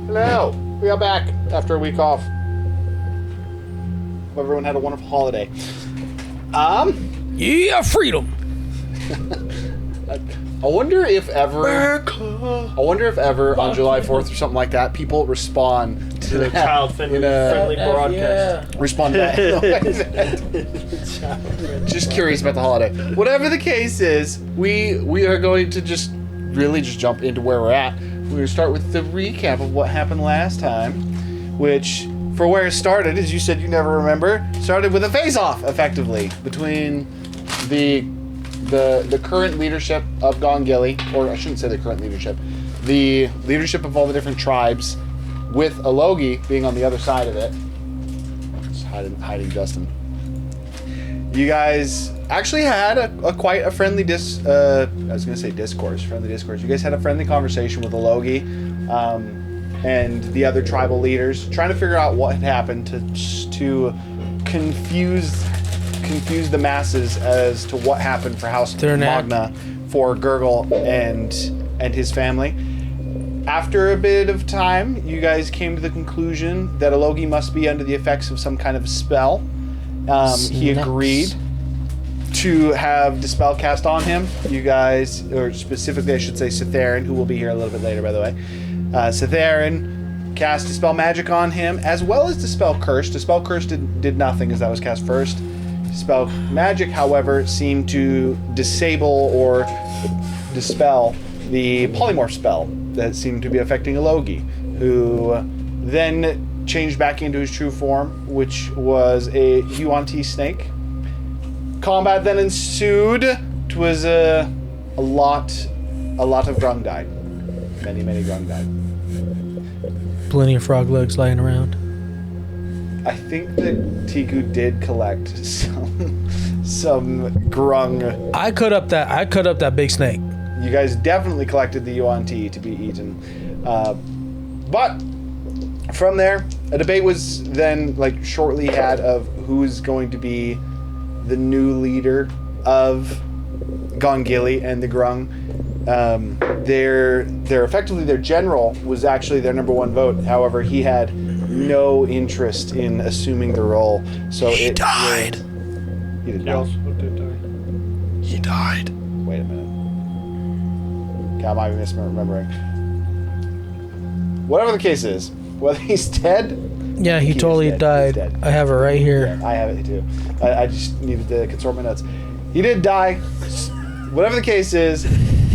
Hello. We are back after a week off. Hope everyone had a wonderful holiday. Yeah, freedom. I wonder if ever on July 4th or something like that, people respond to the child-friendly broadcast. Respond back. Just curious about the holiday. Whatever the case is, we are going to just jump into where we're at. We're going to start with the recap of what happened last time, which, for where it started, as you said you never remember, started with a face-off, effectively, between the current leadership of Gongili, or I shouldn't say the current leadership, the leadership of all the different tribes, with Alogi being on the other side of it. Just hiding Justin. You guys actually had quite a friendly friendly discourse. You guys had a friendly conversation with Alogi and the other tribal leaders, trying to figure out what had happened to confuse the masses as to what happened for House Magna, for Gurgle and his family. After a bit of time, you guys came to the conclusion that Alogi must be under the effects of some kind of spell. He agreed to have the spell cast on him. You guys, or specifically I should say Cytherin, who will be here a little bit later, by the way. Cytherin cast Dispel Magic on him, as well as Dispel Curse. Dispel Curse did nothing, as that was cast first. Dispel Magic, however, seemed to disable or dispel the polymorph spell that seemed to be affecting Alogi, who then changed back into his true form, which was a Yuan-Ti snake. Combat then ensued. It was a lot of Grung died. Many Grung died. Plenty of frog legs lying around. I think that Tiku did collect some Grung. I cut up that big snake. You guys definitely collected the Yuan-Ti to be eaten. But from there, a debate was then shortly had of who's going to be the new leader of Gongili and the Grung. Their effectively their general was actually their number one vote. However, he had no interest in assuming the role. So he died. He did not. He died. Wait a minute. God, I might be misremembering. Whatever the case is, whether he's dead. Yeah, he totally died. I have it right here. Yeah, I have it too. I just needed to consort my notes. He did die. Whatever the case is,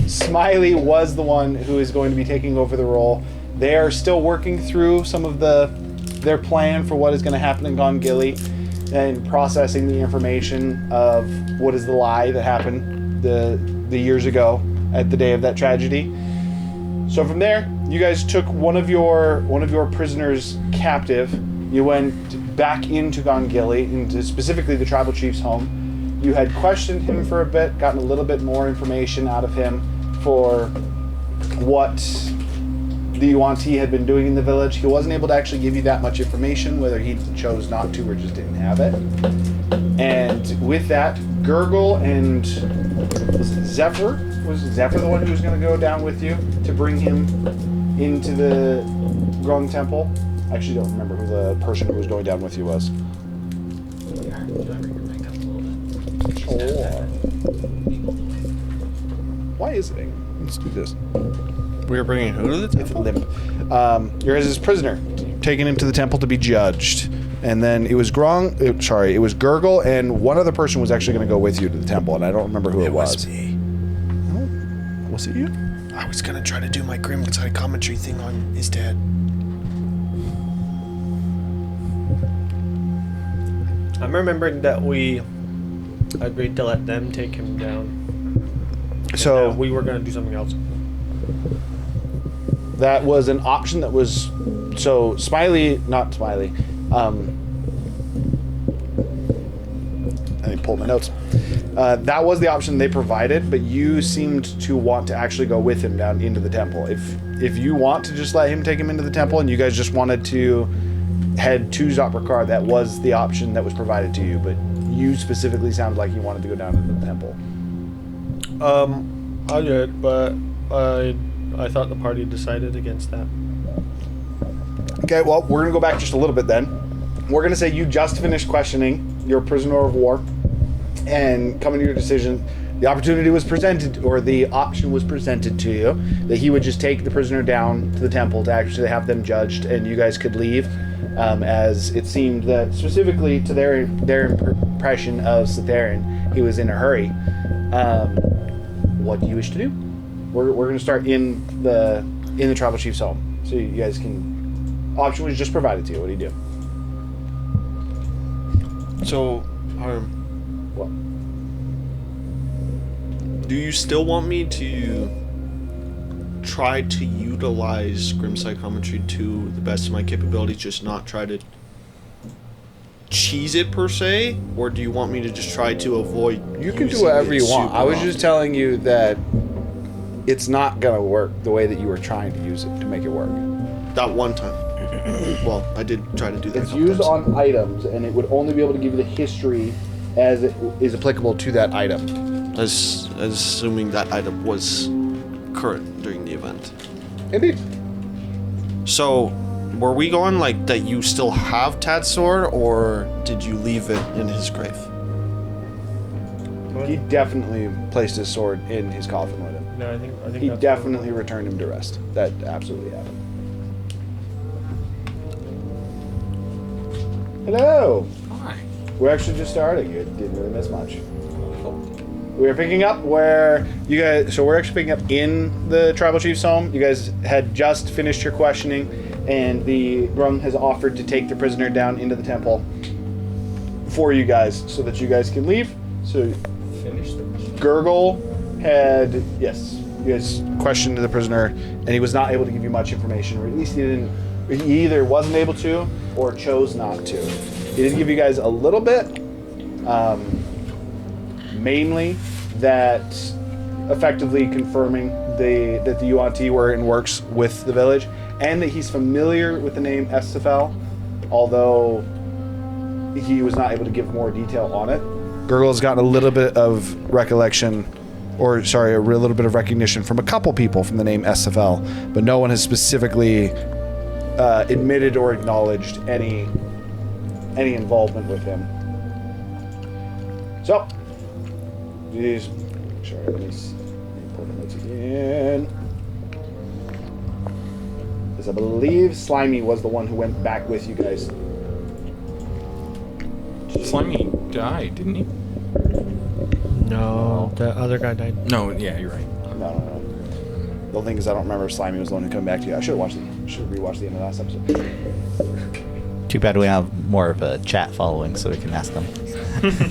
Smiley was the one who is going to be taking over the role. They are still working through some of their plan for what is going to happen in Gongili and processing the information of what is the lie that happened the years ago at the day of that tragedy. So from there, you guys took one of your prisoners captive. You went back into Gongili, into specifically the tribal chief's home. You had questioned him for a bit, gotten a little bit more information out of him for what the Yuan-Ti had been doing in the village. He wasn't able to actually give you that much information, whether he chose not to or just didn't have it. And with that, Gurgle and Zephyr, was Zephyr the one who was going to go down with you to bring him into the Grung Temple? I actually don't remember who the person who was going down with you was. Sure. Why is it? Let's do this. We were bringing who to the temple? Limp. You're his prisoner, taken into the temple to be judged. And then it was it was Gurgle, and one other person was actually going to go with you to the temple, and I don't remember who it was. It was me. Oh, was it you? I was going to try to do my Grim Side commentary thing on his dad. I'm remembering that we agreed to let them take him down. So we were going to do something else. That was an option that was... So, not Smiley. I need to pull my notes. That was the option they provided, but you seemed to want to actually go with him down into the temple. If you want to just let him take him into the temple and you guys just wanted to head to Zoprakar, that was the option that was provided to you, but you specifically sounded like you wanted to go down into the temple. I did, but I thought the party decided against that. Okay, well, we're going to go back just a little bit then. We're going to say you just finished questioning your prisoner of war and coming to your decision. The opportunity was presented, or the option was presented to you, that he would just take the prisoner down to the temple to actually have them judged, and you guys could leave, as it seemed that, specifically to their impression of Cytherin, he was in a hurry. What do you wish to do? We're going to start in the tribal chief's home, so you guys can. Option was just provided to you. What do you do? So, What? do you still want me to try to utilize Grim Psychometry to the best of my capability, just not try to cheese it per se? Or do you want me to just try to avoid You can do using whatever it you want. super I was often? just telling you that it's not going to work the way that you were trying to use it to make it work. That one time. Well, I did try to do that. It's a couple used times. on items, and it would only be able to give you the history as it is applicable to that item. As assuming that item was current during the event. Indeed. So, were we going like that you still have Tad's sword, or did you leave it in his grave? He definitely placed his sword in his coffin with him. No, I think He that's definitely returned him to rest. That absolutely happened. Hello. Hi. We're actually just starting. You didn't really miss much. We're picking up where you guys. So we're actually picking up in the tribal chief's home. You guys had just finished your questioning, and the Grum has offered to take the prisoner down into the temple for you guys, so that you guys can leave. So Finish the Gurgle had you guys questioned the prisoner, and he was not able to give you much information, or at least he didn't. He either wasn't able to or chose not to. He did give you guys a little bit. Mainly that effectively confirming that the UNT were in works with the village, and that he's familiar with the name Estafel, although he was not able to give more detail on it. Gurgle's gotten a little bit of recollection, or sorry, a little bit of recognition from a couple people from the name Estafel, but no one has specifically admitted or acknowledged any involvement with him. So. Please, sorry, let me pull the notes again. Because I believe Slimy was the one who went back with you guys. Slimy died, didn't he? No, the other guy died. No, yeah, you're right. No. The thing is, I don't remember if Slimy was the one who came back to you. I should have rewatched the end of last episode. Too bad we have more of a chat following so we can ask them.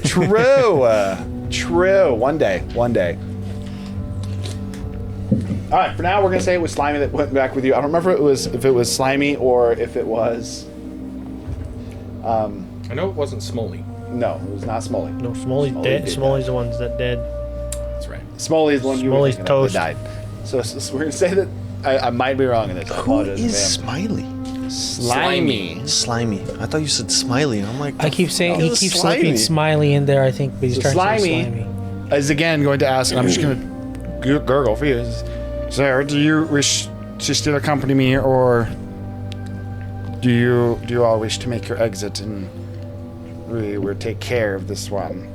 True. True. One day. All right. For now, we're gonna say it was Slimy that went back with you. I don't remember if it was Slimy or if it was. I know it wasn't Smoley. No, it was not Smoley. No, Smoley's Smoley dead. did Smoley's the ones that dead. That's right. Smoley is the one you were Smoley's thinking of toast. that died. So we're gonna say that I might be wrong in this. I Who apologize. is ma'am. Smiley? Slimy. Slimy. I thought you said Smiley. I'm like, I keep saying he It was keeps Slimy. slipping Smiley in there. I think, but he's So trying to say Slimy Slimy. is again going to ask, and I'm just gonna gurgle for you. Sir, do you wish to still accompany me, or do you all wish to make your exit, and we will take care of this one?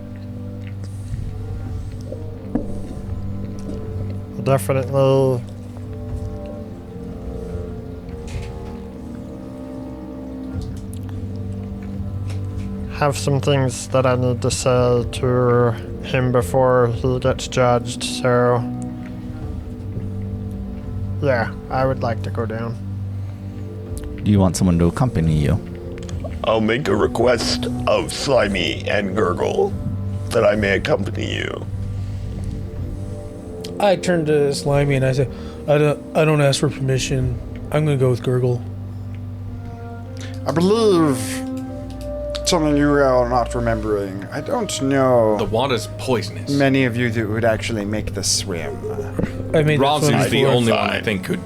Definitely. Have some things that I need to say to him before he gets judged, so yeah, I would like to go down. Do you want someone to accompany you? I'll make a request of Slimy and Gurgle that I may accompany you. I turn to Slimy and I say, I don't ask for permission. I'm gonna go with Gurgle. I believe something you are not remembering. I don't know The water's poisonous. many of you that would actually make the swim. I mean, that's what Rozzy's I'm the for. only one I think could.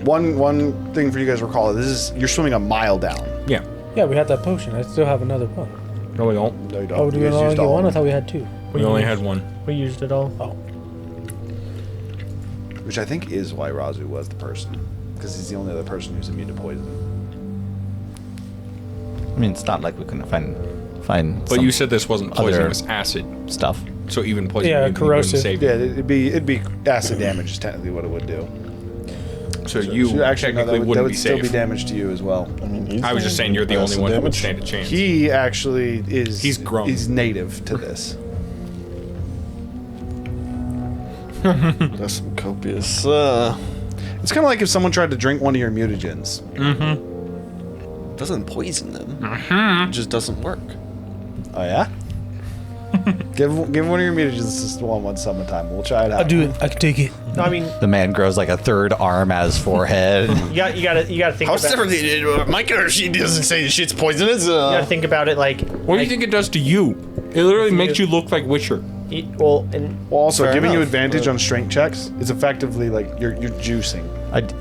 One thing for you guys to recall: you're swimming a mile down. Yeah. Yeah, we had that potion. I still have another one. No, we don't. No, you don't. Oh, do we You guys only used get all one? I of thought we had two. We only had one. We used it all. Oh. Which I think is why Razu was the person, because he's the only other person who's immune to poison. I mean, it's not like we couldn't find. But you said this wasn't poison, other it was acid. stuff. So even poison Yeah, wouldn't corrosive. save Yeah, you. it'd be acid damage is technically what it would do. So you actually no, technically that wouldn't would be still safe. be damage to you as well. I mean, I was just saying you're the only one who would stand a chance. He actually is. He's grown. He's native to this. That's some copious. It's kind of like if someone tried to drink one of your mutagens. Doesn't poison them. It just doesn't work. Oh yeah. give one of your mutagens to one summertime. We'll try it out. I'll do it. I can take it. No, I mean, The man grows like a third arm as forehead. you gotta think How's about. different? My character sheet doesn't say the shit's poisonous. You gotta think about it like. What do you think it does to you? It literally makes you look like Witcher. Well, and Well, also, Fair giving you enough. advantage on strength checks is effectively like you're juicing.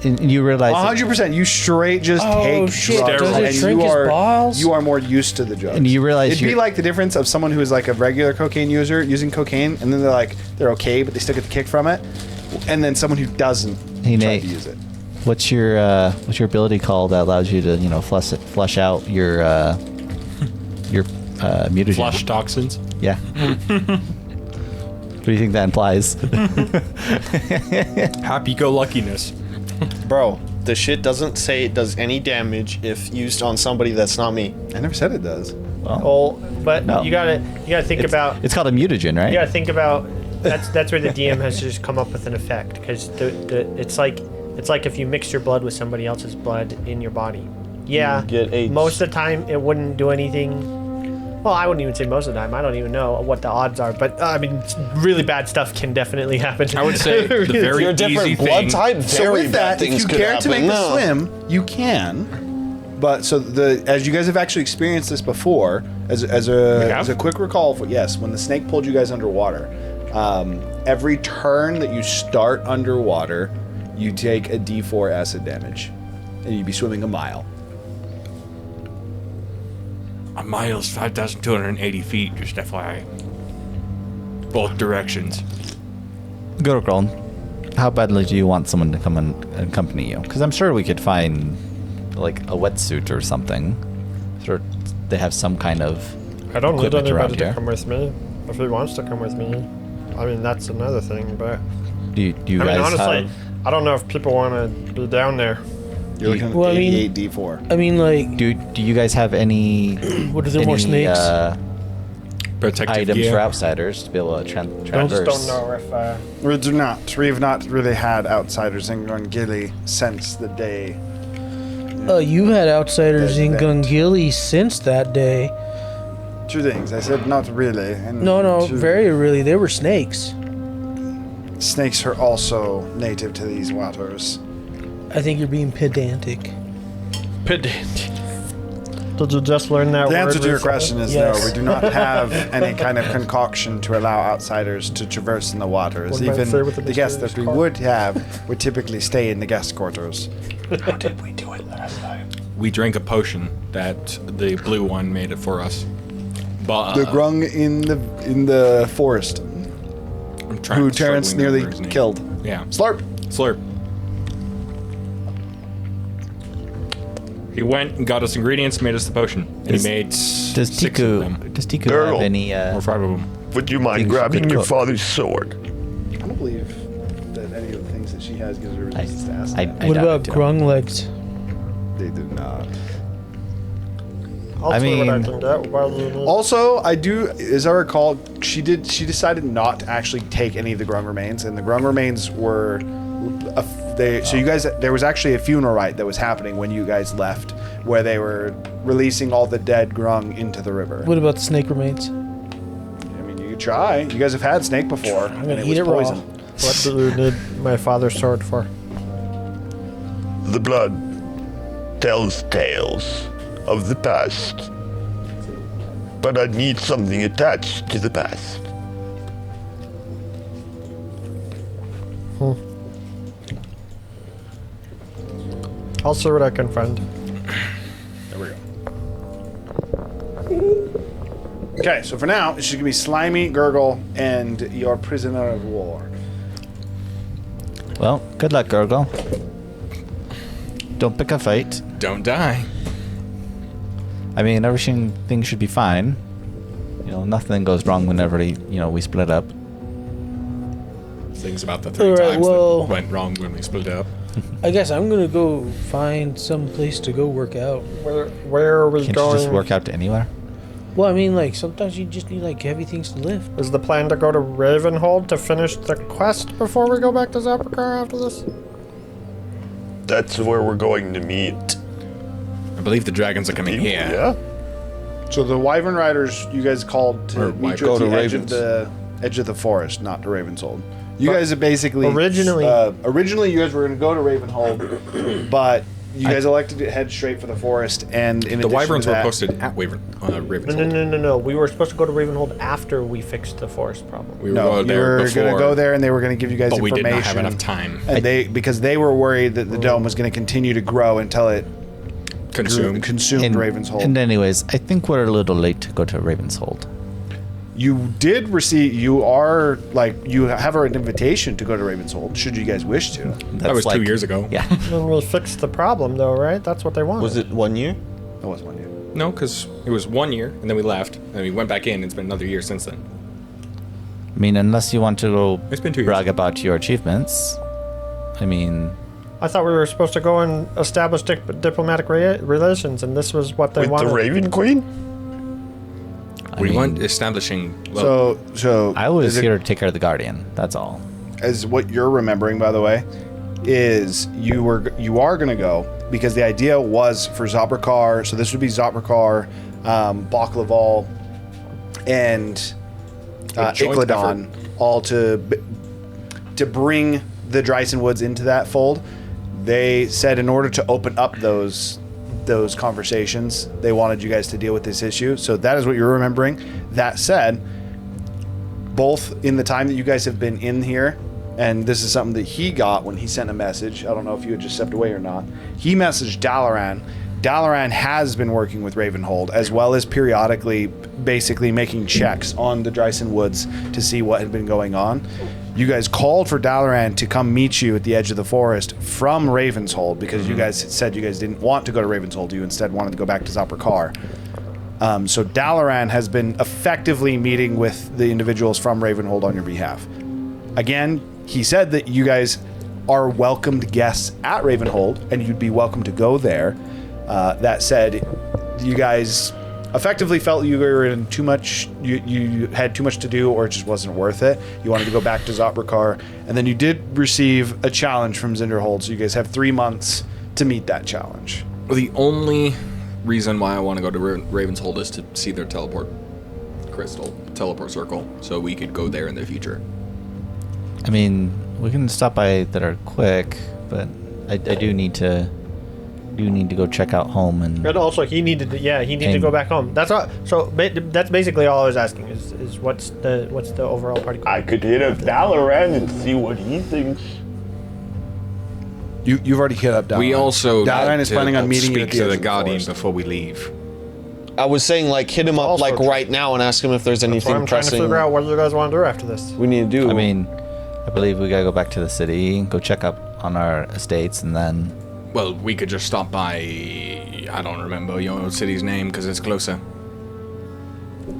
And you realize. 100%. You straight just Oh, take shit. drugs, Does it and shrink you his are balls? you are more used to the drugs. And you realize it'd be you're- like the difference of someone who is like a regular cocaine user using cocaine, and then they're okay, but they still get the kick from it, and then someone who doesn't Hey, try Nate. to use it. What's your ability called that allows you to flush out your mutagen? Flush toxins. Yeah. What do you think that implies? Happy-go-luckiness. Bro, the shit doesn't say it does any damage if used on somebody that's not me. I never said it does. well, but No. you gotta think about. It's called a mutagen, right? You gotta think about. That's where the DM has just come up with an effect because it's like if you mix your blood with somebody else's blood in your body. Yeah, You get AIDS. most of the time it wouldn't do anything. Well, I wouldn't even say most of the time. I don't even know what the odds are, but I mean, really bad stuff can definitely happen. I would say the very You're a easy different blood thing. type. So Very with bad that, if things you could care to happen. make the No. swim, you can. But so as you guys have actually experienced this before, as a quick recall, yes, when the snake pulled you guys underwater, every turn that you start underwater, you take a D4 acid damage, and you'd be swimming a mile. A mile is 5,280 feet, just FYI. Both directions. Gurgron, how badly do you want someone to come and accompany you? Because I'm sure we could find like a wetsuit or something. Sure, they have some kind of. I don't need equipment around anybody to here. come with me. If he wants to come with me, I mean that's another thing. But Do you I guys mean, honestly, have? I don't know if people want to be down there. You're looking at Well, I mean- 88 D4. I mean, like, Do you guys have any? what are there more snakes? Protective Items gear. for outsiders to be able to traverse? Just don't know if. We do not. We have not really had outsiders in Gungili since the day. You had outsiders in Event. Gungili since that day. Two things. I said not really. And No, two- very really. They were snakes. Snakes are also native to these waters. I think you're being pedantic. Pedant. Did you just learn that The word answer to your recently? question is Yes. no. We do not have any kind of concoction to allow outsiders to traverse in the waters. What am I Even say with the the guests that we mysterious car? would have would typically stay in the guest quarters. We drank a potion that the blue one made it for us. But The grung in the forest, I'm trying who to Terrence struggle nearly remember his name. killed. Yeah. Slurp. Slurp. He went and got us ingredients, made us the potion, and Does- he made Does 6 of them, Tiku Girl. have any? or 5 of them. Would you mind Things you grabbing could your cook. father's sword? I don't believe that any of the things that she has gives her resistance to acid. I What doubt about it, too. grung legs? They do not. I'll I see what I mean- can get. While you need. Also, I do, as I recall, she decided not to actually take any of the grung remains, and the grung remains were, so you guys, there was actually a funeral rite that was happening when you guys left, where they were releasing all the dead grung into the river. What about the snake remains? I mean, you could try. You guys have had snake before, gonna and it eat was it raw. poison. What do you need my father's sword for? The blood tells tales of the past. But I need something attached to the past. I'll see what I can find. There we go. Okay, so for now, it's just gonna be Slimy, Gurgle, and your prisoner of war. Well, good luck, Gurgle. Don't pick a fight. Don't die. I mean, everything should be fine. You know, nothing goes wrong whenever we split up. Things about the 3 Alright, times well- that went wrong when we split up. I guess I'm gonna go find some place to go work out. Where are we Can't going? you just work out anywhere? Well, I mean, like, sometimes you just need, like, heavy things to lift. Is the plan to go to Ravenhold to finish the quest before we go back to Zaprakar after this? That's where we're going to meet. I believe the dragons are coming People, here. yeah? So the Wyvern Riders, you guys called to Or meet you go at the to edge of the forest, not to Ravenshold. You guys have basically Originally- you guys were going to go to Ravenhold, but you guys elected to head straight for the forest. And in The addition wyverns to were that, posted at Ravenshold. No. We were supposed to go to Ravenhold after we fixed the forest problem. We were No, going you there were before, going to go there, and they were going to give you guys but we information. did not have enough time. And because they were worried that the dome was going to continue to grow until it Consumed. consumed Ravenshold. And anyways, I think we're a little late to go to Ravenshold. You did receive. You are you have an invitation to go to Ravenshold, should you guys wish to. That was 2 years ago. Yeah. When we fixed the problem, though, right? That's what they wanted. Was it 1 year? That was 1 year. No, because it was 1 year, and then we left, and we went back in, and it's been another year since then. I mean, unless you want to go It's been 2 years. brag about your achievements. I mean, I thought we were supposed to go and establish diplomatic relations, and this was what they With wanted. the Raven Queen? We mean, weren't establishing. Well, So I was is it- here to take care of the Guardian. That's all. as what you're remembering, by the way, is you are going to go because the idea was for Zabrakar. So this would be Zabrakar, Baklaval, and A joint Ikladon, all to bring the Dryson Woods into that fold. They said in order to open up those conversations, they wanted you guys to deal with this issue. So that is what you're remembering. That said, both in the time that you guys have been in here, and this is something that he got when he sent a message. I don't know if you had just stepped away or not. He messaged Dalaran. Dalaran has been working with Ravenhold, as well as periodically basically making checks on the Dryson Woods to see what had been going on. You guys called for Dalaran to come meet you at the edge of the forest from Ravenshold because you guys said you guys didn't want to go to Ravenshold. You instead wanted to go back to Zaprakar. So Dalaran has been effectively meeting with the individuals from Ravenhold on your behalf. Again, he said that you guys are welcomed guests at Ravenhold and you'd be welcome to go there. That said, you guys effectively felt you were in too much, you had too much to do, or it just wasn't worth it. You wanted to go back to Zaprakar, and then you did receive a challenge from Zinderhold, so you guys have 3 months to meet that challenge. the only reason why I want to go to Ravenshold is to see their teleport circle, so we could go there in the future. I mean, we can stop by there quick, but I do need to go check out home and. And also, he needed to go back home. That's all. So that's basically all I was asking is what's the overall party? I could hit up Dalaran and see what he thinks. You've already hit up Dalaran. We also Dalaran need is to planning on meeting you speak at the to edge the of Guardian forest. before we leave. I was saying, hit him up, Also true. right now and ask him if there's That's why anything I'm trying to pressing figure out what you guys want to do after this. we need to do. I mean, I believe we gotta go back to the city, go check up on our estates, and then. Well, we could just stop by. I don't remember your city's name because it's closer.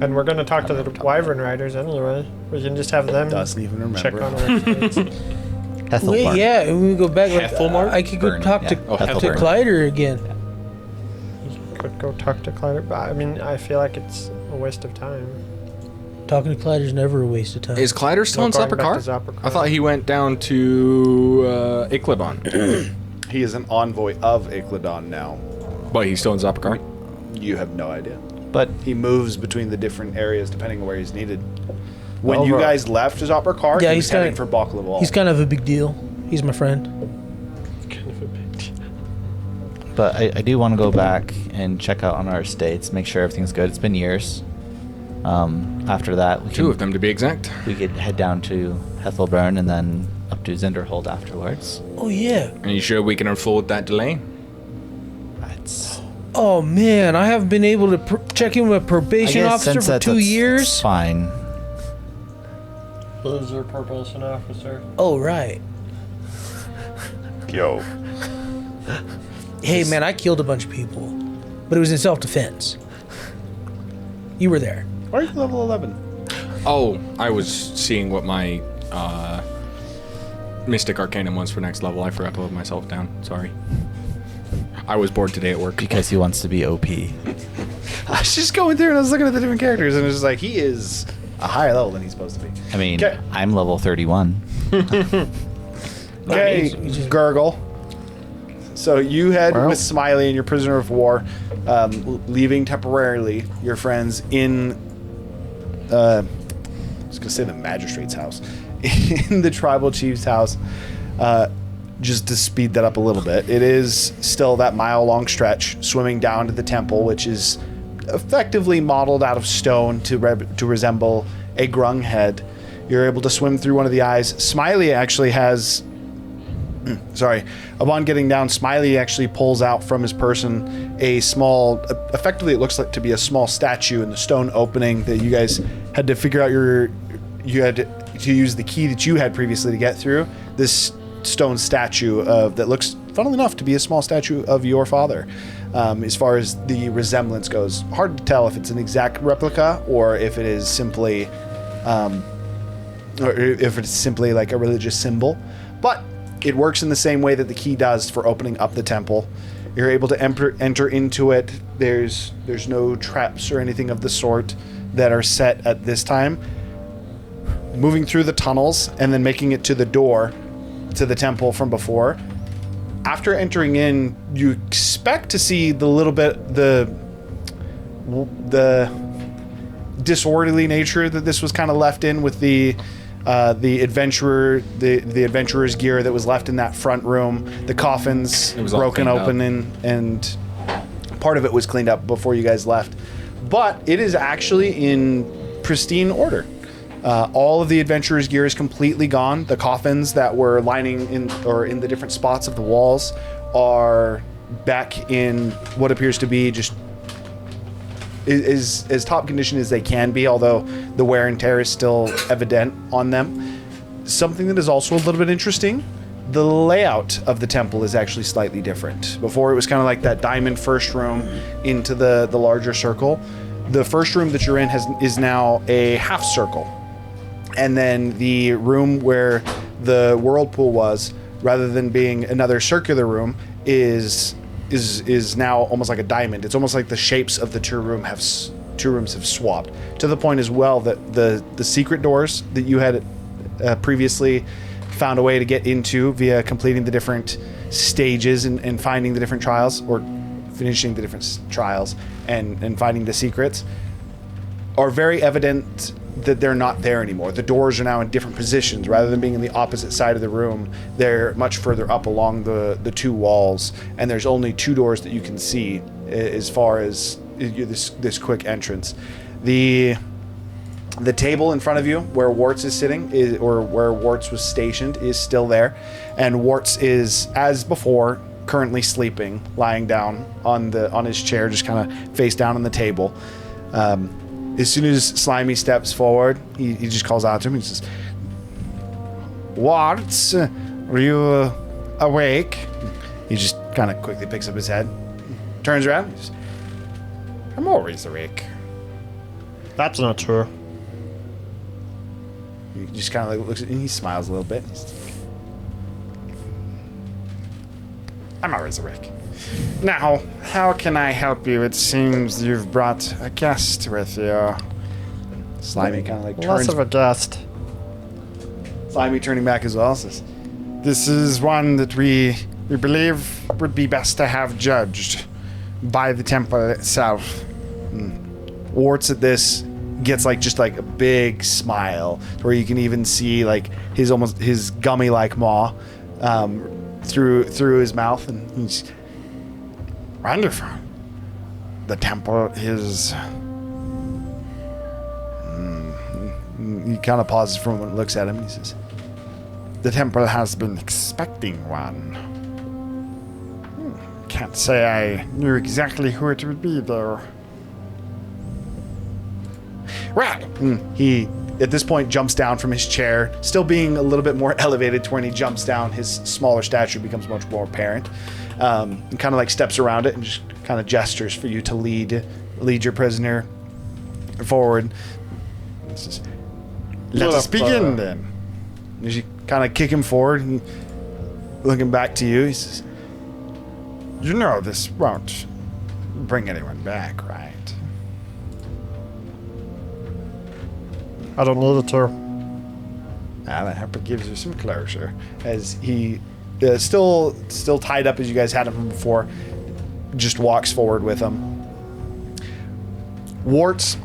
And we're going to talk to the Wyvern Riders anyway. We can just have them Doesn't even remember. check on our estates. Hethelbarn. Wait, yeah, and we go back. Like, Hethelmar? I could go Burn, talk yeah. to Oh, Hethelburn. Kleider again. Could go talk to Clyde. But I mean, I feel like it's a waste of time. Talking to Kleider's never a waste of time. Is Kleider still in We're going back to Zaprakar? Zaprakar. I thought he went down to Ikladon. He is an envoy of Ikladon now. But he's still in Zaprakar? You have no idea. But He moves between the different areas depending on where he's needed. When you Over- guys left Zaprakar, Yeah, he he's was heading kinda- for Baklaval. He's kind of a big deal. He's my friend. But I do want to go back and check out on our estates, make sure everything's good. It's been years. After that, we 2 of them to be exact. We could head down to Hethelburn and then up to Zinderhold afterwards. Oh yeah. Are you sure we can afford that delay? It's, Oh man, I haven't been able to check in with a I probation guess officer since for that- 2 that's years. fine. Loser probation officer. Oh right. Yo. Hey, man, I killed a bunch of people, but it was in self-defense. You were there. Why are you level 11? Oh, I was seeing what my Mystic Arcanum was for next level. I forgot to load myself down. Sorry. I was bored today at work. Because he wants to be OP. I was just going through and I was looking at the different characters and it was just like, he is a higher level than he's supposed to be. I mean, 'Kay. I'm level 31. Okay, Gurgle. So you had Well. with Smiley and your prisoner of war, leaving temporarily your friends in, I was gonna say the magistrate's house, in the tribal chief's house. Just to speed that up a little bit, it is still that mile-long stretch swimming down to the temple, which is effectively modeled out of stone to resemble a grung head. You're able to swim through one of the eyes. Smiley actually has... Sorry. Upon getting down, Smiley actually pulls out from his person a small... Effectively, it looks like to be a small statue in the stone opening that you guys had to figure out you had to use the key that you had previously to get through. This stone statue that looks, funnily enough, to be a small statue of your father. As far as the resemblance goes, hard to tell if it's an exact replica or if it is simply, like a religious symbol. But it works in the same way that the key does for opening up the temple. You're able to enter into it. There's no traps or anything of the sort that are set at this time. Moving through the tunnels and then making it to the door to the temple from before. After entering in, you expect to see the little bit the disorderly nature that this was kind of left in with the adventurer's gear that was left in that front room, the coffins It was all broken cleaned open and part of it was cleaned up before you guys left. But it is actually in pristine order. All of the adventurer's gear is completely gone. The coffins that were lining in the different spots of the walls are back in what appears to be just is as top condition as they can be, although the wear and tear is still evident on them. Something that is also a little bit interesting, the layout of the temple is actually slightly different. Before it was kind of like that diamond first room into the larger circle. The first room that you're in is now a half circle. And then the room where the whirlpool was, rather than being another circular room, is now almost like a diamond. It's almost like the shapes of the two rooms have swapped, to the point as well that the secret doors that you had previously found a way to get into via completing the different stages and finding the different trials, or finishing the different trials and finding the secrets, are very evident that they're not there anymore. The doors are now in different positions. Rather than being in the opposite side of the room, they're much further up along the two walls, and there's only two doors that you can see as far as this quick entrance. The table in front of you where Warts is sitting, or where Warts was stationed, is still there, and Warts is, as before, currently sleeping, lying down on his chair, just kind of face down on the table. As soon as Slimy steps forward, he just calls out to him. He says, "Warts, are you awake?" He just kind of quickly picks up his head, turns around. He says, "I'm always awake." That's not true. He just kind of like looks at, and he smiles a little bit. He says, "I'm always awake. Now, how can I help you? It seems you've brought a guest with you." Slimy kind of like turns. Less of a guest. Slimy turning back as well says, "This is one that we believe would be best to have judged by the temple itself." Warts at this gets just a big smile, where you can even see like his gummy like maw through his mouth, and he's wonderful. The temple is... He kind of pauses for a moment and looks at him. He says, "The temple has been expecting one. Can't say I knew exactly who it would be, though." Well, he at this point jumps down from his chair, still being a little bit more elevated to when he jumps down, his smaller stature becomes much more apparent. And kind of like steps around it and just kind of gestures for you to lead your prisoner forward. Let us begin then. As you kind of kick him forward, and looking back to you, he says, "You know this won't bring anyone back, right?" I don't need it to. I hope it gives you some closure. As he, still tied up as you guys had him from before, just walks forward with him. Wart's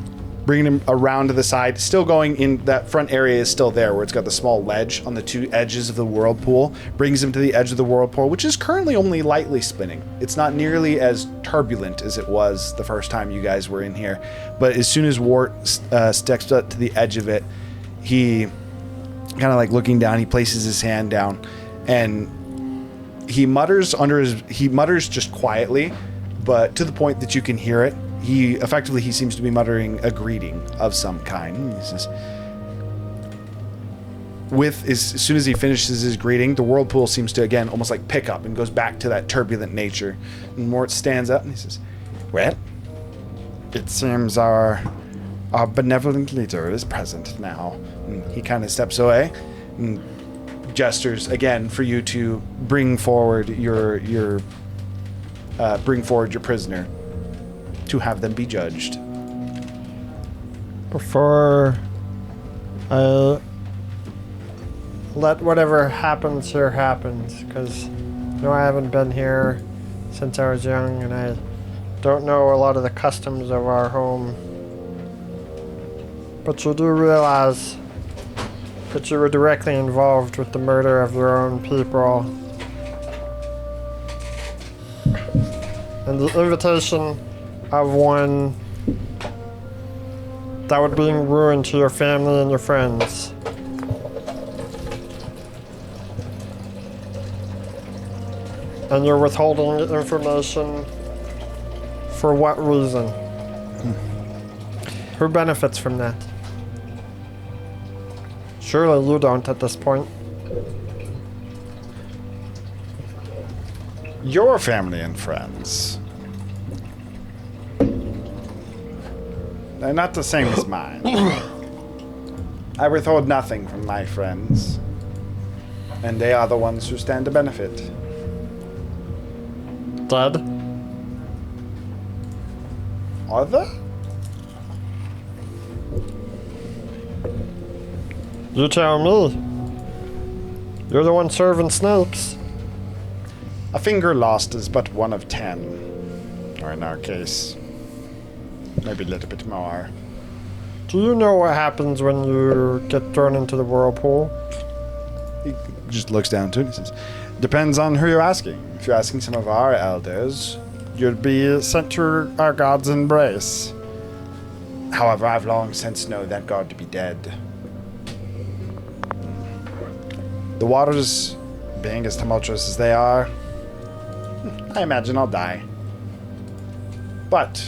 bringing him around to the side, still going in. That front area is still there, where it's got the small ledge on the two edges of the whirlpool. Brings him to the edge of the whirlpool, which is currently only lightly spinning. It's not nearly as turbulent as it was the first time you guys were in here. But as soon as Wart steps up to the edge of it, he kind of like looking down, he places his hand down, and he mutters just quietly, but to the point that you can hear it. He seems to be muttering a greeting of some kind. He says, as soon as he finishes his greeting, the whirlpool seems to again almost like pick up and goes back to that turbulent nature. And Mort stands up and he says, "Well, it seems our benevolent leader is present now." And he kind of steps away and gestures again for you to bring forward your prisoner, to have them be judged. Before I let whatever happens here happens, because I haven't been here since I was young, and I don't know a lot of the customs of our home. But you do realize that you were directly involved with the murder of your own people. And the invitation of one that would bring ruin to your family and your friends. And you're withholding information for what reason? Who benefits from that? Surely you don't at this point. Your family and friends. They're not the same as mine. I withhold nothing from my friends, and they are the ones who stand to benefit. Dead? Are they? You tell me. You're the one serving snakes. A finger lost is but one of 10. Or in our case, maybe a little bit more. Do you know what happens when you get thrown into the whirlpool? He just looks down to it and says, "Depends on who you're asking. If you're asking some of our elders, you'd be sent to our god's embrace. However, I've long since known that god to be dead. The waters being as tumultuous as they are, I imagine I'll die. But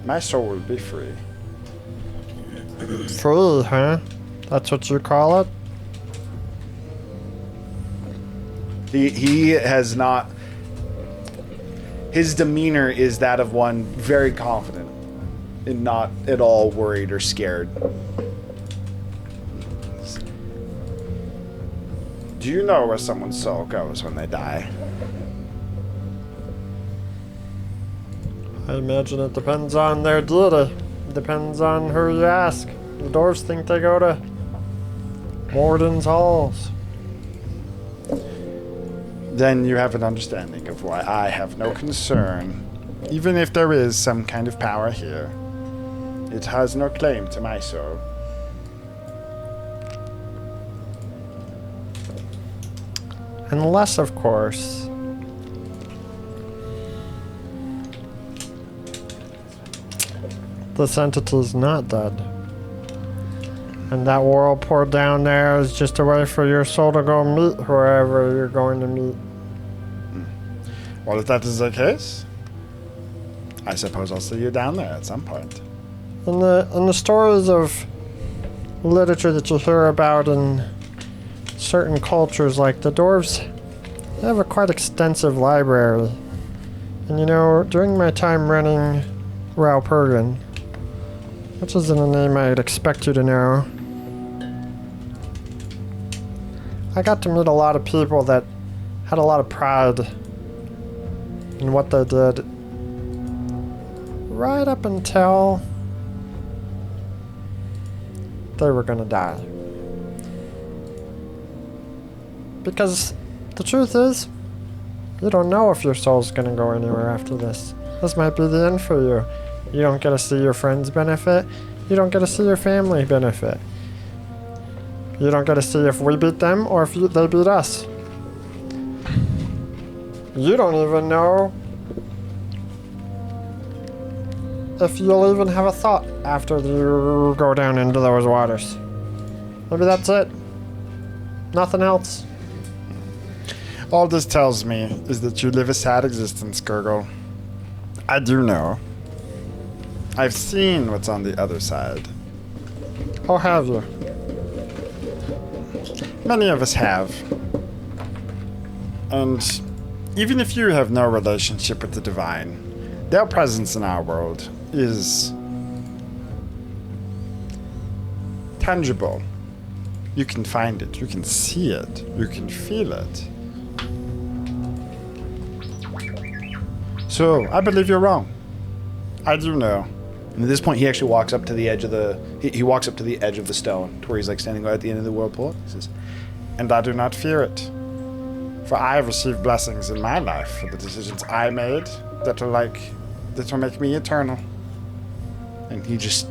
my soul will be free." Free, huh? That's what you call it? He has not... His demeanor is that of one very confident and not at all worried or scared. Do you know where someone's soul goes when they die? I imagine it depends on their deity. It depends on who you ask. The dwarves think they go to Morden's halls. Then you have an understanding of why I have no concern. Even if there is some kind of power here, it has no claim to my soul. Unless, of course, this entity's not dead. And that whirlpool down there is just a way for your soul to go meet whoever you're going to meet. Well, if that is the case, I suppose I'll see you down there at some point. In the stories of literature that you hear about in certain cultures, like the dwarves, they have a quite extensive library. And you know, during my time running Ralpurgan, which isn't a name I'd expect you to know, I got to meet a lot of people that had a lot of pride in what they did, right up until they were gonna die. Because the truth is, you don't know if your soul's gonna go anywhere after this. This might be the end for you. You don't get to see your friends benefit. You don't get to see your family benefit. You don't get to see if we beat them or if they beat us. You don't even know if you'll even have a thought after you go down into those waters. Maybe that's it. Nothing else. All this tells me is that you live a sad existence, Gurgle. I do know. I've seen what's on the other side. Oh, have you? Many of us have. And even if you have no relationship with the divine, their presence in our world is tangible. You can find it, you can see it, you can feel it. So, I believe you're wrong. I do know. And at this point, he actually walks up to the edge of the. He walks up to the edge of the stone, to where he's like standing at the end of the whirlpool. He says, And I do not fear it. For I have received blessings in my life for the decisions I made that will make me eternal. and he just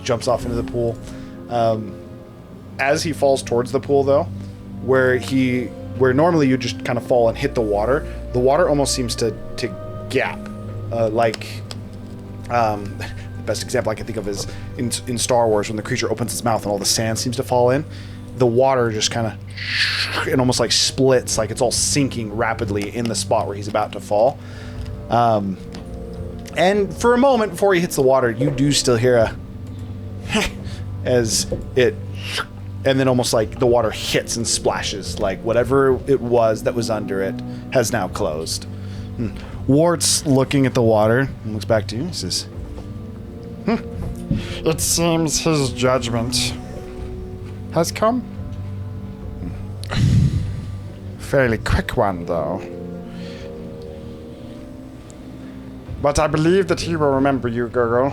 jumps off into the pool. As he falls towards the pool, though, where normally you just kind of fall and hit the water almost seems to gap, the best example I can think of is in Star Wars when the creature opens its mouth and all the sand seems to fall in. The water just kind of and almost like splits, like it's all sinking rapidly in the spot where he's about to fall. And for a moment before he hits the water, you do still hear a as it, and then almost like the water hits and splashes, like whatever it was that was under it has now closed. Wart's looking at the water and looks back to you and says, It seems his judgment has come. Fairly quick one, though. But I believe that he will remember you, Gurgle,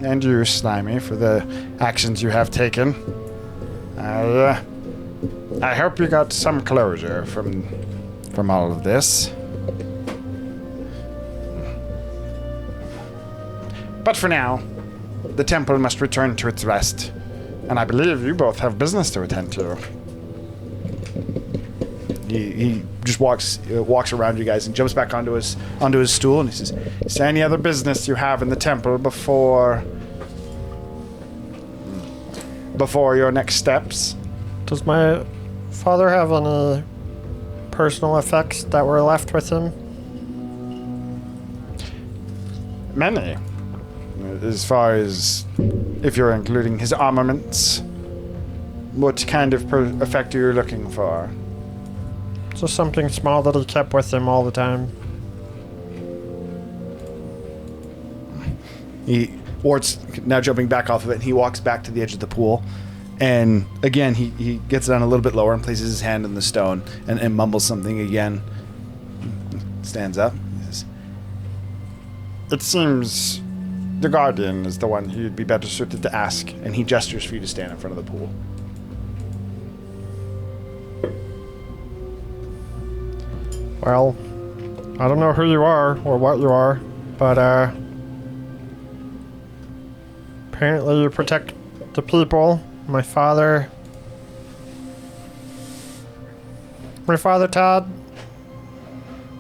and you, Slimy, for the actions you have taken. I hope you got some closure from all of this. But for now, the temple must return to its rest, and I believe you both have business to attend to. he just walks around you guys and jumps back onto his stool, and he says, Is there any other business you have in the temple before your next steps? Does my father have any personal effects that were left with him? Many. As far as if you're including his armaments, what kind of effect are you looking for? Just something small that he kept with him all the time. Wart's now jumping back off of it, and he walks back to the edge of the pool. And again, he gets down a little bit lower and places his hand on the stone and mumbles something again. Stands up. He says, It seems the Guardian is the one who'd be better suited to ask. and he gestures for you to stand in front of the pool. Well, I don't know who you are or what you are, but apparently you protect the people. My father Todd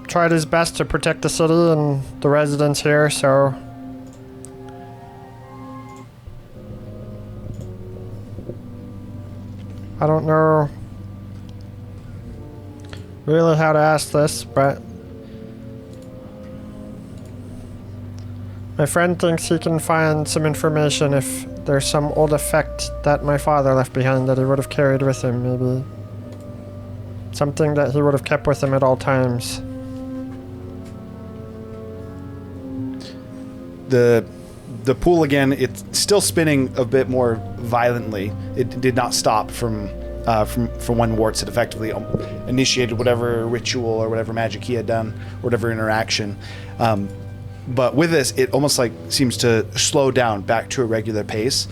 tried his best to protect the city and the residents here, so I don't know really how to ask this, but My friend thinks he can find some information if there's some old effect that my father left behind that he would have carried with him, maybe. Something that he would have kept with him at all times. The pool again, it's still spinning a bit more violently. It did not stop from when Warts had effectively initiated whatever ritual or whatever magic he had done, whatever interaction. But with this, it almost like seems to slow down back to a regular pace.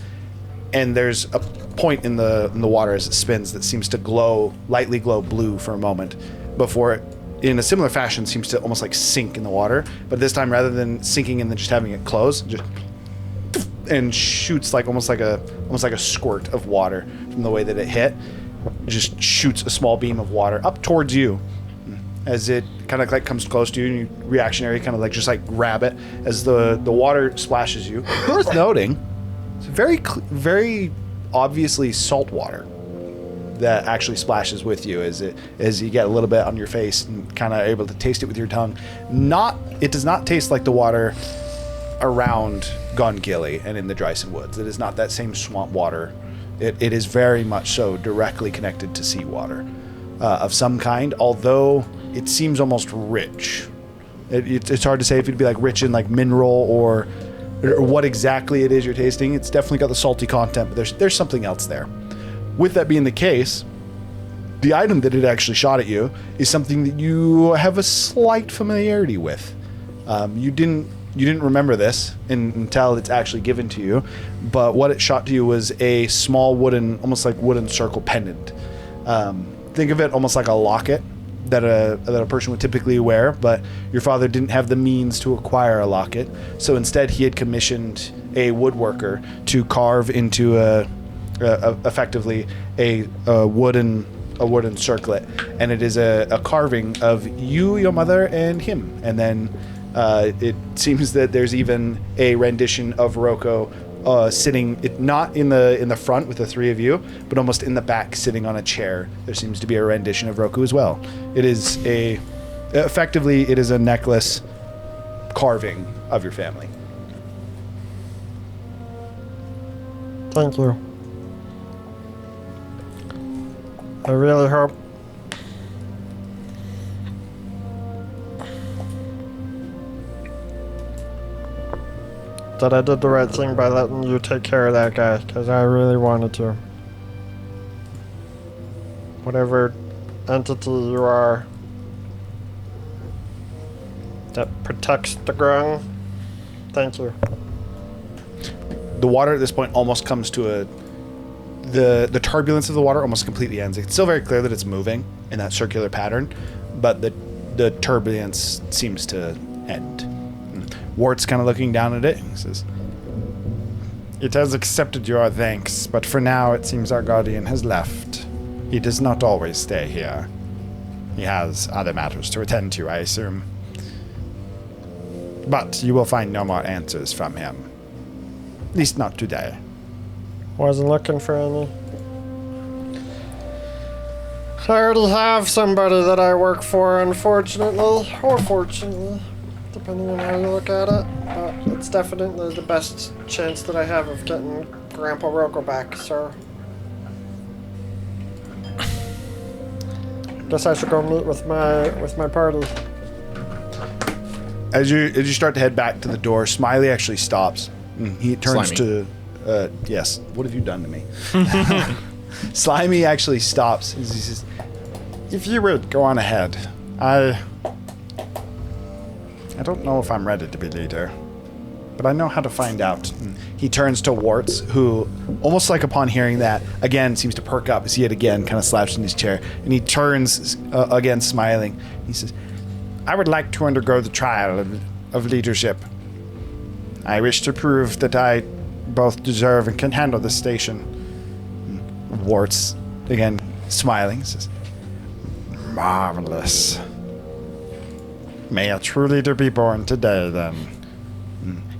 And there's a point in the water as it spins that seems to lightly glow blue for a moment before it, in a similar fashion, seems to almost like sink in the water. But this time, rather than sinking and then just having it close, just and shoots like almost like a squirt of water from the way that it hit. It just shoots a small beam of water up towards you as it kind of like comes close to you, and you reactionary kind of like just like grab it as the water splashes you. Worth noting, it's very obviously salt water that actually splashes with you as you get a little bit on your face and kind of able to taste it with your tongue. It does not taste like the water around Gongilly and in the Dryson Woods. It is not that same swamp water. It is very much so directly connected to seawater of some kind, although it seems almost rich. It's hard to say if it'd be like rich in like mineral or what exactly it is you're tasting. It's definitely got the salty content, but there's something else there. With that being the case, the item that it actually shot at you is something that you have a slight familiarity with. You didn't remember this until it's actually given to you, but what it shot to you was a small almost like wooden circle pendant. Think of it almost like a locket that a person would typically wear, but your father didn't have the means to acquire a locket, so instead he had commissioned a woodworker to carve into effectively a wooden circlet, and it is a carving of you, your mother, and him, and then it seems that there's even a rendition of Rocco sitting, not in the front with the three of you, but almost in the back, sitting on a chair. There seems to be a rendition of Rocco as well. It is effectively a necklace carving of your family. Thank you. I really hope that I did the right thing by letting you take care of that guy, because I really wanted to. Whatever entity you are that protects the grung, thank you. The water at this point almost comes to the turbulence of the water almost completely ends. It's still very clear that it's moving in that circular pattern, but the turbulence seems to end. Wart's kind of looking down at it. He says, It has accepted your thanks, but for now it seems our guardian has left. He does not always stay here. He has other matters to attend to, I assume. But you will find no more answers from him. At least not today. Wasn't looking for any. I already have somebody that I work for, unfortunately, or fortunately, depending on how you look at it. But it's definitely the best chance that I have of getting Grandpa Rocco back, sir. Guess I should go meet with my party. as you start to head back to the door, Smiley actually stops. He turns Slimy. to, yes, what have you done to me? Slimy actually stops. He says, If you would, go on ahead. I don't know if I'm ready to be leader, but I know how to find out. he turns to Warts, who, almost like upon hearing that, again seems to perk up as he again kind of slaps in his chair. And he turns, again smiling. He says, I would like to undergo the trial of leadership. I wish to prove that I both deserve and can handle this station. Warts, again smiling, says, Marvelous. May a true leader be born today, then.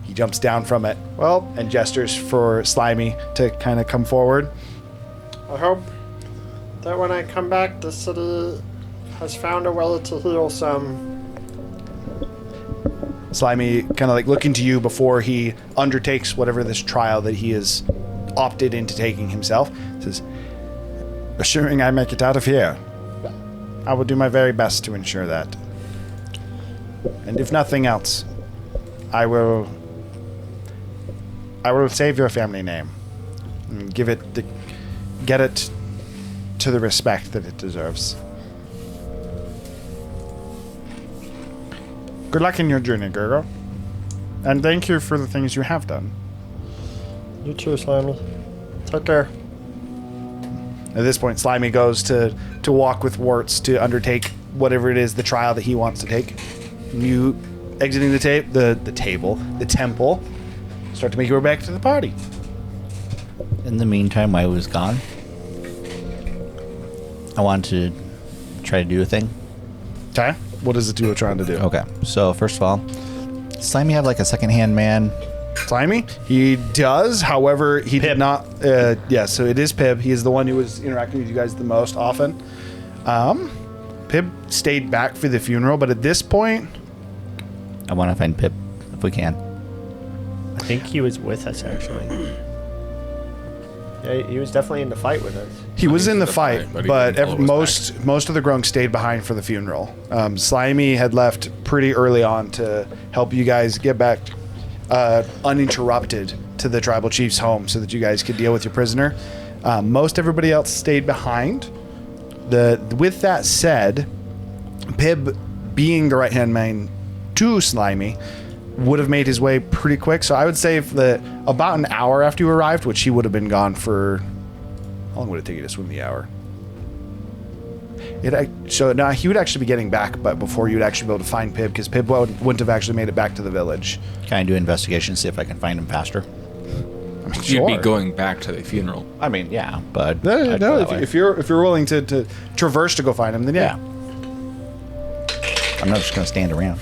he jumps down from it, Well, and gestures for Slimy to kind of come forward. I hope that when I come back, the city has found a way to heal some Slimy kind of like looking to you before he undertakes whatever this trial that he has opted into taking himself. Says, Assuming I make it out of here, I will do my very best to ensure that. And if nothing else, I will save your family name and get it to the respect that it deserves. Good luck in your journey, Gurgo. And thank you for the things you have done. You too, Slimy. Take care. at this point, Slimy goes to walk with Warts to undertake whatever it is, the trial that he wants to take. You exiting the temple, start to make your way back to the party. In the meantime, while I was gone, I wanted to try to do a thing. Okay. What is the duo trying to do? Okay, so first of all, does Slimy have like a second-hand man? Slimy? He does. However, he did not. Yeah, so it is Pib. He is the one who was interacting with you guys the most often. Pib stayed back for the funeral, but at this point, I want to find Pip if we can. I think he was with us, actually. Yeah, he was definitely in the fight with us. he was in the fight, but he but didn't follow us most of the Grunks stayed behind for the funeral. Slimy had left pretty early on to help you guys get back uninterrupted to the tribal chief's home so that you guys could deal with your prisoner. Most everybody else stayed behind. With that said, Pib, being the right-hand man to Slimy, would have made his way pretty quick. So I would say about an hour after you arrived, which he would have been gone for... How long would it take you to swim the hour? So now he would actually be getting back, but before you'd actually be able to find Pib, because Pib wouldn't have actually made it back to the village. Can I do investigation, see if I can find him faster? You'd be going back to the funeral. I mean, yeah, but No, I'd go that way. if you're willing to traverse to go find him, then yeah. I'm not just going to stand around.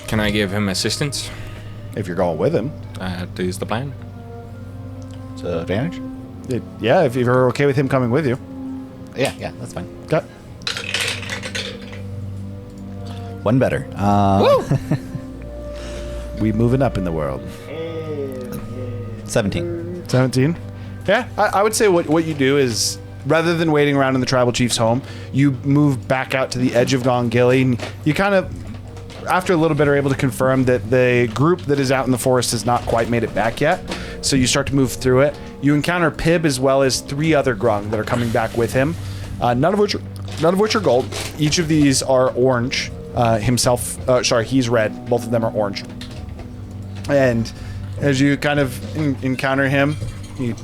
Can I give him assistance? If you're going with him. Is the plan? It's an advantage? Yeah, if you're okay with him coming with you. Yeah, that's fine. Okay. One better. We moving up in the world. 17. 17. Yeah, I would say what you do is, rather than waiting around in the tribal chief's home, you move back out to the edge of Gongilly, and you kind of, after a little bit, are able to confirm that the group that is out in the forest has not quite made it back yet. So you start to move through it. You encounter Pib as well as 3 other Grung that are coming back with him. None of which are gold. Each of these are orange. He's red. Both of them are orange. And as you kind of encounter him, he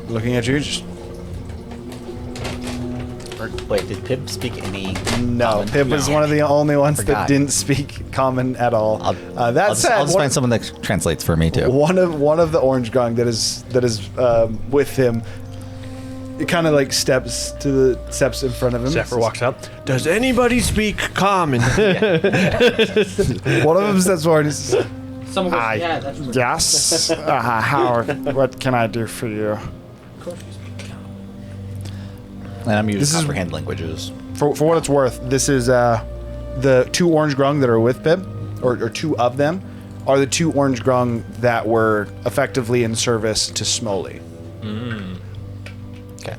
looking at you, just... Wait, did Pip speak any? No, common? Pip was one of the only ones that Forgot. didn't speak common at all. I'll That said, just find someone that translates for me too. one of the orange Grung that is with him, it kind of like steps in front of him. Zephyr walks up. Does anybody speak common? One of them steps forward and says, Some of us, yeah, that's right. Yes. What can I do for you? And I'm using This is- comprehend languages. for what it's worth, this is the 2 orange Grung that are with Pib, or 2 of them, are the 2 orange Grung that were effectively in service to Smoley. Okay.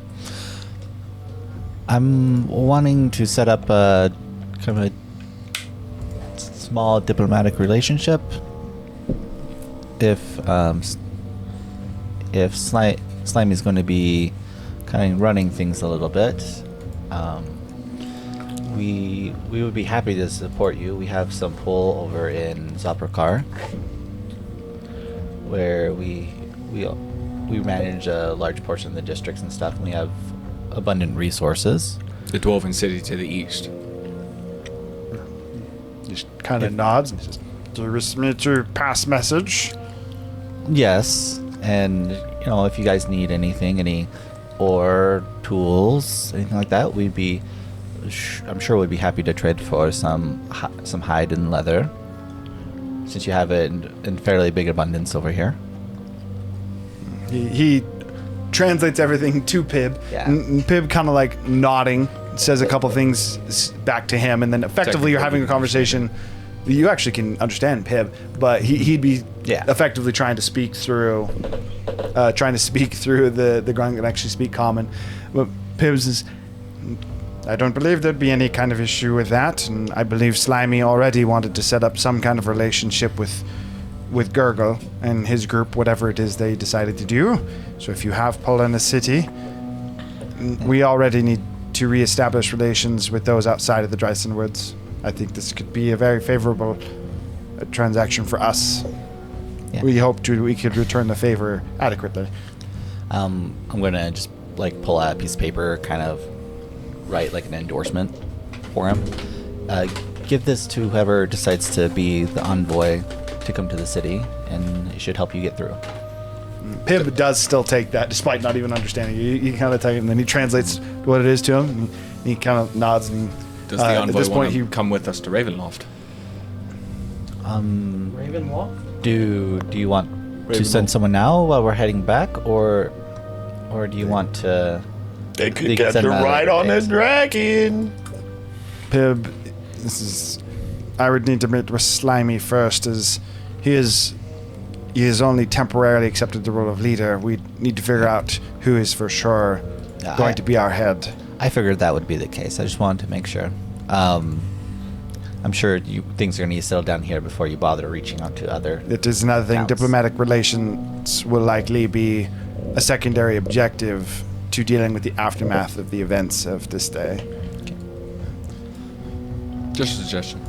I'm wanting to set up a kind of a small diplomatic relationship. If Slimy's going to be kind of running things a little bit, we would be happy to support you. We have some pull over in Zaprokar, where we manage a large portion of the districts and stuff, and we have abundant resources. The Dwarven city to the east. Just kind of nods and says, Do you wish me to pass message? Yes, and if you guys need anything, or tools, anything like that, I'm sure we'd be happy to trade for some hide and leather, since you have it in fairly big abundance over here. He translates everything to Pib. Yeah. And Pib kind of like nodding, says a couple things back to him, and then effectively you're having a conversation. you actually can understand Pib, but he'd be Yeah. effectively trying to speak through the Grung and actually speak common. But Pib says, I don't believe there'd be any kind of issue with that, and I believe Slimy already wanted to set up some kind of relationship with Gurgle and his group, whatever it is they decided to do. So if you have pull in the city, we already need to reestablish relations with those outside of the Dryson Woods. I think this could be a very favorable transaction for us. Yeah. We hope we could return the favor adequately. I'm gonna just like pull out a piece of paper, kind of write like an endorsement for him. Give this to whoever decides to be the envoy to come to the city, and it should help you get through. Pib does still take that, despite not even understanding. You kind of take it, and then he translates what it is to him. And he kind of nods, and Does the at envoy this want point, to come with us to Ravenloft? Ravenloft? Do you want to send someone now while we're heading back, or do you want to? They could They get send to another ride on a days. dragon. Pib, I would need to meet with Slimy first, as he has only temporarily accepted the role of leader. We need to figure out who is for sure going to be our head. I figured that would be the case. I just wanted to make sure. I'm sure things are going to need to settle down here before you bother reaching out to other. It is another thing. Counts. Diplomatic relations will likely be a secondary objective to dealing with the aftermath of the events of this day. Just a suggestion.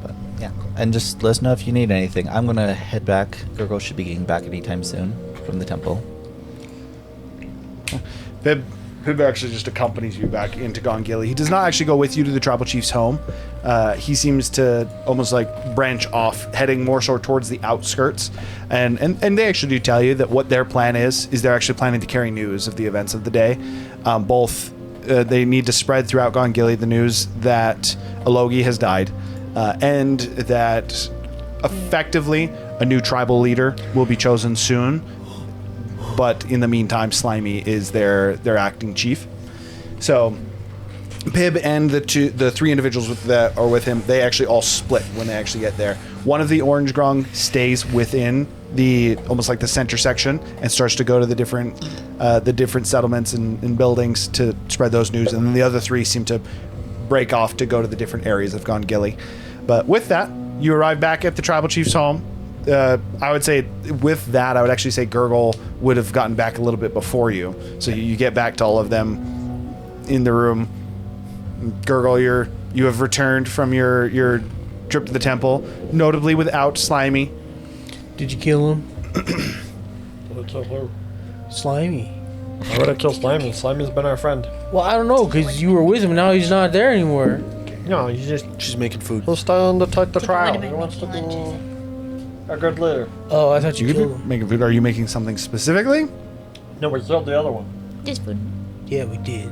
But yeah, and just let us know if you need anything. I'm going to head back. Gurgle should be getting back anytime soon from the temple. Pib actually just accompanies you back into Gongili. He does not actually go with you to the tribal chief's home. He seems to almost like branch off, heading more so towards the outskirts. And they actually do tell you that what their plan is they're actually planning to carry news of the events of the day. They need to spread throughout Gongili the news that Alogi has died, and that effectively a new tribal leader will be chosen soon. But in the meantime, Slimy is their acting chief. So Pib and the three individuals that are with him, they actually all split when they actually get there. One of the Orange Grung stays within the almost like the center section and starts to go to the different settlements and buildings to spread those news, and then the other three seem to break off to go to the different areas of Gongili. But with that, you arrive back at the tribal chief's home. I would say with that, I would actually say Gurgle would have gotten back a little bit before you. So you get back to all of them in the room. Gurgle, you have returned from your trip to the temple, notably without Slimy. Did you kill him? What's up, Lou? Slimy. Why would I kill Slimy? Slimy's been our friend. Well, I don't know, because you were with him, now he's not there anymore. No, he's just... She's making food. He'll stay on to take the Take trial. one of He my wants to lunches. be a good leader. Oh, I thought you You killed could him. be making food. Are you making something specifically? No, we killed the other one. Just food. Yeah, we did.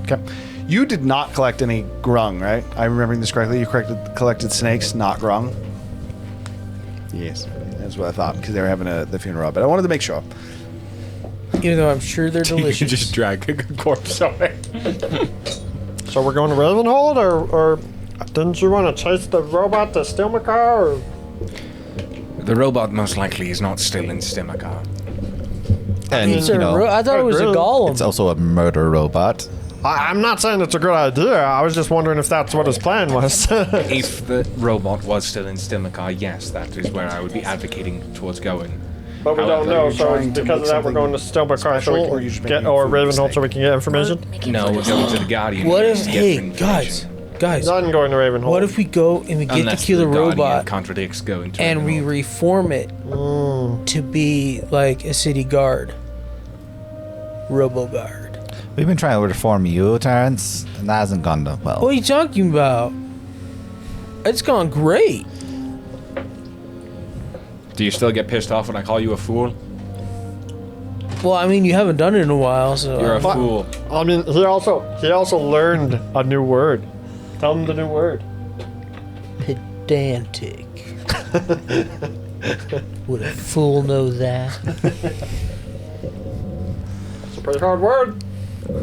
Okay. You did not collect any grung, right? I'm remembering this correctly. You collected snakes, not grung. Yes, that's what I thought, because they were having the funeral. But I wanted to make sure. Even though I'm sure they're You delicious. just drag a corpse away. So we're going to Ravenhold, or didn't you want to chase the robot to steal my car? Or? The robot most likely is not still in Stimakar. And Is there a I thought it was a really? golem. it's also a murder robot. I'm not saying it's a good idea. I was just wondering if that's what his plan was. If the robot was still in Stimakar, yes, that is where I would be advocating towards going. But we don't However, know, you're so trying to because make of that, we're going to steal my car so special, we or can you just get, making or food Ravenhold so mistake? we can get information. No, we're going to the Guardian. What to if, get hey, information. guys, Not going to Ravenhold. what if we go and we get Unless to kill the Guardian robot contradicts going to and we Ravenhold. reform it to be like a city guard? Robo guard. We've been trying to reform you, Terrence, and that hasn't gone well. What are you talking about? It's gone great. Do you still get pissed off when I call you a fool? Well, I mean, you haven't done it in a while, so You're a fool. I mean, he also learned a new word. Tell him the new word. pedantic. Would a fool know that? It's a pretty hard word.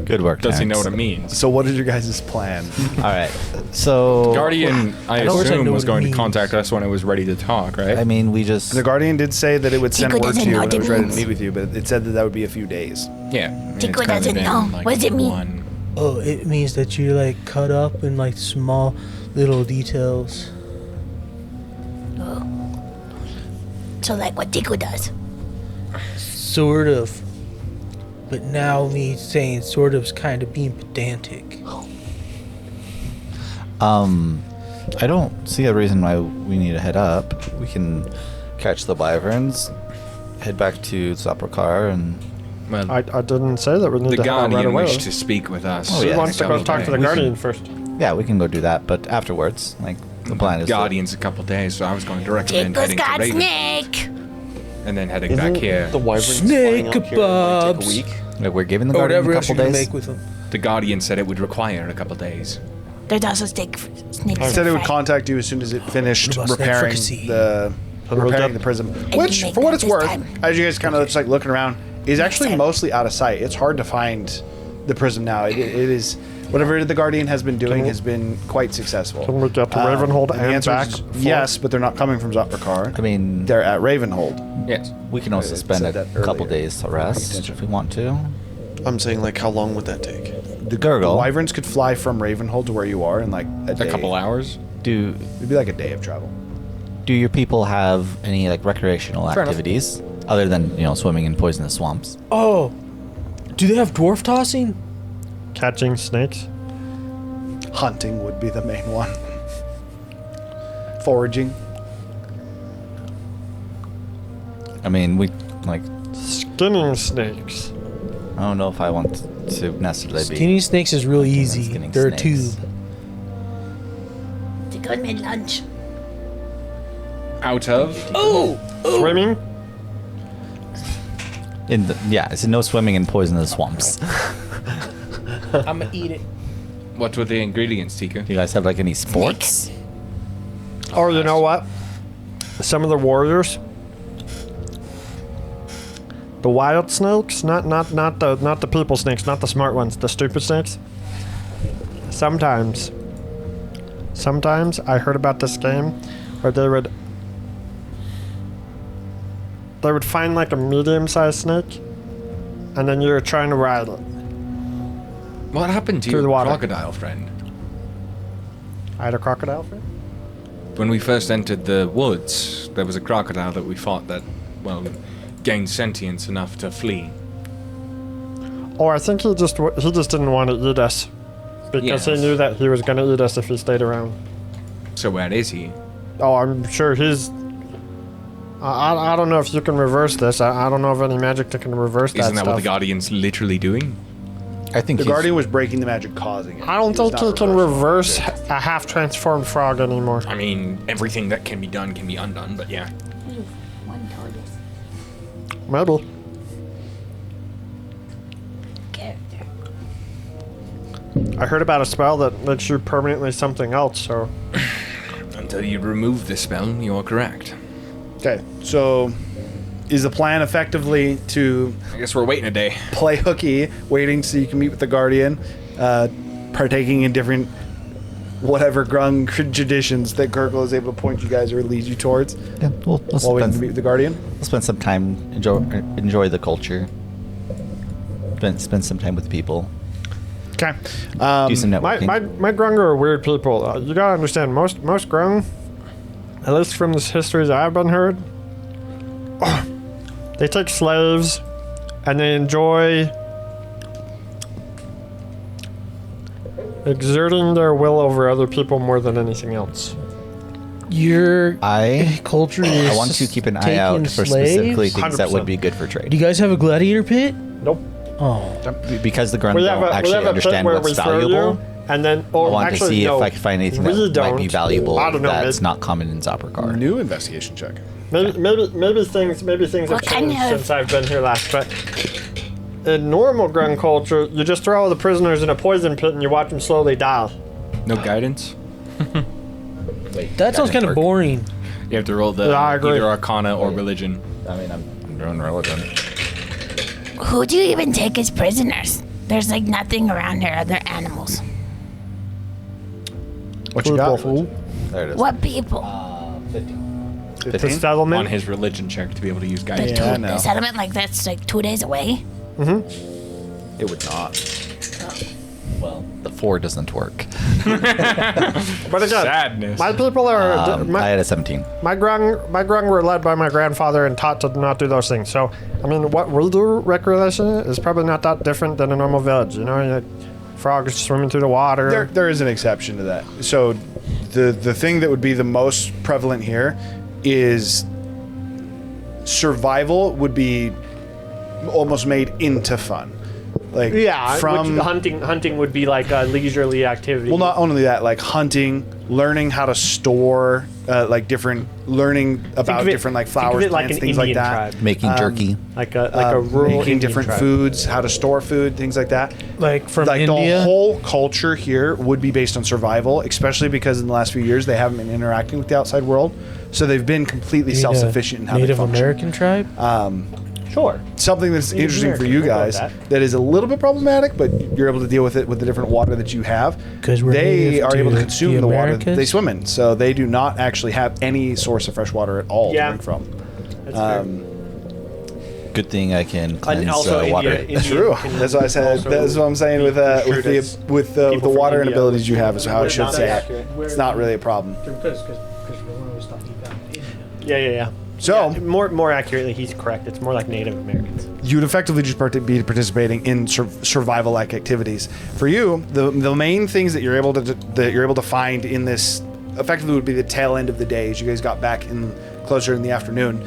Good work. Does he know Terrence. what it means? So what is your guys' plan? All right. So Guardian, I don't assume, know was what it going to means. contact us when it was ready to talk, right? I mean, we just. The Guardian did say that it would send Tico word to doesn't you know when what it it was ready to means. meet with you, but it said that would be a few days. Yeah. and it's Tico kinda doesn't been, know. like, What does it mean? one- Oh, it means that you're like cut up in like small little details. Oh. So like what Tico does. Sort of. But now me saying sort of is kind of being pedantic. I don't see a reason why we need to head up. We can catch the wyverns, head back to Zaporkar, and Well, I didn't say that we need the to head out right Guardian away. wished to speak with us. Oh, He yeah. wants to go talk to the We can- Guardian first. yeah, we can go do that. But afterwards, like the plan is. Guardian's a couple days, so I was going to recommend Tico's heading to got Raven snake. and then heading back here. The wyverns Snake flying out here might take kebabs. a week? Like, we're giving the Or Guardian whatever a else you're couple gonna days. make with them. The Guardian said it would require a couple days. There's also snakes. It said it would contact you as soon as it finished What about snake repairing fricassee? repairing the prism. Which, make for what that it's this worth, time. as you guys kind of just like looking around, is actually time. mostly out of sight. It's hard to find the prism now. It is whatever the Guardian has been doing has been quite successful. Can we get to Ravenhold the and answer back? is for- yes, but they're not coming from Zotrikar. I mean, They're at Ravenhold. Yes. we can also I spend said a that couple earlier. days to rest attention. if we want to. I'm saying, like, how long would that take? The The Gurgle. Wyverns could fly from Ravenhold to where you are in like a day. A couple hours. Do It'd be like a day of travel. do your people have any like recreational Fair enough. activities other than swimming in poisonous swamps? Oh, do they have dwarf tossing? Catching snakes. Hunting would be the main one. Foraging. I mean, we like. Skinning snakes. I don't know if I want to necessarily be. Skinny snakes is real working on easy. skinning They're a snakes. tube. Tico made lunch. Out of? Swimming. It's no swimming in poisonous swamps. I'm gonna eat it. What were the ingredients, Tika? Do you guys have like any sports? Oh, you know what? Some of the warriors, the wild snakes, not the people snakes, not the smart ones, the stupid snakes. Sometimes I heard about this game where they would find like a medium-sized snake, and then you're trying to ride it. What happened to Through your the water. crocodile friend? I had a crocodile friend. When we first entered the woods, there was a crocodile that we fought that, well, gained sentience enough to flee. Oh, I think he just didn't want to eat us because he Yes. knew that he was going to eat us if he stayed around. So where is he? Oh, I'm sure he's. I don't know if you can reverse this. I don't know of any magic that can reverse Isn't that that what the stuff. Guardian's literally doing? I think The he's- Guardian was breaking the magic, causing it. I don't It's think not you can reversing reverse magic. a half-transformed frog anymore. I mean, everything that can be done can be undone, but yeah. One tortoise. Maybe. Character. I heard about a spell that makes you permanently something else, so. Until you remove the spell, you are correct. Okay, so is the plan effectively to I guess we're waiting a day. play hooky, waiting so you can meet with the Guardian, partaking in different whatever grung traditions that Gurgle is able to point you guys or lead you towards Yeah, we'll while waiting to meet with the Guardian? spend some time enjoy the culture. Spend some time with people. Okay. Do some My networking. grung are weird people. You gotta understand, most grung, at least from the histories I've been heard, they take slaves and they enjoy exerting their will over other people more than anything else. Your I culture is. I want to keep an eye taking out for slaves? specifically things that 100%. would be good for Do trade. you guys have a gladiator pit? Nope. Oh, Because the Grun We don't have a actually pit understand where what's we throw valuable. you, and then I want actually, to see no, if I can find anything we that might be don't. valuable I don't know, that's maybe- not common in Zaporkar. New investigation check. Maybe things have What kind changed of- since I've been here last. But in normal grung culture, you just throw all the prisoners in a poison pit and you watch them slowly die. No guidance? that sounds kind of boring. You have to roll the Yeah, I agree. either Arcana or Religion. I mean, I'm doing religion. Who do you even take as prisoners? There's like nothing around here other animals. What you got? There it is. What people? 15. The 15? On settlement. his religion check to be able to use The, guidance. Yeah, I know. the settlement, like that's like 2 days away. It would not. Well, the 4 doesn't work. But again, Sadness. my people are. I my, had a 17. my grung were led by my grandfather and taught to not do those things. So, I mean, what we do recreation is probably not that different than a normal village. You know, you had frogs swimming through the water. There is an exception to that. So, the thing that would be the most prevalent here is survival would be almost made into fun. Like Yeah, from hunting would be like a leisurely activity. well, not only that, like hunting, learning how to store, like learning about different like flowers, like plants, an things Indian like that. tribe. Making jerky. like a rural making Indian different tribe. foods, how to store food, things like that. Like from Like India. the whole culture here would be based on survival, especially because in the last few years they haven't been interacting with the outside world, so they've been completely self-sufficient in how Native they function. American tribe. Sure. Something that's Native interesting for American, you I know guys that. that is a little bit problematic, but you're able to deal with it with the different water that you have. 'Cause we're they native are able to to consume the the water that Americas? they swim in, so they do not actually have any source of fresh water at all Yeah. to drink from. That's fair. Good thing I can cleanse also water. India True. That's what I said. also That's what I'm saying with sure with that's the people from water and India. abilities you have is how I We're should not say that it. accurate. It's not really a problem. Yeah. So More accurately, he's correct. It's more like Native Americans. you'd effectively just be participating in survival-like activities. For you, the main things that you're able to find in this effectively would be the tail end of the day as you guys got back in closer in the afternoon.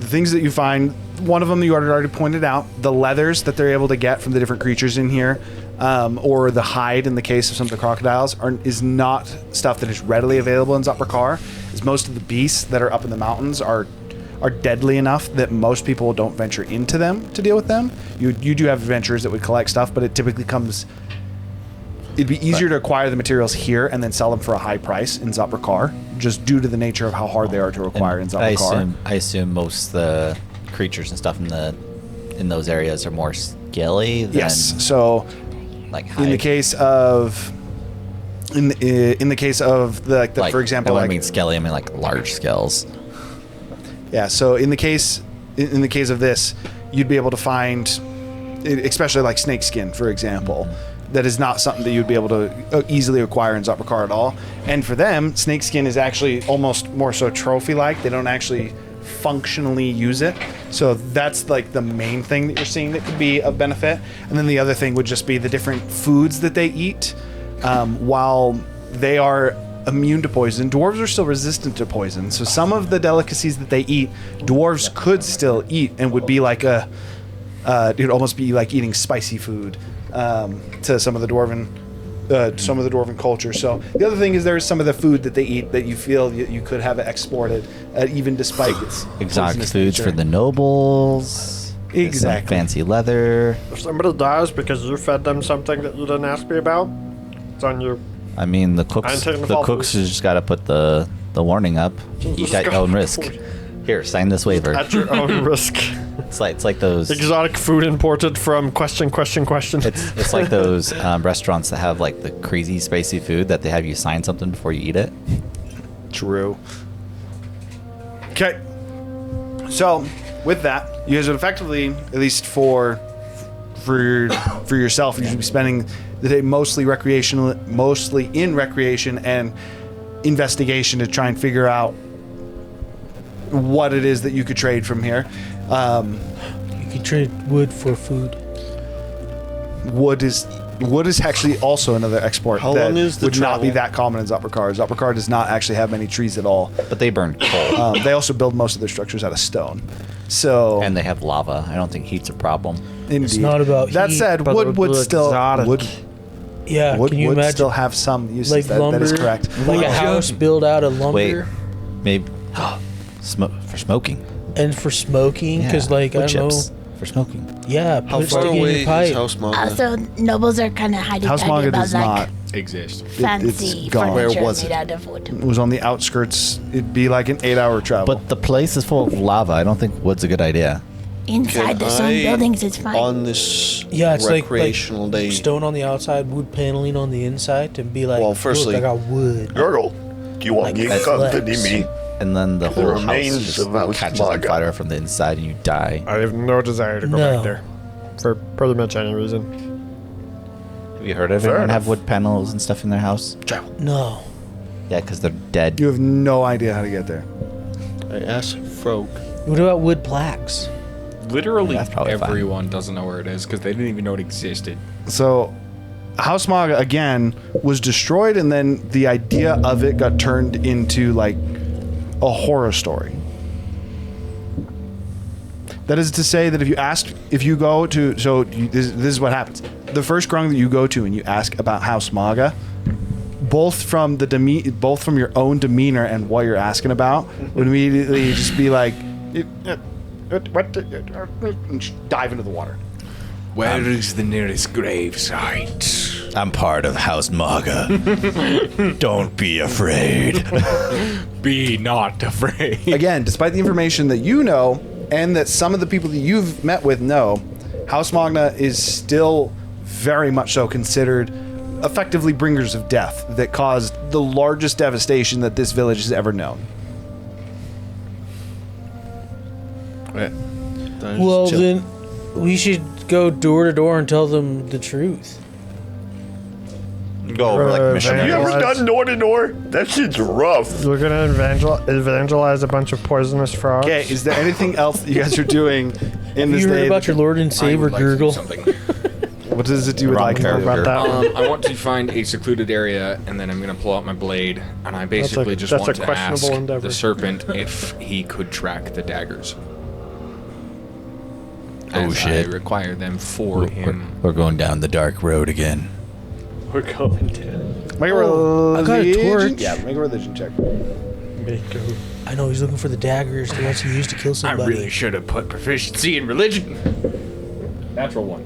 The things that you find, one of them you already pointed out, the leathers that they're able to get from the different creatures in here, or the hide in the case of some of the crocodiles, is not stuff that is readily available in Zaprakar. As most of the beasts that are up in the mountains are deadly enough that most people don't venture into them to deal with them. You do have adventurers that would collect stuff, but it typically comes. It'd be easier to acquire the materials here and then sell them for a high price in Zaprakar, just due to the nature of how hard they are to acquire in Zaprakar. I assume most of the creatures and stuff in those areas are more scaly than Yes. So like in the hide. case of in the case of the Like, for example, when I like mean scaly, I mean like large scales. yeah. So in the case of this, you'd be able to find, especially like snake skin, for example. That is not something that you'd be able to easily acquire in Zaprakar at all. And for them, snake skin is actually almost more so trophy-like. They don't actually functionally use it. So that's like the main thing that you're seeing that could be of benefit. And then the other thing would just be the different foods that they eat. While they are immune to poison, dwarves are still resistant to poison. So some of the delicacies that they eat, dwarves could still eat and would be like it would almost be like eating spicy food to some of the dwarven culture. So the other thing is there is some of the food that they eat that you feel you could have exported, even despite its Exotic poisonous foods nature. for the nobles. Get some Exactly. fancy leather. If somebody dies because you fed them something that you didn't ask me about, it's on you. I mean, the I'm cooks. taking the The fall cooks for this. just got to put the warning up. Eat at your own risk. Here, sign this waiver. At your own risk. It's like those. Exotic food imported from question. It's like those restaurants that have like the crazy spicy food that they have you sign something before you eat it. True. Okay. So, with that, you guys would effectively, at least for yourself, you should be spending the day mostly in recreation and investigation to try and figure out what it is that you could trade from here. You could trade wood for food. Wood is actually also another export How that long is the would not be travel? that common in Zaprakar. Zaprakar does not actually have many trees at all. But they burn coal They also build most of their structures out of stone. So and they have lava. I don't think heat's a problem. indeed. not about that heat, said, but wood it would would still exotic. Yeah, wood can you would imagine? still have some uses. Like that lumber, is correct. like a house built out of lumber, Wait, maybe for smoking. and for smoking, because like wood I don't chips know. for smoking. Yeah, How put far stick in away your is pipe. House Manga? Also, nobles are kind of hiding House Manga about does like not. Exist. fancy gone. furniture Where was made it? out of wood. It was on the outskirts. It'd be like an 8-hour travel. But the place is full of lava. I don't think wood's a good idea. Inside the stone buildings is fine. On this Yeah, it's recreational day. Stone on the outside, wood paneling on the inside, and be like, Well, firstly- look, I got wood. Gurgle, do you want Like to accompany flex. me? And then the whole house remains just of House catches on Maga. fire from the inside and you die. I have no desire to go No. back there. For pretty much any reason. Have you heard of Fair anyone have enough. wood panels and stuff in their house? No. Yeah, because they're dead. You have no idea how to get there. I asked Frog. What about wood plaques? Literally That's probably fine. everyone doesn't know where it is because they didn't even know it existed. So, House Maga again was destroyed, and then the idea of it got turned into like a horror story. That is to say that if you go to, this is what happens. The first grung that you go to and you ask about House Maga, both from your own demeanor and what you're asking about, would immediately just be like, what? And just dive into the water. Where is the nearest grave site? I'm part of House Maga. Don't be afraid. Be not afraid. Again, despite the information that you know and that some of the people that you've met with know, House Magna is still very much so considered effectively bringers of death that caused the largest devastation that this village has ever known. Well, then we should go door to door and tell them the truth. Go over like Have missionary. you ever Evangelize. done door to door? That shit's rough. We're gonna evangelize a bunch of poisonous frogs. Okay, is there anything else that you guys are doing in this You heard day? about your Lord and Savior Gurgle? What does it do with Wrong like character. About that. I want to find a secluded area, and then I'm going to pull out my blade, and I basically just that's want a to ask questionable endeavor. the serpent if he could track the daggers. Oh, As shit. I require them for him. We're going down the dark road again. We're going to Make a I got a religion- torch. Yeah, make a religion check. I know he's looking for the daggers the ones he used to kill I somebody. really should have put proficiency in religion. Natural one.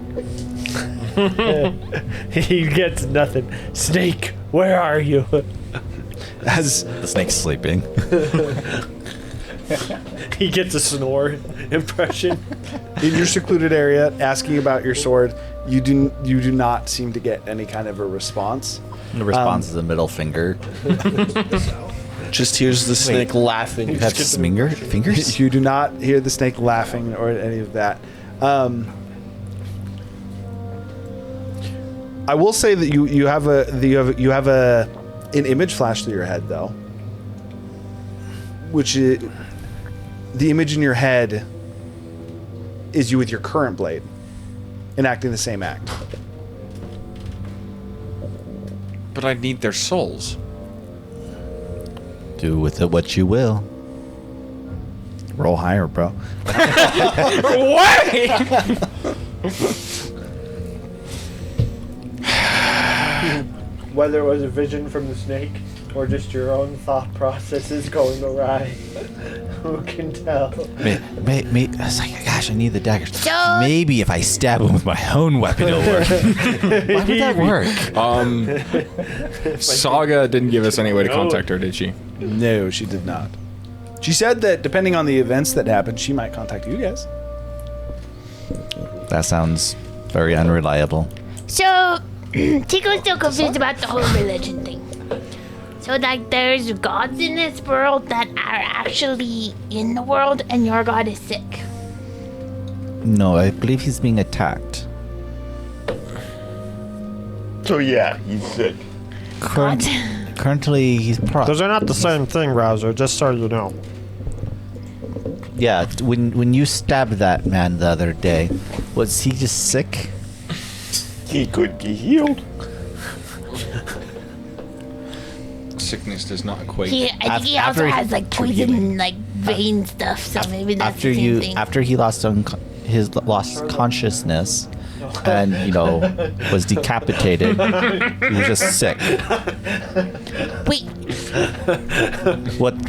He gets nothing. Snake, where are you? As The snake's sleeping. He gets a snore impression. in your secluded area, asking about your sword, you do not seem to get any kind of a response. The response is a middle finger. Just hears the snake laughing. You have fingers? You do not hear the snake laughing or any of that. I will say that you have an image flash through your head though, which is the image in your head is you with your current blade enacting the same act. But I need their souls. Do with it what you will. Roll higher, bro. Whether it was a vision from the snake or just your own thought processes going awry. Who can tell? I was like, gosh, I need the daggers. So- Maybe if I stab him with my own weapon, it'll work. Why would that work? Saga didn't give us any way to contact her, did she? No, she did not. She said that depending on the events that happened, she might contact you guys. That sounds very unreliable. So, Tico's still confused about the whole religion thing. So, like, there's gods in this world that are actually in the world, and your god is sick. No, I believe he's being attacked. So yeah, he's sick. God. Currently, he's Those are not the same thing, Rouser, just so you know. Yeah, when you stabbed that man the other day, was he just sick? He could be healed. Sickness does not equate. I think he also After he- has, like, poison, like, vein stuff, so maybe that's After the same you, thing. after he lost lost consciousness, and was decapitated, he was just sick. Wait,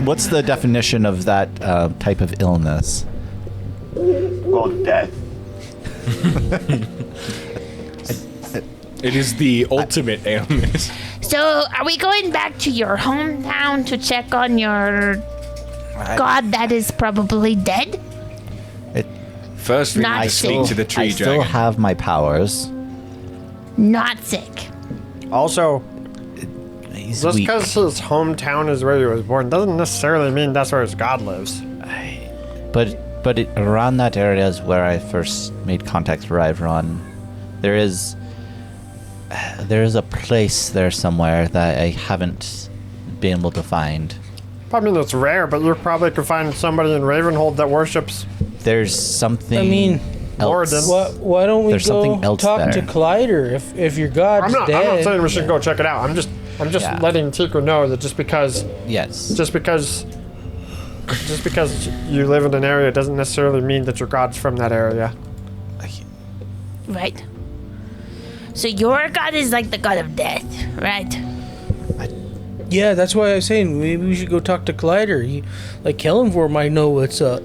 What's the definition of that type of illness? Called death. It is the ultimate ailment. so are we going back to your hometown to check on your god that is probably dead? First, we Not need to speak sick. to the tree I still dragon. have my powers. Not sick. Also, He's just weak. because his hometown is where he was born doesn't necessarily mean that's where his god lives. But around that area is where I first made contact with Ryveron. There is a place there somewhere that I haven't been able to find. I mean, it's rare, but you probably could find somebody in Ravenhold that worships. There's something. I mean, else. Lord, why don't we There's go something else talk there. to Collider if your god's I'm not dead? saying we should go check it out. I'm just Yeah. letting Tiku know that just because Yes. you live in an area doesn't necessarily mean that your god's from that area. Right. So your god is like the god of death, right? Yeah, that's why I was saying maybe we should go talk to Collider. Like Kellenvor might know what's up.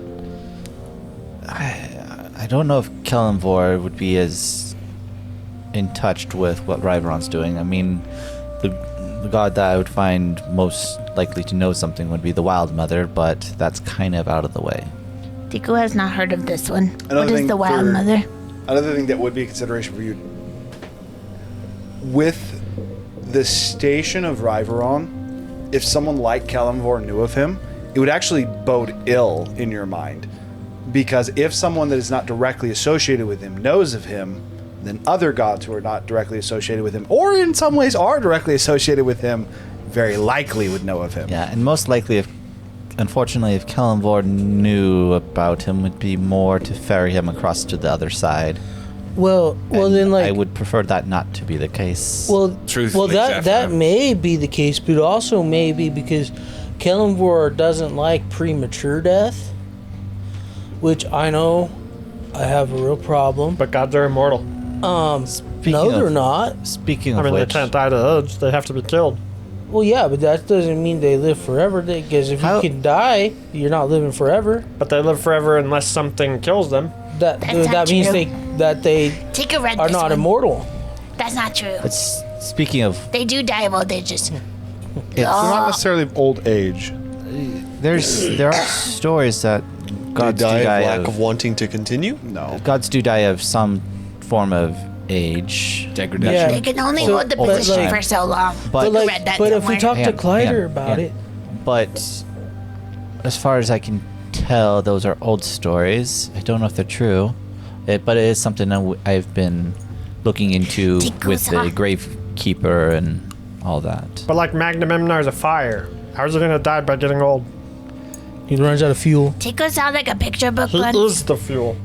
I don't know if Kellenvor would be as in touch with what Ryveron's doing. I mean, the god that I would find most likely to know something would be the Wild Mother, but that's kind of out of the way. Tiku has not heard of this one. Another What is thing the Wild for- Mother? Another thing that would be a consideration for you, with the station of Riveron, if someone like Kellenvor knew of him, it would actually bode ill in your mind. Because if someone that is not directly associated with him knows of him, then other gods who are not directly associated with him, or in some ways are directly associated with him, very likely would know of him. Yeah, and most likely, unfortunately, if Kellenvor knew about him, would be more to ferry him across to the other side. Well, And then like I would prefer that not to be the case. Well, Truthfully, that Zephyr. may be the case, but also may be because Kellenvor doesn't like premature death, which I know I have a real problem. But gods are immortal. No, Speaking they're of- not. Speaking I of mean, which, they can't die to age. They have to be killed. Well, yeah, but that doesn't mean they live forever. Because if How- you can die, you're not living forever. But they live forever unless something kills them. That That's not means true. they Tiku read are this not one. immortal. That's not true. speaking of, They do die of old age. Just It's not necessarily of old age. there are stories that gods They die do die of lack of, of wanting to continue? No. gods do die of some form of age. Degradation. Yeah. they can only So- hold the over position time. for so long. But- Tiku read that But if we somewhere. talk to Hang on, Collider about hang it, on. But as far as I can tell, those are old stories. I don't know if they're true, but it is something that I've been looking into with the Tikusa. Gravekeeper and all that. But like Magnamemnar is a fire. How's he gonna die by getting old? he runs out of fuel. Tiku saw like a picture book He once. is the fuel.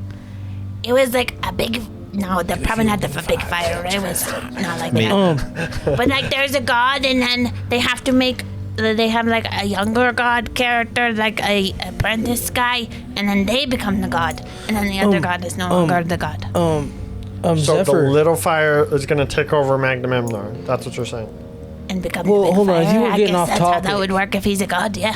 It was like a big. No, they're probably not the big fire, right? It was not like that. But like, there's a god, and then they have to make. They have like a younger god character, like a apprentice guy, and then they become the god, and then the other god is no longer the god. So Zephyr. the little fire is gonna take over Magnamemnar. That's what you're saying. And become Well, the big hold on, fire. I think we're I getting guess off that's how that topic. would work if he's a god. Yeah.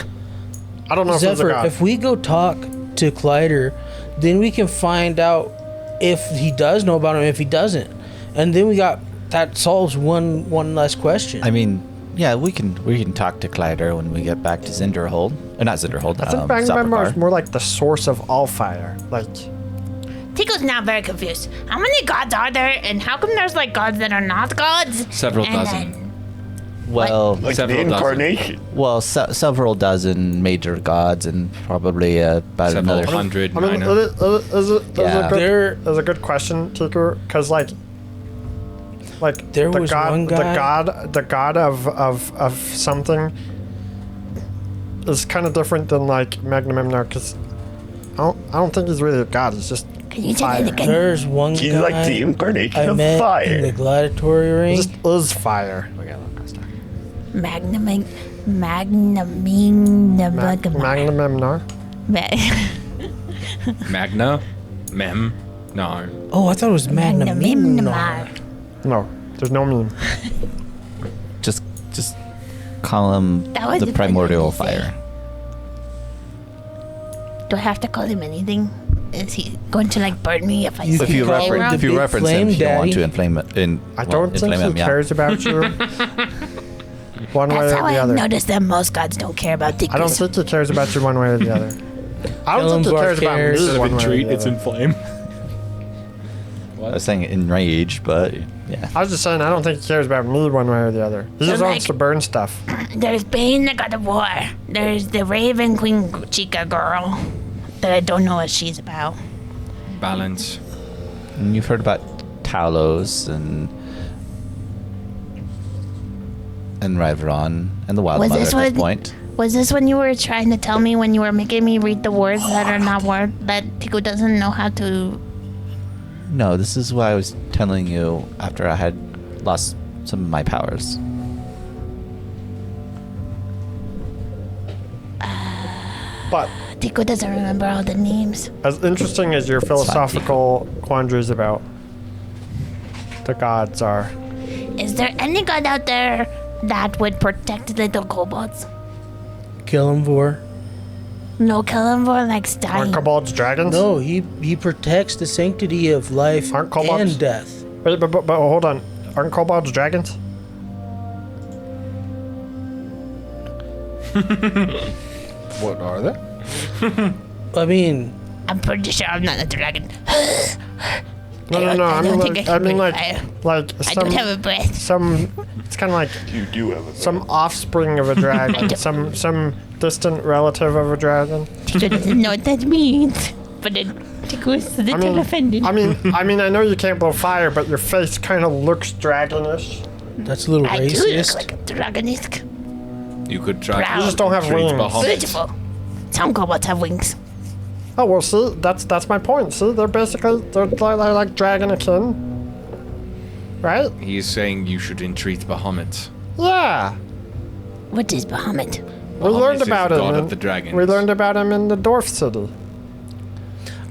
I don't know if he's a Zephyr, god. if we go talk to Collider, then we can find out if he does know about him, if he doesn't, and then that solves one less question. I mean, yeah, we can talk to Collider when we get back to Zinderhold. Not Zinderhold. I think Magnamemnar is Zapparpar. more like the source of all fire. Like, Tiku's now very confused. How many gods are there, and how come there's like gods that are not gods? Several And dozen. then- Well, Like the Several dozen. incarnation. several dozen major gods and probably about Several another. hundred I mean, minor. is Yeah. a good question, Tiku, because like There the was god, one guy- the god of something is kind of different than like Magnamemnar, because I don't think he's really a god. He's just Can you say fire. that again? There's one He's guy like the incarnation I of met in the fire. gladiatory ring. He just is fire. Magnamemnar. Magna? Mem? No. Oh, I thought it was Magnamemnar. No, there's no meme. Just call him That was the the primordial thing to say. fire. Do I have to call him anything? Is he going to like burn me if I You say If you can call it him wrong? the if you big reference him, flame you don't want daddy. to inflame it. I don't think inflame he him, yeah. cares about you. One way That's or how the I other. noticed that most gods don't care about Tikus. I don't think he cares about you one way or the other. I don't think he Ellenborg cares about cares. me Instead one way or the other. inflame. I was saying enraged, but yeah. I was just saying, I don't think he cares about me one way or the other. He just So, wants like- to burn stuff. There's Bane, the God of War. There's the Raven Queen Chica girl that I don't know what she's about. Balance. And you've heard about Talos and Ryveron and the Wild Was Mother this at this what- point. Was this when you were trying to tell me when you were making me read the words that are not words that Tico doesn't know how to? No, this is why I was telling you after I had lost some of my powers. But Tico doesn't remember all the names. as interesting as your philosophical quandaries about the gods are, Is there any god out there that would protect little kobolds? Kellenvor. No, Kellenvor likes dying. aren't kobolds dragons? No, he protects the sanctity of life Aren't kobolds- and death. Wait, but hold on. Aren't kobolds dragons? What are they? I mean, I'm pretty sure I'm not a dragon. No. I I mean, don't think like, I I can mean, breathe like, fire. like I don't have a breath. some. It's kind of like You do have a some offspring of a dragon, some distant relative of a dragon. Tico doesn't know what that means. But Tico is a little offended. I mean, I know you can't blow fire, but your face kind of looks dragonish. that's a little I do look racist. like a dragonisk. You could try. You just don't have treat wings. Bahamut. Beautiful. Some kobolds have wings. Oh well, see, that's my point. See, they're like dragon akin, right? He's saying you should entreat Bahamut. Yeah, What is Bahamut? we learned is about the him. god of in- the dragons. We learned about him in the Dwarf City.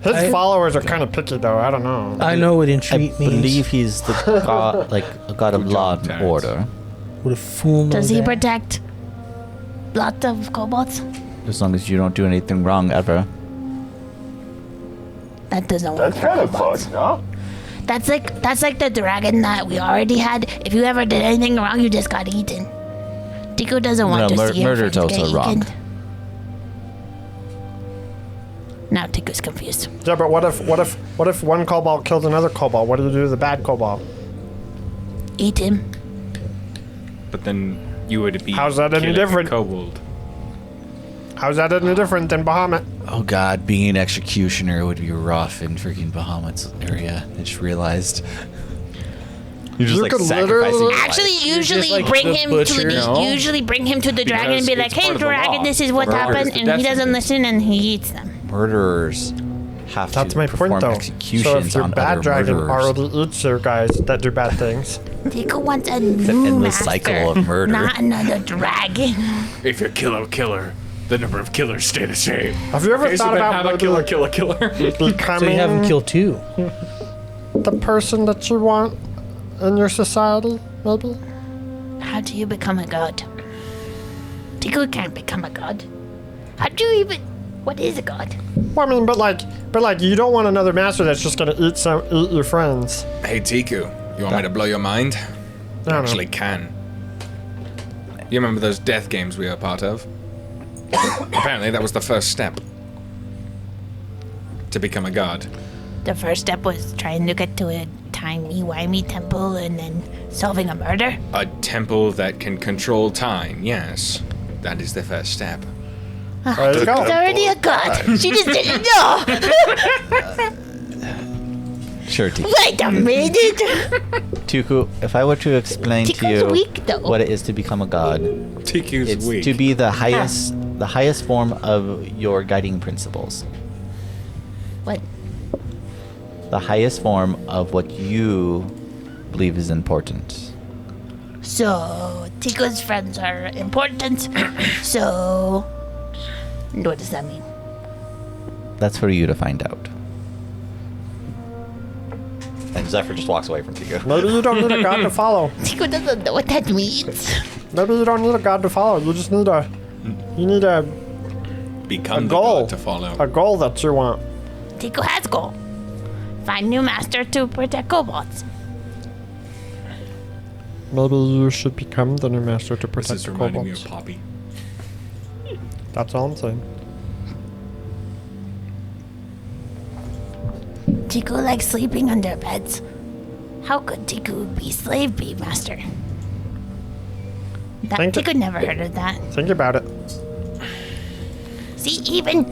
His I- followers are kind of picky, though. I don't know. I know what I entreat means. believe he's the god, like a god of Good law job, and Terrence. order. Would a fool know Does he that? protect lots of kobolds? As long as you don't do anything wrong ever. That doesn't work That's for kind of kobolds. fun, no? That's like the dragon that we already had. If you ever did anything wrong, you just got eaten. Tico doesn't want No, to see your murder's friends get also wrong. eaten. Now Tico's confused. Yeah, but what if one kobold killed another kobold? What do you do to the bad kobold? Eat him. But then you would be. How's that any killing a different? Kobold. How's that any different than Bahamut? Oh god, being an executioner would be rough in freaking Bahamut's area. I just realized. You're just You like could sacrificing literally- life. Actually, usually like bring the him butcher. to the No. usually bring him to the dragon and be Because like, it's "Hey, part of the dragon, law. this is what Murder happened," is the and he death doesn't sentence. listen and he eats them. Murderers have That's to my perform point, though. executions So if your on bad other dragon murderers. already eats your guys that do bad things, Tico wants a new endless master, cycle of murder. not another dragon. If you kill a killer, the number of killers stay the same. have you ever Okay, so thought then about have a maybe killer kill a killer. becoming So you have him kill two. the person that you want in your society? Maybe. How do you become a god? Tico can't become a god. How do you even? What is a god? Well, I mean, but like, you don't want another master that's just gonna eat your friends. Hey Tiku, you want me to blow your mind? I don't Actually can. You remember those death games we were part of? Apparently that was the first step. To become a god. The first step was trying to get to a timey-wimey temple and then solving a murder. A temple that can control time, yes. That is the first step. There you It's go. already a god. She just didn't know. Sure, Tiku. Wait a minute. Tuku, if I were to explain to Tiku's you weak, though. what it is to become a god, Tiku's it's weak. to be the highest form of your guiding principles. What? The highest form of what you believe is important. So Tico's friends are important. So what does that mean? That's for you to find out. And Zephyr just walks away from Tiku. Maybe you don't need a god to follow. Tico doesn't know what that means. Maybe you don't need a god to follow. You just need a Become a the goal. god to follow. a goal that you want. Tico has goal. Find new master to protect kobolds. Maybe you should become the new master to This protect is the reminding me kobolds. of Poppy. That's all I'm saying. Tiku like sleeping under beds? How could Tiku be slave be, master? Tiku never heard of that. Think about it. See, even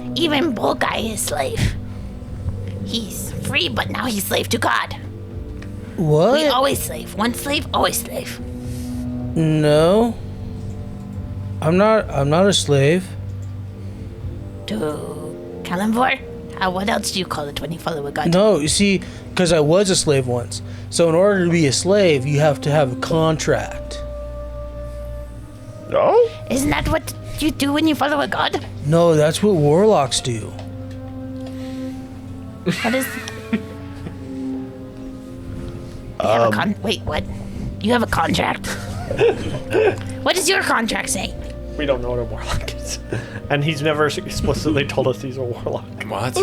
Bulgai is slave. He's free, but now he's slave to God. What? We always slave. Once slave, always slave. No. I'm not a slave. To Kalimvor? What else do you call it when you follow a god? No, you see, because I was a slave once. So in order to be a slave, you have to have a contract. No? Isn't that what you do when you follow a god? No, that's what warlocks do. What is... You have a wait, what? You have a contract? What does your contract say? We don't know what a warlock is. And he's never explicitly told us he's a warlock. What?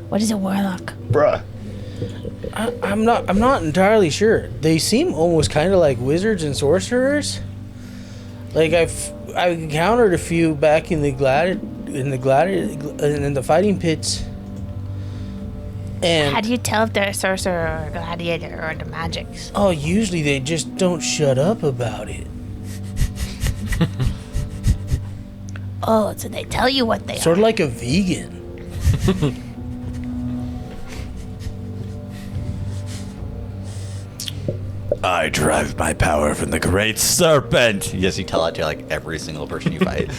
What is a warlock? Bruh. I'm not entirely sure. They seem almost kind of like wizards and sorcerers. Like I've encountered a few back in the fighting pits. And how do you tell if they're a sorcerer or a gladiator or the magics? oh, usually they just don't shut up about it. Oh, so they tell you what they Sort are. of like a vegan. I derive my power from the great serpent. Yes, you tell that to like every single person you fight.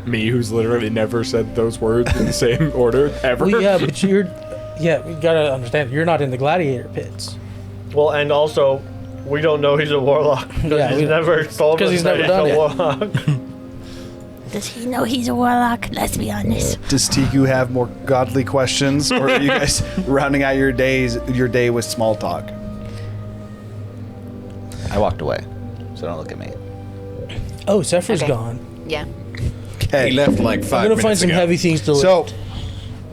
Me, who's literally never said those words in the same order ever. Well, yeah, but you gotta understand, you're not in the gladiator pits. Well, and also, we don't know he's a warlock. Yeah, he's never told us he's that never he's a done warlock. Does he know he's a warlock? Let's be honest. Does Tiku have more godly questions, or are you guys rounding out your day with small talk? I walked away, so don't look at me. Oh, Zephyr's Okay. gone. Yeah. Okay. He left like 5 I'm gonna minutes find some ago. heavy things to lift. So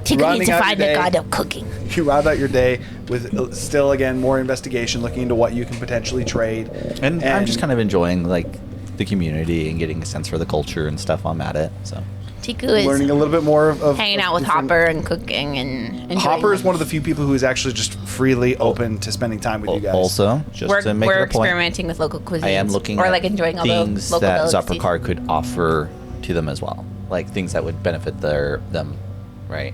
Tiku Rounding needs to out find your the day. god of cooking. you round out your day with still again more investigation, looking into what you can potentially trade. And I'm just kind of enjoying like the community and getting a sense for the culture and stuff while I'm at it. So Tiku is learning a little bit more of hanging out with different- Hopper and cooking and enjoying Hopper is them. one of the few people who is actually just freely open to spending time with you guys. also, just We're, to make we're it a point, experimenting with local cuisines. I am looking or at like enjoying all the things local that delicacies. Zoppercar could offer to them as well, like things that would benefit them, right?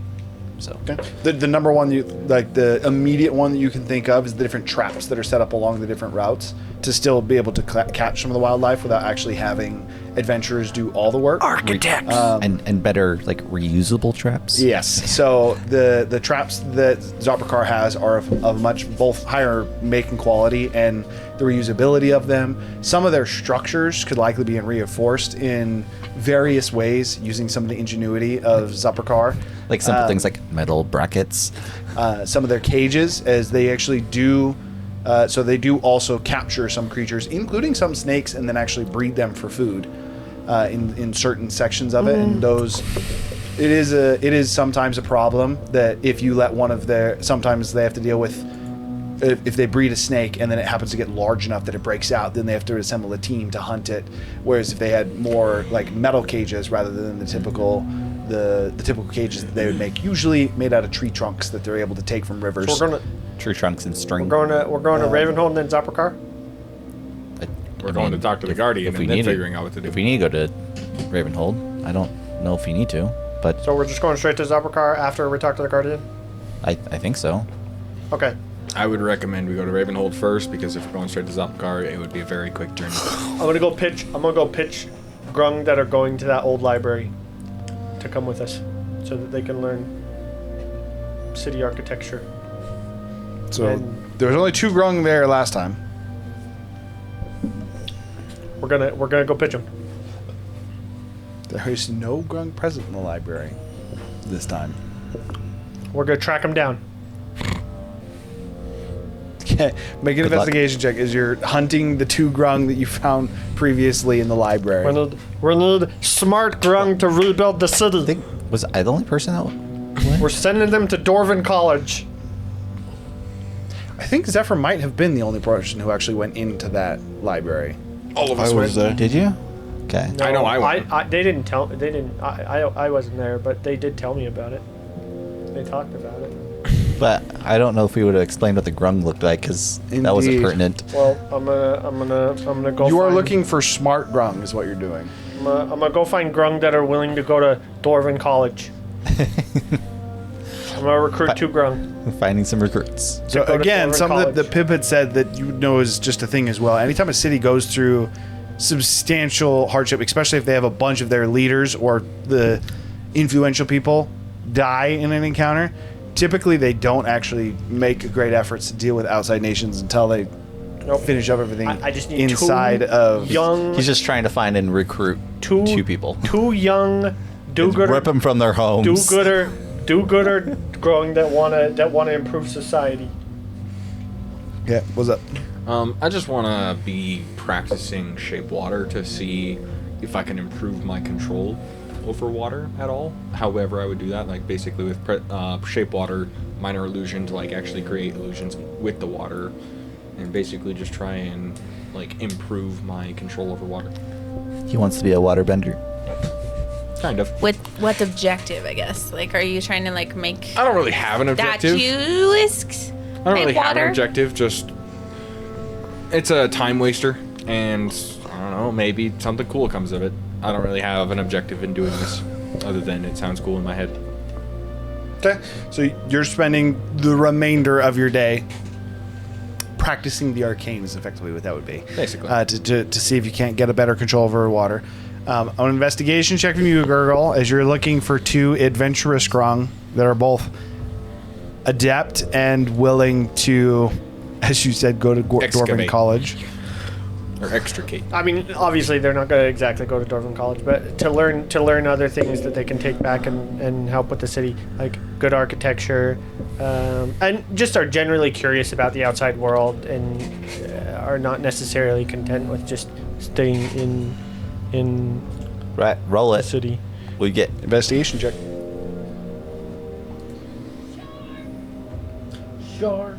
So Okay. The number one, the immediate one that you can think of is the different traps that are set up along the different routes to still be able to catch some of the wildlife without actually having adventurers do all the work. Architects. and better like reusable traps. Yes. So the traps that Zoppercar has are of much both higher making quality and the reusability of them. Some of their structures could likely be reinforced in various ways using some of the ingenuity of Zoppercar. Like simple things like metal brackets. Some of their cages, as they actually do. So they do also capture some creatures, including some snakes, and then actually breed them for food in certain sections of it. And those, it is sometimes a problem that if you let one of their, sometimes they have to deal with. If they breed a snake and then it happens to get large enough that it breaks out, then they have to assemble a team to hunt it. Whereas if they had more like metal cages rather than the typical cages that they would make, usually made out of tree trunks that they're able to take from rivers. So Tree trunks and string. we're going to Ravenhold and then Zoppercar? We're going to talk to the Guardian and then figuring out what to do. If we need to go to Ravenhold, I don't know if we need to, but So we're just going straight to Zoppercar after we talk to the Guardian? I think so. Okay. I would recommend we go to Ravenhold first, because if we're going straight to Zopkar, it would be a very quick journey. I'm gonna go pitch Grung that are going to that old library to come with us so that they can learn city architecture. So And there was only 2 grung there last time. we're gonna go pitch them. There is no grung present in the library this time. We're gonna track them down. Okay, make an Good luck. investigation check as you're hunting the 2 grung that you found previously in the library. We need smart Grung to rebuild the city. Was I the only person that? We're sending them to Dorvan College. I think Zephyr might have been the only person who actually went into that library. All of us went. Did you? Okay. I know I won. They didn't tell. They didn't. I wasn't there, but they did tell me about it. They talked about it. But I don't know if we would have explained what the grung looked like because that wasn't Indeed. pertinent. Well, I'm gonna go. You are find- looking for smart grung, is what you're doing. I'm gonna go find grung that are willing to go to Dwarven College. I'm gonna recruit 2 grung. Finding some recruits. So go to again, Dwarven something that College. Pip had said that you know is just a thing as well. Anytime a city goes through substantial hardship, especially if they have a bunch of their leaders or the influential people die in an encounter, typically they don't actually make great efforts to deal with outside nations until they Nope. finish up everything I just need inside 2 of young, He's just trying to find and recruit 2 people. 2 young do-gooder, Rip them from their homes. do-gooder growing that wanna improve society. Yeah, what's up? I just want to be practicing shape water to see if I can improve my control over water at all. However, I would do that, like basically with shape water, minor illusion to like actually create illusions with the water, and basically just try and like improve my control over water. He wants to be a waterbender. Kind of. With what objective, I guess? Like, are you trying to like make I don't really have an objective. statues? I don't really have water? an objective. Just it's a time waster, and I don't know. Maybe something cool comes of it. I don't really have an objective in doing this, other than it sounds cool in my head. Okay, so you're spending the remainder of your day practicing the arcane is effectively what that would be. Basically. To see if you can't get a better control over water. An investigation check from you, Gurgle, as you're looking for 2 adventurous grung that are both adept and willing to, as you said, go to Dwarven Excavate. College. Or extricate. I mean, obviously they're not going to exactly go to Dwarven College, but to learn other things that they can take back and help with the city, like good architecture, and just are generally curious about the outside world and are not necessarily content with just staying in Right, roll the it. city. We get Investigation check. Sure.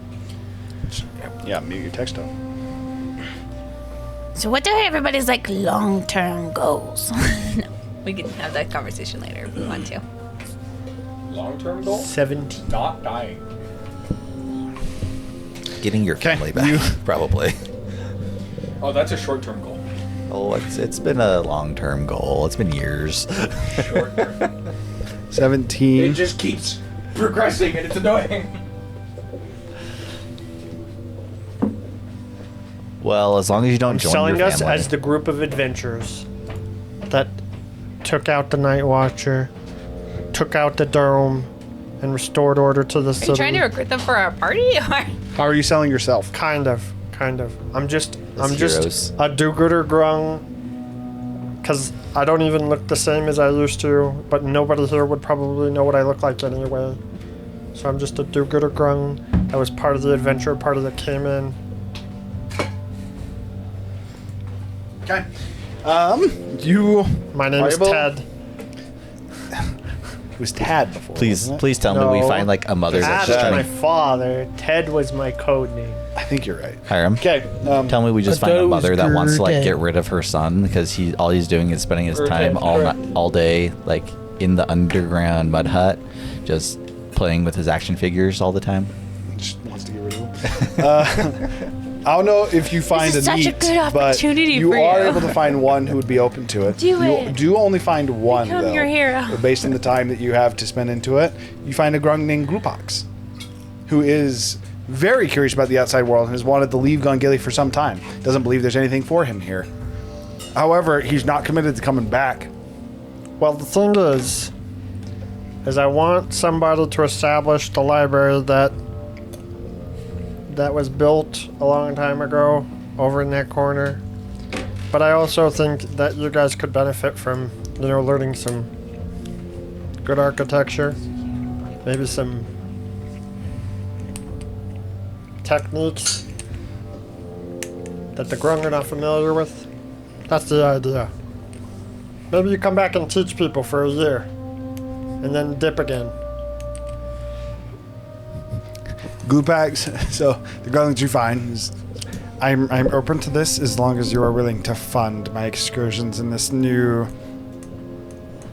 Yeah, mute your text tone. So what are everybody's like long-term goals? No, we can have that conversation later if we want to. Long-term goal? 17. Not dying. getting your Okay, family back, probably. Oh, that's a short-term goal. Oh, it's been a long-term goal. It's been years. Short-term. 17. It just keeps progressing, and it's annoying. Well, as long as you don't join Selling your us family. as the group of adventurers that took out the Night Watcher, took out the dome, and restored order to the Are city. you trying to recruit them for our party? Or How are you selling yourself? Kind of. I'm just heroes. a do-gooder grung. Cause I don't even look the same as I used to, but nobody here would probably know what I look like anyway. So I'm just a do-gooder grung that was part of the adventure, part of that came in. Okay. You. My name is Able- Ted. It was Tad before. Please, wasn't it? please tell me we No. find like a mother that's Tad just was my trying to father. Ted was my code name. I think you're right. hire him. Okay. Tell me we just I find thought a it was mother that wants to like Gurted. get rid of her son because all he's doing is spending his time Gurted, all day like in the underground mud hut, just playing with his action figures all the time. Just wants to get rid of him. I don't know if you find This is a such a need, good but opportunity you for are you. able to find one who would be open to it. Do you it. do only find one Become though. your hero. Based on the time that you have to spend into it, you find a grung named Grupox, who is very curious about the outside world and has wanted to leave Gongili for some time. Doesn't believe there's anything for him here. However, he's not committed to coming back. Well, the thing is I want somebody to establish the library that was built a long time ago over in that corner. But I also think that you guys could benefit from, learning some good architecture, maybe some techniques that the grung are not familiar with. That's the idea. Maybe you come back and teach people for a year, and then dip again. Grupox, so the grung that you find is I'm open to this as long as you are willing to fund my excursions in this new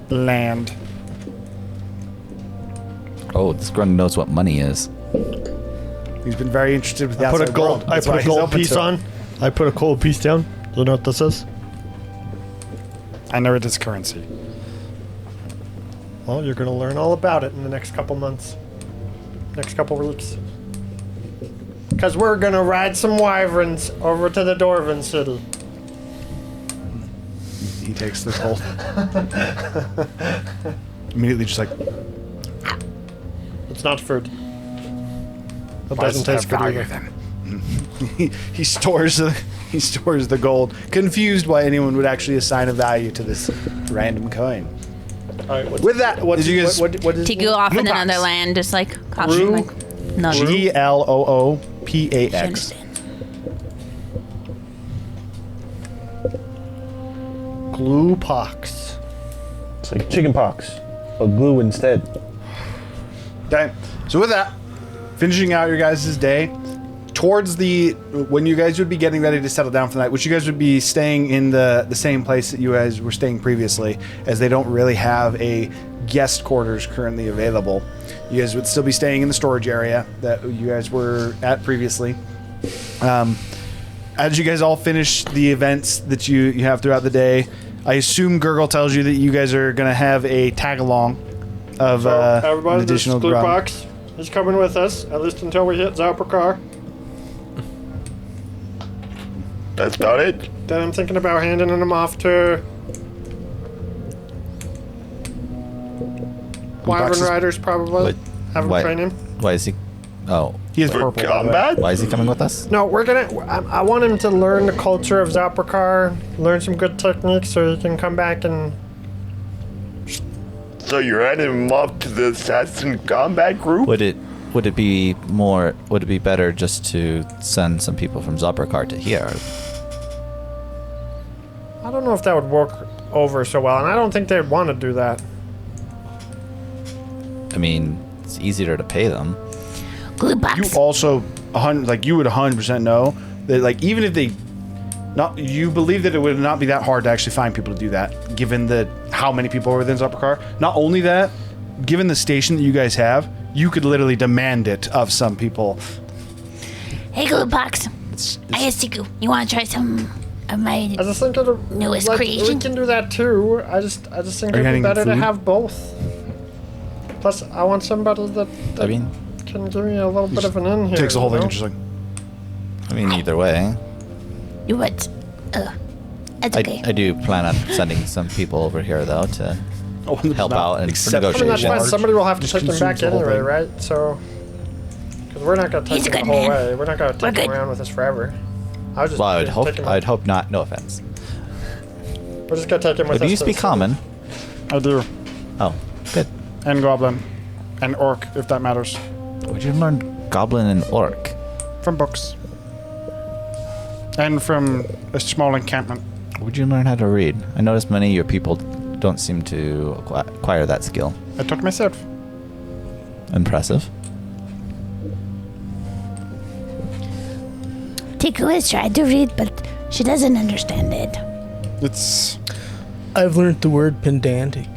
land. Oh, this Grung knows what money is. He's been very interested with the I put outside a gold. world. I That's put why a he's gold open piece to it. on. I put a gold piece down. Do you know what this is? I know it is currency. Well, you're gonna learn all about it in the next couple months. Next couple weeks. Because we're gonna ride some wyverns over to the Dwarven City. He takes the gold. Immediately just like, It's not food. It why does doesn't it taste have good value either. then? he stores the gold, confused why anyone would actually assign a value to this random coin. Alright, With that, what did you guys what is Tiku off in Glue box. another land, just like caution, like no. GLOOPAX. Understand. glue pox? It's like chicken pox, but glue instead. Okay, so with that, finishing out your guys' day, towards when you guys would be getting ready to settle down for the night, which you guys would be staying in the same place that you guys were staying previously, as they don't really have a guest quarters currently available. You guys would still be staying in the storage area that you guys were at previously. As you guys all finish the events that you have throughout the day, I assume Gurgle tells you that you guys are going to have a tag-along of an Everybody, this additional glue grub. box is coming with us, at least until we hit Zalpakar. That's about it. Then I'm thinking about handing them off to Wyvern boxes? Riders, probably. What- Have them why- train him. Why is he? Oh, He has For purple. by the way. combat? why is he coming with us? No, we're gonna. I want him to learn the culture of Zalpakar, learn some good techniques, so he can come back and. So you're handing him off to the assassin combat group? Would it be better just to send some people from Zopperkar to here? I don't know if that would work over so well, and I don't think they'd want to do that. I mean, it's easier to pay them. Glue box. You also, you would 100% know that, like, even if they, you believe that it would not be that hard to actually find people to do that, given how many people are within Zopperkar. Not only that, given the station that you guys have, you could literally demand it of some people. Hey, glue box. I asked Tiku. You want to try some of my? I just think it'll. Newest We creation. can do that too. I just think Are you it'd be handing better to food? have both. Plus, I want somebody that I mean, can give me a little bit of an in here. Takes the whole you thing know? and just like, either way, You what? That's okay. I do plan on sending some people over here though to help out and for I mean, that's negotiation. fine. Somebody will have to Just take him consumes back the whole anyway, thing. right? So, because we're not gonna take He's a him the good whole man. way. We're not gonna take him good. around with us forever. I was just. Well, I would just hope. take him- I'd hope not. No offense. We're just gonna take him with But us. you to speak the- common. I do. Oh, good. And goblin. And orc, if that matters. Would you learn Goblin and Orc? From books. And from a small encampment. Would you learn how to read? I noticed many of your people don't seem to acquire that skill. I taught myself. Impressive. Tiku has tried to read, but she doesn't understand it. It's I've learned the word pedantic.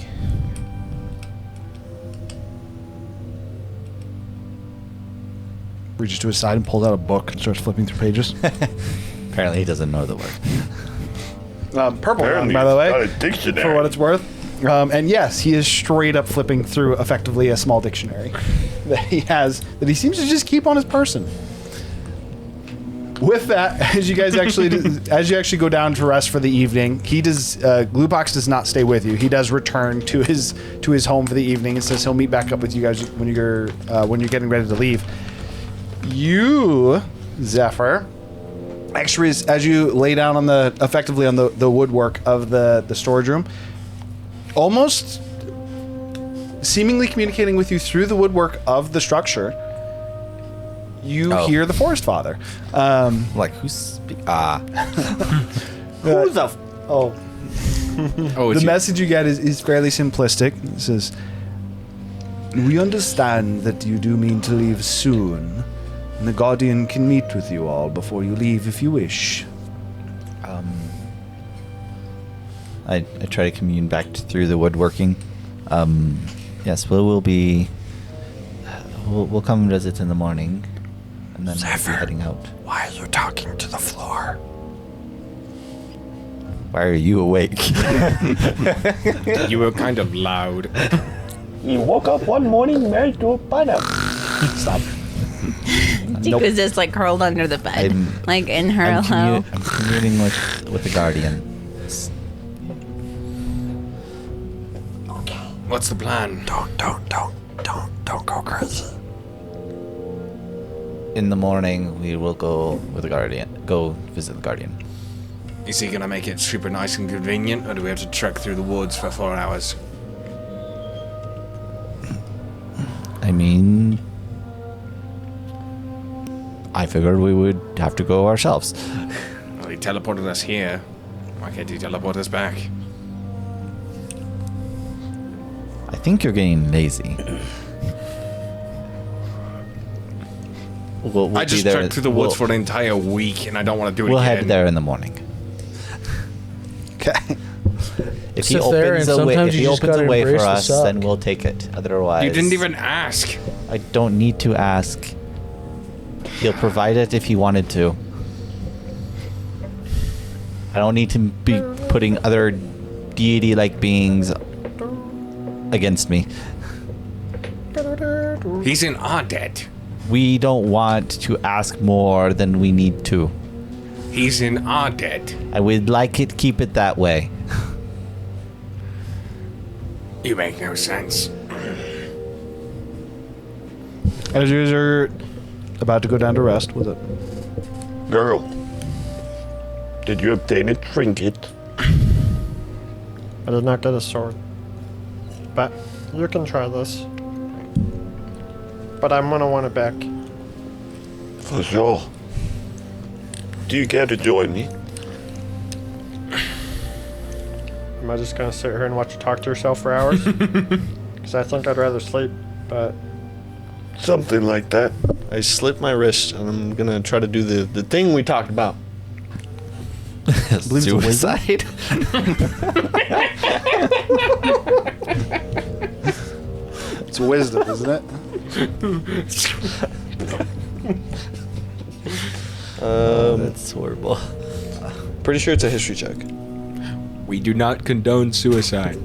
reaches to his side and pulls out a book and starts flipping through pages. Apparently, he doesn't know the word. Purple, Apparently by the it's way, not a dictionary. for what it's worth. And yes, he is straight up flipping through effectively a small dictionary that he has that he seems to just keep on his person. With that, as you guys actually go down to rest for the evening, Gluebox does not stay with you. He does return to his home for the evening and says he'll meet back up with you guys when you're getting ready to leave. You, Zephyr, actually, as you lay down on the woodwork of the storage room, almost seemingly communicating with you through the woodwork of the structure, you hear the Forest Father. Like who's Who the? Oh, The message you get is fairly simplistic. It says, "We understand that you do mean to leave soon, And the Guardian can meet with you all before you leave if you wish. I try to commune back through the woodworking. Yes, we'll be. We'll come visit in the morning, and then we'll be heading out. Why are you talking to the floor? Why are you awake? You were kind of loud. You woke up one morning married to a pineapple. Stop. She was just like curled under the bed, like in her I'm hello. I'm communing with the Guardian. What's the plan? Don't go crazy. In the morning, we will go with the Guardian. Go visit the Guardian. Is he gonna make it super nice and convenient, or do we have to trek through the woods for 4 hours? I mean, I figured we would have to go ourselves. Well, he teleported us here. Why can't he teleport us back? I think you're getting lazy. We'll I be just there. trekked through the woods for an entire week, and I don't want to do it We'll again. head there in the morning. Okay. If he Sit there opens and a way, sometimes if you he just opens a gotta way for embrace the us, suck. then we'll take it. Otherwise, You didn't even ask. I don't need to ask. He'll provide it if he wanted to. I don't need to be putting other deity-like beings against me. He's in our debt. We don't want to ask more than we need to. He's in our debt. I would like it keep it that way. You make no sense. As you guys are about to go down to rest with it. Girl, did you obtain a trinket? I did not get a sword. But you can try this. But I'm gonna want it back. For sure. Do you care to join me? Am I just gonna sit here and watch you talk to yourself for hours? Because I think I'd rather sleep, but Something like that. I slit my wrist, and I'm gonna try to do the thing we talked about. Suicide? It's wisdom, isn't it? That's horrible. Pretty sure it's a history check. We do not condone suicide.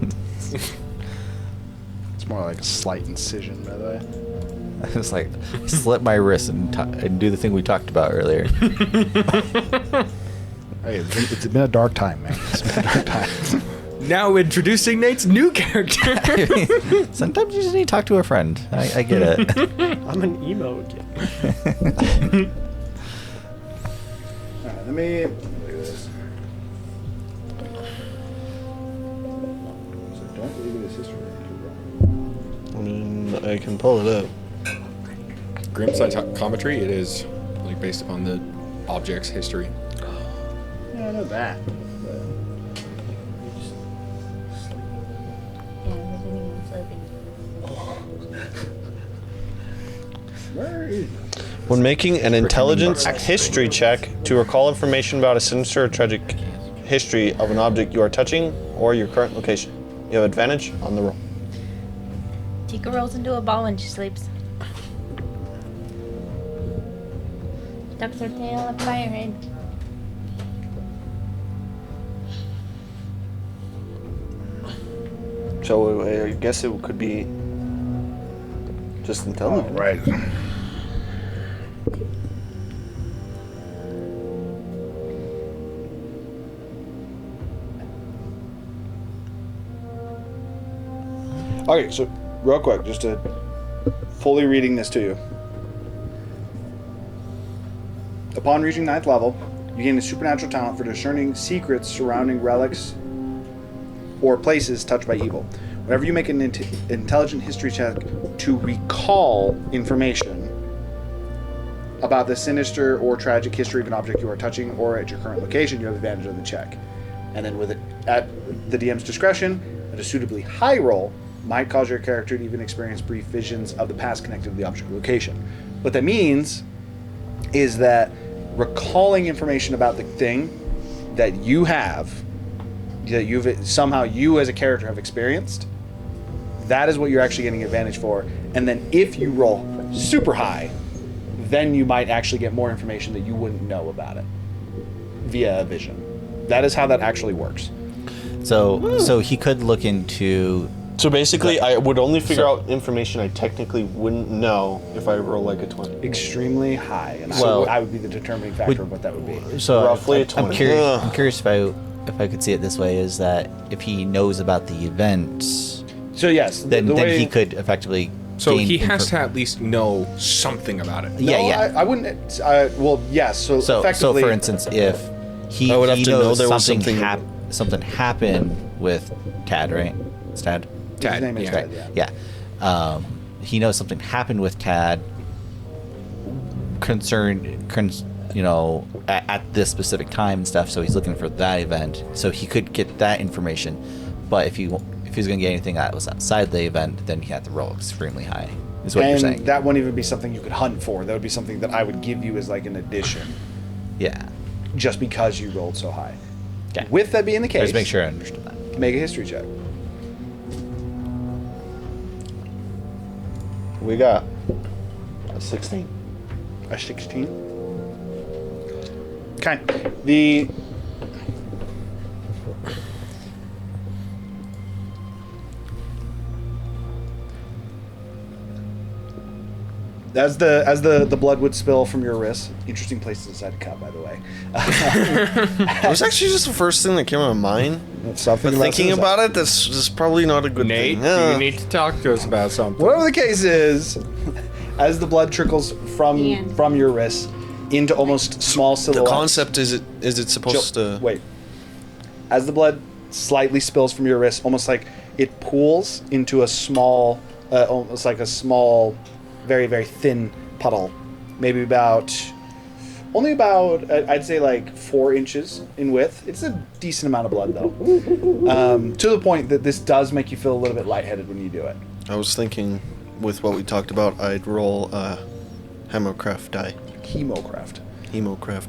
It's more like a slight incision, by the way. I was like, slit my wrist and do the thing we talked about earlier. Hey, it's been a dark time, man. It's been a dark time. Now introducing Nate's new character. Sometimes you just need to talk to a friend. I get it. I'm an emo again. Alright, let me look at this. So don't believe it is history. I mean, I can pull it up. Grim psychometry, it is like based upon the object's history. Yeah, I know that. Where is it? When making an intelligence history check to recall information about a sinister or tragic history of an object you are touching or your current location, you have advantage on the roll. Tika rolls into a ball when she sleeps. Ducks her tail up by her head. So I guess it could be just intelligence. Right. Okay, so real quick, just to fully reading this to you. Upon reaching 9th level, you gain a supernatural talent for discerning secrets surrounding relics or places touched by evil. Whenever you make an intelligent history check to recall information about the sinister or tragic history of an object you are touching or at your current location, you have advantage on the check. And then with it at the DM's discretion, at a suitably high roll might cause your character to even experience brief visions of the past connected to the object location. What that means is that recalling information about the thing that you have, that you as a character have experienced, that is what you're actually getting advantage for. And then if you roll super high, then you might actually get more information that you wouldn't know about it via a vision. That is how that actually works. So he could look into. So basically, I would only figure out information I technically wouldn't know if I roll like a 20. Extremely high, and Well, I would be the determining factor of what that would be. So Roughly a I'm 20. curious. Ugh. I'm curious if I could see it this way: is that if he knows about the event, So yes, then he could effectively. So gain he has to at least know something about it. Yeah. I wouldn't. Well, yes. So So effectively, for instance, if he I would have to know knows there was something something- something happened with Tad, right? It's Tad. his name is yeah. Ted, yeah. Yeah. He knows something happened with Tad at this specific time and stuff, so he's looking for that event. So he could get that information. But if he's going to get anything that was outside the event, then he had to roll extremely high, is what you're And saying. that wouldn't even be something you could hunt for. That would be something that I would give you as like an addition, Yeah. just because you rolled so high. Okay. With that being the case, Just make sure I understood that. make a history check. We got a 16. A 16. Okay. The As the blood would spill from your wrist. Interesting place to decide to cut, by the way. It was actually just the first thing that came to mind. Something But thinking about it, this is probably not a good Nate, thing. you need to talk to us about something. Whatever the case is, as the blood trickles from your wrist into almost small The silhouettes. concept is it supposed to... Wait. As the blood slightly spills from your wrist, almost like it pools into a small, almost like a small, very, very thin puddle. Maybe only about, I'd say like 4 inches in width. It's a decent amount of blood though. To the point that this does make you feel a little bit lightheaded when you do it. I was thinking, with what we talked about, I'd roll a hemocraft die. Hemocraft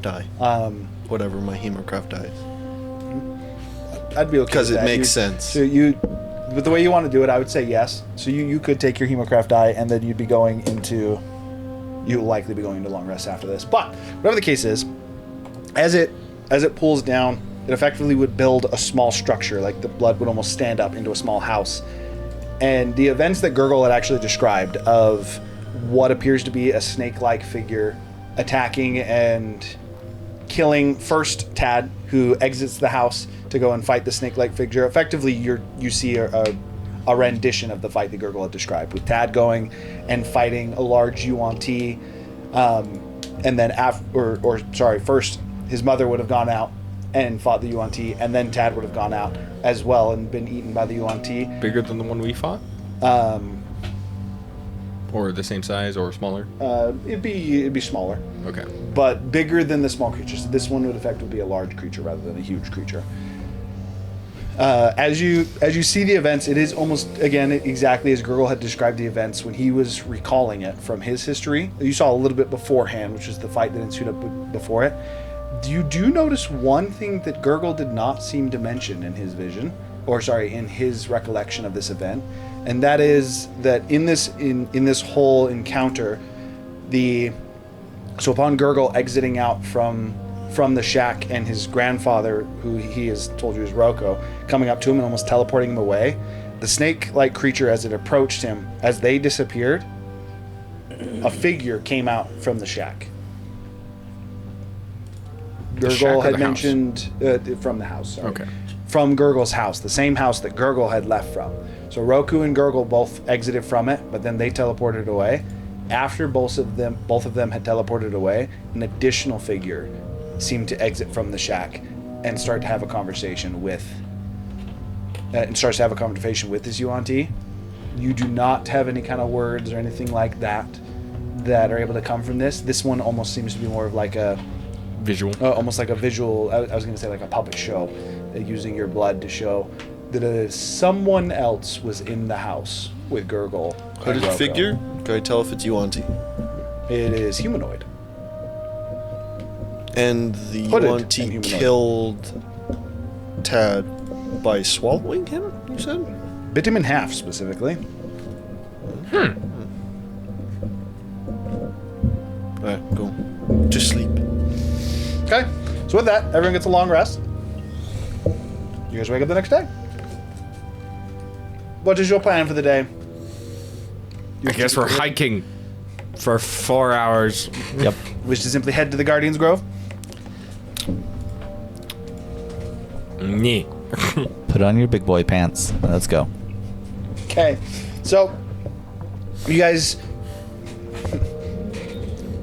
die. Whatever my hemocraft die is. I'd be okay Because with it that. makes sense. So but the way you want to do it, I would say yes. So you could take your hemocraft die, and then you'll likely be going into long rest after this. But whatever the case is, as it pulls down, it effectively would build a small structure, like the blood would almost stand up into a small house. And the events that Gurgle had actually described of what appears to be a snake-like figure attacking and killing first Tad, who exits the house to go and fight the snake-like figure. Effectively, you see a rendition of the fight that Gurgle had described, with Tad going and fighting a large yuan-ti, and then first his mother would have gone out and fought the yuan-ti, and then Tad would have gone out as well and been eaten by the yuan-ti. Bigger than the one we fought? Or the same size or smaller? It'd be smaller. Okay. But bigger than the small creatures. This one would effectively be a large creature rather than a huge creature. As you see the events, it is almost, again, exactly as Gurgle had described the events when he was recalling it from his history. You saw a little bit beforehand, which is the fight that ensued up before it. You do notice one thing that Gurgle did not seem to mention in his vision, in his recollection of this event, and that is that in this whole encounter, upon Gurgle exiting out from the shack and his grandfather, who he has told you is Roko, coming up to him and almost teleporting him away, the snake-like creature, as it approached him, as they disappeared, a figure came out from the shack. Gurgle had mentioned from the house. Sorry. Okay. From Gurgle's house, the same house that Gurgle had left from. So Roku and Gurgle both exited from it, but then they teleported away. After both of them had teleported away, an additional figure seemed to exit from the shack and start to have a conversation with his yuan-ti. You do not have any kind of words or anything like that are able to come from this. This one almost seems to be more of like a visual. Almost like a visual. I was going to say like a puppet show, using your blood to show that someone else was in the house with Gurgle. Hooded figure? Can I tell if it's yuan-ti? It is humanoid. And the Hooded Yuan-Ti and humanoid. killed Tad by swallowing him, you said? Bit him in half, specifically. Alright, go to sleep. Okay. So with that, everyone gets a long rest. You guys wake up the next day. What is your plan for the day? I guess we're hiking for 4 hours. Yep. Wish to simply head to the Guardian's Grove? Nee. Put on your big boy pants. Let's go. Okay. So, you guys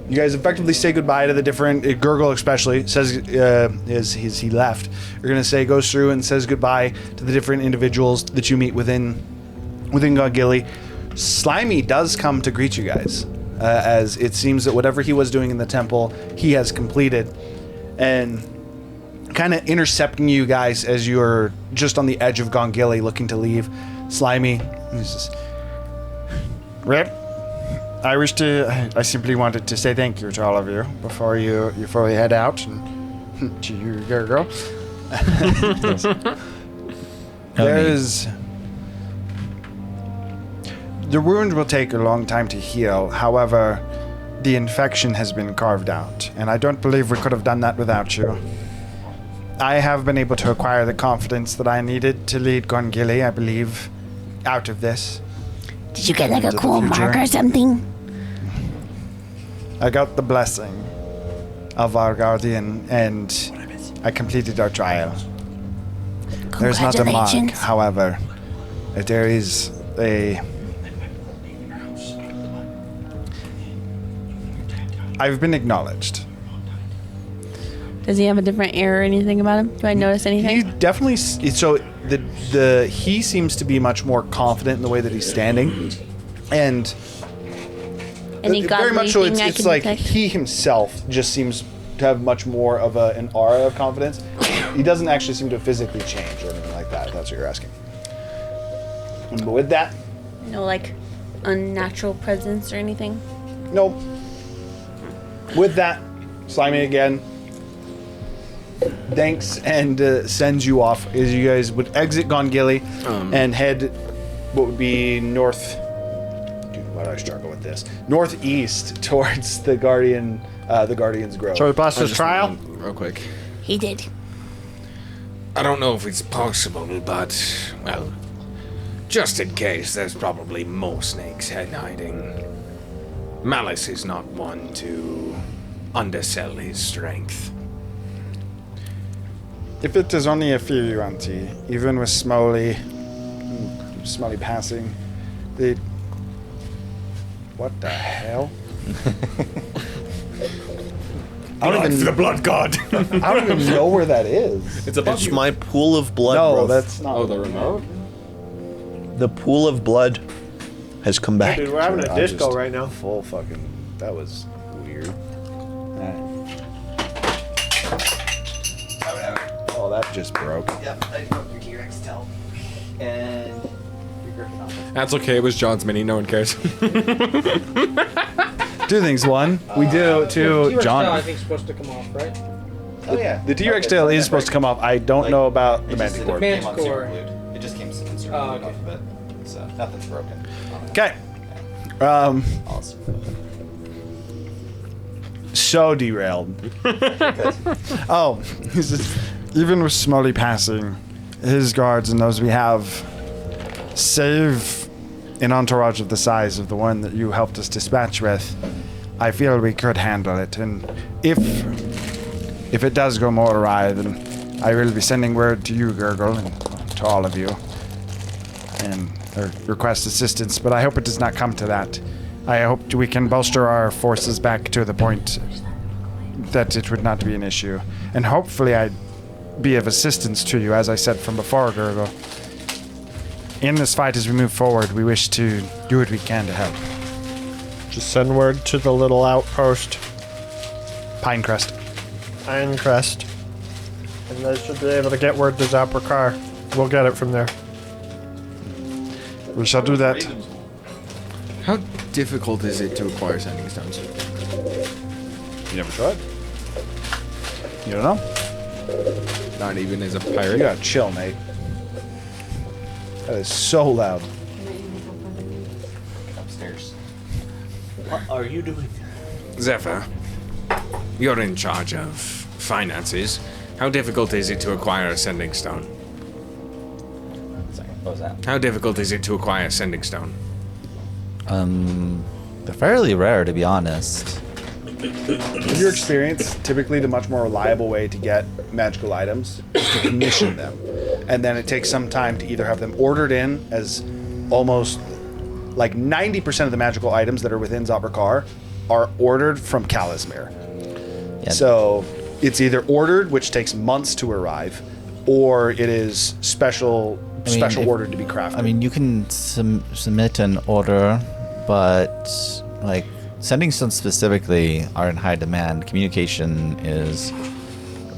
effectively say goodbye to the different Gurgle especially says as he left. You're gonna say goes through and says goodbye to the different individuals that you meet within Gongili. Slimy does come to greet you guys, as it seems that whatever he was doing in the temple he has completed, and kind of intercepting you guys as you're just on the edge of Gongili looking to leave. Slimy, he says, Rip, I simply wanted to say thank you to all of you before you fully head out. And to you, girl. The wound will take a long time to heal. However, the infection has been carved out, and I don't believe we could have done that without you. I have been able to acquire the confidence that I needed to lead Gongili, I believe, out of this. Did you get like a Into the cool future. mark or something? I got the blessing of our guardian, and I completed our trial. There's not a mark, Congratulations. however. There is a... I've been acknowledged. Does he have a different air or anything about him? Do I notice anything? he definitely so he seems to be much more confident in the way that he's standing, and Any very much so. godly thing I It's can like detect? he himself just seems to have much more of an aura of confidence. He doesn't actually seem to physically change or anything like that. If that's what you're asking. But with that, No, like, unnatural presence or anything? nope. With that, Slimy again thanks and sends you off as you guys would exit Gongili and head what would be north. Dude, why do I struggle with this? Northeast towards the Guardian's Grove. So we passed I his just trial? want- Real quick. He did. I don't know if it's possible, but, well, just in case, there's probably more snakes hiding. Malice is not one to undersell his strength. If it is only a few, Yuan-Ti, even with Smoley passing, what the hell? I don't even the blood god. I don't even know where that is. It's above It's you. my pool of blood, No, bro. that's not. Oh, the remote? The pool of blood has come back. Dude, we're having a I disco just- right now. Full fucking. That was weird. Oh, that just broke. Yep, I broke your T-Rex tail. And your griffin off. That's okay, it was John's mini, no one cares. Two things. One, we do. Two, John. I think supposed to come off, right? Oh yeah. The T-Rex tail is supposed to come off. I don't know about the Manticore. Manticore. It just came conservatively Oh, okay. off of it. So nothing's broken. Okay. Awesome. So derailed. Oh, this is, even with Smoley passing, his guards and those we have save an entourage of the size of the one that you helped us dispatch with. I feel we could handle it, and if it does go more awry, then I will be sending word to you, Gurgle, and to all of you, and request assistance. But I hope it does not come to that. I hope we can bolster our forces back to the point that it would not be an issue. And hopefully I'd be of assistance to you, as I said from before, Gurgle. In this fight as we move forward, we wish to do what we can to help. Just send word to the little outpost, Pinecrest. Pinecrest, and they should be able to get word to Zaprakar. We'll get it from there. We shall do that. How difficult is it to acquire sending stones? You never tried. You don't know? Not even as a You pirate. gotta chill, Nate. That is so loud. Upstairs. What are you doing? Zephyr, you're in charge of finances. How difficult is it to acquire a sending stone? Sorry, what was that? How difficult is it to acquire a sending stone? They're fairly rare, to be honest. In your experience, typically the much more reliable way to get magical items is to commission them. And then it takes some time to either have them ordered in, as almost like 90% of the magical items that are within Zabrakar are ordered from Kalismir. Yeah. So it's either ordered, which takes months to arrive, or it is special ordered to be crafted. I mean, you can submit an order, but like sending stones specifically are in high demand. Communication is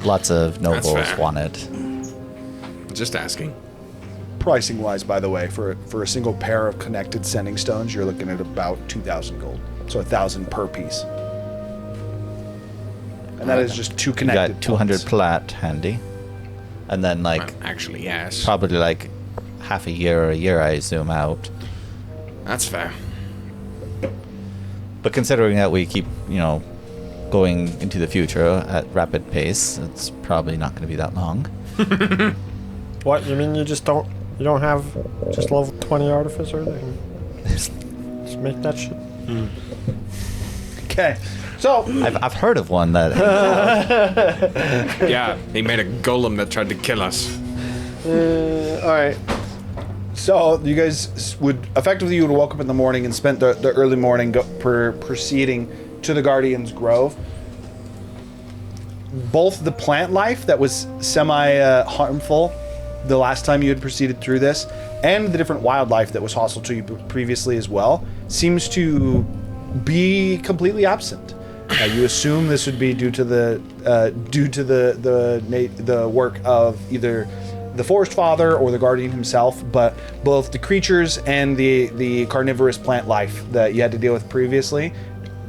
lots of nobles fair. want it. Just asking. pricing wise, by the way, for a single pair of connected sending stones, you're looking at about 2,000 gold. So 1,000 per piece. And that is just two You connected got 200 points. plat handy, and then like Actually, yes. probably like half a year or a year, I zoom out. That's fair. But considering that we keep, going into the future at rapid pace, it's probably not going to be that long. What, you mean you don't have just level 20 artificer? They can just make that shit? Okay. So I've heard of one that. Yeah, he made a golem that tried to kill us. all right. So you guys would woke up in the morning and spent the early morning proceeding to the Guardian's Grove. Both the plant life that was semi-harmful the last time you had proceeded through this, and the different wildlife that was hostile to you previously as well, seems to be completely absent. You assume this would be due to the work of either the Forest Father or the Guardian himself, but both the creatures and the carnivorous plant life that you had to deal with previously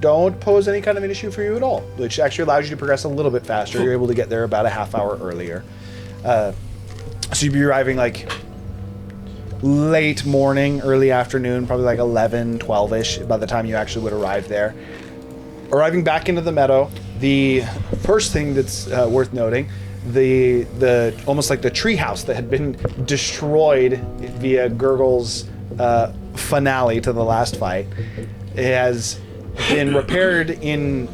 don't pose any kind of an issue for you at all, which actually allows you to progress a little bit faster. You're able to get there about a half hour earlier. So you'd be arriving like late morning, early afternoon, probably like 11, 12-ish by the time you actually would arrive there. Arriving back into the meadow, the first thing that's worth noting, the almost like the treehouse that had been destroyed via Gurgle's finale to the last fight, has been repaired in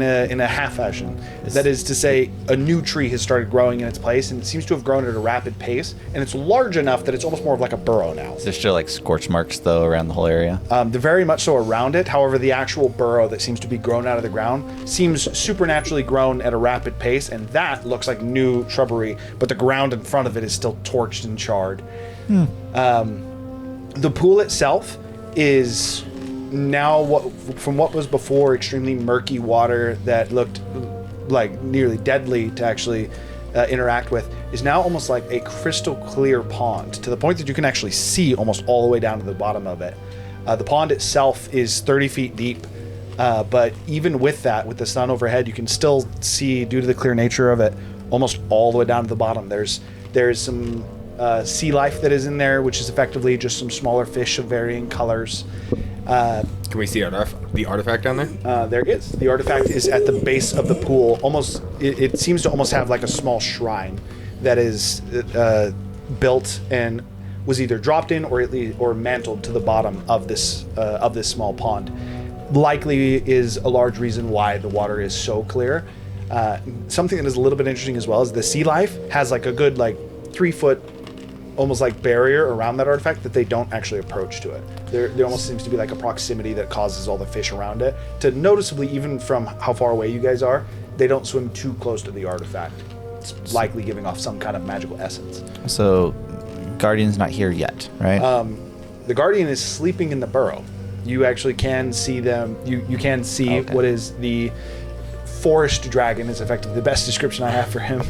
a half fashion. That is to say, a new tree has started growing in its place, and it seems to have grown at a rapid pace, and it's large enough that it's almost more of like a burrow now. Is there still like scorch marks though around the whole area? They're very much so around it. However, the actual burrow that seems to be grown out of the ground seems supernaturally grown at a rapid pace, and that looks like new shrubbery, but the ground in front of it is still torched and charred. The pool itself is now from what was before extremely murky water that looked like nearly deadly to actually interact with, is now almost like a crystal clear pond, to the point that you can actually see almost all the way down to the bottom of it. The pond itself is 30 feet deep, but even with that, with the sun overhead, you can still see, due to the clear nature of it, almost all the way down to the bottom. There's some sea life that is in there, which is effectively just some smaller fish of varying colors. Can we see the artifact down there? There is. The artifact is at the base of the pool. Almost, it seems to almost have like a small shrine that is built and was either dropped in or mantled to the bottom of this small pond. Likely is a large reason why the water is so clear. Something that is a little bit interesting as well is the sea life has like a good 3 foot almost like barrier around that artifact that they don't actually approach to it. There almost seems to be like a proximity that causes all the fish around it to noticeably, even from how far away you guys are, they don't swim too close to the artifact. It's likely giving off some kind of magical essence. So, Guardian's not here yet, right? The Guardian is sleeping in the burrow. You actually can see them. You can see what is the forest dragon, is effectively the best description I have for him,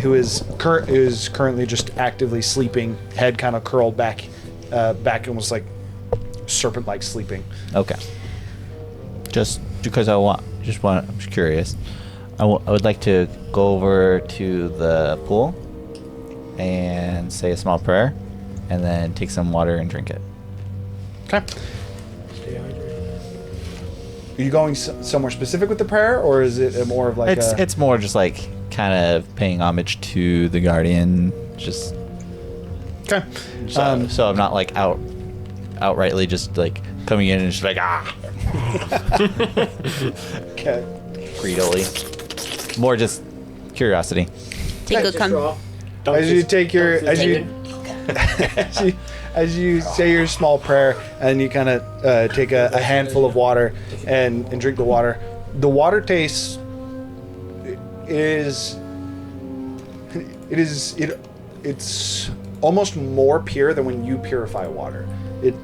who is currently just actively sleeping, head kind of curled back almost like serpent-like sleeping. Okay. Just because I'm curious. I would like to go over to the pool and say a small prayer, and then take some water and drink it. Okay. Are you going somewhere specific with the prayer, or is it more of like It's more just like kind of paying homage to the Guardian, just okay. so I'm not like outrightly just like coming in and just like Okay. greedily. More just curiosity. Tico, come. As you take your as you say your small prayer and you kind of take a handful of water and drink the water. The water tastes it's almost more pure than when you purify water. It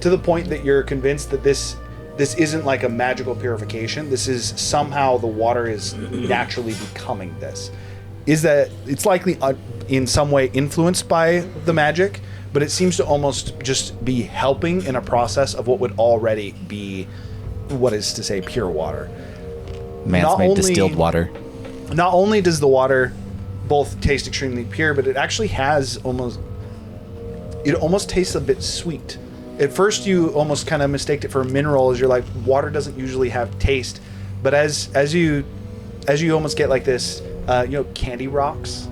to the point that you're convinced that this isn't like a magical purification. This is somehow the water is naturally becoming this. Is that it's likely in some way influenced by the magic, but it seems to almost just be helping in a process of what would already be, what is to say, pure water. Man's made distilled water. Not only does the water both taste extremely pure, but it actually has almost tastes a bit sweet. At first, you almost kind of mistaked it for a mineral, as you're like, water doesn't usually have taste, but as you almost get like this, candy rocks.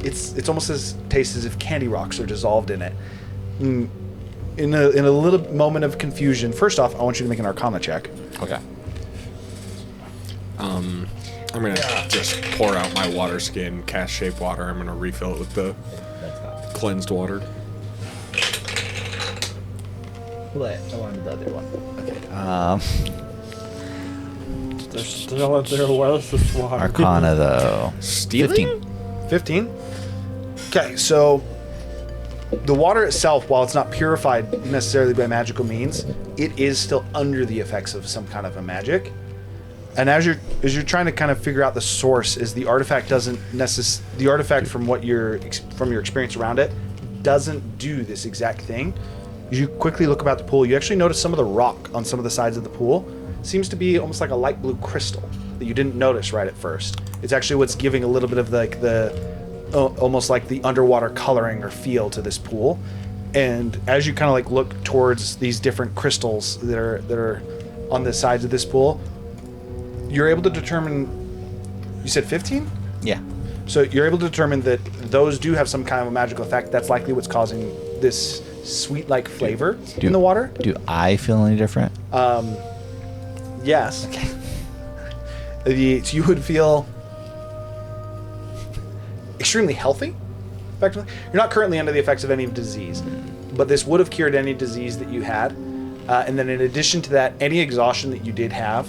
It's almost as tastes as if candy rocks are dissolved in it. In a little moment of confusion, first off, I want you to make an Arcana check. Okay. I'm gonna just pour out my water skin, cast shape water. I'm gonna refill it with the cleansed water. What? I wanted the other one. Okay. They're still in their wells of water. Arcana though. Stealing? 15? Okay, so the water itself, while it's not purified necessarily by magical means, it is still under the effects of some kind of a magic. And as you're trying to kind of figure out the source, is the artifact the artifact from your experience around it doesn't do this exact thing. As you quickly look about the pool, you actually notice some of the rock on some of the sides of the pool seems to be almost like a light blue crystal that you didn't notice right at first. It's actually what's giving a little bit of like almost like the underwater coloring or feel to this pool. And as you kind of like look towards these different crystals that are on the sides of this pool, you're able to determine. You said 15? Yeah. So you're able to determine that those do have some kind of a magical effect. That's likely what's causing this sweet-like flavor in the water. Do I feel any different? Yes. Okay. So you would feel extremely healthy, effectively. You're not currently under the effects of any disease, but this would have cured any disease that you had. And then in addition to that, any exhaustion that you did have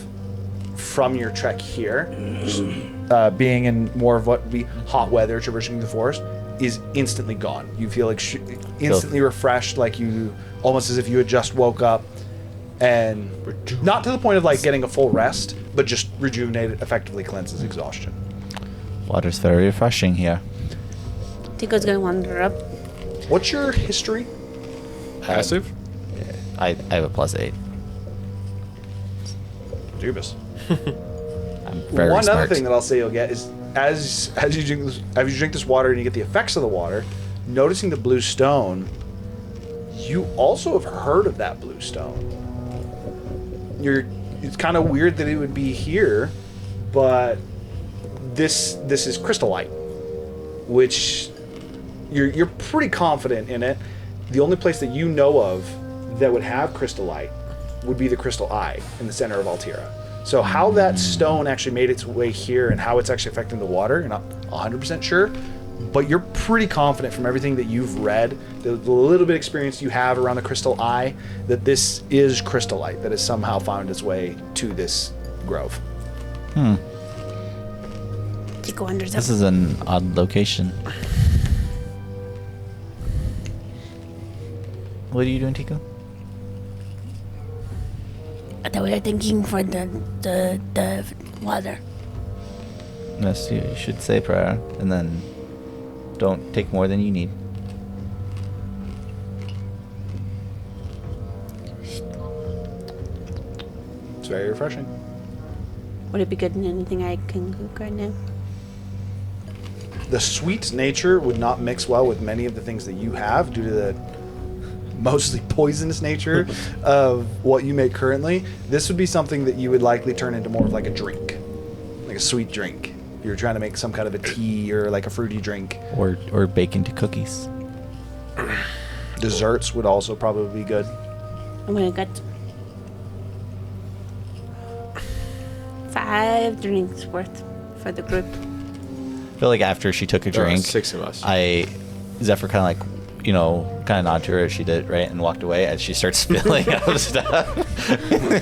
from your trek here, being in more of what would be hot weather, traversing the forest, is instantly gone. You feel instantly refreshed, like you almost as if you had just woke up, and not to the point of like getting a full rest, but just rejuvenated, effectively cleanses exhaustion. Water's very refreshing here. Tico's gonna wander up. What's your history? Passive? I have a +8. Jubis. I'm very One smart. other thing that I'll say you'll get is as you drink this water and you get the effects of the water, noticing the blue stone, you also have heard of that blue stone. It's kind of weird that it would be here, but this is crystallite, which you're pretty confident in it. The only place that you know of that would have crystallite would be the Crystal Eye in the center of Altira. So how that stone actually made its way here and how it's actually affecting the water, you're not 100% sure, but you're pretty confident from everything that you've read, the little bit of experience you have around the Crystal Eye, that this is crystallite that has somehow found its way to this grove. Tico wanders up. This is an odd location. What are you doing, Tico? I thought we were thinking for the water. Yes, you should say prayer, and then don't take more than you need. It's very refreshing. Would it be good in anything I can cook right now? The sweet nature would not mix well with many of the things that you have due to the mostly poisonous nature of what you make currently. This would be something that you would likely turn into more of like a drink, like a sweet drink. You're trying to make some kind of a tea or like a fruity drink. Or bake into cookies. Desserts would also probably be good. I'm gonna get 5 drinks worth for the group. I feel like after she took a There are drink, 6 of us. Zephyr kind of like, kind of nodded to her as she did, right, and walked away as she starts spilling out of stuff.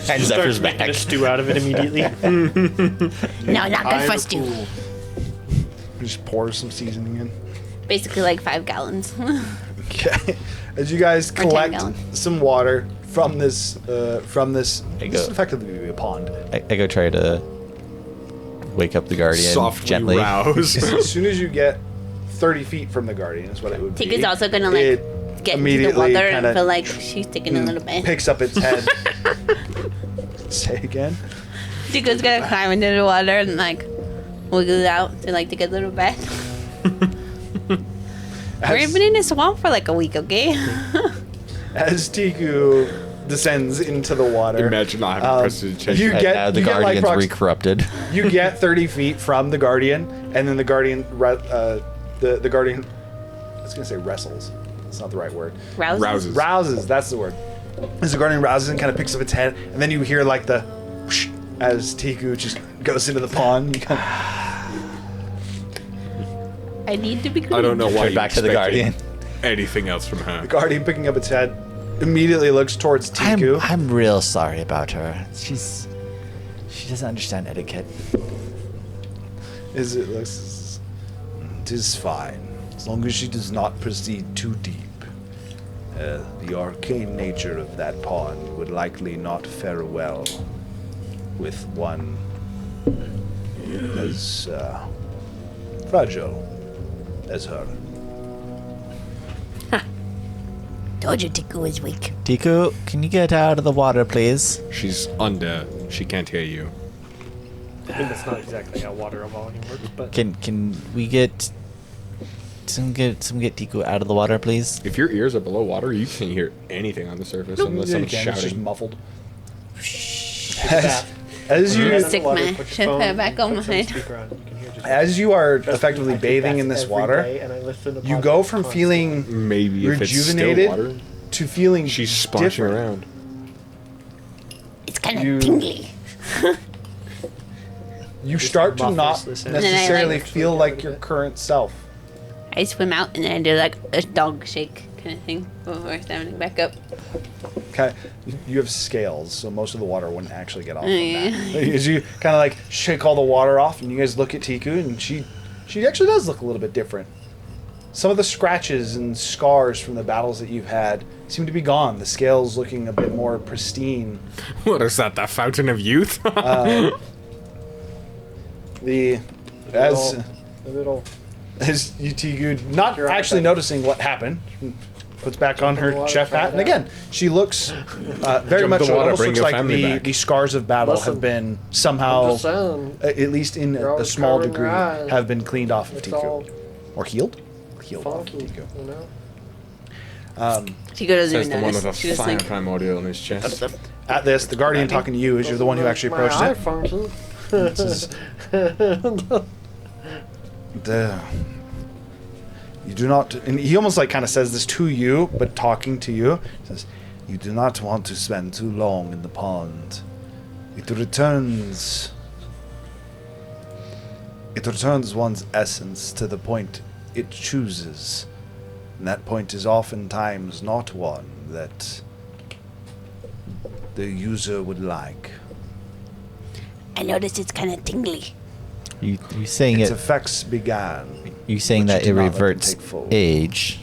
And Zephyr's back. Making a stew out of it immediately. No, not good for stew. Just pour some seasoning in. Basically like 5 gallons. Okay. As you guys 10 collect gallons. some water from this, this go. would effectively be a pond. I go try to wake up the guardian Softly gently. rouse. As soon as you get 30 feet from the guardian is what it would be. Tika's also gonna like It get into the immediately water and kinda feel like she's taking a little bit. picks up its head. Say again. Tika's gonna climb into the water and like wiggle it out to like take a little bath. We've been in a swamp for like a week, okay? As Tiku descends into the water. Imagine not having prestidigitation. You get Now the you get like guardian's prox- recorrupted. you get 30 feet from the guardian, and then the guardian the guardian I was gonna say wrestles. It's not the right word. Rouses. Rouses, that's the word. As the guardian rouses and kind of picks up its head, and then you hear like the whoosh as Tiku just goes into the pond. You kind of, I need to be clean. I don't know why you Back to the guardian. expected anything else from her. the guardian picking up its head immediately looks towards Tiku. I'm real sorry about her. She doesn't understand etiquette. As it looks, it is fine as long as she does not proceed too deep. The arcane nature of that pond would likely not fare well with one as fragile as her. Told you Tiku was weak. Tiku, can you get out of the water, please? She's under. She can't hear you. I think that's not exactly how water volume works, but Can we get Tiku out of the water, please? If your ears are below water, you can't hear anything on the surface unless Yeah, you someone's can, it's just shouting. muffled. that. As you Sick man. Should put it back on my head. as you are effectively bathing in this water, you go from feeling Maybe if it's rejuvenated still water, to feeling she's splashing different. around. It's kind You- of tingly. You start to not muffles this And then I, necessarily like, feel like your current self. I swim out and then I do like a dog shake kind of thing before standing back up. Okay, you have scales, so most of the water wouldn't actually get off. Oh, From yeah. that. As you kind of like shake all the water off, and you guys look at Tiku, and she actually does look a little bit different. Some of the scratches and scars from the battles that you've had seem to be gone. The scales looking a bit more pristine. What is that? The fountain of youth? As little you Tiku, not You're right actually back. noticing what happened, puts back on her chef hat, and again, she looks very Jump much. the It water, almost bring looks your like family back. the scars of battle Listen, have been somehow, just saying, at least in you're a always small covering your degree, eyes. have been cleaned off of it's Tiku all or healed off of funky, Tiku. you know? She doesn't Says even the one notice. with a She just fire like, primordial in his chest. At this, the guardian talking to you as you're the one who actually approached My eye it. function. You do not, and he almost like kind of says this to you, but talking to you. He says, "You do not want to spend too long in the pond. It returns one's essence to the point it chooses. And that point is oftentimes not one that the user would like. I noticed it's kind of tingly. You saying Its it? effects began. You saying but that you it did not let them reverts take full. age?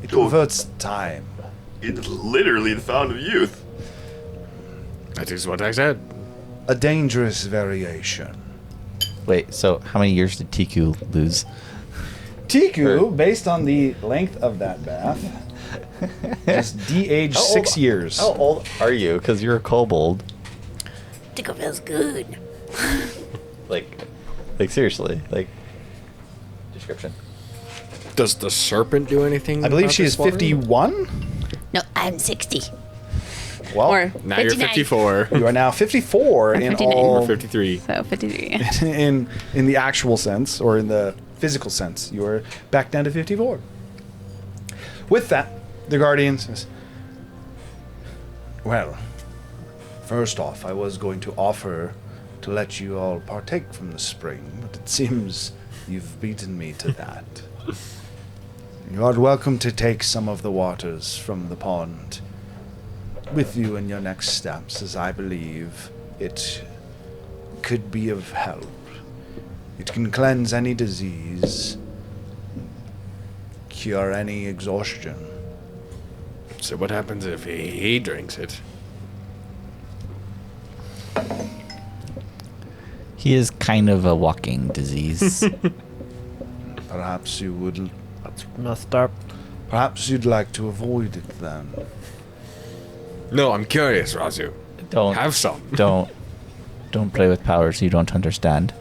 It reverts time. It's literally the fountain of youth. That is what I said. A dangerous variation. Wait, so how many years did Tiku lose? Tiku, based on the length of that bath, is de-aged 6 years. How old are you? Because you're a kobold. Tiku feels good. like seriously, like description. Does the serpent do anything? I believe about she this is water? 51. No, I'm 60. Well, Or Now you're 59. 54. you are now 54 in 59. all Or 53. So 53. in the actual sense or in the physical sense. You are back down to 54. With that, the Guardian says, "Well, first off, I was going to offer to let you all partake from the spring, but it seems you've beaten me to that. You are welcome to take some of the waters from the pond with you in your next steps, as I believe it could be of help. It can cleanse any disease, cure any exhaustion." So what happens if he drinks it? He is kind of a walking disease. Perhaps you would. That's messed up. Perhaps you'd like to avoid it then. No, I'm curious, Razu. Don't Have some. Don't play with powers you don't understand.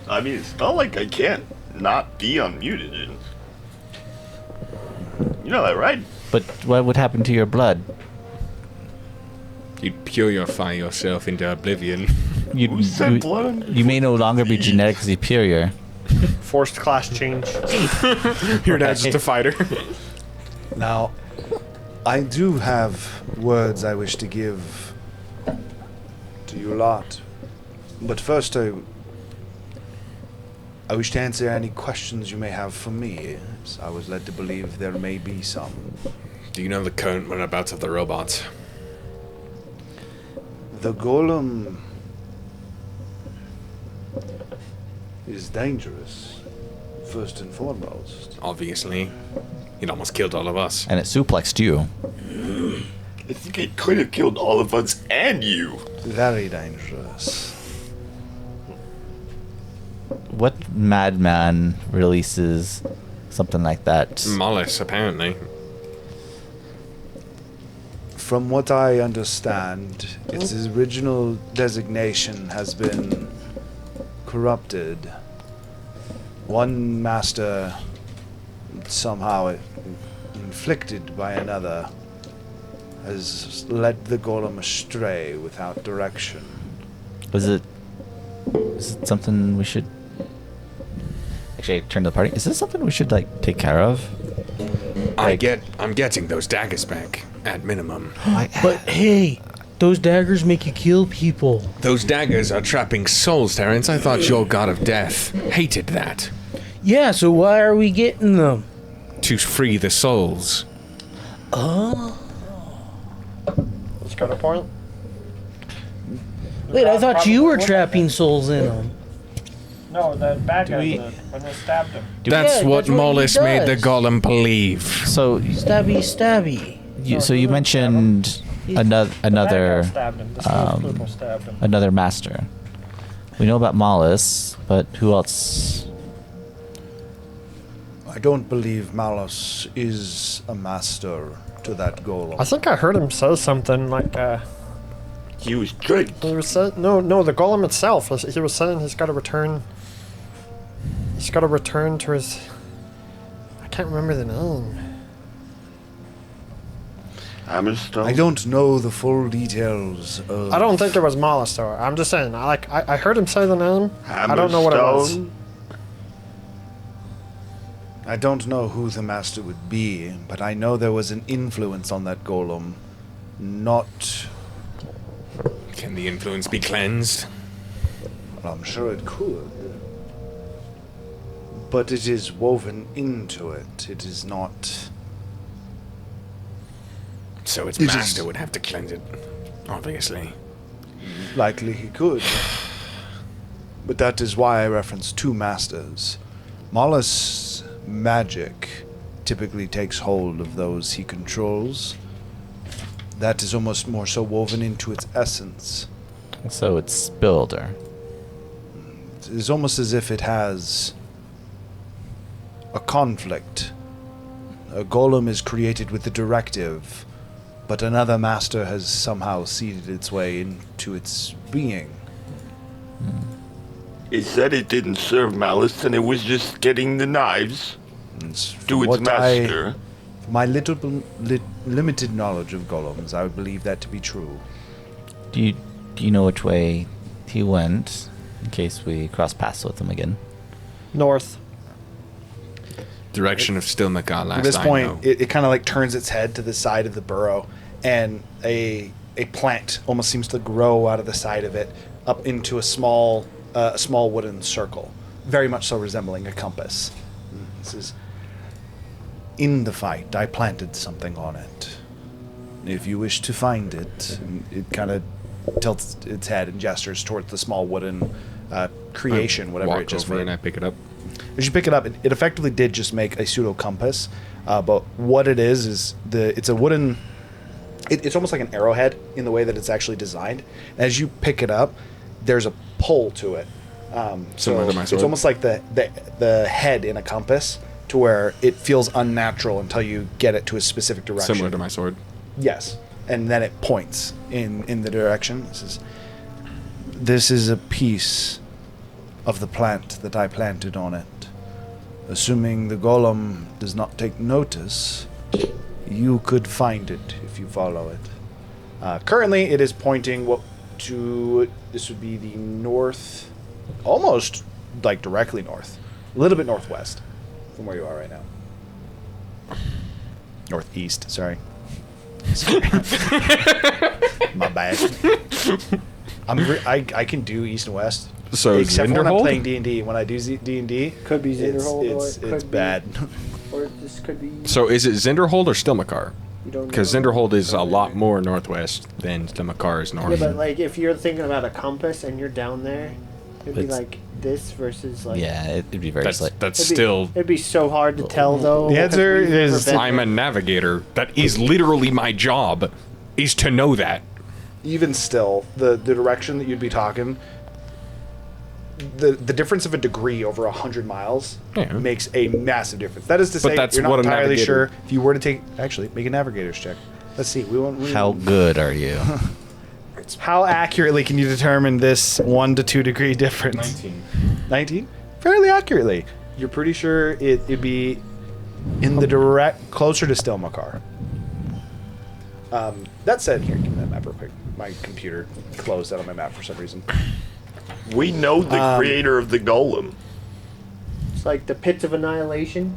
I mean, it's not like I can't not be unmuted. You know that, right? But what would happen to your blood? You'd purify yourself into oblivion. Who said blood on You may no longer be genetically superior. Forced class change. Your dad's just a fighter. Now, I do have words I wish to give to you lot. But first, I wish to answer any questions you may have for me, as I was led to believe there may be some. Do you know the current whereabouts of the robots? The golem is dangerous, first and foremost. Obviously. It almost killed all of us. And it suplexed you. I think it could have killed all of us and you. Very dangerous. What madman releases something like that? Mollis, apparently. From what I understand, its original designation has been corrupted. One master, somehow inflicted by another, has led the golem astray without direction. Is it something we should... Actually, I turn to the party. Is this something we should, like, take care of? I'm getting those daggers back, at minimum. But hey, those daggers make you kill people. Those daggers are trapping souls, Terrence. I thought your god of death hated that. Yeah, so why are we getting them? To free the souls. Oh. That's got a point. Wait, I thought you were trapping souls in them. No, the bad Do guy we- did when they stabbed him. That's Yeah, what that's what he Mollis made the does. golem believe. So, Stabby, stabby. you mentioned another The bad guy stabbed him. The salespeople stabbed him. another master. We know about Mollis, but who else? I don't believe Malus is a master to that golem. I think I heard him say something like, He was good. he was saying, no, the golem itself. He was saying he's got to return. He's got to return to his. I can't remember the name. Hammerstone. I don't know the full details of... I don't think it was Mollis though. I'm just saying. I heard him say the name. I don't know what it was. Hammerstone? I don't know who the master would be, but I know there was an influence on that golem. Not... Can the influence be cleansed? Well, I'm sure it could. But it is woven into it. It is not... So its It is- master would have to cleanse it. Obviously. Likely he could. But that is why I reference two masters. Mollis' magic typically takes hold of those he controls. That is almost more so woven into its essence. So it's Builder. It is almost as if it has a conflict. A golem is created with the directive, but another master has somehow seeded its way into its being. It said it didn't serve malice and it was just getting the knives to its master. From my limited knowledge of golems, I would believe that to be true. Do you know which way he went, in case we cross paths with him again? North. Direction of Stilmacar last At this I point, know. it kind of like turns its head to the side of the burrow, and a plant almost seems to grow out of the side of it up into a small wooden circle, very much so resembling a compass. This is, in the fight, I planted something on it. If you wish to find it, and it kind of tilts its head and gestures towards the small wooden creation, whatever Walk it just over made. and I pick it up. As you pick it up, it effectively did just make a pseudo compass, but what it is it's a wooden. It's almost like an arrowhead in the way that it's actually designed. As you pick it up, there's a pull to it. Similar to my sword. It's almost like the head in a compass, to where it feels unnatural until you get it to a specific direction. Similar to my sword. Yes, and then it points in the direction. This is a piece of the plant that I planted on it. Assuming the golem does not take notice, you could find it if you follow it. Currently, it is pointing this would be the north, almost like directly north, a little bit northwest from where you are right now. Northeast, sorry. My bad. I can do east and west. So except when I'm Zinderhold? playing D&D. When I do D&D, Could be Zinderhold, or it it's could bad. Or this could be. So is it Zinderhold or Stilmacar? You don't Because know. Zinderhold is a lot more northwest than Stilmacar is north. Yeah, but like if you're thinking about a compass and you're down there, it'd be It's- like this versus like. Yeah, it'd be very That's slight. that's It'd be- still. It'd be so hard to tell though. The because answer we've never is been I'm a there. navigator. That is literally my job, is to know that. Even still, the direction that you'd be talking, the difference of a degree over 100 miles Yeah. makes a massive difference. That is to But say, that's you're not what a entirely navigator- sure if you were to make a navigator's check. Let's see. How good are you? How accurately can you determine this 1 to 2 degree difference? 19? Fairly accurately. You're pretty sure it'd be in the closer to Stilmacar. That said, here, give me that map real quick. My computer closed out on my map for some reason. We know the creator of the golem. It's like the pits of annihilation.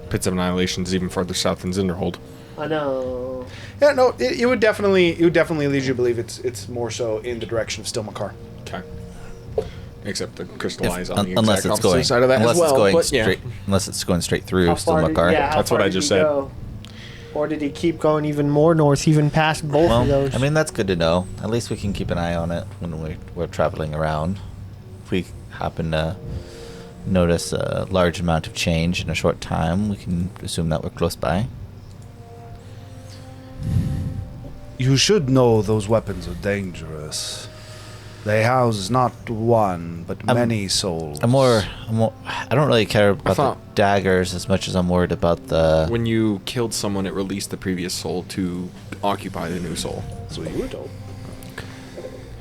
Pits of Annihilation is even farther south than Zinderhold. I know. Yeah, no, it would definitely lead you to believe it's more so in the direction of Stilmacar. Okay. Except the crystallize on the Unless exact it's opposite going, side of that unless as well. it's going but yeah. straight, unless it's going straight through How far did- Stilmacar. yeah, how That's what far I did just he said. go? Or did he keep going even more north, even past both of Well, those? I mean that's good to know. At least we can keep an eye on it when we're traveling around. If we happen to notice a large amount of change in a short time, we can assume that we're close by. You should know those weapons are dangerous. They house not one, but many souls. I don't really care about the thought- daggers as much as I'm worried about the. When you killed someone, it released the previous soul to occupy the new soul. That's what you were told.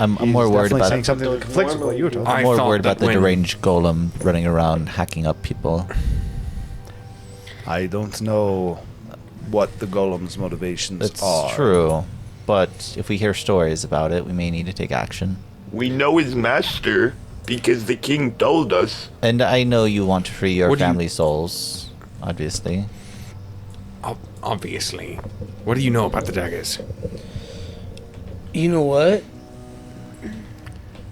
I'm more worried Definitely about saying it. something that conflicts with what you were told. I I'm more thought worried about that the when- deranged golem running around hacking up people. I don't know what the golem's motivations It's are. true, but if we hear stories about it, we may need to take action. We know his master because the king told us. And I know you want to free your What do you- family souls, obviously. Obviously. What do you know about the daggers? You know what?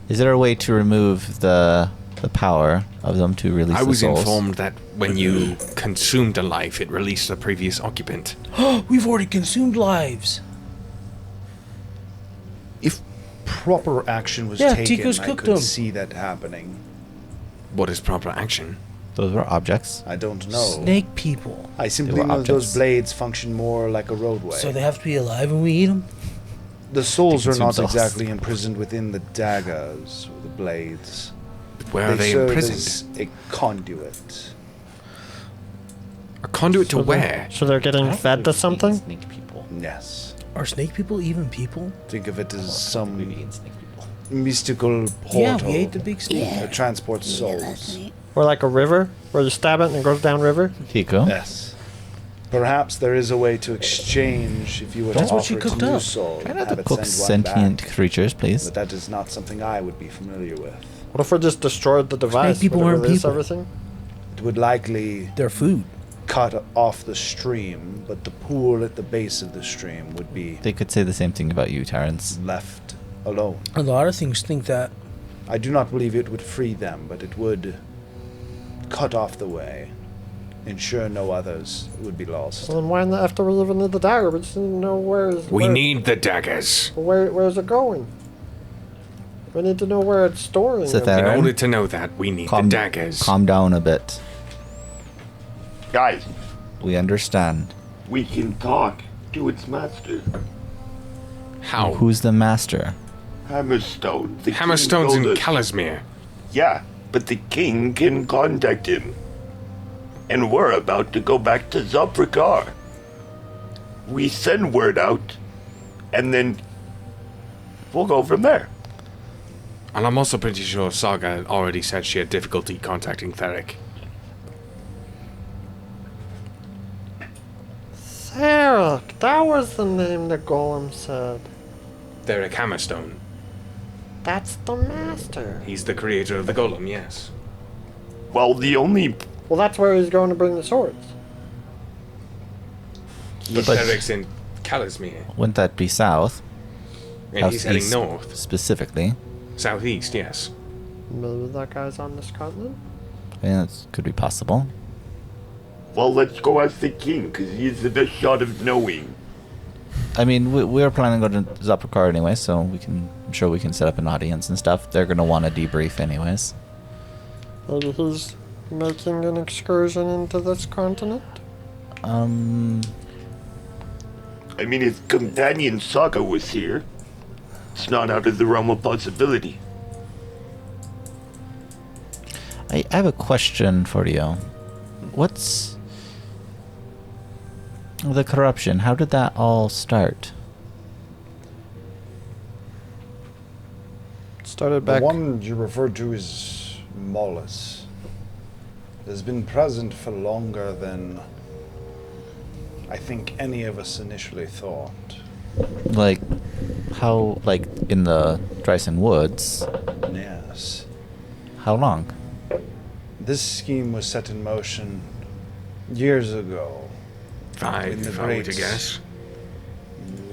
Is there a way to remove the power of them to release I the was souls? informed that when you consumed a life, it released the previous occupant. We've already consumed lives. If proper action was Yeah, taken, Tico's I cooked could them. see that happening. What is proper action? Those were objects. I don't know. Snake people. I simply were know those objects. blades function more like a roadway. So they have to be alive when we eat them? The souls To are consume not souls. exactly imprisoned within the daggers or the blades. Where are they serve imprisoned? as a conduit. A conduit to So they're- where? So they're getting fed to something? Snake people. Yes. Are snake people even people? Think of it as We some eat snake people. mystical portal Yeah, we ate the big snake. that transports souls. Or like a river, where you stab it and it goes down river. Hiko. Yes. Perhaps there is a way to exchange if you were That's to what she offer its cooked new up. soul. Try and not have to it cook send one sentient back. creatures, please. But that is not something I would be familiar with. What if we just destroyed the device? people Would it aren't release people. everything? It would likely Their food. cut off the stream, but the pool at the base of the stream would be They could say the same thing about you, Terrence. left alone. A lot of things think that. I do not believe it would free them, but it would cut off the way, ensure no others would be lost. Well, then why in the after we even need the dagger? We just need to know We need the daggers. where's it going? We need to know where it's storing Sit them. there. In order to know that, we need the daggers. Calm down a bit. Guys, We understand. we can talk to its master. How? Who's the master? Hammerstone. The king Hammerstone's in told us- Calasmere. Yeah, but the king can contact him. And we're about to go back to Zoprakar. We send word out, and then we'll go from there. And I'm also pretty sure Saga already said she had difficulty contacting Theric. Sarah, that was the name the golem said. Theric Hammerstone. That's the master. He's the creator of the golem, yes. Well, the only... Well, that's where he's going to bring the swords. But But- Theric's in Calasmere. Wouldn't that be south? And he's heading Southeast north. Specifically. Southeast, yes. Maybe that guy's on this continent? Yeah, that could be possible. Well, let's go ask the king, because he's the best shot of knowing. I mean, we're planning on going to Zoprakar anyway, so I'm sure we can set up an audience and stuff. They're going to want to debrief anyways. Maybe he's making an excursion into this continent? I mean, his companion Saga was here. It's not out of the realm of possibility. I have a question for you. What's the corruption? How did that all start? Started The back. one you referred to is Mollis. It has been present for longer than I think any of us initially thought. Like, how, like, in the Dryson Woods? Yes. How long? This scheme was set in motion years ago. In 5, the if I were to great- guess.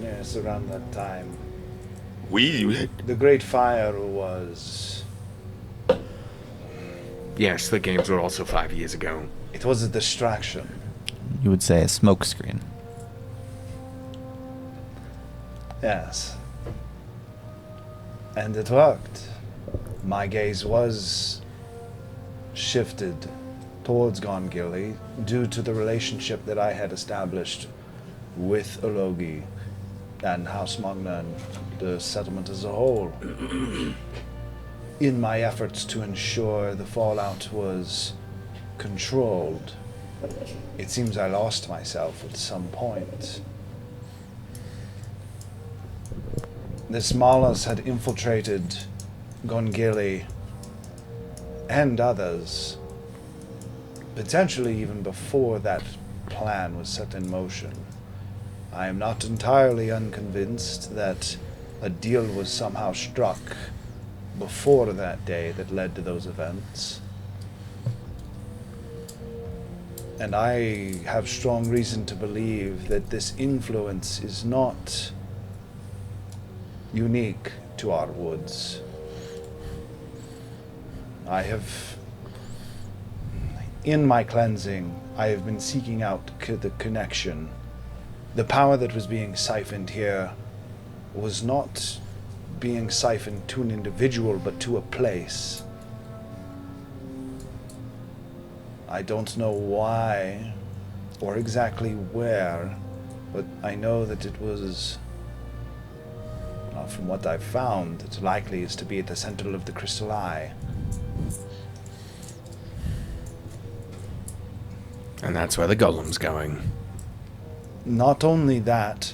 Yes, around that time. We... The Great Fire was... Yes, the games were also 5 years ago. It was a distraction. You would say a smokescreen. Yes. And it worked. My gaze was shifted towards Gongili due to the relationship that I had established with Ologi and House Magna and the settlement as a whole. In my efforts to ensure the fallout was controlled, it seems I lost myself at some point. This Malus had infiltrated Gongili and others, potentially even before that plan was set in motion. I am not entirely unconvinced that a deal was somehow struck before that day that led to those events. And I have strong reason to believe that this influence is not unique to our woods. In my cleansing, I have been seeking out the connection. The power that was being siphoned here was not being siphoned to an individual, but to a place. I don't know why or exactly where, but I know that it was, well, from what I've found, it likely is to be at the center of the crystal eye. And that's where the golem's going. Not only that,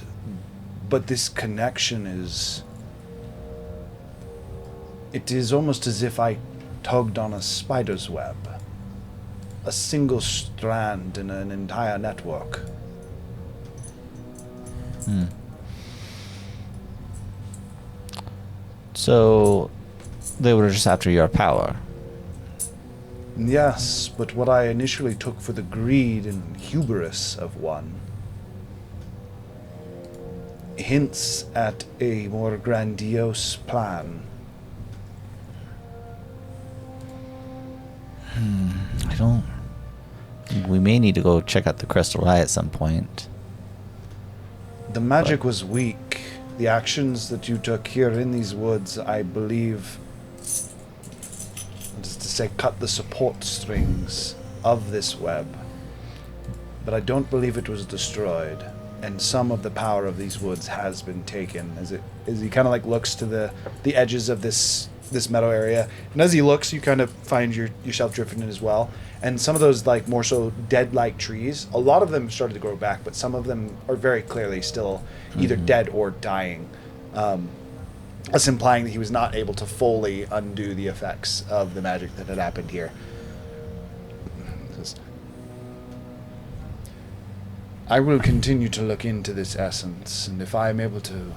but this connection is It is almost as if I tugged on a spider's web. A single strand in an entire network. So, they were just after your power. Yes, but what I initially took for the greed and hubris of one hints at a more grandiose plan. I don't... We may need to go check out the Crystal Eye at some point. The magic was weak. The actions that you took here in these woods, I believe, that is to say, cut the support strings of this web. But I don't believe it was destroyed. And some of the power of these woods has been taken as he kind of like looks to the edges of this meadow area. And as he looks, you kind of find yourself drifting in as well. And some of those like more so dead-like trees, a lot of them started to grow back, but some of them are very clearly still either dead or dying. Us implying that he was not able to fully undo the effects of the magic that had happened here. I will continue to look into this essence, and if I am able to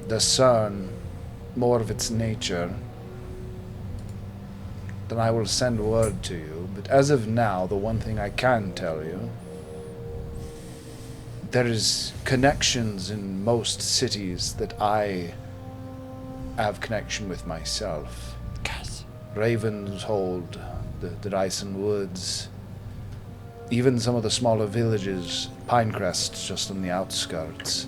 discern more of its nature, then I will send word to you. But as of now, the one thing I can tell you, there is connections in most cities that I have connection with myself. Ravenshold, the Dyson Woods, even some of the smaller villages, Pinecrest just on the outskirts.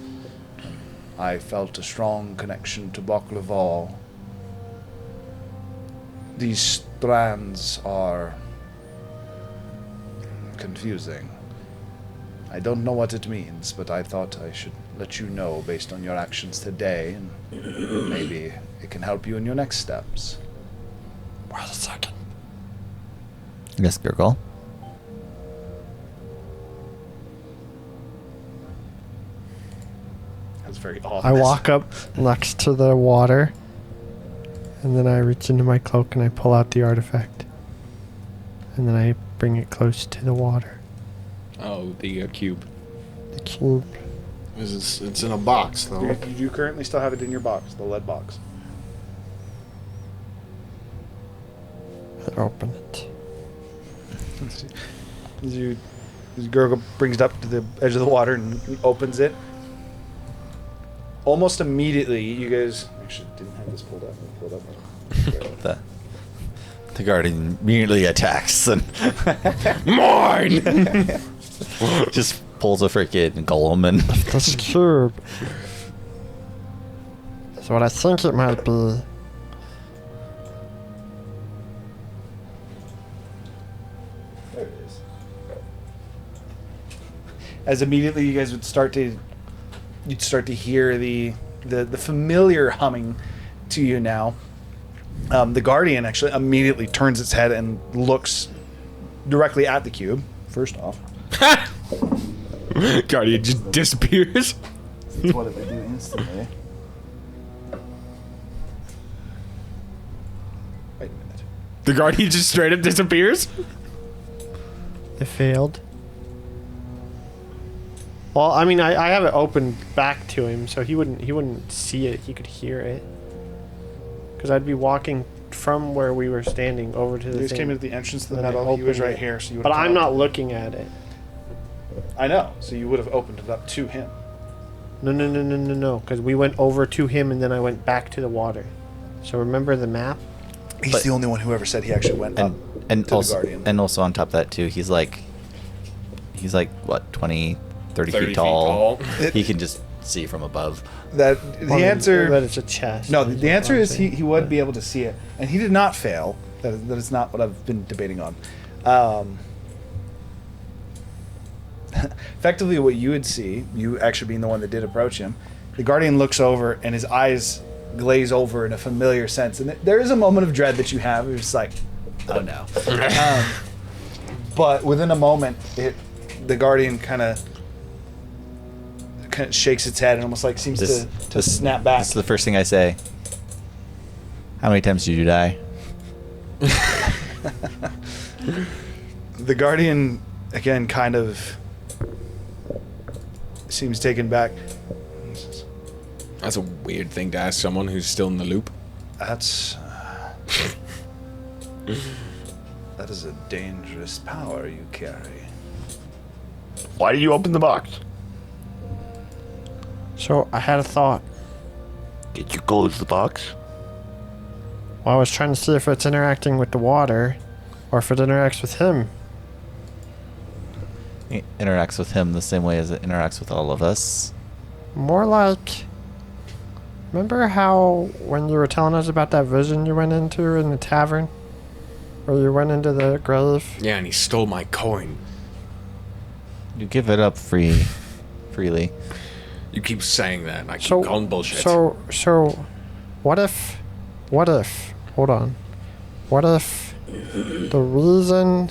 I felt a strong connection to Baklava. These strands are confusing. I don't know what it means, but I thought I should let you know based on your actions today, and maybe it can help you in your next steps. Wait a second. Yes, Gurgle. That's very odd. I walk up next to the water, and then I reach into my cloak and I pull out the artifact. And then I bring it close to the water. Oh, the cube. The cube. It's in a box, though. You do currently still have it in your box, the lead box. I open it. As Gurgle brings it up to the edge of the water and opens it, almost immediately, you guys actually didn't have this pulled up. The guardian immediately attacks and Mine! just pulls a freaking golem and This cube is what I think it might be. There it is. As immediately you guys would start to hear the familiar humming to you now. The Guardian actually immediately turns its head and looks directly at the cube, first off. Guardian just disappears. That's what it would do instantly. Wait a minute. The Guardian just straight up disappears? It failed. Well, I mean, I have it open back to him, so he wouldn't see it. He could hear it. Because I'd be walking from where we were standing over to the You just thing. came into the entrance to the and then I meadow. He was opened right it. here, so you would. But I'm not looking at it. I know, so you would have opened it up to him. No. Because we went over to him and then I went back to the water. So remember the map? He's the only one who ever said he actually went up and to also the Guardian. and also on top of that too, he's like what 20, 30 feet tall. He can just see from above. That the answer. But it's a chest. No, the answer is he would be able to see it, and he did not fail. That is not what I've been debating on. Effectively, what you would see, you actually being the one that did approach him, the Guardian looks over and his eyes glaze over in a familiar sense, and there is a moment of dread that you have. You're just like, oh no. But within a moment, the Guardian kind of shakes its head and almost like seems to snap back. This is the first thing I say. How many times did you die? The Guardian, again, kind of seems taken back. That's a weird thing to ask someone who's still in the loop. That's... that is a dangerous power you carry. Why did you open the box? So I had a thought. Did you close the box? Well, I was trying to see if it's interacting with the water, or if it interacts with him. It interacts with him the same way as it interacts with all of us. More like... Remember how when you were telling us about that vision you went into in the tavern? Where you went into the grave? Yeah, and he stole my coin. You give it up freely. You keep saying that, and I keep So, calling bullshit. So, what if, hold on. What if the reason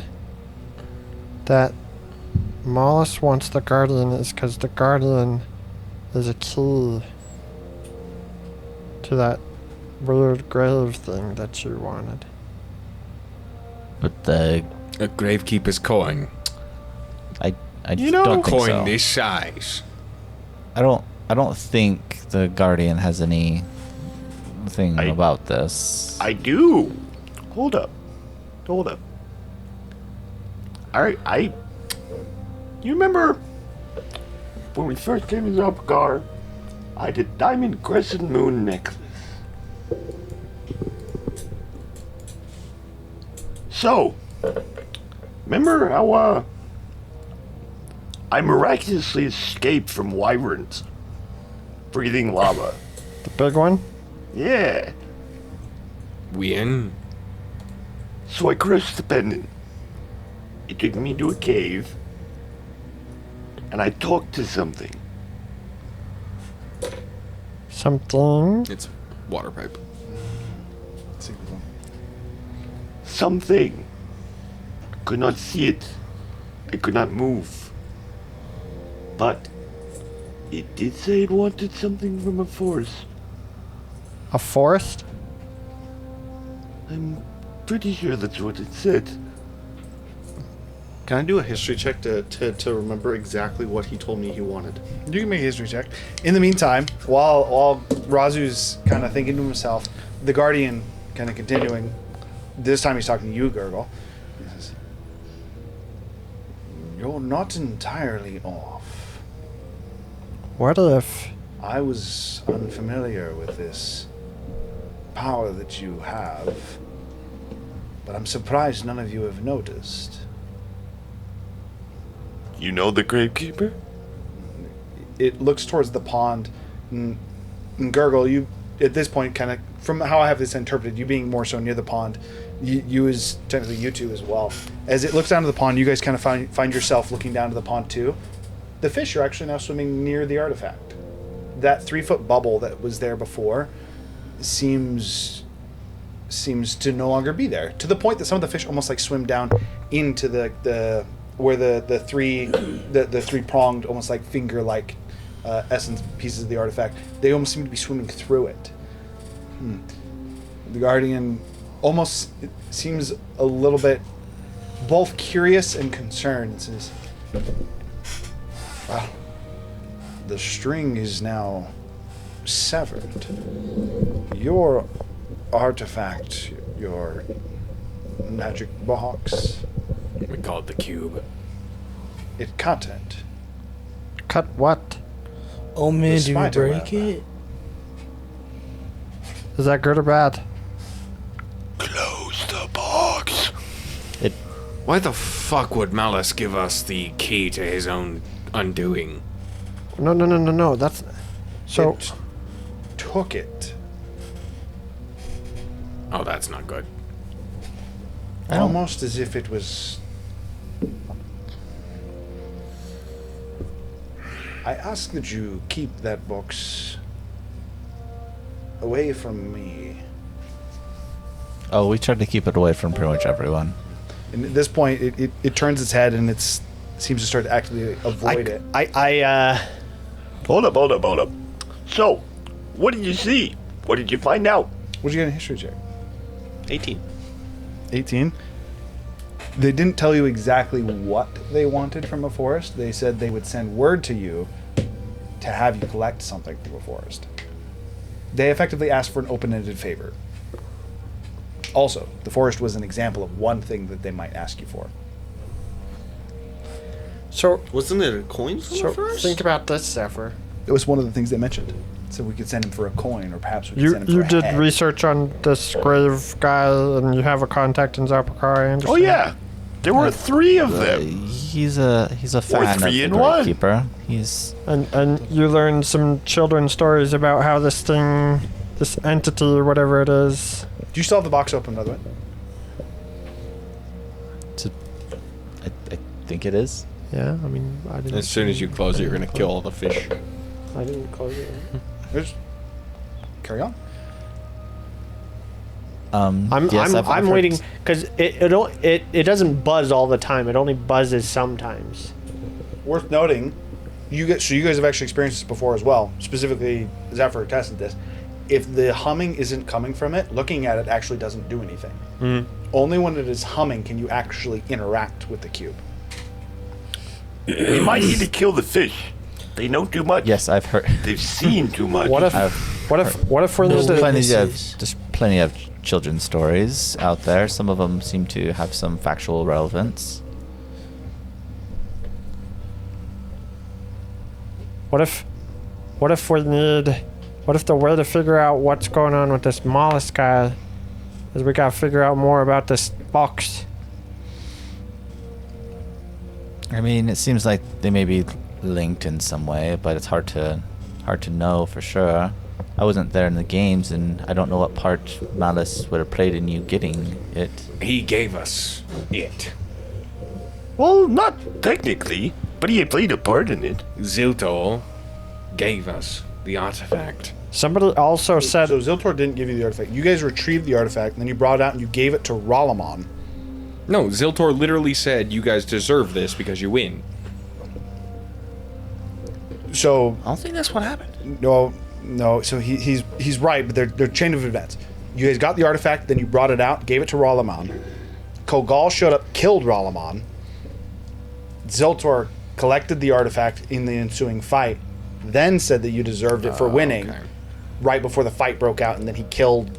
that Mollis wants the Guardian is because the Guardian is a key to that weird grave thing that you wanted? But the A gravekeeper's coin. I just don't think Coin so. this size. I don't think the Guardian has any thing about this. I do. Hold up. Alright, you remember when we first came to Zopgar, I had a diamond crescent moon necklace. So, remember how, I miraculously escaped from wyverns breathing lava? The big one? Yeah. We in? So I crushed the pendant. It took me to a cave, and I talked to something. Something? It's water pipe. Something. Could not see it. I could not move. But it did say it wanted something from a forest. A forest? I'm pretty sure that's what it said. Can I do a history check to remember exactly what he told me he wanted? You can make a history check. In the meantime, while Razu's kind of thinking to himself, the Guardian kind of continuing. This time he's talking to you, Gurgle. He says, "You're not entirely off. What if... I was unfamiliar with this power that you have, but I'm surprised none of you have noticed." You know the gravekeeper? It looks towards the pond. And Gurgle, you, at this point, kind of, from how I have this interpreted, you being more so near the pond, you as, technically you two as well. As it looks down to the pond, you guys kind of find yourself looking down to the pond too. The fish are actually now swimming near the artifact. That 3-foot bubble that was there before seems to no longer be there. To the point that some of the fish almost like swim down into the where the three pronged, almost like finger like essence pieces of the artifact. They almost seem to be swimming through it. The Guardian almost seems a little bit both curious and concerned. It says, "Well, the string is now severed. Your artifact, your magic box, We call it the cube. it cut it. Cut what? Oh man, The did we spider break web. it? Is that good or bad? Close the box. Why the fuck would Malice give us the key to his own undoing? No. That's... So... It took it. Oh, that's not good. Almost as if it was... I ask that you keep that box away from me. Oh, we tried to keep it away from pretty much everyone. And at this point, it turns its head and it seems to start to actively avoid it. Hold up. So, what did you see? What did you find out? What'd you get in history check? 18. 18. They didn't tell you exactly what they wanted from a forest. They said they would send word to you to have you collect something from a forest. They effectively asked for an open-ended favor. Also, the forest was an example of one thing that they might ask you for. So, Wasn't it a coin from the first? think about this, Zephyr. It was one of the things they mentioned. So we could send him for a coin, or perhaps we could You send him for a did head. research on this grave guy, and you have a contact in Zapakar, I understand. Oh yeah, there were 3 of them. He's a fan of 3 the in 1. Keeper. He's And you learned some children's stories about how this thing, this entity or whatever it is. Do you still have the box open, by the way? I think it is. Yeah, I mean, I didn't. As soon as you close it, you're gonna kill all the fish. I didn't close it. Just carry on. Yes, I've I'm heard- waiting because it doesn't buzz all the time. It only buzzes sometimes. Worth noting, you guys have actually experienced this before as well. Specifically, Zephyr tested this. If the humming isn't coming from it, looking at it actually doesn't do anything. Only when it is humming can you actually interact with the cube. We might need to kill the fish. They know too much. Yes, I've heard. They've seen too much. What if we're There's the there's plenty of children's stories out there. Some of them seem to have some factual relevance. What if the way to figure out what's going on with this mollusk guy is we gotta figure out more about this box? I mean, it seems like they may be linked in some way, but it's hard to know for sure. I wasn't there in the games, and I don't know what part Malice would have played in you getting it. He gave us it. Well, not technically, but he played a part in it. Ziltor gave us the artifact. Somebody also said So Ziltor didn't give you the artifact. You guys retrieved the artifact, and then you brought it out and you gave it to Ralamon. No, Ziltor literally said you guys deserve this because you win. So I don't think that's what happened. no. So he's right, but they're chain of events. You guys got the artifact, then you brought it out, gave it to Ralamon. Kogal showed up, killed Ralamon. Ziltor collected the artifact in the ensuing fight, then said that you deserved it for winning. okay. Right before the fight broke out, and then he killed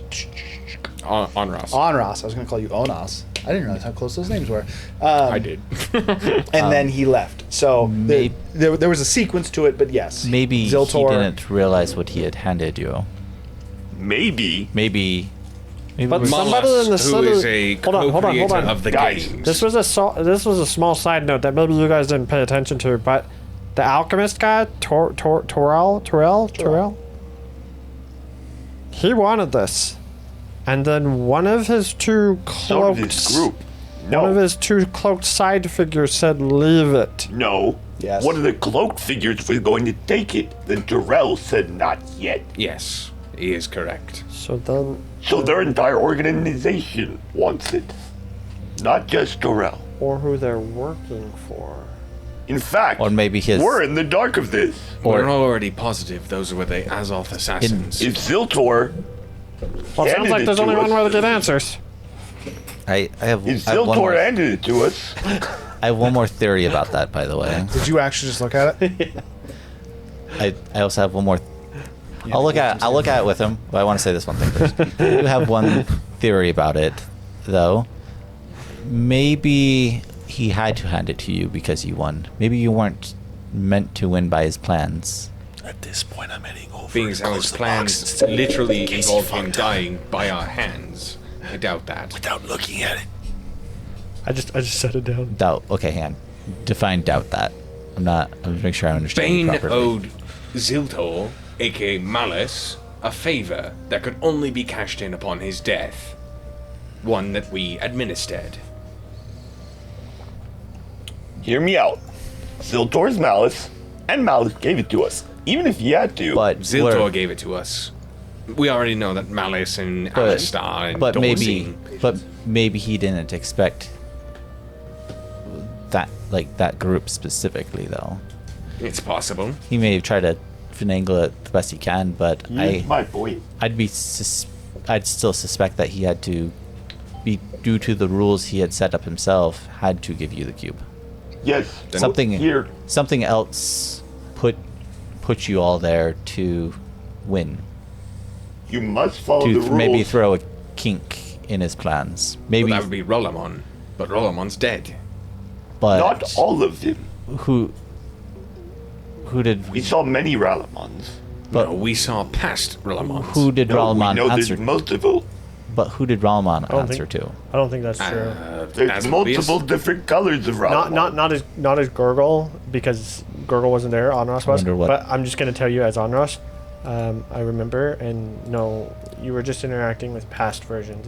Onras. Onras. I was going to call you Onas. I didn't realize how close those names were. I did. And then he left. So there was a sequence to it, but yes. Maybe Ziltor, he didn't realize what he had handed you. Maybe. Maybe. But we- somebody in the who is city. a Hold on. co-creator of the Guys, games. This was a small side note that maybe you guys didn't pay attention to, but the alchemist guy, Torel, he wanted this, and then one of his two So did cloaked his group. one of No. his two cloaked side figures said, "Leave it." No. Yes. One of the cloaked figures was going to take it. Then Terrell said not yet. Yes, he is correct. So then, So their entire organization wants it. Not just Terrell. or who they're working for. In fact, Or maybe his. we're in the dark of this. We're already positive those were the Azoth assassins. If Ziltor Well, it sounds handed like it there's to only one us- way to get answers. I have. If I have one Ziltor more- handed it to us, I have one more theory about that, by the way. did you actually just look at it? I also have one more. I'll look at it with him, but I want to say this one thing first. I do have one theory about it, though. Maybe he had to hand it to you because you won. Maybe you weren't meant to win by his plans. At this point, I'm heading over. Being and as how close his the plans box in literally case he involved him fucked up dying by our hands. I doubt that. without looking at it. I just set it down. Doubt. Okay, hang on. Define doubt that. I'm just making sure I understand you Bane properly. owed Ziltor, aka Malice, a favor that could only be cashed in upon his death. One that we administered. hear me out. Ziltor's Malice, and Malice gave it to us. Even if he had to. But Ziltor we're- gave it to us. We already know that Malice and But- Alistar and but Dorsey. maybe he didn't expect that group specifically, though. It's possible. He may have tried to finagle it the best he can, but Here's my point. I'd be I'd still suspect that he had to be, due to the rules he had set up himself, had to give you the cube. Yes. Something else put you all there to win. You must follow the rules. Maybe throw a kink in his plans. Maybe Well, that would be Rollamon, but Rollamon's dead. But not all of them. Who did we saw many Rollamons? But no, we saw past Rollamons. Who did Rollamon answer? There's multiple. But who did Rollamon answer to? I don't think that's true. There's multiple different colors of Rollamon. Not as Gurgle, because Gurgle wasn't there. Onros was. But I'm just gonna tell you as Onros. I remember, and no, you were just interacting with past versions.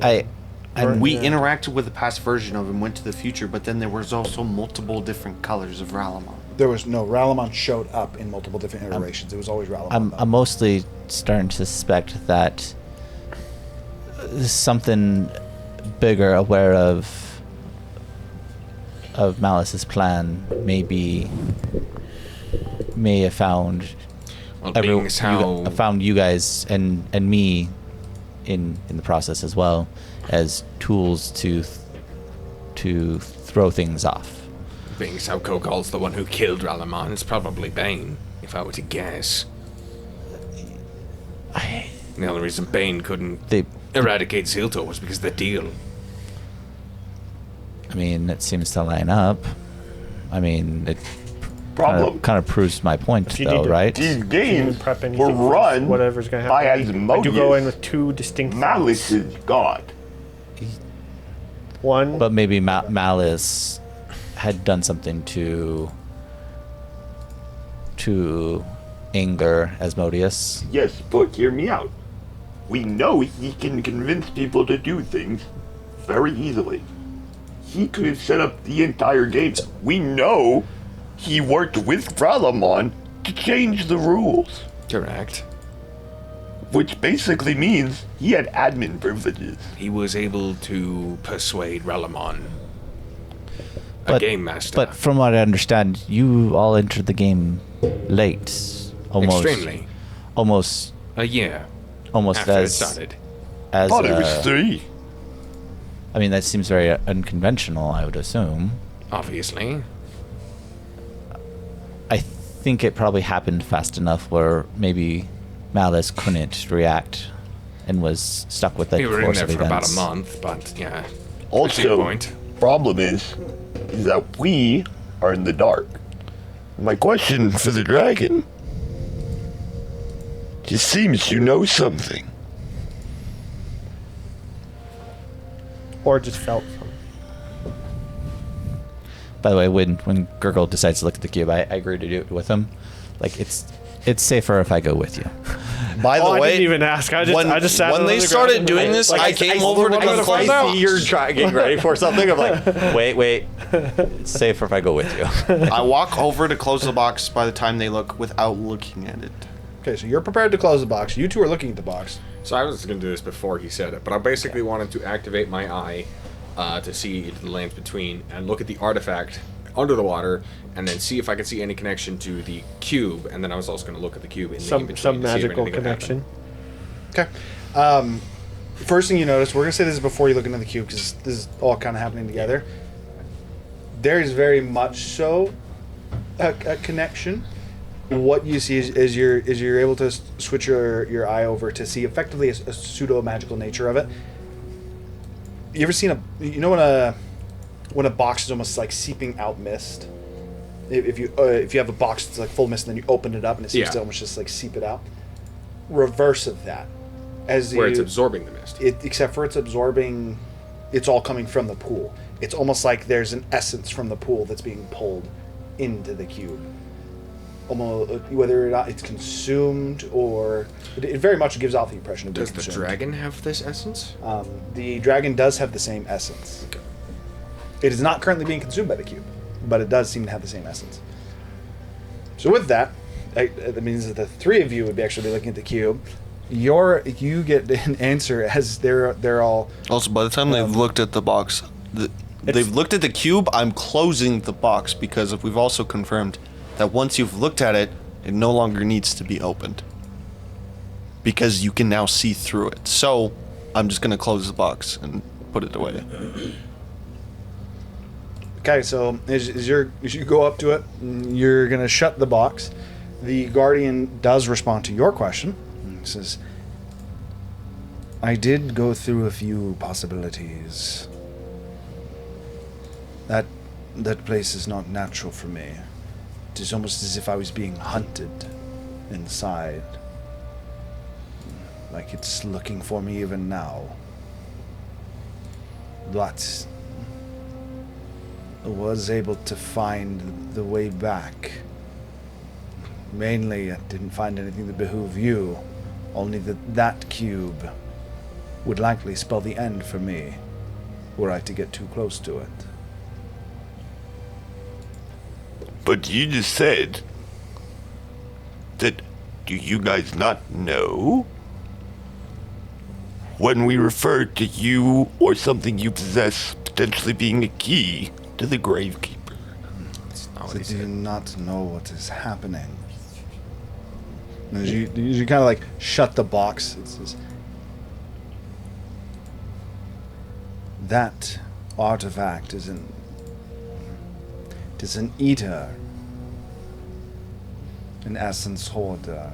And we interacted with the past version of him, went to the future, but then there was also multiple different colors of Ralamon. There was no Ralamon showed up in multiple different iterations. It was always Ralamon. I'm mostly starting to suspect that something bigger, aware of Malice's plan, may have found found you guys and me in the process as well as tools to throw things off. Being as how Kogal's the one who killed Ralamon, it's probably Bane, if I were to guess. The only reason Bane couldn't eradicate Ziltor was because of the deal. I mean, it seems to line up. I mean, it kind of proves my point, though, right? These games were run whatever's gonna happen. by Asmodeus. I do go in with two distinct Malice's god. One. But maybe Malice had done something to anger Asmodeus. Yes, but hear me out. We know he can convince people to do things very easily. He could have set up the entire game. We know he worked with Ralamon to change the rules. Correct. Which basically means he had admin privileges. He was able to persuade Ralamon, a game master. But from what I understand, you all entered the game late. Extremely. Almost a year. Almost after as it started. As thought it was 3. I mean, that seems very unconventional, I would assume. Obviously. I think it probably happened fast enough where maybe Malice couldn't react and was stuck with the We were in course there of for about events. a month, but yeah. Also, problem is that we are in the dark. My question for the dragon: it seems you know something. Or just felt something. By the way, when Gurgle decides to look at the cube, I agree to do it with him. Like, it's safer if I go with you. By the way, I didn't even ask. I just sat when on they the started ground doing and this, like, I came over to come close. out. You're getting ready for something. I'm like, wait. It's safer if I go with you. I walk over to close the box by the time they look without looking at it. Okay, so you're prepared to close the box. You two are looking at the box. So I was going to do this before he said it, but I basically wanted to activate my eye to see into the lanes between and look at the artifact under the water, and then see if I could see any connection to the cube. And then I was also going to look at the cube in the in-between some to see if magical anything would happen. connection. Okay. First thing you notice, we're going to say this is before you look into the cube because this is all kind of happening together. There is very much so a connection. What you see is you're able to switch your eye over to see effectively a pseudo magical nature of it. You ever seen when a box is almost like seeping out mist? If you have a box that's like full of mist and then you open it up and it seems to almost just like seep it out. Reverse of that, where it's absorbing the mist. Except for it's absorbing, it's all coming from the pool. It's almost like there's an essence from the pool that's being pulled into the cube. Almost, whether or not it's consumed or it very much gives off the impression of being Does the consumed. dragon have this essence? The dragon does have the same essence. Okay. It is not currently being consumed by the cube, but it does seem to have the same essence. So with that, that means that the three of you would actually be looking at the cube. You get an answer as they're all. Also, by the time they've looked at the box, they've looked at the cube. I'm closing the box because we've also confirmed that once you've looked at it, it no longer needs to be opened because you can now see through it. So I'm just gonna close the box and put it away. Okay, so as you go up to it, you're gonna shut the box. The guardian does respond to your question. He says, "I did go through a few possibilities. That place is not natural for me. It is almost as if I was being hunted inside. Like it's looking for me even now. But I was able to find the way back. Mainly, I didn't find anything that behooved you. Only that cube would likely spell the end for me, were I to get too close to it." But you just said that, do you guys not know? When we refer to you or something you possess potentially being a key to the Gravekeeper. I do not know what is happening. As you kind of like shut the box, it says, "That artifact is an eater, an essence hoarder.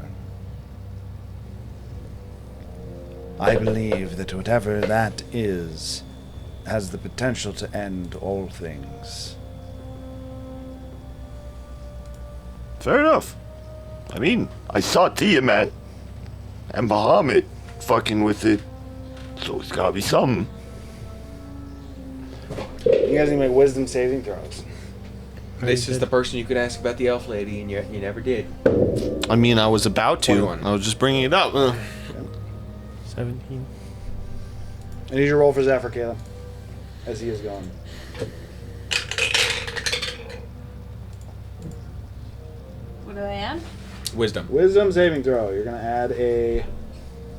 I believe that whatever that is has the potential to end all things." Fair enough. I mean, I saw Tiamat and Bahamut fucking with it, so it's gotta be something. You guys need to make wisdom saving throws. This is the person you could ask about the elf lady, and you never did. I mean, I was about to. 21. I was just bringing it up. 17. I need your roll for Zephyr, Caleb, as he is gone. What do I add? Wisdom. Wisdom saving throw. You're going to add a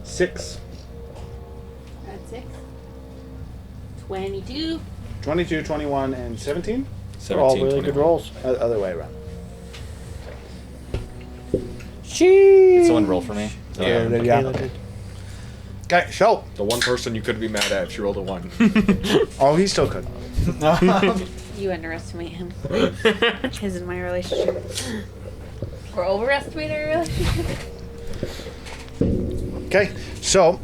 6. Add 6. 22. 22, 21, and 17? They're all 17, really good 21. rolls. Other way around. Did someone roll for me? Yeah. Kayla did. Okay, so. The one person you could be mad at if she rolled a 1. Oh, he still could. You underestimate him. His and my relationship. Or overestimate our relationship. Okay, so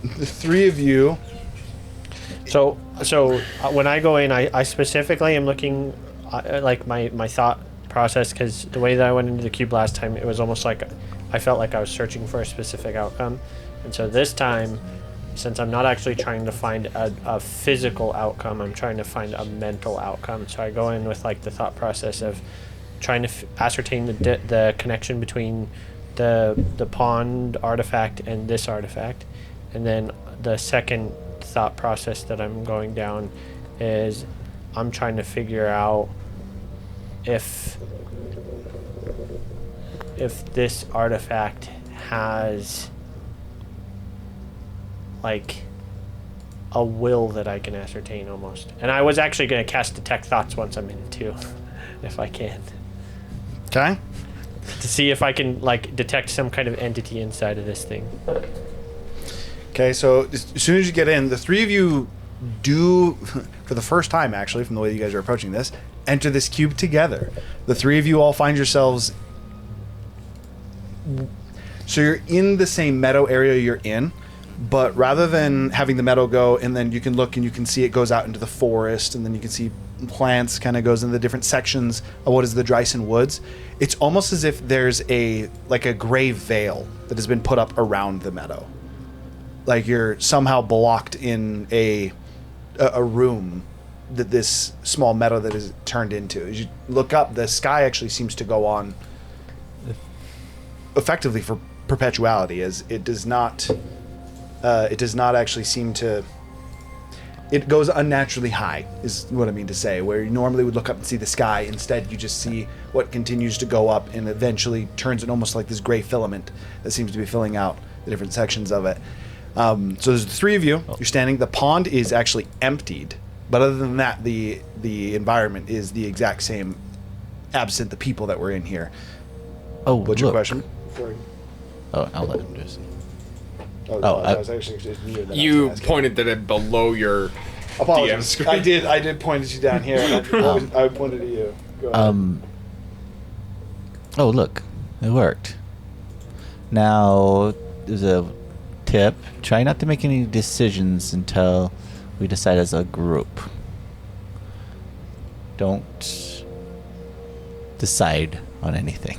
the three of you. So when I go in, I specifically am looking, like my thought process, because the way that I went into the cube last time, it was almost like I felt like I was searching for a specific outcome. And so this time, since I'm not actually trying to find a physical outcome, I'm trying to find a mental outcome. So I go in with like the thought process of trying to ascertain the connection between the pond artifact and this artifact. And then the second thought process that I'm going down is I'm trying to figure out if this artifact has like a will that I can ascertain almost. And I was actually going to cast Detect Thoughts once I'm in too, if I can. Okay. To see if I can like detect some kind of entity inside of this thing. Okay, so as soon as you get in, the three of you do, for the first time actually, from the way you guys are approaching this, enter this cube together. The three of you all find yourselves. So you're in the same meadow area you're in, but rather than having the meadow go and then you can look and you can see it goes out into the forest and then you can see plants kind of goes into the different sections of what is the Dryson Woods, it's almost as if there's a gray veil that has been put up around the meadow. Like you're somehow blocked in a room that this small meadow that is turned into. As you look up, the sky actually seems to go on effectively for perpetuality, as it does not actually seem to. It goes unnaturally high, is what I mean to say. Where you normally would look up and see the sky, instead you just see what continues to go up and eventually turns in almost like this gray filament that seems to be filling out the different sections of it. So there's the three of you. You're standing. The pond is actually emptied, but other than that, the environment is the exact same, absent the people that were in here. Oh, What's your look. question? Oh, I'll let him just. I was actually just near that. You pointed at it below your DM Apologies. screen. I did point at you down here. And I pointed at you. Go ahead. Oh, look. It worked. Now, there's a tip. Try not to make any decisions until we decide as a group. Don't decide on anything.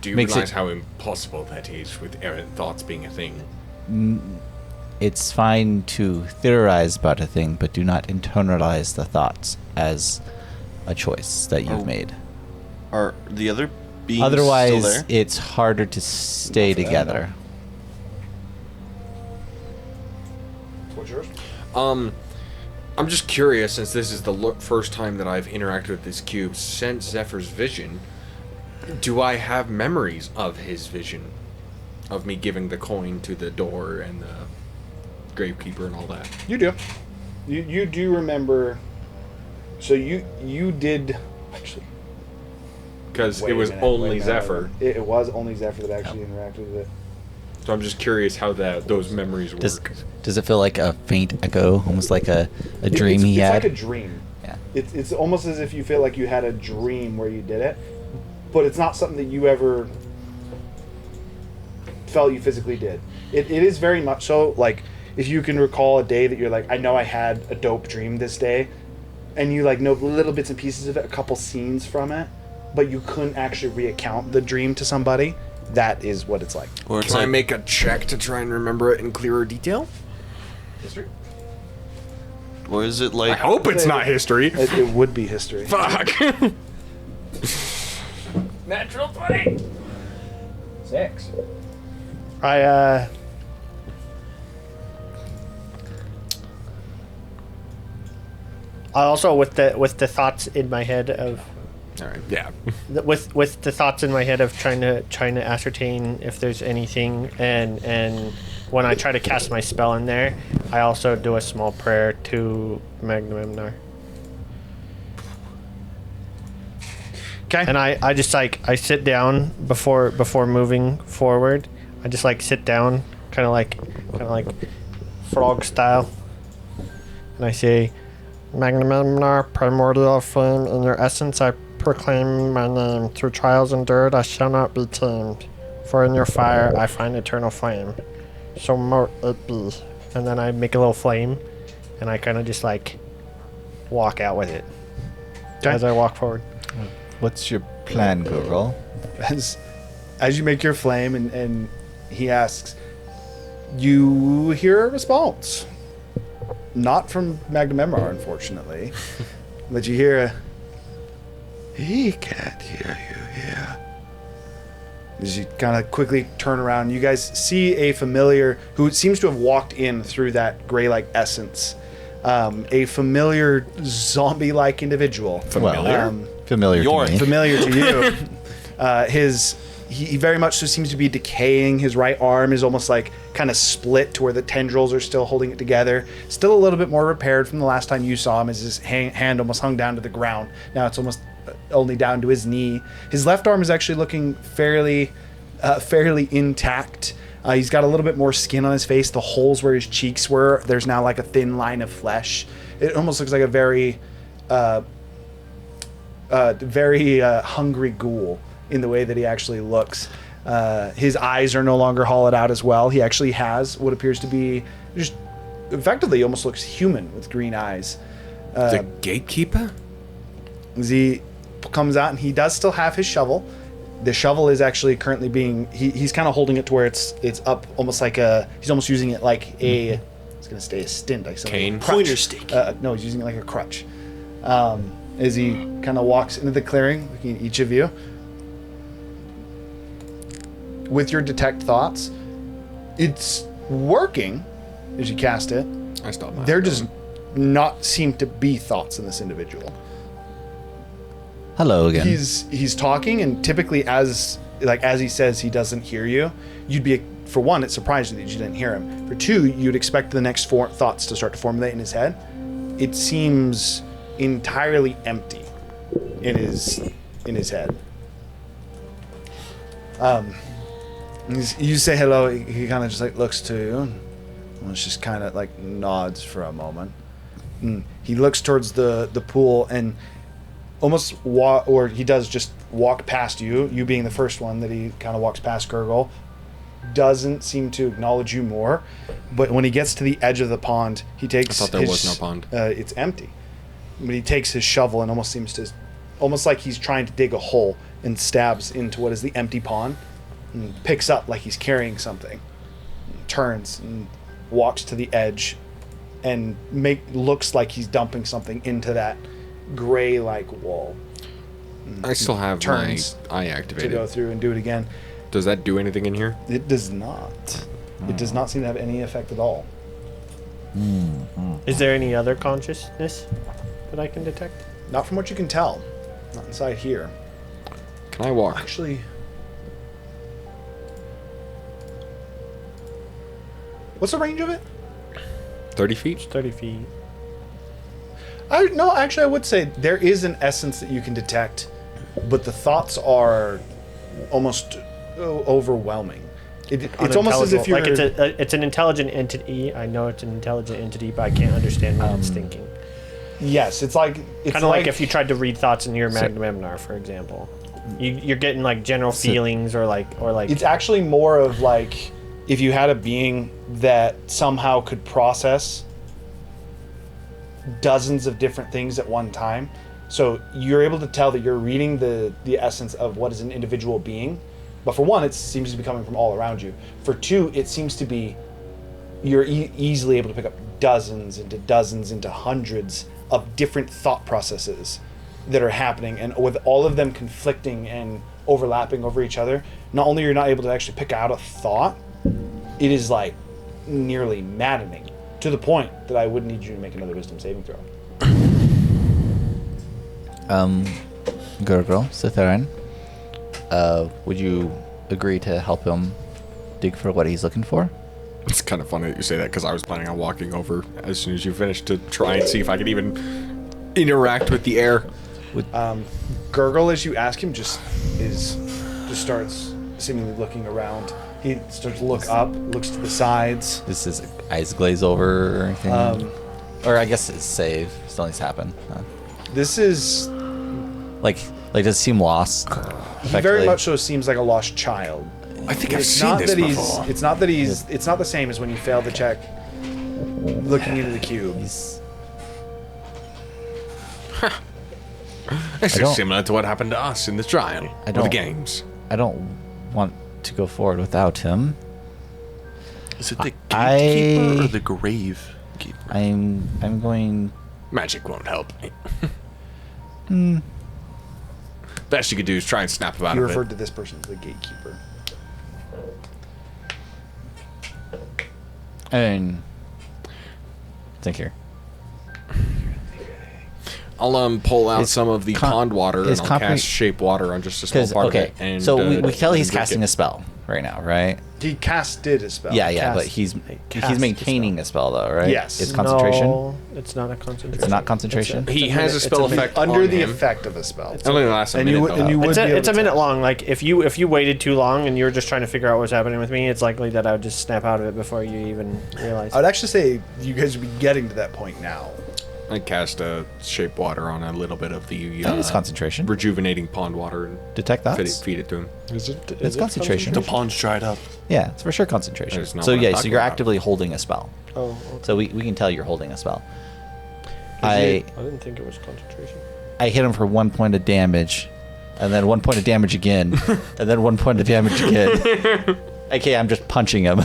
Do you Makes realize it- how impossible that is with errant thoughts being a thing? It's fine to theorize about a thing, but do not internalize the thoughts as a choice that you've made. Are the other beings still Otherwise, there? it's harder to stay together. What's yours? I'm just curious, since this is the first time that I've interacted with this cube since Zephyr's vision, do I have memories of his vision? Of me giving the coin to the door and the gravekeeper and all that? You do. You do remember. So you did actually. Because Wait it a was minute, only wait a minute. Zephyr. It was only Zephyr that actually interacted with it. So I'm just curious how those memories work. Does it feel like a faint echo, almost like a dream he it's had? like a dream. Yeah. It's almost as if you feel like you had a dream where you did it, but it's not something that you ever felt you physically did. It is very much so, like, if you can recall a day that you're like, I know I had a dope dream this day, and you like know little bits and pieces of it, a couple scenes from it, but you couldn't actually recount the dream to somebody, that is what it's like. Or it's Can I like, make a check to try and remember it in clearer detail? History? or is it I like? hope it's not history. It would be history. Fuck. Natural 20. 6. I also with the thoughts in my head of All right. Yeah. with the thoughts in my head of trying to ascertain if there's anything, and when I try to cast my spell in there, I also do a small prayer to Magnamimnar. Okay. And I just like I sit down before moving forward. I just like sit down, kind of like frog style, and I say, Magnamimnar, primordial flame, in your essence I proclaim my name. Through trials endured I shall not be tamed, for in your fire I find eternal flame. So mote it be. And then I make a little flame, and I kind of just like walk out with it as I walk forward. What's your plan, Google? As you make your flame and he asks, you hear a response. Not from Magnamimnar, unfortunately. But you hear he can't hear you here. As you kind of quickly turn around, you guys see a familiar who seems to have walked in through that gray-like essence. A familiar zombie-like individual. Familiar? Familiar to me. Familiar to you. He very much so seems to be decaying. His right arm is almost like kind of split to where the tendrils are still holding it together. Still a little bit more repaired from the last time you saw him, as his hand almost hung down to the ground. Now it's almost only down to his knee. His left arm is actually looking fairly intact. He's got a little bit more skin on his face. The holes where his cheeks were, there's now like a thin line of flesh. It almost looks like a very hungry ghoul in the way that he actually looks. His eyes are no longer hollowed out as well. He actually has what appears to be just effectively almost looks human with green eyes. The gatekeeper? As he comes out, and he does still have his shovel. The shovel is actually currently being he's kind of holding it to where it's up almost like he's almost using it like a it's gonna stay a stint, like something. Cane? Pointer stick. No, he's using it like a crutch. As he kind of walks into the clearing, looking at each of you. With your detect thoughts, it's working as you cast it. I stopped my There does not seem to be thoughts in this individual. Hello again. He's talking, and typically as he says he doesn't hear you, you'd be, for one, it's surprising that you didn't hear him. For two, you'd expect the next four thoughts to start to formulate in his head. It seems entirely empty in his head. You say hello. He kind of just like looks to you, and almost just kind of like nods for a moment. And he looks towards the pool and almost or he does just walk past you. You being the first one that he kind of walks past Gurgle, doesn't seem to acknowledge you more. But when he gets to the edge of the pond, he takes. I thought there was no pond. It's empty. But he takes his shovel and almost like he's trying to dig a hole and stabs into what is the empty pond. And picks up like he's carrying something, turns and walks to the edge, and looks like he's dumping something into that gray like wall. I still have turns my eye to activated. go through and do it again. Does that do anything in here? It does not. It does not seem to have any effect at all. Is there any other consciousness that I can detect? Not from what you can tell. Not inside here. Can I walk? Actually, what's the range of it? 30 feet? 30 feet. No, actually, I would say there is an essence that you can detect, but the thoughts are almost overwhelming. It's almost as if you're like it's an intelligent entity. I know it's an intelligent entity, but I can't understand what it's thinking. Yes, it's kind of like if you tried to read thoughts in your Magnum, for example. You're getting like general feelings or like. It's actually more of like if you had a being that somehow could process dozens of different things at one time. So you're able to tell that you're reading the essence of what is an individual being. But for one, it seems to be coming from all around you. For two, it seems to be you're easily able to pick up dozens into hundreds of different thought processes that are happening, and with all of them conflicting and overlapping over each other, not only you're not able to actually pick out a thought, it is like nearly maddening to the point that I would need you to make another wisdom saving throw. Gurgle, Sitharen, would you agree to help him dig for what he's looking for? It's kind of funny that you say that because I was planning on walking over as soon as you finish to try and see if I could even interact with the air. Gurgle, as you ask him, just starts seemingly looking around. He starts to look up, looks to the sides. Does his eyes glaze over or anything? Or I guess it's save. Still needs to happen. This is like does it seem lost? He very much so seems like a lost child. I think I've seen this before. It's not the same as when you failed the check looking into the cube. This is similar to what happened to us in the trial or the games. I don't want to go forward without him. Is it the gatekeeper or the grave keeper? I'm going. Magic won't help. Best you could do is try and snap him out He of it. referred to this person as the gatekeeper. And think here. I'll pull out some of the pond water and I'll cast shape water on just a small part of it. And, so we tell he's casting a spell right now, right? He casted a spell. Yeah, but he's maintaining a spell though, right? Yes. It's concentration. No, it's not a concentration. It's not concentration. He has a spell effect under on the him. effect of a spell. Only lasts a minute. It's a minute long. Like if you waited too long and you were just trying to figure out what's happening with me, it's likely that I would just snap out of it before you even realize. I'd actually say you guys would be getting to that point now. I cast a shape water on a little bit of the That is concentration. rejuvenating pond water and Detect thoughts. feed it to him. It's concentration. The pond's dried up. Yeah, it's for sure concentration. That is not So what I'm yeah, so talking you're about. actively holding a spell. Oh, okay. So we can tell you're holding a spell. I didn't think it was concentration. I hit him for 1 point of damage, and then 1 point of damage again, and then 1 point of damage again. Okay, I'm just punching him.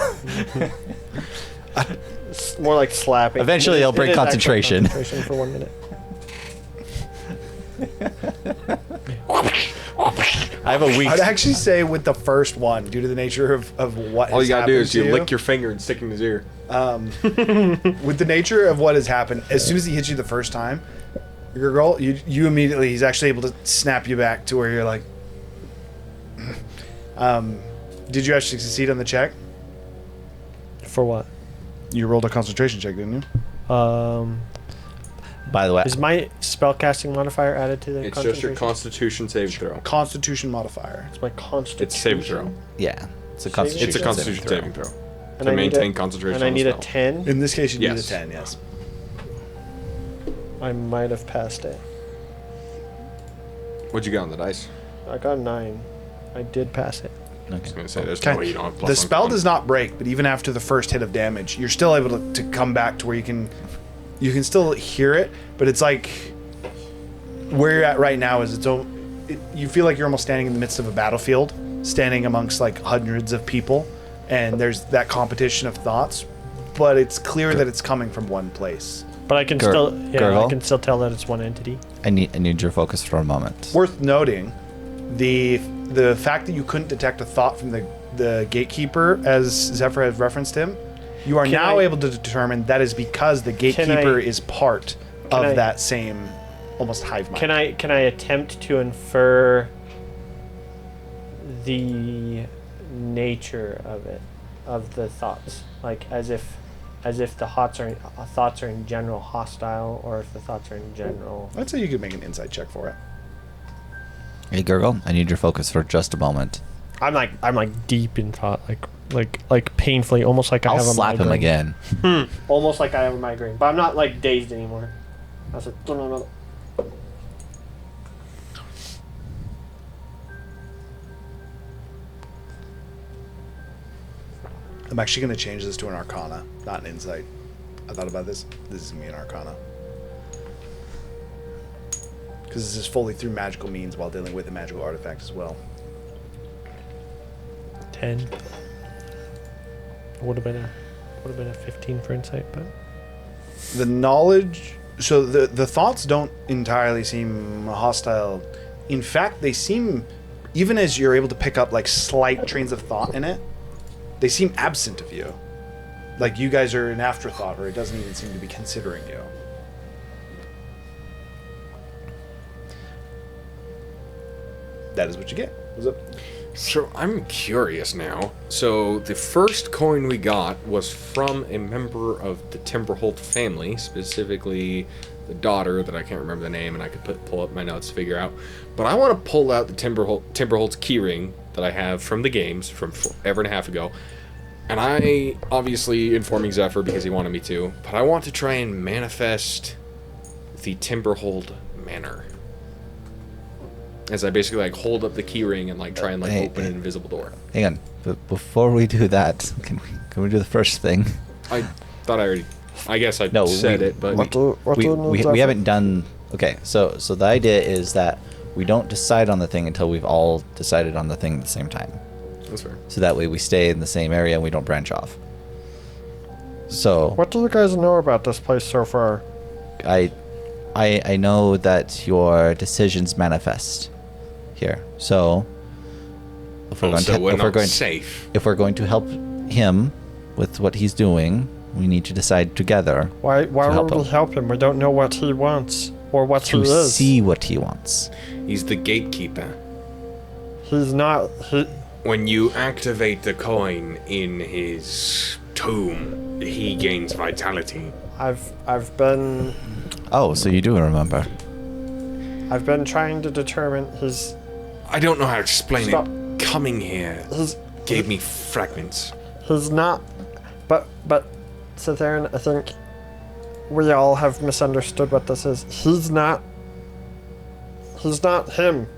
It's more like slapping. Eventually, I'll break It is actual concentration. concentration for 1 minute. I have a weak. I'd actually say with the first one, due to the nature of what All has you gotta do happened is you to lick your finger and stick it in his ear. with the nature of what has happened, as soon as he hits you the first time, your girl, you immediately, he's actually able to snap you back to where you're like, did you actually succeed on the check? For what? You rolled a concentration check, didn't you? By the way, Is my spellcasting modifier added to the It's just your concentration? Constitution save throw. Constitution modifier. It's my constitution. It's save throw. yeah. It's a constitution. It's a Constitution saving throw. And To I need maintain a- concentration. And I on need the a spell. 10. In this case, you need a Yes. 10, yes. I might have passed it. What'd you get on the dice? I got a 9. I did pass it. I was gonna say there's Okay. no way you don't have plus The one spell con. does not break, but even after the first hit of damage, you're still able to come back to where you can still hear it, but it's like where you're at right now is you feel like you're almost standing in the midst of a battlefield, standing amongst like hundreds of people, and there's that competition of thoughts, but it's clear that it's coming from one place. But I can I Gurgle? can still tell that it's one entity. I need your focus for a moment. Worth noting, the fact that you couldn't detect a thought from the gatekeeper, as Zephyr has referenced him, you are now able to determine that is because the gatekeeper is part of that same almost hive mind. Can I attempt to infer the nature of it, of the thoughts, like as if the thoughts are in general hostile, or if the thoughts are in general. I'd say you could make an insight check for it. Hey, Gurgle, I need your focus for just a moment. I'm like deep in thought, like painfully, almost like I I'll have a slap him migraine. again. Almost like I have a migraine, but I'm not like dazed anymore. I said, no. I'm actually going to change this to an Arcana, not an Insight. I thought about this. This is going to be an Arcana. Because this is fully through magical means while dealing with a magical artifact as well. 10. Would have been a 15 for insight, but The knowledge... So the thoughts don't entirely seem hostile. In fact, they seem... Even as you're able to pick up like slight trains of thought in it, they seem absent of you. Like you guys are an afterthought, or it doesn't even seem to be considering you. That is what you get. What's up? So I'm curious now. So the first coin we got was from a member of the Timberholt family, specifically the daughter that I can't remember the name, and I could pull up my notes to figure out. But I want to pull out the Timberholt's keyring that I have from the games from forever and a half ago. And I obviously informing Zephyr because he wanted me to, but I want to try and manifest the Timberhold Manor. As I basically like hold up the keyring and like try and like open an invisible door. Hang on, but before we do that, can we do the first thing? I thought I already. I guess I said it, but we haven't done. Okay, so the idea is that we don't decide on the thing until we've all decided on the thing at the same time. That's fair. So that way we stay in the same area and we don't branch off. So what do you guys know about this place so far? I know that your decisions manifest here. So if we're going to help him with what he's doing, we need to decide together. Why would we help him? We don't know what he wants or what he is. To see what he wants. He's the gatekeeper. He's not. When you activate the coin in his tomb, he gains vitality. I've been. Oh, so you do remember. I've been trying to determine his. I don't know how to explain it. Coming here gave me fragments. He's not. But Cytherin, I think we all have misunderstood what this is. He's not him.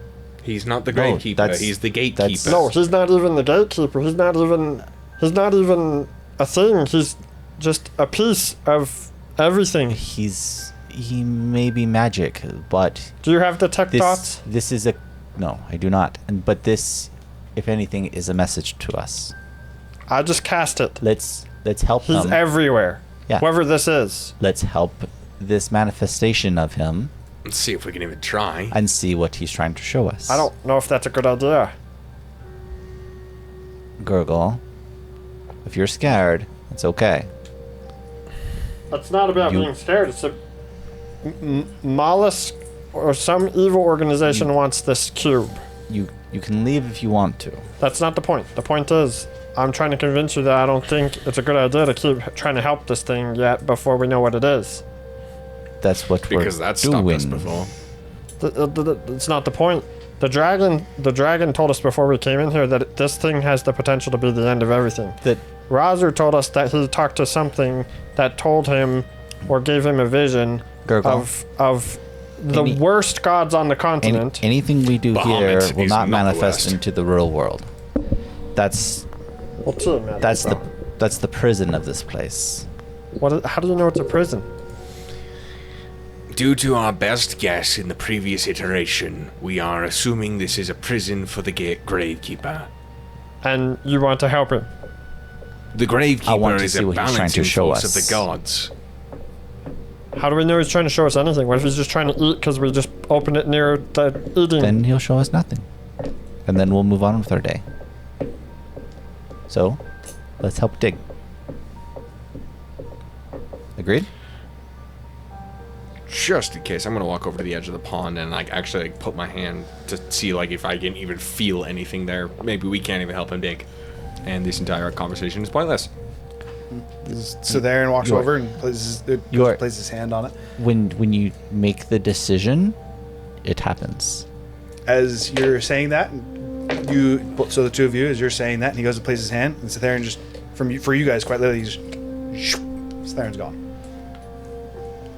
He's not the gatekeeper. He's the gatekeeper. No, he's not even the gatekeeper. He's not even a thing. He's just a piece of everything. He may be magic, but do you have detect thoughts? This is no, I do not. But this, if anything, is a message to us. I just cast it. Let's help him. He's everywhere. Yeah. Whoever this is. Let's help this manifestation of him. Let's see if we can even try. And see what he's trying to show us. I don't know if that's a good idea. Gurgle, if you're scared, it's okay. It's not about being scared. It's a mollusk or some evil organization wants this cube. You can leave if you want to. That's not the point. The point is, I'm trying to convince you that I don't think it's a good idea to keep trying to help this thing yet before we know what it is. That's what we're doing. Because that's stopped us before. It's not the point. The dragon told us before we came in here that this thing has the potential to be the end of everything. That Razu told us that he talked to something that told him or gave him a vision Gurgle. of the worst gods on the continent. anything we do here Bahamut will is not not the manifest West. into the real world. That's the prison of this place. How do you know it's a prison? Due to our best guess in the previous iteration, we are assuming this is a prison for the Gravekeeper. And you want to help him? The I want Gravekeeper to is see a what he's trying balancing to show force us. of the gods. How do we know he's trying to show us anything? What if he's just trying to eat because we just opened it near the eating? Then he'll show us nothing. And then we'll move on with our day. So, let's help dig. Agreed? Just in case, I'm gonna walk over to the edge of the pond and actually put my hand to see if I can even feel anything there. Maybe we can't even help him dig, and this entire conversation is pointless. So there and walks You are- over and places his hand on it. When you make the decision, it happens. As you're saying that, so the two of you, as you're saying that, and he goes to place his hand, and Theron just for you guys, quite literally, Theron's gone.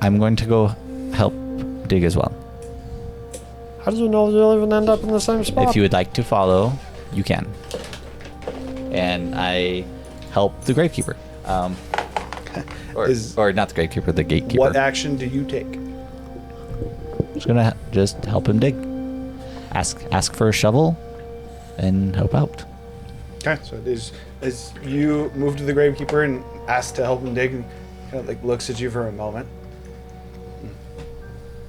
I'm going to go help dig as well. How do you know you'll even end up in the same spot? If you would like to follow, you can. And I help the gravekeeper. Or not the gravekeeper, the gatekeeper. What action do you take? Just gonna just help him dig. Ask for a shovel, and help out. Okay, so as you move to the gravekeeper and ask to help him dig, and kind of looks at you for a moment,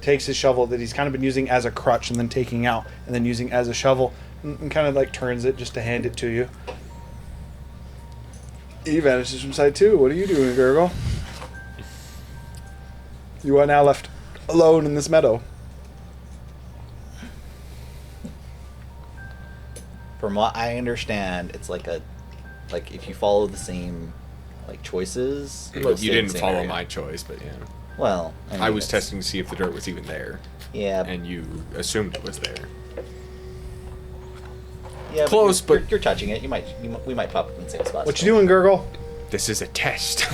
takes his shovel that he's kind of been using as a crutch and then taking out and then using as a shovel, and kind of turns it just to hand it to you. He vanishes from sight too. What are you doing, Gurgle? You are now left alone in this meadow. From what I understand, it's like if you follow the same choices. Well, you didn't follow my choice, but yeah. Well, I was testing to see if the dirt was even there. Yeah. And you assumed it was there. Yeah, Close, but you're touching it. We might pop up in the same spot. What you doing, Gurgle? This is a test.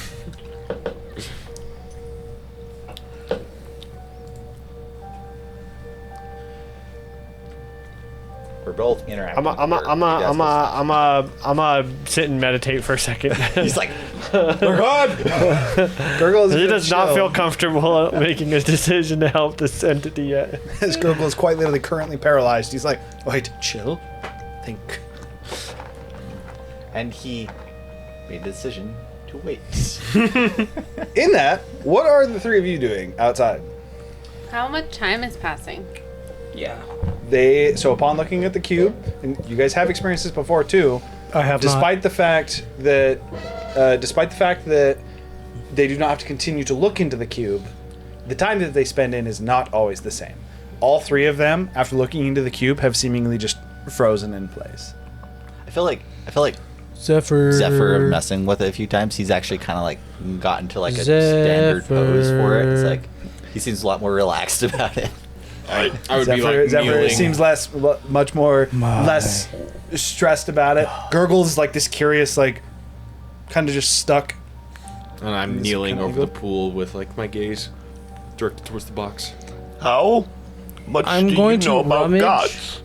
We're both interacting. I'm sit and meditate for a second. He's like, we're gone. Gurgle He does not feel comfortable making a decision to help this entity yet. As Gurgle is quite literally currently paralyzed, he's like, wait, chill, think. And he made the decision to wait. In that, what are the three of you doing outside? How much time is passing? Yeah. So upon looking at the cube, and you guys have experienced this before too. I have despite the fact that they do not have to continue to look into the cube, the time that they spend in is not always the same. All three of them, after looking into the cube, have seemingly just frozen in place. I feel like Zephyr messing with it a few times. He's actually kind of gotten to a standard pose for it. It's he seems a lot more relaxed about it. I would Zephyr, be kneeling. seems much less stressed about it. Gurgle's this curious, kind of just stuck. And I'm kneeling over the pool with my gaze directed towards the box. How much I'm do going you know to about rummage gods?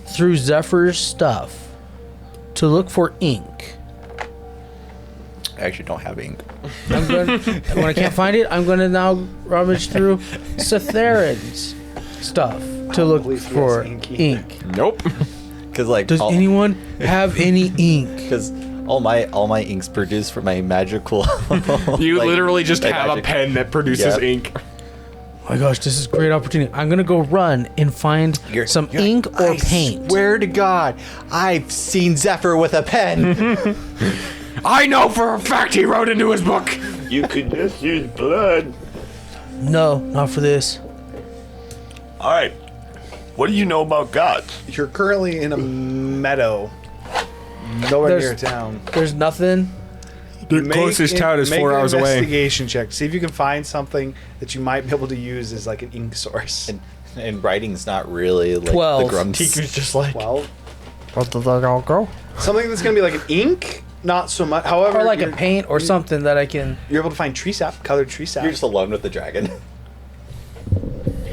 through Zephyr's stuff to look for ink. I actually don't have ink. I'm going when I can't find it, I'm going to now rummage through Cetheron's stuff to look for ink. Nope. Because does anyone have any ink? Because all my inks produced for my magical. You literally just have a pen that produces ink. Oh my gosh, this is a great opportunity. I'm gonna go run and find some ink or paint. Swear to God, I've seen Zephyr with a pen. I know for a fact he wrote into his book. You could just use blood. No, not for this. All right. What do you know about gods? You're currently in a meadow, nowhere near town. There's nothing. The closest town is 4 hours away. Make an investigation check. See if you can find something that you might be able to use as like an ink source. And writing's not really like 12. the grumps. Tiku's just like, Well, where did they all go? something that's going to be like an ink, not so much. However, Or like a you're- paint or something that I can. You're able to find tree sap, colored tree sap. You're just alone with the dragon.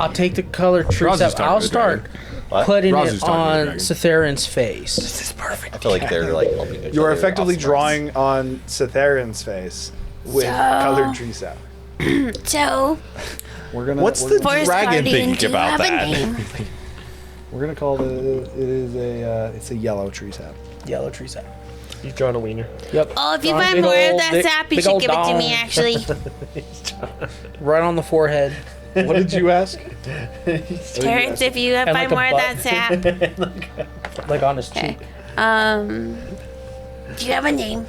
I'll take the colored tree Roz is sap. talking I'll to the start What? putting Roz is it talking to the on dragon. Cytheran's face. This is perfect. I feel like they're like helping each You are other effectively off drawing on Cytheran's face with So- colored tree sap. So, We're gonna. What's we're the gonna- Forest dragon Guardian, thinking do you about have that? a name? We're gonna call it's a yellow tree sap. Yellow tree sap. He's drawing a wiener. Yep. Oh, if you Drawing find big more of old- that big- sap, you big should old give it to me, dong. actually. Right on the forehead. What did you ask? Terrence, if you And find like a more of that butt. sap. Like on his Okay. cheek. Do you have a name?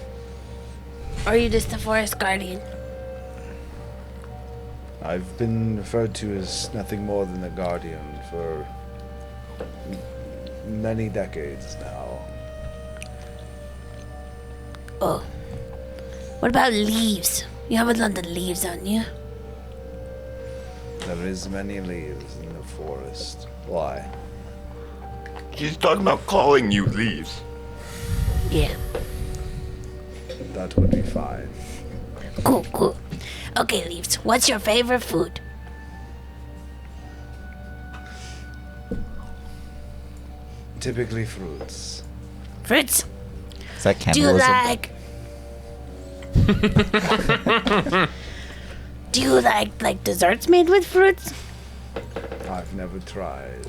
Or are you just the Forest Guardian? I've been referred to as nothing more than the Guardian for many decades now. Oh. What about leaves? You have a lot of leaves on you. There is many leaves in the forest. Why? She's talking about calling you leaves. Yeah. That would be fine. Cool, cool. Okay, leaves. What's your favorite food? Typically fruits. Fruits. Is that Do you cannibalism? like? Do you like desserts made with fruits? I've never tried.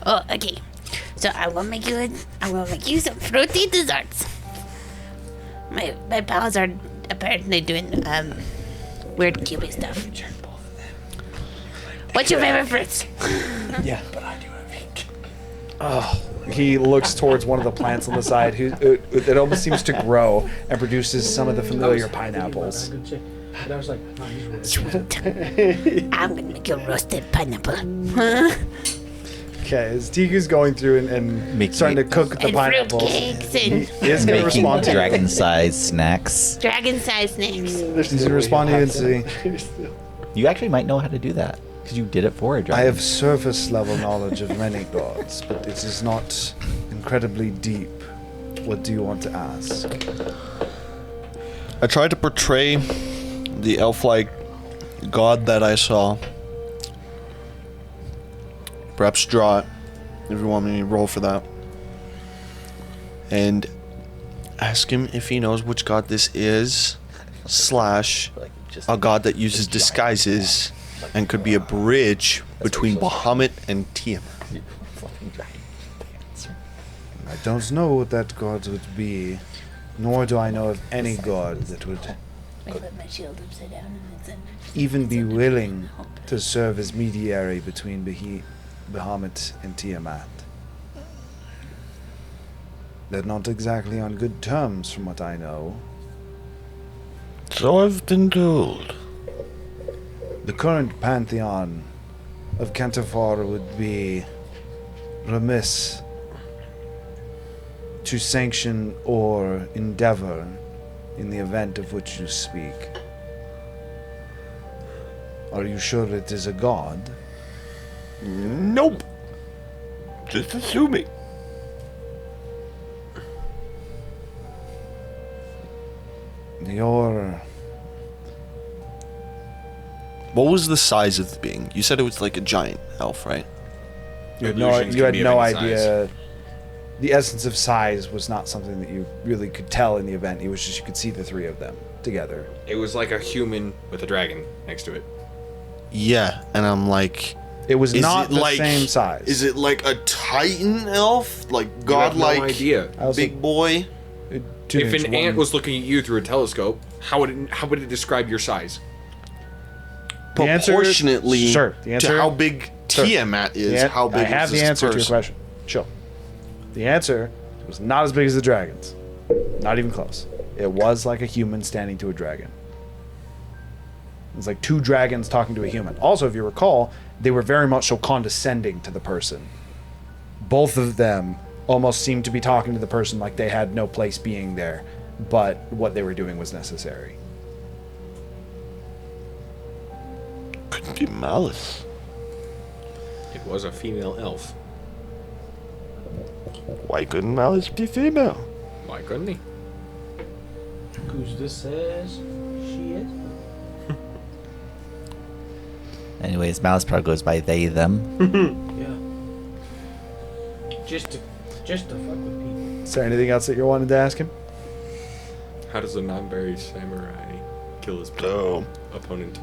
Oh, okay. So I will make you some fruity desserts. My pals are apparently doing weird Cubix stuff. What's your favorite fruits? Yeah. Oh, he looks towards one of the plants on the side. It almost seems to grow and produces some of the familiar pineapples. Sweet. I'm gonna make you a roasted pineapple. Okay, as Tiku's going through and Making- starting to cook the And pineapples, fruitcakes he and is going to Making respond to you. dragon-sized snacks. dragon-sized snakes. He's going to respond to you and say, You actually might know how to do that because you did it for a dragon. I have surface level knowledge of many gods, but it is not incredibly deep. What do you want to ask? I tried to portray the elf-like god that I saw. Perhaps draw it, if you want me to roll for that. And ask him if he knows which god this is, slash a god that uses disguises and could be a bridge between Bahamut and Tiamat. I don't know what that god would be, nor do I know of any god that would I put my shield upside down and it's even be willing to serve as mediator between Bahamut and Tiamat. They're not exactly on good terms from what I know. So I've been told. The current pantheon of Cantafor would be remiss to sanction or endeavor in the event of which you speak. Are you sure it is a god? Nope. Just assuming. Your What was the size of the being? You said it was like a giant elf, right? You had Illusions can be of no any idea. The essence of size was not something that you really could tell in the event. It was just you could see the three of them together. It was like a human with a dragon next to it. Yeah, and I'm like, It was is not it the like same size. Is it like a titan elf, like You have godlike no idea. I was big boy? If 2 an ant was looking at you through a telescope, how would it describe your size? The answer- Proportionately sure, the answer- to how big sure. Tiamat is, how big I is have the this answer to your person? question. Chill. The answer was not as big as the dragons. Not even close. It was like a human standing to a dragon. It was like 2 dragons talking to a human. Also, if you recall, they were very much so condescending to the person. Both of them almost seemed to be talking to the person like they had no place being there. but what they were doing was necessary. Couldn't be Malice. It was a female elf. Why couldn't Malice be female? Why couldn't he? Who's this says she is? Anyways, Malice probably goes by they, them. Yeah. Just to fuck with people. Is there anything else that you wanted to ask him? How does a non-berry samurai kill his So, opponent?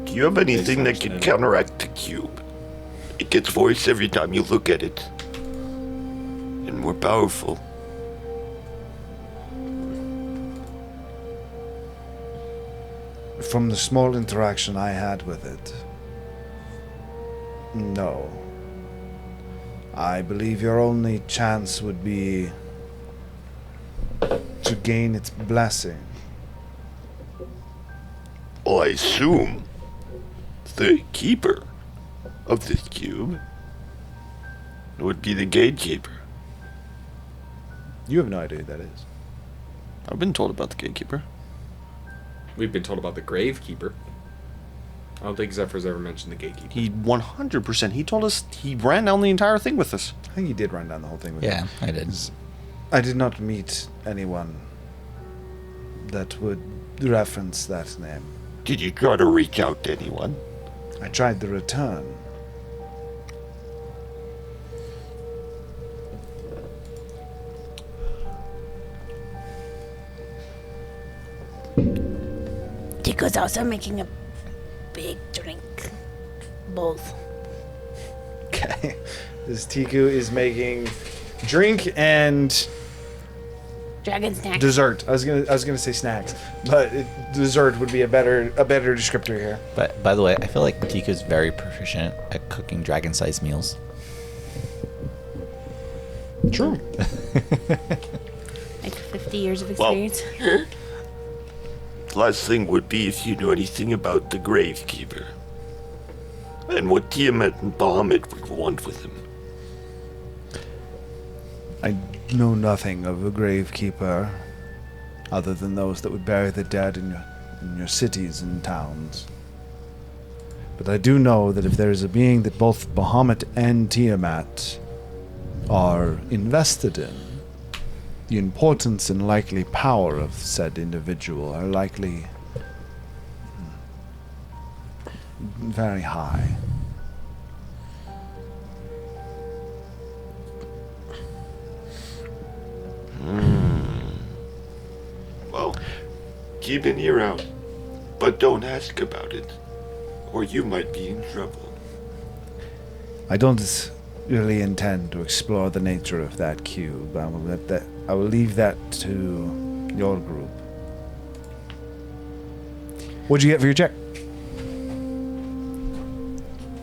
do you have anything that slash can enemy. counteract the cube? It gets worse every time you look at it. And more powerful. From the small interaction I had with it, no. I believe your only chance would be to gain its blessing. Well, I assume the keeper of this cube would be the gatekeeper. You have no idea who that is. I've been told about the gatekeeper. We've been told about the gravekeeper. I don't think Zephyr's ever mentioned the gatekeeper. He 100%. He told us he ran down the entire thing with us. I think he did run down the whole thing with Yeah, him. I did. I did not meet anyone that would reference that name. Did you try to reach out to anyone? I tried to return. Tico's also making a big drink. Both. Okay. This Tiku is making drink and Dragon snack. dessert. I was gonna say snacks, but dessert would be a better descriptor here. But by the way, I feel like Tiku's very proficient at cooking dragon-sized meals. True. Like 50 years of Well- experience. The last thing would be if you knew anything about the gravekeeper. And what Tiamat and Bahamut would want with him. I know nothing of a gravekeeper, other than those that would bury the dead in your cities and towns. But I do know that if there is a being that both Bahamut and Tiamat are invested in, the importance and likely power of said individual are likely very high. Well, keep an ear out. But don't ask about it. Or you might be in trouble. I don't really intend to explore the nature of that cube. I will leave that to your group. What'd you get for your check?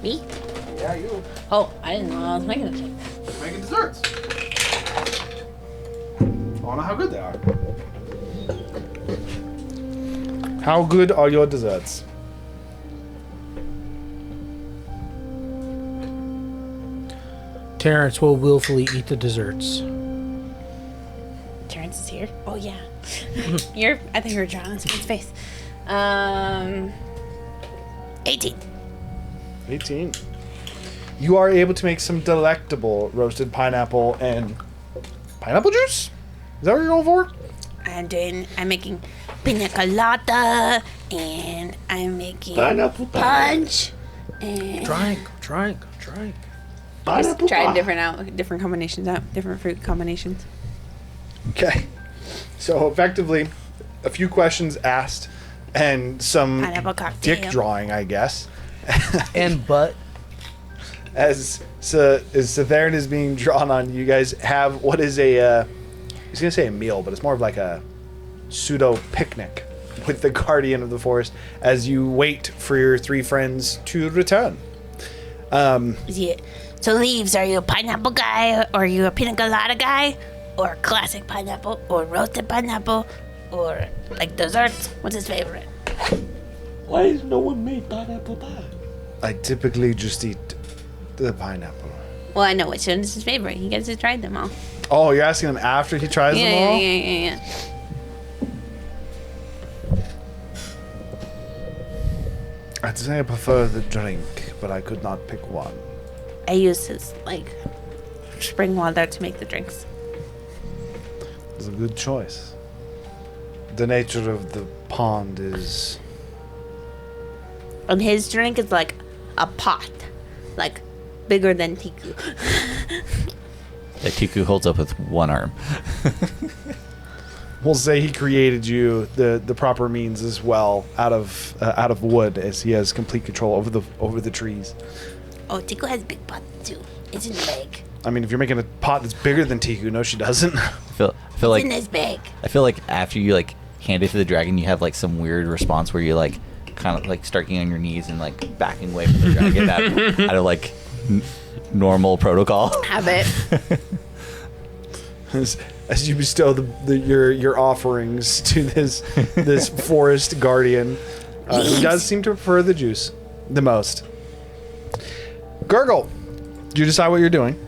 Me? Yeah, you. Oh, I didn't know I was making a check. Making desserts. I don't know how good they are. How good are your desserts? Terrence will willfully eat the desserts. Terrence is here. Oh yeah. I think you were drawing on someone's face. 18. 18. You are able to make some delectable roasted pineapple and pineapple juice? Is that what you're going for? I'm making pina colada, and I'm making Pineapple punch, and Drink. Pineapple Tried pie. different combinations out, different fruit combinations. Okay. So effectively, a few questions asked and some pineapple cocktail. dick drawing, I guess. And butt. As Satherin is being drawn on, you guys have what is I was going to say a meal, but it's more of like a pseudo picnic with the guardian of the forest as you wait for your three friends to return. Yeah. So Leaves, are you a pineapple guy, or are you a pina colada guy, or classic pineapple, or roasted pineapple, or like desserts? What's his favorite? Why has no one made pineapple pie? I typically just eat the pineapple. Well, I know which one is his favorite. He gets to try them all. Oh, you're asking him after he tries them all? Yeah. I'd say I prefer the drink, but I could not pick one. I use his spring water to make the drinks. It's a good choice. The nature of the pond is... And his drink is like a pot, like bigger than Tiku. Yeah, Tiku holds up with one arm. We'll say he created you the proper means as well out of wood, as he has complete control over the trees. Oh, Tiku has a big pot too. It's in the bag. I mean, if you're making a pot that's bigger than Tiku, no, she doesn't. I feel like It's in his bag. I feel like after you hand it to the dragon, you have some weird response where you kind of start getting on your knees and backing away from the dragon out of normal protocol. Habit. As you bestow your offerings to this forest guardian, who does seem to prefer the juice the most. Gurgle, do you decide what you're doing?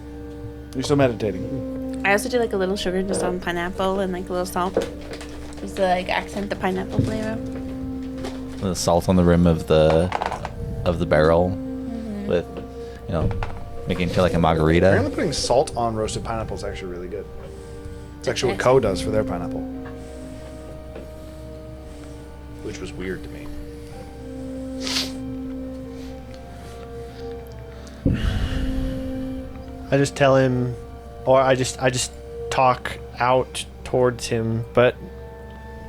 You're still meditating. I also do a little sugar just on pineapple and a little salt, just to accent the pineapple flavor. The salt on the rim of the barrel, with making it into a margarita. Apparently, putting salt on roasted pineapple is actually really good. It's actually what Co does for their pineapple, which was weird to me. I just tell him, or I just talk out towards him, but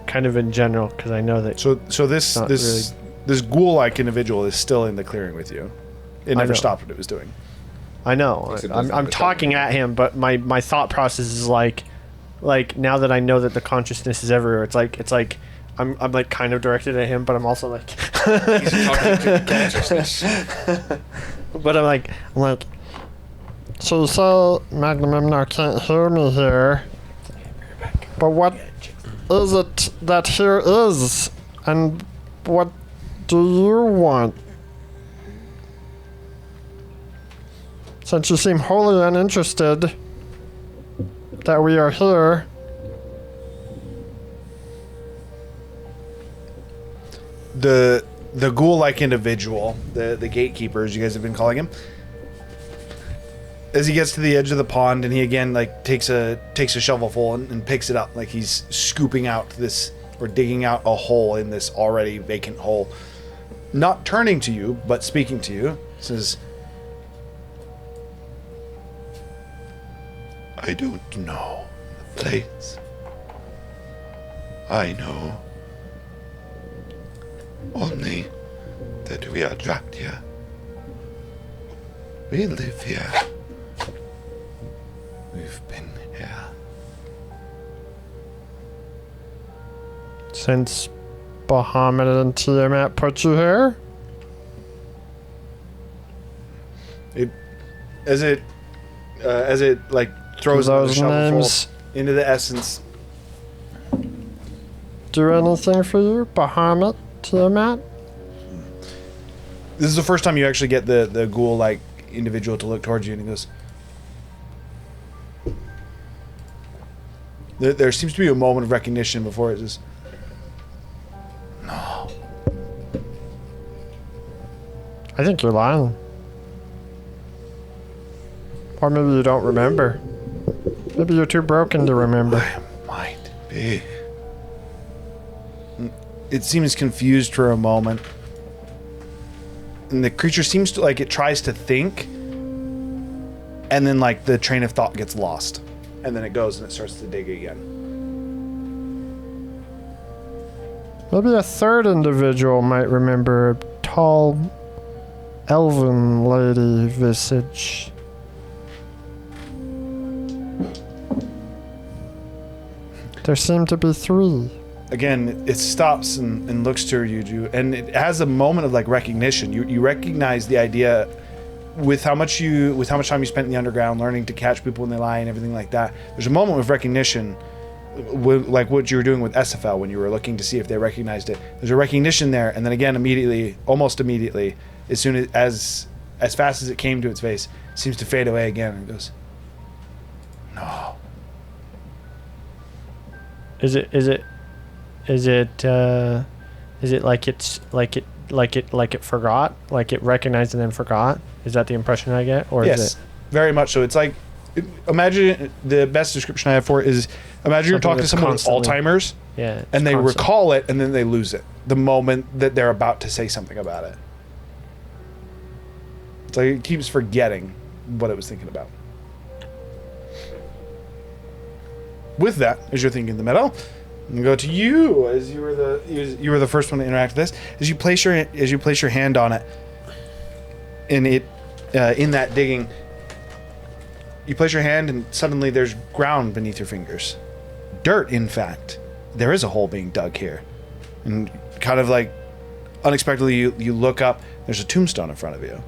kind of in general, because I know that. So this ghoul-like individual is still in the clearing with you. It never stopped what it was doing. I know. I'm talking at him, but my thought process is like now that I know that the consciousness is everywhere, it's like I'm kind of directed at him, but I'm also He's talking to consciousness. But I'm like, so you say Magnum can't hear me here, but what is it that here is, and what do you want? Since you seem wholly uninterested that we are here. The ghoul-like individual, the gatekeeper, as you guys have been calling him, as he gets to the edge of the pond, and he again takes a shovelful and picks it up, like he's scooping out this, or digging out a hole in this already vacant hole. Not turning to you, but speaking to you, says, I don't know the place. I know only that we are trapped here. We live here. We've been here. Since Bahamut and Tiamat put you here? As it throws Those the shovelful names into the essence. Do anything for you, Bahamut, Tiamat? This is the first time you actually get the ghoul-like individual to look towards you, and he goes, there seems to be a moment of recognition before it says, no. I think you're lying. Or maybe you don't remember. Maybe you're too broken to remember. Might be. It seems confused for a moment. And the creature seems to, it tries to think, and then, the train of thought gets lost. And then it goes and it starts to dig again. Maybe a third individual might remember a tall, elven lady visage. There seem to be three. Again, it stops and looks to you, and it has a moment of recognition. You recognize the idea with how much time you spent in the underground learning to catch people when they lie and everything like that. There's a moment of recognition, like what you were doing with SFL when you were looking to see if they recognized it. There's a recognition there, and then again, almost immediately, as soon as fast as it came to its face, it seems to fade away again, and it goes, no. Is it it forgot, like it recognized and then forgot. Is that the impression I get, or Yes, is it very much so. It's like, imagine the best description I have for it is imagine you're Something talking to that's someone with constantly- Alzheimer's yeah, it's and they constant. recall it and then they lose it the moment that they're about to say something about it. It's like it keeps forgetting what it was thinking about. With that, as you're thinking the meadow, I'm gonna go to you as you were the first one to interact with this. As you place your hand on it, and it in that digging, you place your hand and suddenly there's ground beneath your fingers, dirt. In fact, there is a hole being dug here, and kind of like unexpectedly you look up. There's a tombstone in front of you.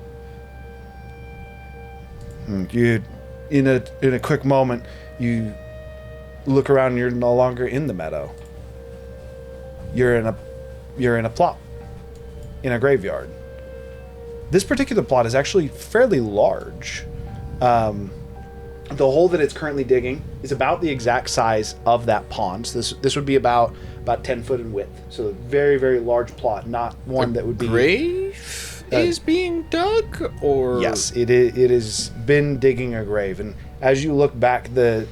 And you, in a quick moment, you look around and you're no longer in the meadow. You're in a plot in a graveyard. This particular plot is actually fairly large. The hole that it's currently digging is about the exact size of that pond. So this would be about 10 foot in width. So a very, very large plot, not one that would be... Grave is being dug, or... Yes, it has been digging a grave. And as you look back, the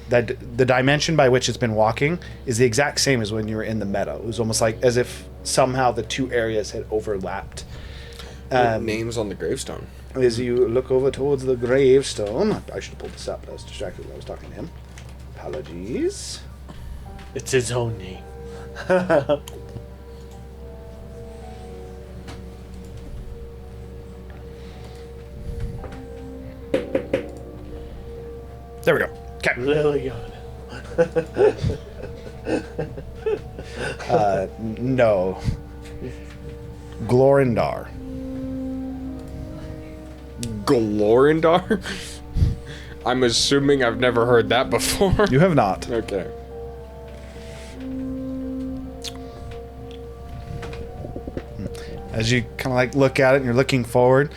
dimension by which it's been walking is the exact same as when you were in the meadow. It was almost like as if somehow the two areas had overlapped. Names on the gravestone. As you look over towards the gravestone, I should have pulled this up, but I was distracted when I was talking to him. Apologies. It's his own name. There we go. Okay. Liliana. No. Glorindar. Glorindar? I'm assuming I've never heard that before. You have not. Okay. As you kind of like look at it and you're looking forward,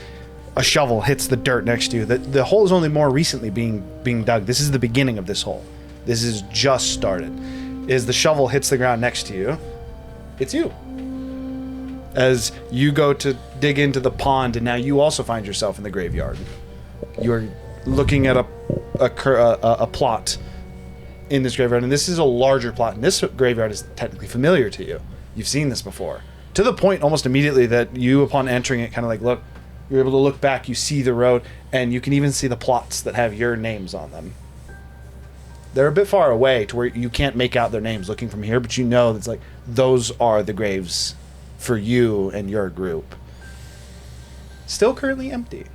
a shovel hits the dirt next to you. The hole is only more recently being dug. This is the beginning of this hole. This is just started. As the shovel hits the ground next to you, it's you. As you go to dig into the pond, and now you also find yourself in the graveyard. You're looking at a plot in this graveyard, and this is a larger plot, and this graveyard is technically familiar to you. You've seen this before. To the point almost immediately that you, upon entering it, kind of like look, you're able to look back, you see the road, and you can even see the plots that have your names on them. They're a bit far away to where you can't make out their names looking from here, but you know it's like those are the graves for you and your group. Still currently empty.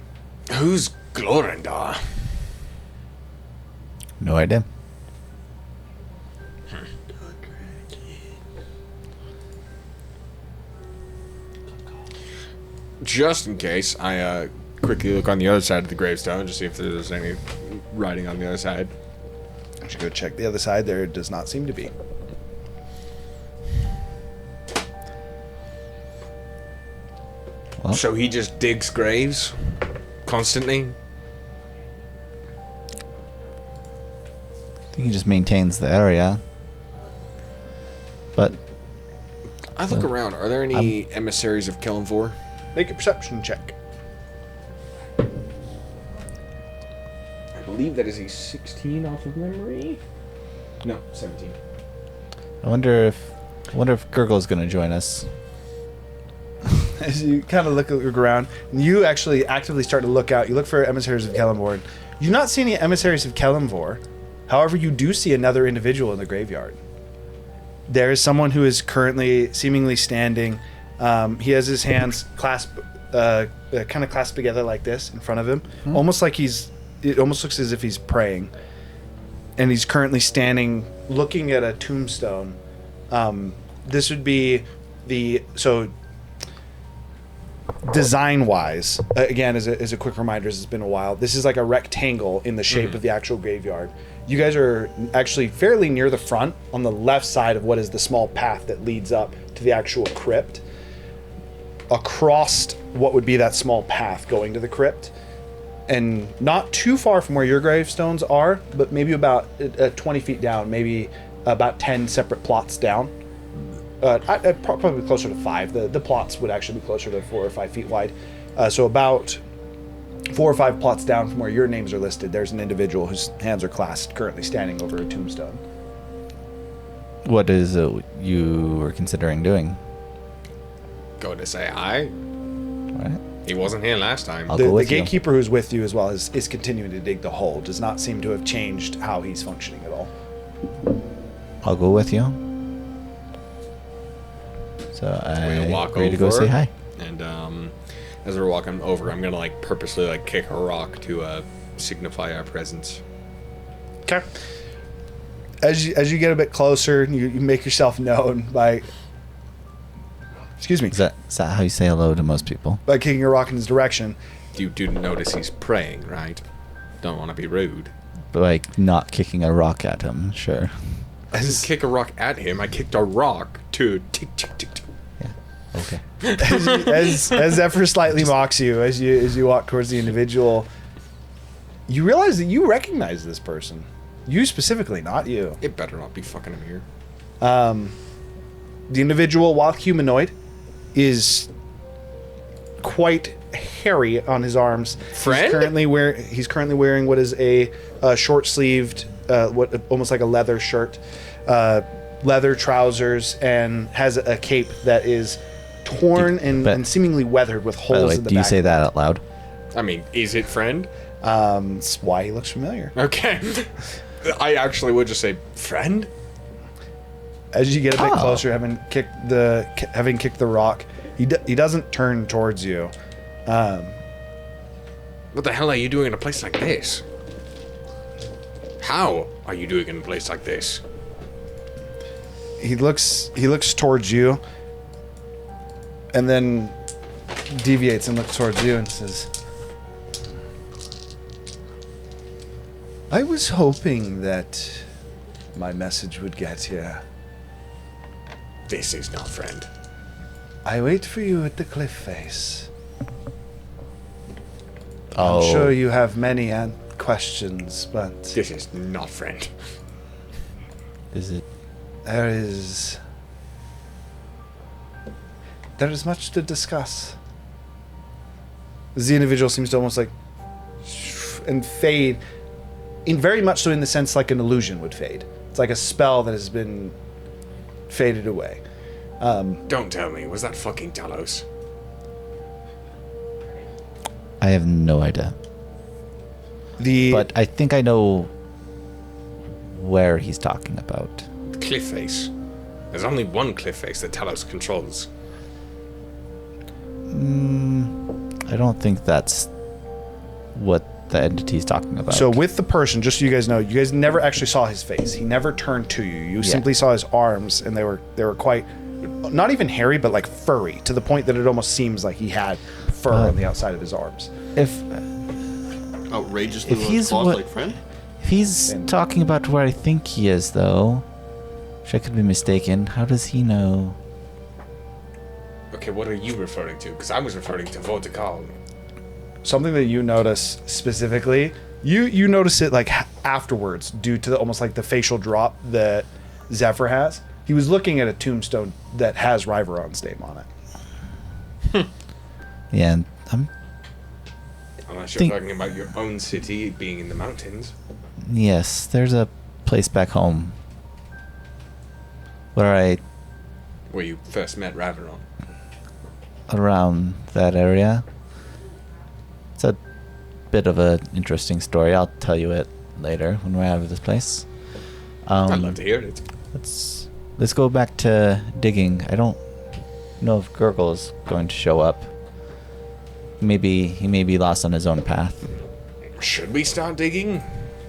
Who's Glorindar? No idea. Just in case, I quickly look on the other side of the gravestone to see if there's any writing on the other side. I should go check the other side. There does not seem to be. Well, So he just digs graves constantly? I think he just maintains the area. But I look around. Are there any emissaries of Kellenvor? Make a perception check. I believe that is a 16 off of memory. No, 17. I wonder if Gurgle's gonna join us. As you kind of look around, and you actually actively start to look out. You look for emissaries of Kellenvor. You do not see any emissaries of Kellenvor. However, you do see another individual in the graveyard. There is someone who is currently seemingly standing. He has his hands clasped, kind of clasped together like this in front of him, almost like it almost looks as if he's praying. And he's currently standing, looking at a tombstone. This would be design-wise, again, as a quick reminder, as it's been a while, this is like a rectangle in the shape of the actual graveyard. You guys are actually fairly near the front, on the left side of what is the small path that leads up to the actual crypt. Across what would be that small path going to the crypt, and not too far from where your gravestones are, but maybe about 20 feet down, maybe about 10 separate plots down, Probably closer to 5. The plots would actually be closer to 4 or 5 feet wide. So about 4 or 5 plots down from where your names are listed, there's an individual whose hands are clasped, currently standing over a tombstone. What is it you were considering doing? Go to say hi. Right. He wasn't here last time. I'll The go with you. gatekeeper who's with you as well is continuing to dig the hole. Does not seem to have changed how he's functioning at all. I'll go with you. So I We'll walk agree to go over. say hi. And as we're walking over, I'm gonna like purposely like kick a rock to signify our presence. Okay. As you get a bit closer, you make yourself known by. Excuse me. Is that how you say hello to most people? By kicking a rock in his direction. You do notice he's praying, right? Don't want to be rude. But like not kicking a rock at him, sure. I didn't kick a rock at him. I kicked a rock to tick tick tick tick. Okay. as Zephyr slightly mocks you as you walk towards the individual, you realize that you recognize this person. You specifically, not you. It better not be fucking him here. The individual, while humanoid, is quite hairy on his arms. Friend? He's currently wearing what is a short-sleeved, what almost like a leather shirt, leather trousers, and has a cape that is torn and seemingly weathered with By holes the way, in the do you back. say that out loud? I mean, is it friend? That's why he looks familiar. Okay. I actually would just say friend. As you get a bit closer, having kicked the rock, he doesn't turn towards you. What the hell are you doing in a place like this? How are you doing in a place like this? He looks towards you, and then deviates and looks towards you and says, "I was hoping that my message would get here. This is not friend. I wait for you at the cliff face. Oh. I'm sure you have many questions, but This is not friend. Is it? there is much to discuss." The individual seems to almost like and fade, in very much so in the sense like an illusion would fade. It's like a spell that has been faded away. Don't tell me. Was that fucking Talos? I have no idea. But I think I know where he's talking about. The cliff face. There's only one cliff face that Talos controls. I don't think that's what the entity's talking about. So with the person, just so you guys know, you guys never actually saw his face. He never turned to you. You simply saw his arms, and they were quite, not even hairy, but like furry, to the point that it almost seems like he had fur on the outside of his arms. If Outrageously If he's what- like friend? he's talking about where I think he is, though, which I could be mistaken, how does he know? Okay, what are you referring to? Because I was referring to Votikal. Something that you notice specifically, you notice it like afterwards due to almost like the facial drop that Zephyr has. He was looking at a tombstone that has Riveron's name on it. Yeah, and Unless you're Think- talking about your own city being in the mountains. yes, there's a place back home where Where you first met Raveron. around that area. It's a bit of an interesting story. I'll tell you it later when we're out of this place. I'd love to hear it. Let's go back to digging. I don't know if Gurgle is going to show up. Maybe he may be lost on his own path. Should we start digging?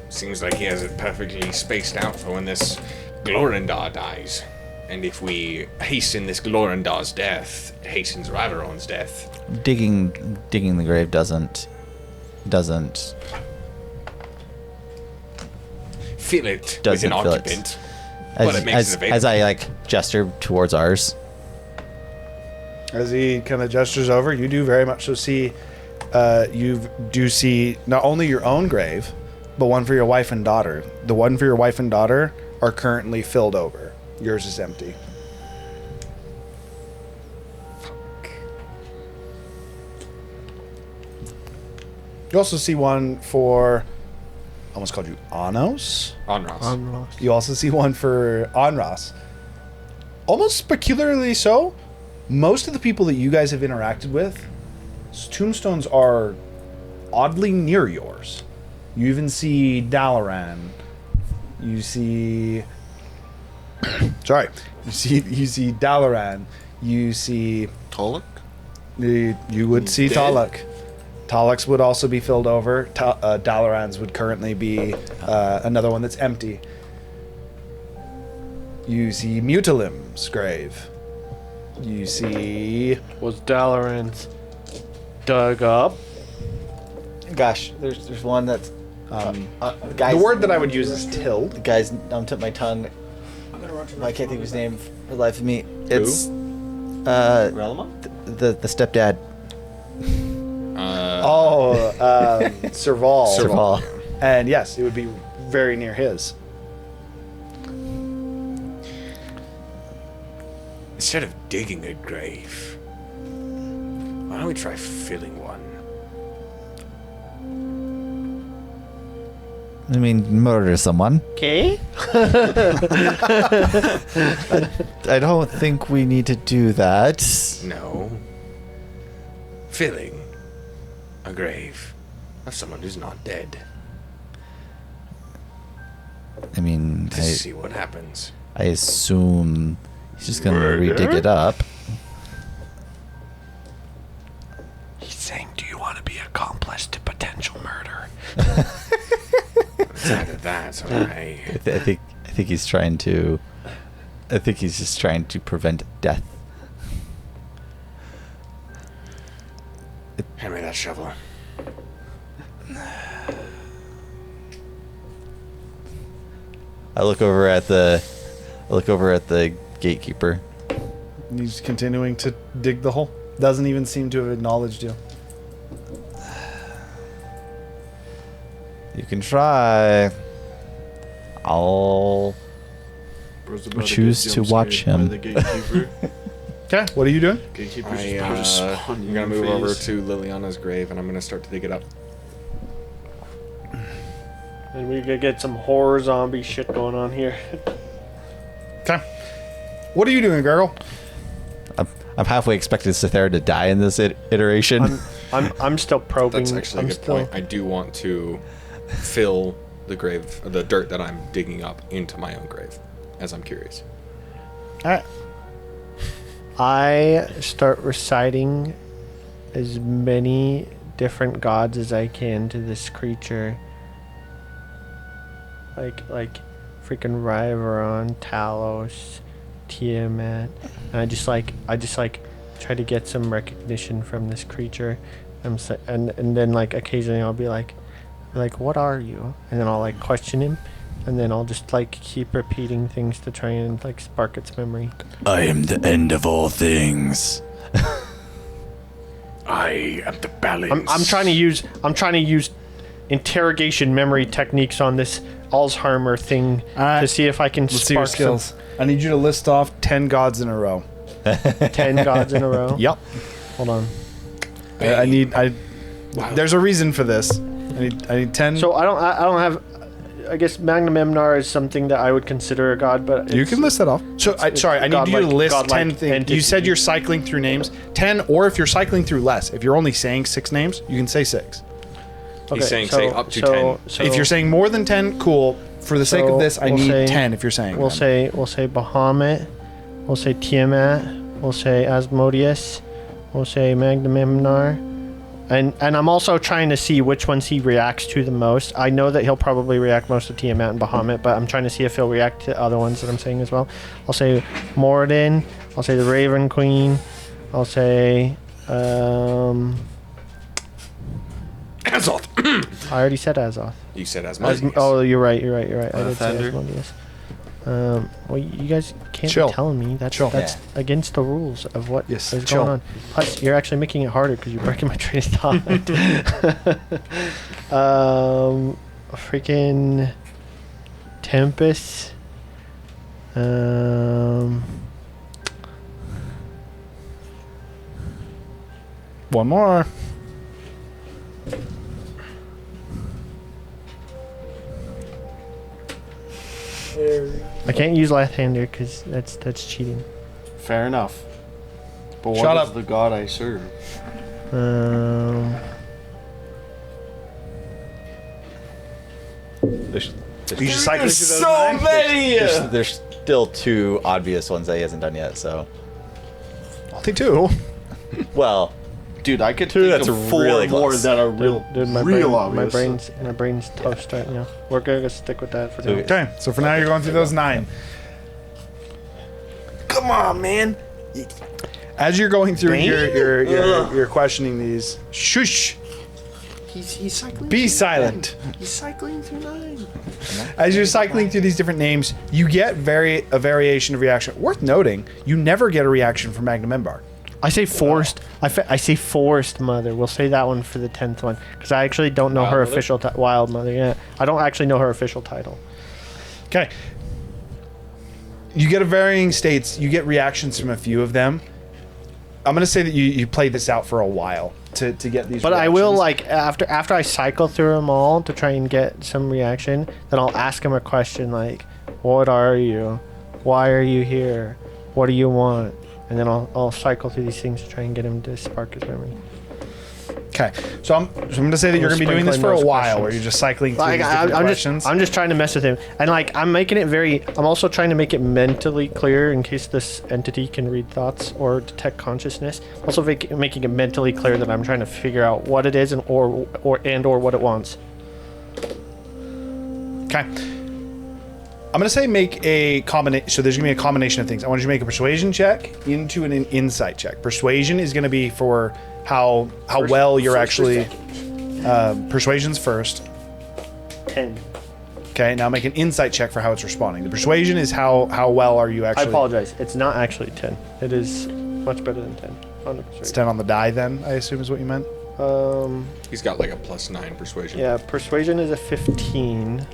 Seems like he has it perfectly spaced out for when this Glorindar dies. And if we hasten this Glorindar's death, it hastens Raveron's death. Digging the grave doesn't Fill it with Doesn't an fill it. occupant. But it makes it available. as I like gesture towards ours. As he kind of gestures over, you do very much so see, you do see not only your own grave, but one for your wife and daughter. The one for your wife and daughter are currently filled over. Yours is empty. You also see one for, almost called you Anos. Onras. You also see one for Onras. Almost peculiarly so, most of the people that you guys have interacted with, tombstones are oddly near yours. You even see Dalaran. You see... Sorry. You see Dalaran. You see... Tolok? You would see dead? Taluk. Taluk's would also be filled over. Dalaran's would currently be another one that's empty. You see Mutalim's grave. You see... Was Dalaran's dug up? Gosh, there's one that's guys. The word that I would use is tilled. The guy's on tip of my tongue. I can't think of his name for the life of me. It's Relma? the stepdad. Serval. Serval. And yes, it would be very near his. Instead of digging a grave, why don't we try filling one? I mean, murder someone. Okay. I don't think we need to do that. No. Filling a grave of someone who's not dead. I mean, To see what happens. I assume he's just gonna redig it up. He's saying, do you want to be accomplice to potential murder? It's either that or I think he's trying to. I think he's just trying to prevent death. hand me that shovel. I look over at the gatekeeper. He's continuing to dig the hole. Doesn't even seem to have acknowledged you. You can try. I'll choose to watch him. Okay, what are you doing? I'm gonna move over to Liliana's grave and I'm gonna start to dig it up. And we could get some horror zombie shit going on here. Okay. What are you doing, Gargle? I'm halfway expecting Cythera to die in this iteration. I'm still probing. That's actually a good point. I do want to fill the grave, the dirt that I'm digging up, into my own grave, as I'm curious. All right. I start reciting as many different gods as I can to this creature. Like freaking Ryveron, Talos, Tiamat. And I just try to get some recognition from this creature. And then like occasionally I'll be like, what are you? And then I'll like question him. And then I'll just like keep repeating things to try and like spark its memory. I am the end of all things. I am the balance. I'm trying to use interrogation memory techniques on this Alzheimer thing to see if I can Let's see your spark skills. I need you to list off 10 gods in a row. 10 gods in a row. Yep. Hold on. There's a reason for this. I need 10. So I don't have. I guess Magnamemnar is something that I would consider a god, but You can list that off. So, sorry, I need you to list 10 godlike things. entity. You said you're cycling through names. 10, or if you're cycling through less. If you're only saying 6 names, you can say 6. Okay, He's saying say up to 10. So If you're saying more than 10, cool. For the sake of this, I we'll need say- 10 if you're saying we'll them. say Bahamut, we'll say Tiamat, we'll say Asmodeus, we'll say Magnamemnar, and I'm also trying to see which ones he reacts to the most. I know that he'll probably react most to Tiamat and Bahamut, but I'm trying to see if he'll react to other ones that I'm saying as well. I'll say Moradin, I'll say the Raven Queen, I'll say Azoth. I already said Azoth. You said Asmodeus. Oh, you're right. I did say Thunder. Asmodeus. Well, you guys can't Chill. be telling me that's against the rules of what Yes, is chill. going on. Plus, you're actually making it harder because you're breaking my train of thought. Freaking Tempest. One more. I can't use left-hander because that's cheating. Fair enough. But what Shut is up. the god I serve? There's You just cycle through those nine? there's still 2 obvious ones that he hasn't done yet. So, Only 2. well, Dude, I could 2 think that's of 4 really more close. that are real, Dude, my real brain, obvious. my brain's toast right now. We're gonna stick with that for now. Okay, so for now you're going through those 9. Come on, man. As you're going through, you're questioning these. Shush. He's cycling. Be through silent. 9. He's cycling through 9. As you're cycling through these different names, you get a variation of reaction. Worth noting, you never get a reaction from Magnum Embar. I say forest. I say forest mother. We'll say that one for the 10th one because I actually don't know her official wild mother. Yeah, I don't actually know her official title. Okay. You get a varying states. You get reactions from a few of them. I'm gonna say that you played this out for a while to get these. But I will reactions. like after I cycle through them all to try and get some reaction. Then I'll ask him a question like, "What are you? Why are you here? What do you want?" And then I'll cycle through these things to try and get him to spark his memory. Okay, so I'm gonna say that you're gonna be doing this for a while, where you're just cycling through these different questions. I'm just trying to mess with him, and like I'm making it very. I'm also trying to make it mentally clear in case this entity can read thoughts or detect consciousness. Also making it mentally clear that I'm trying to figure out what it is and or what it wants. Okay. I'm gonna say make a combination. So there's gonna be a combination of things. I want you to make a persuasion check into an insight check. Persuasion is gonna be for how well you're actually. Persuasion's first. 10. Okay. Now make an insight check for how it's responding. The persuasion is how well are you I actually. apologize. It's not actually 10. It is much better than 10. On the It's persuasion. 10 on the die. Then I assume is what you meant. He's got like a +9 persuasion. Yeah, persuasion is a 15.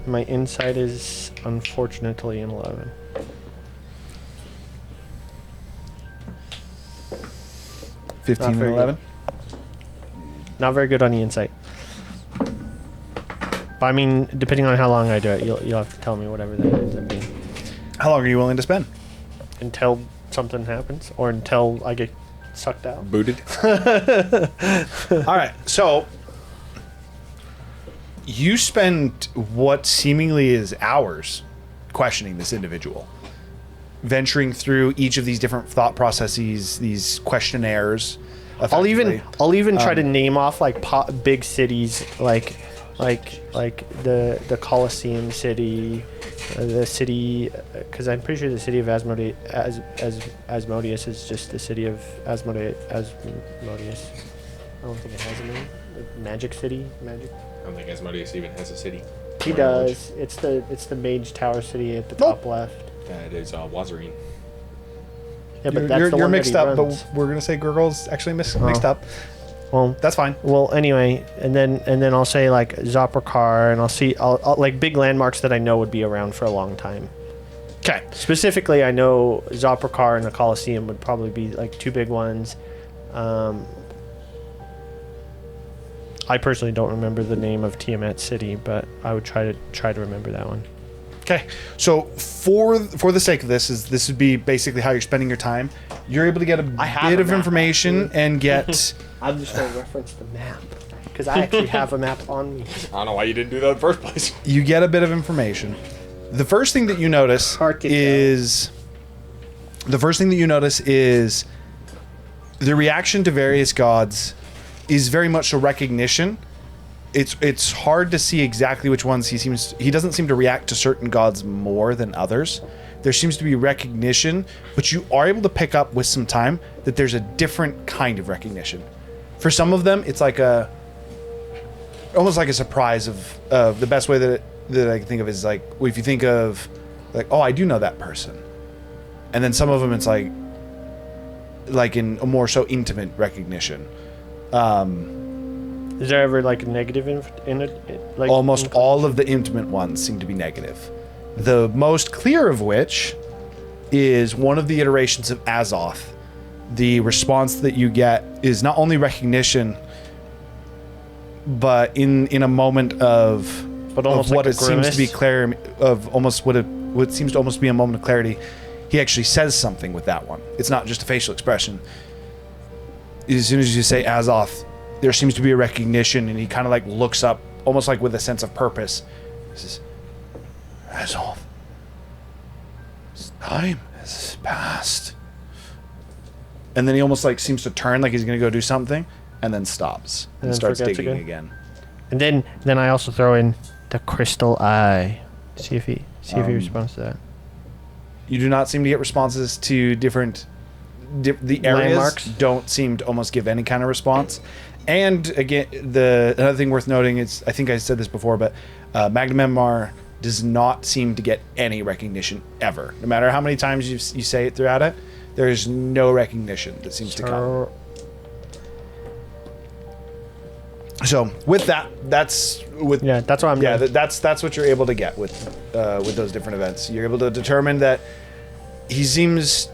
My insight is unfortunately an 11. Not 15 and very 11. Not very good on the insight. But I mean, depending on how long I do it, you'll have to tell me whatever that ends up being. How long are you willing to spend? Until something happens, or until I get sucked out. Booted. All right, so you spend what seemingly is hours questioning this individual, venturing through each of these different thought processes, these questionnaires. I'll even try to Um, name off like big cities like the Colosseum city, the city, because I'm pretty sure the city of Asmodeus is just the city of Asmodeus. I don't think it has a name. Magic City, magic. I don't think Asmodeus even has a city. He does. It's the Mage Tower city at the top left. It is Wazarine. Yeah, but that's the you're one mixed that he up, runs. but we're gonna say Gurgle's actually mixed up. Well, that's fine. Well, anyway, and then I'll say like Zoprikar, and I'll like big landmarks that I know would be around for a long time. Okay. Specifically, I know Zoprikar and the Colosseum would probably be like two big ones. I personally don't remember the name of Tiamat City, but I would try to remember that one. Okay, so for the sake of this would be basically how you're spending your time. You're able to get a bit of information and get. I'm just going to reference the map because I actually have a map on me. I don't know why you didn't do that in the first place. You get a bit of information. The first thing that you notice is the reaction to various gods is very much a recognition. It's hard to see exactly which ones he doesn't seem to react to certain gods more than others. There seems to be recognition, but you are able to pick up with some time that there's a different kind of recognition. For some of them, it's like almost like a surprise of the best way that I can think of is like if you think of like, oh, I do know that person, and then some of them it's like in a more so intimate recognition. Is there ever like a negative in it? Like almost all of the intimate ones seem to be negative. The most clear of which is one of the iterations of Azoth. The response that you get is not only recognition, but in a moment of But almost of what like it a seems to be grimace? of almost what seems to almost be a moment of clarity. He actually says something with that one. It's not just a facial expression. As soon as you say Azoth, there seems to be a recognition, and he kind of like looks up, almost like with a sense of purpose. He says, Azoth, time has passed. And then he almost like seems to turn, like he's going to go do something, and then stops and then starts forgets digging again? again. And then I also throw in the crystal eye. See if he responds to that. You do not seem to get responses to different. The areas Landmarks? don't seem to almost give any kind of response. And again, another thing worth noting is, I think I said this before, but Magnamemar does not seem to get any recognition ever. No matter how many times you say it throughout it, there is no recognition that seems to come. So with that, that's what I'm. Yeah, that's what you're able to get with those different events. You're able to determine that he seems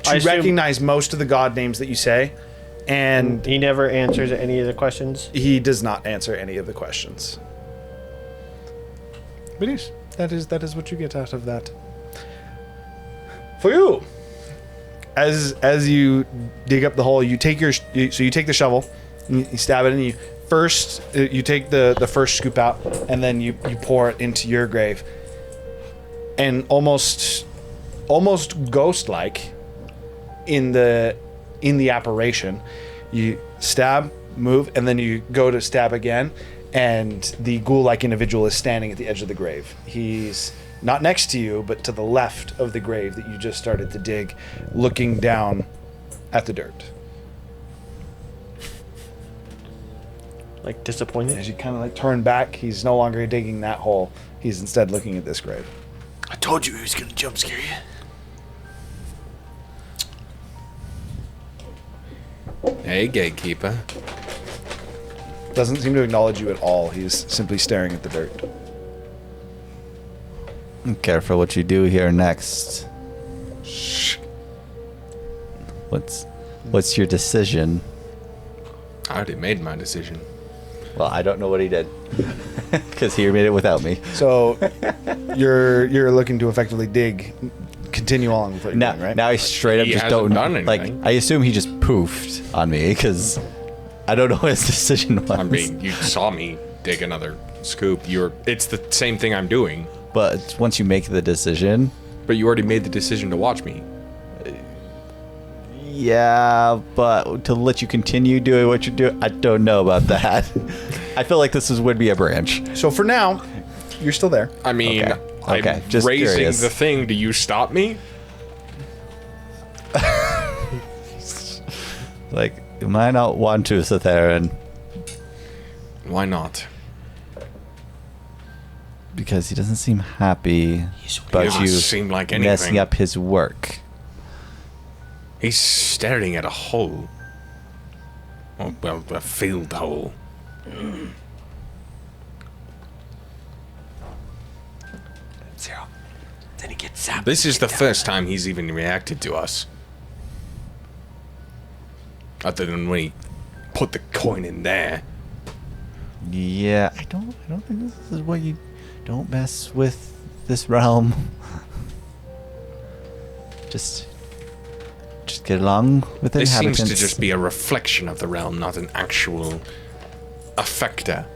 to recognize most of the god names that you say, and he never answers any of the questions. He does not answer any of the questions. But yes, that is what you get out of that. For you, as you dig up the hole, you take you take the shovel. You stab it, and you take the first scoop out, and then you pour it into your grave. And almost ghost-like in the apparition, you stab, move, and then you go to stab again, and the ghoul-like individual is standing at the edge of the grave. He's not next to you, but to the left of the grave that you just started to dig, looking down at the dirt. Like disappointed? As you kind of like turn back, he's no longer digging that hole. He's instead looking at this grave. I told you he was gonna jump scare you. Hey, gatekeeper. Doesn't seem to acknowledge you at all. He's simply staring at the dirt. Careful what you do here next. Shh. What's your decision? I already made my decision. Well, I don't know what he did, because he made it without me. So, you're looking to effectively continue on with what you're doing, right? Now I straight up He just hasn't don't done anything. I assume he just poofed on me because I don't know what his decision was. I mean, you saw me dig another scoop. It's the same thing I'm doing. But once you make the decision, but you already made the decision to watch me. Yeah, but to let you continue doing what you're doing, I don't know about that. I feel like would be a branch. So for now, you're still there. I mean, Okay, I'm just raising curious. the thing. Do you stop me? Like, you might not want to sit there and... Why not? Because he doesn't seem happy about doesn't you seem like messing anything. up his work. He's staring at a hole. Oh, well, a filled hole. Zero. Then he gets zapped. This is the first time he's even reacted to us. Other than when he put the coin in there. Yeah, I don't think this is what you... Don't mess with this realm. Just get along with the This inhabitants. seems to just be a reflection of the realm, not an actual effector.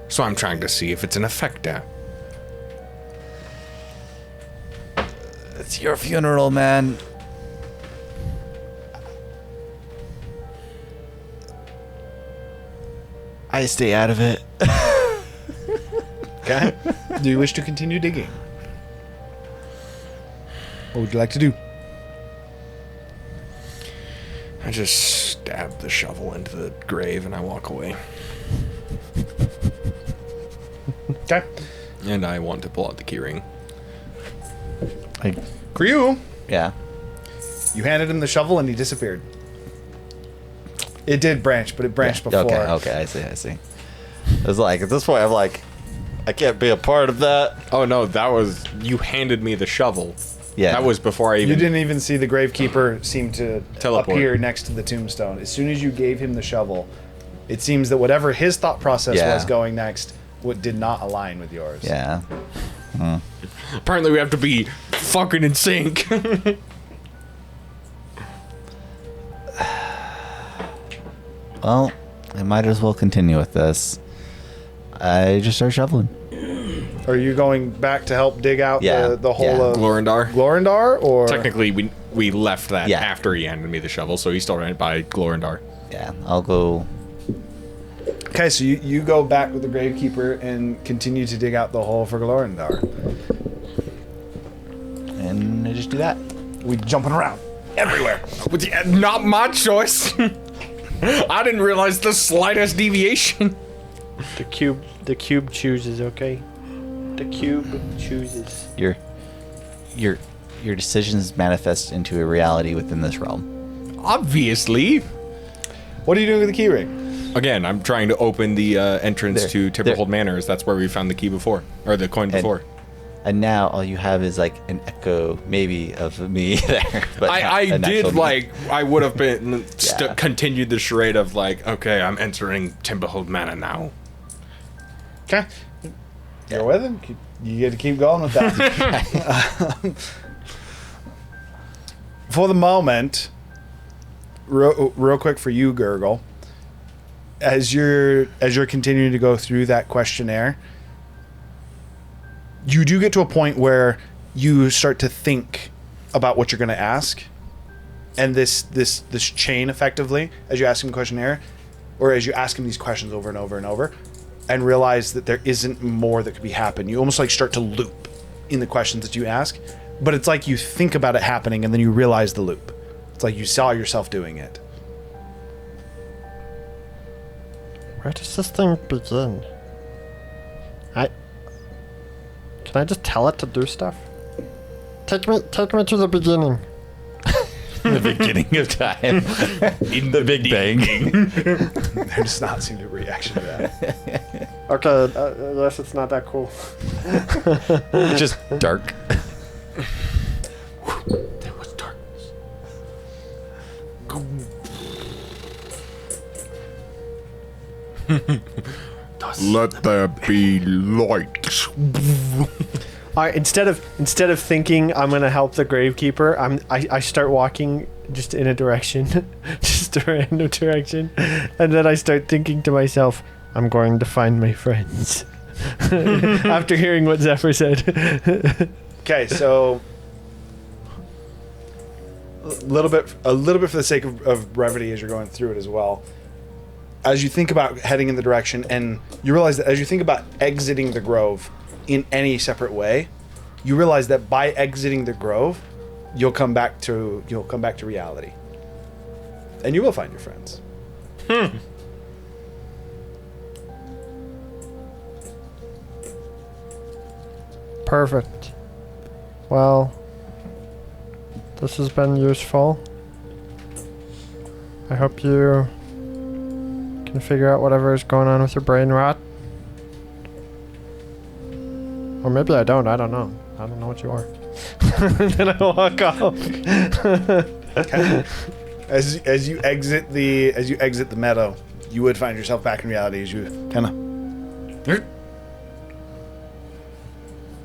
So I'm trying to see if it's an effector. It's your funeral, man. I stay out of it. Okay. Do you wish to continue digging? What would you like to do? I just stab the shovel into the grave and I walk away. Okay. And I want to pull out the keyring. For you, Yeah. you handed him the shovel and he disappeared. It did branch, but it branched before. Okay, I see. It's like, at this point, I'm like, I can't be a part of that. Oh no, that was... You handed me the shovel. Yeah. That was before I even... You didn't even see the gravekeeper seem to Teleport. appear next to the tombstone. As soon as you gave him the shovel, it seems that whatever his thought process Yeah. was going next what did not align with yours. Yeah. Apparently, we have to be fucking in sync. Well, I might as well continue with this. I just start shoveling. Are you going back to help dig out the hole of Glorindar, or technically we left that Yeah. after he handed me the shovel, so he's still right by Glorindar. Yeah, I'll go. Okay, so you go back with the Gravekeeper and continue to dig out the hole for Glorindar. And I just do that. We jumping around everywhere. Not my choice. I didn't realize the slightest deviation. The cube chooses, okay? The cube chooses. Your decisions manifest into a reality within this realm. Obviously. What are you doing with the key ring? Again, I'm trying to open the entrance to Timberhold Manors. That's where we found the key before, or the coin before. And now all you have is like an echo, maybe, of me there. But I did me. I would have been continued the charade of like, okay, I'm entering Timberhold Manor now. Okay. You're with him. You get to keep going with that. For the moment, real quick for you, Gurgle, as you're continuing to go through that questionnaire, you do get to a point where you start to think about what you're going to ask, and this chain effectively, as you ask him a questionnaire, or as you ask him these questions over and over and over, and realize that there isn't more that could be happened. You almost like start to loop in the questions that you ask, but it's like you think about it happening and then you realize the loop. It's like you saw yourself doing it. Where does this thing begin? Can I just tell it to do stuff? Take me to the beginning. The beginning of time. In the Big Bang. There does not seem to be a reaction to that. Okay, unless it's not that cool. Just dark. There was darkness. Let there be light. Alright, instead of thinking I'm gonna help the Gravekeeper, I start walking just in a direction, just a random direction, and then I start thinking to myself, I'm going to find my friends. After hearing what Zephyr said. Okay, so a little bit for the sake of brevity as you're going through it as well. As you think about heading in the direction, and you realize that as you think about exiting the grove in any separate way, you realize that by exiting the grove, you'll come back to reality, and you will find your friends. Perfect. Well, this has been useful. I hope you can figure out whatever is going on with your brain rot. Or maybe I don't. I don't know. I don't know what you are. Then I walk off. Okay. As you exit the meadow, you would find yourself back in reality as you kind of.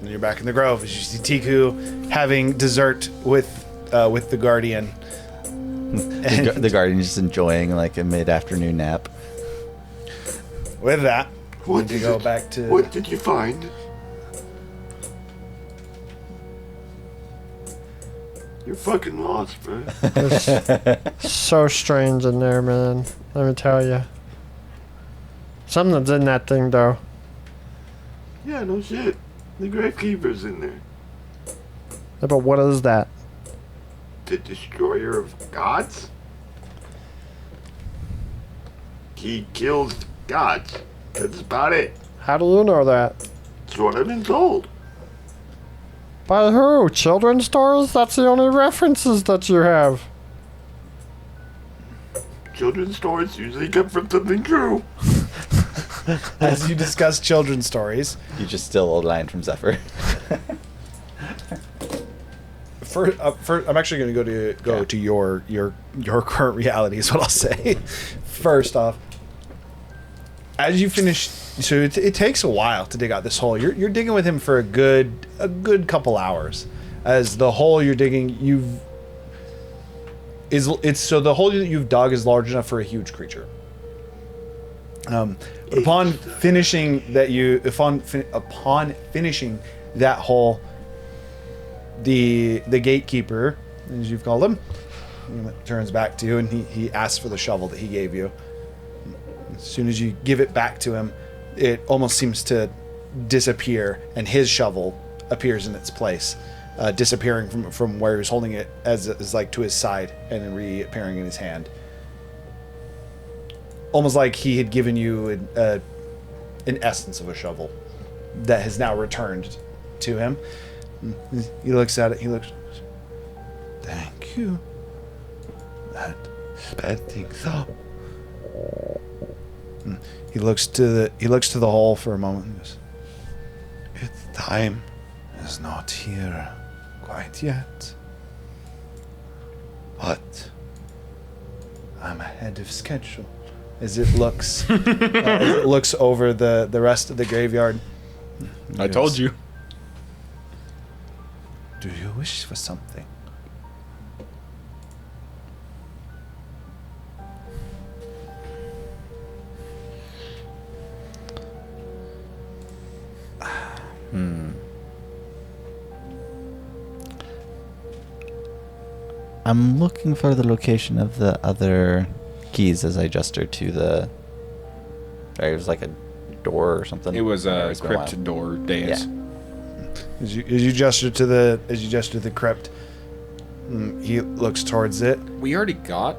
And you're back in the grove as you see Tiku having dessert with the Guardian. The Guardian's just enjoying like a mid-afternoon nap. With that, What did you find? You're fucking lost, bro. So strange in there, man. Let me tell you. Something's in that thing, though. Yeah, no shit. The Gravekeeper's in there. Yeah, but what is that? The destroyer of gods? He kills gods. That's about it. How do you know that? That's what I've been told. By who? Children's stories? That's the only references that you have. Children's stories usually come from something true. As you discuss children's stories, You just steal a line from Zephyr. I'm actually going to go to your current reality is what I'll say. First off, as you finish, so it takes a while to dig out this hole. You're digging with him for a good couple hours. As the hole you're digging, so the hole that you've dug is large enough for a huge creature. But upon finishing that hole, the gatekeeper, as you've called him, turns back to you and he asks for the shovel that he gave you. As soon as you give it back to him, it almost seems to disappear, and his shovel appears in its place, disappearing from where he was holding it as like to his side, and then reappearing in his hand. Almost like he had given you an essence of a shovel that has now returned to him. He looks at it. He looks. Thank you. That sped things up. He looks to the hole for a moment. And goes, It's time. It's not here quite yet. But I'm ahead of schedule. As it looks, over the rest of the graveyard. I told you. Do you wish for something? I'm looking for the location of the other keys as I gesture to the. It was like a door or something. It was a It's been while. crypt door dais. Yeah. As you gesture to the crypt, he looks towards it. We already got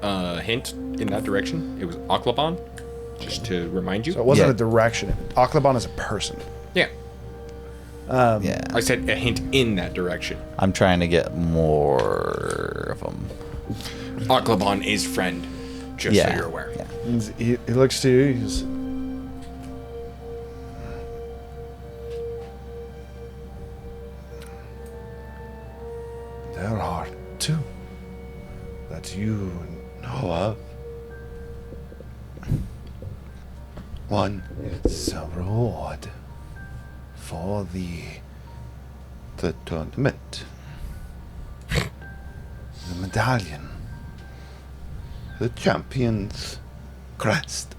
a hint in that direction. It was Oklabon, just to remind you. So it wasn't Yeah. a direction. Oklabon is a person. Yeah. Yeah. I said a hint in that direction. I'm trying to get more of them. Oklabon is friend, just so you're aware. Yeah. And he looks to you. He goes, there are two that you know of. One It's a reward for the tournament. the medallion. The champion's crest.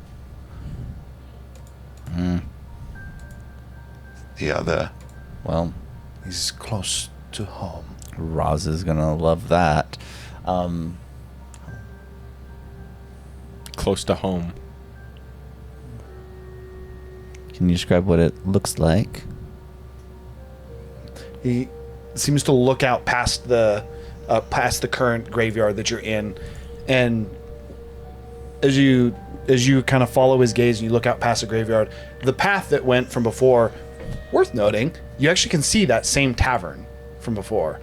The other. Well, He's close to home. Roz is gonna love that. Close to home. Can you describe what it looks like? He seems to look out past the current graveyard that you're in, and as you kind of follow his gaze and you look out past the graveyard, the path that went from before, worth noting, you actually can see that same tavern from before.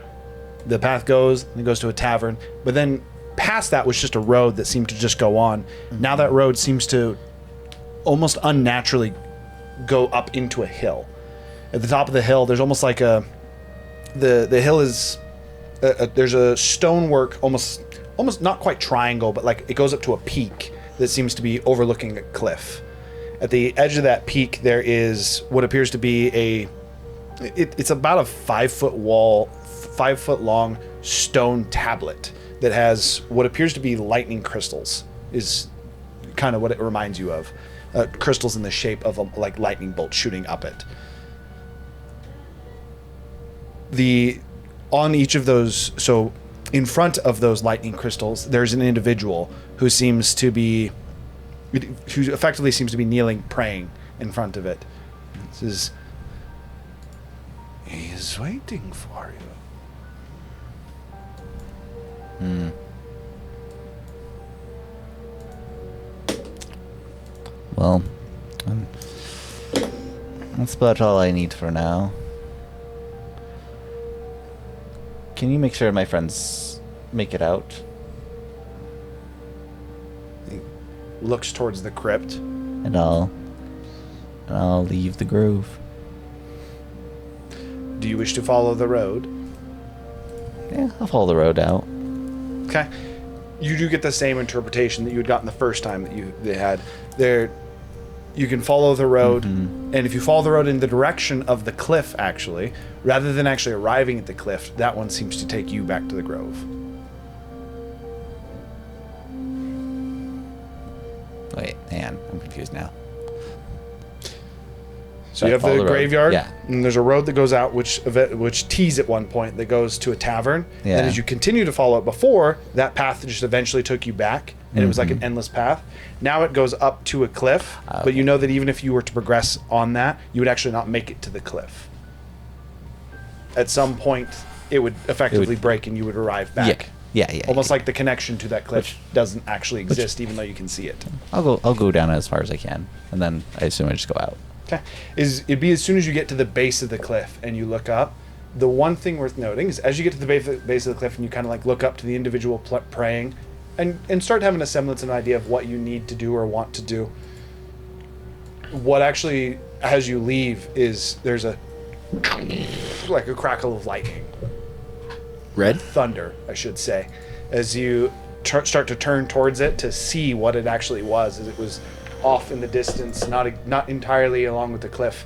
The path goes and it goes to a tavern, but then past that was just a road that seemed to just go on. Now that road seems to almost unnaturally go up into a hill. At the top of the hill, there's almost like the hill is there's a stonework, almost not quite triangle, but like it goes up to a peak that seems to be overlooking a cliff. At the edge of that peak, there is what appears to be it's about a 5 foot wall, 5 foot long stone tablet that has what appears to be lightning crystals. Is kind of what it reminds you of. Crystals in the shape of a like lightning bolt shooting up it. On each of those, so in front of those lightning crystals, there's an individual who effectively seems to be kneeling, praying in front of it. This is. He is waiting for you. Well, that's about all I need for now. Can you make sure my friends make it out? He looks towards the crypt. And I'll leave the grove. Do you wish to follow the road? Yeah, I'll follow the road out. Okay. You do get the same interpretation that you had gotten the first time that they had. There, You can follow the road, and if you follow the road in the direction of the cliff, actually, rather than actually arriving at the cliff, that one seems to take you back to the grove. Wait, hang on. I'm confused now. So you have the graveyard, Yeah. and there's a road that goes out, which tees at one point that goes to a tavern. Yeah. And as you continue to follow it before, that path just eventually took you back, and it was like an endless path. Now it goes up to a cliff, but you know that even if you were to progress on that, you would actually not make it to the cliff. At some point, it would effectively break, and you would arrive back. Yeah. Almost like the connection to that cliff doesn't actually exist, even though you can see it. I'll go down as far as I can, and then I assume I just go out. Okay. It'd be as soon as you get to the base of the cliff and you look up. The one thing worth noting is as you get to the base of the cliff and you kind of like look up to the individual praying, and start having a semblance of an idea of what you need to do or want to do. What actually, as you leave, is there's a crackle of lightning. Red? Thunder, I should say, as you start to turn towards it to see what it actually was, as it was off in the distance, not entirely along with the cliff,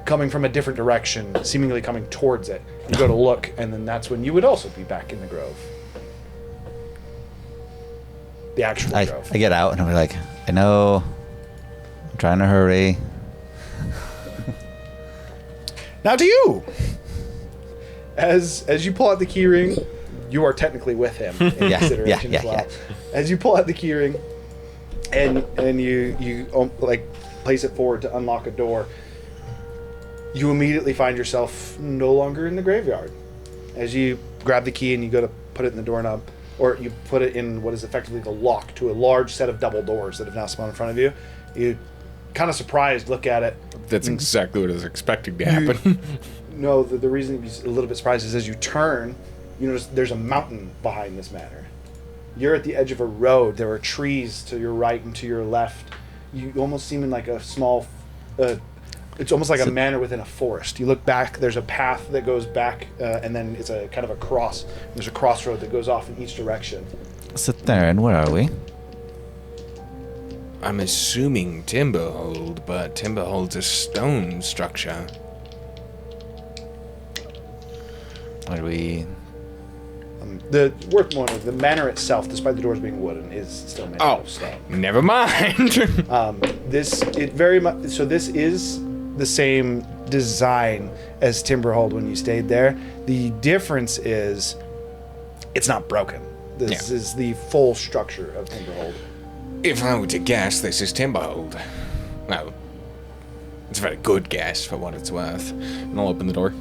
coming from a different direction, seemingly coming towards it. You go to look, and then that's when you would also be back in the grove. The actual grove. I get out and I'm like, I know, I'm trying to hurry. Now to you! As you pull out the keyring, you are technically with him in consideration as well. Yeah. As you pull out the keyring, and you place it forward to unlock a door, you immediately find yourself no longer in the graveyard. As you grab the key and you go to put it in the doorknob, or you put it in what is effectively the lock to a large set of double doors that have now spawned in front of you, you kind of surprised look at it. That's exactly what I was expecting to happen. No, the reason you're a little bit surprised is as you turn, you notice there's a mountain behind this manor. You're at the edge of a road. There are trees to your right and to your left. You almost seem in like a small... it's almost like a manor within a forest. You look back, there's a path that goes back, and then it's a kind of a cross. There's a crossroad that goes off in each direction. So Theron, where are we? I'm assuming Timberhold, but Timberhold's a stone structure. Are we... Worth noting, the manor itself, despite the doors being wooden, is still made out of stone. Never mind. This is the same design as Timberhold when you stayed there. The difference is it's not broken. This is the full structure of Timberhold. If I were to guess, this is Timberhold. Well, it's a very good guess for what it's worth. And I'll open the door.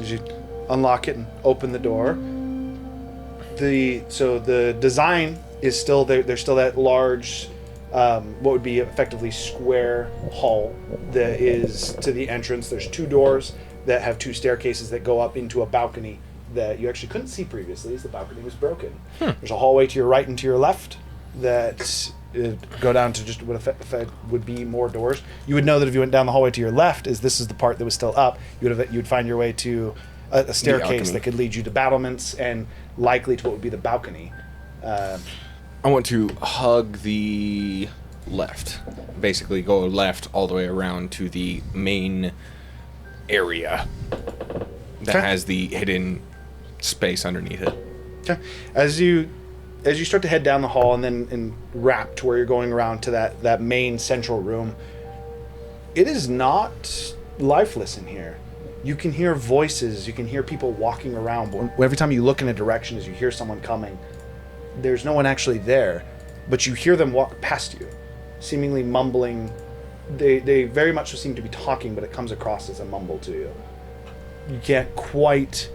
As you unlock it and open the door, the design is still there. There's still that large, what would be effectively square hall that is to the entrance. There's two doors that have two staircases that go up into a balcony that you actually couldn't see previously as the balcony was broken. There's a hallway to your right and to your left that go down to just what would be more doors. You would know that if you went down the hallway to your left, as this is the part that was still up, you'd find your way to a staircase that could lead you to battlements and likely to what would be the balcony. I want to hug the left. Basically go left all the way around to the main area that has the hidden space underneath it. Okay. As you start to head down the hall and wrap to where you're going around to that main central room, it is not lifeless in here. You can hear voices, you can hear people walking around. Every time you look in a direction as you hear someone coming, there's no one actually there, but you hear them walk past you, seemingly mumbling. They very much seem to be talking, but it comes across as a mumble to you. You can't quite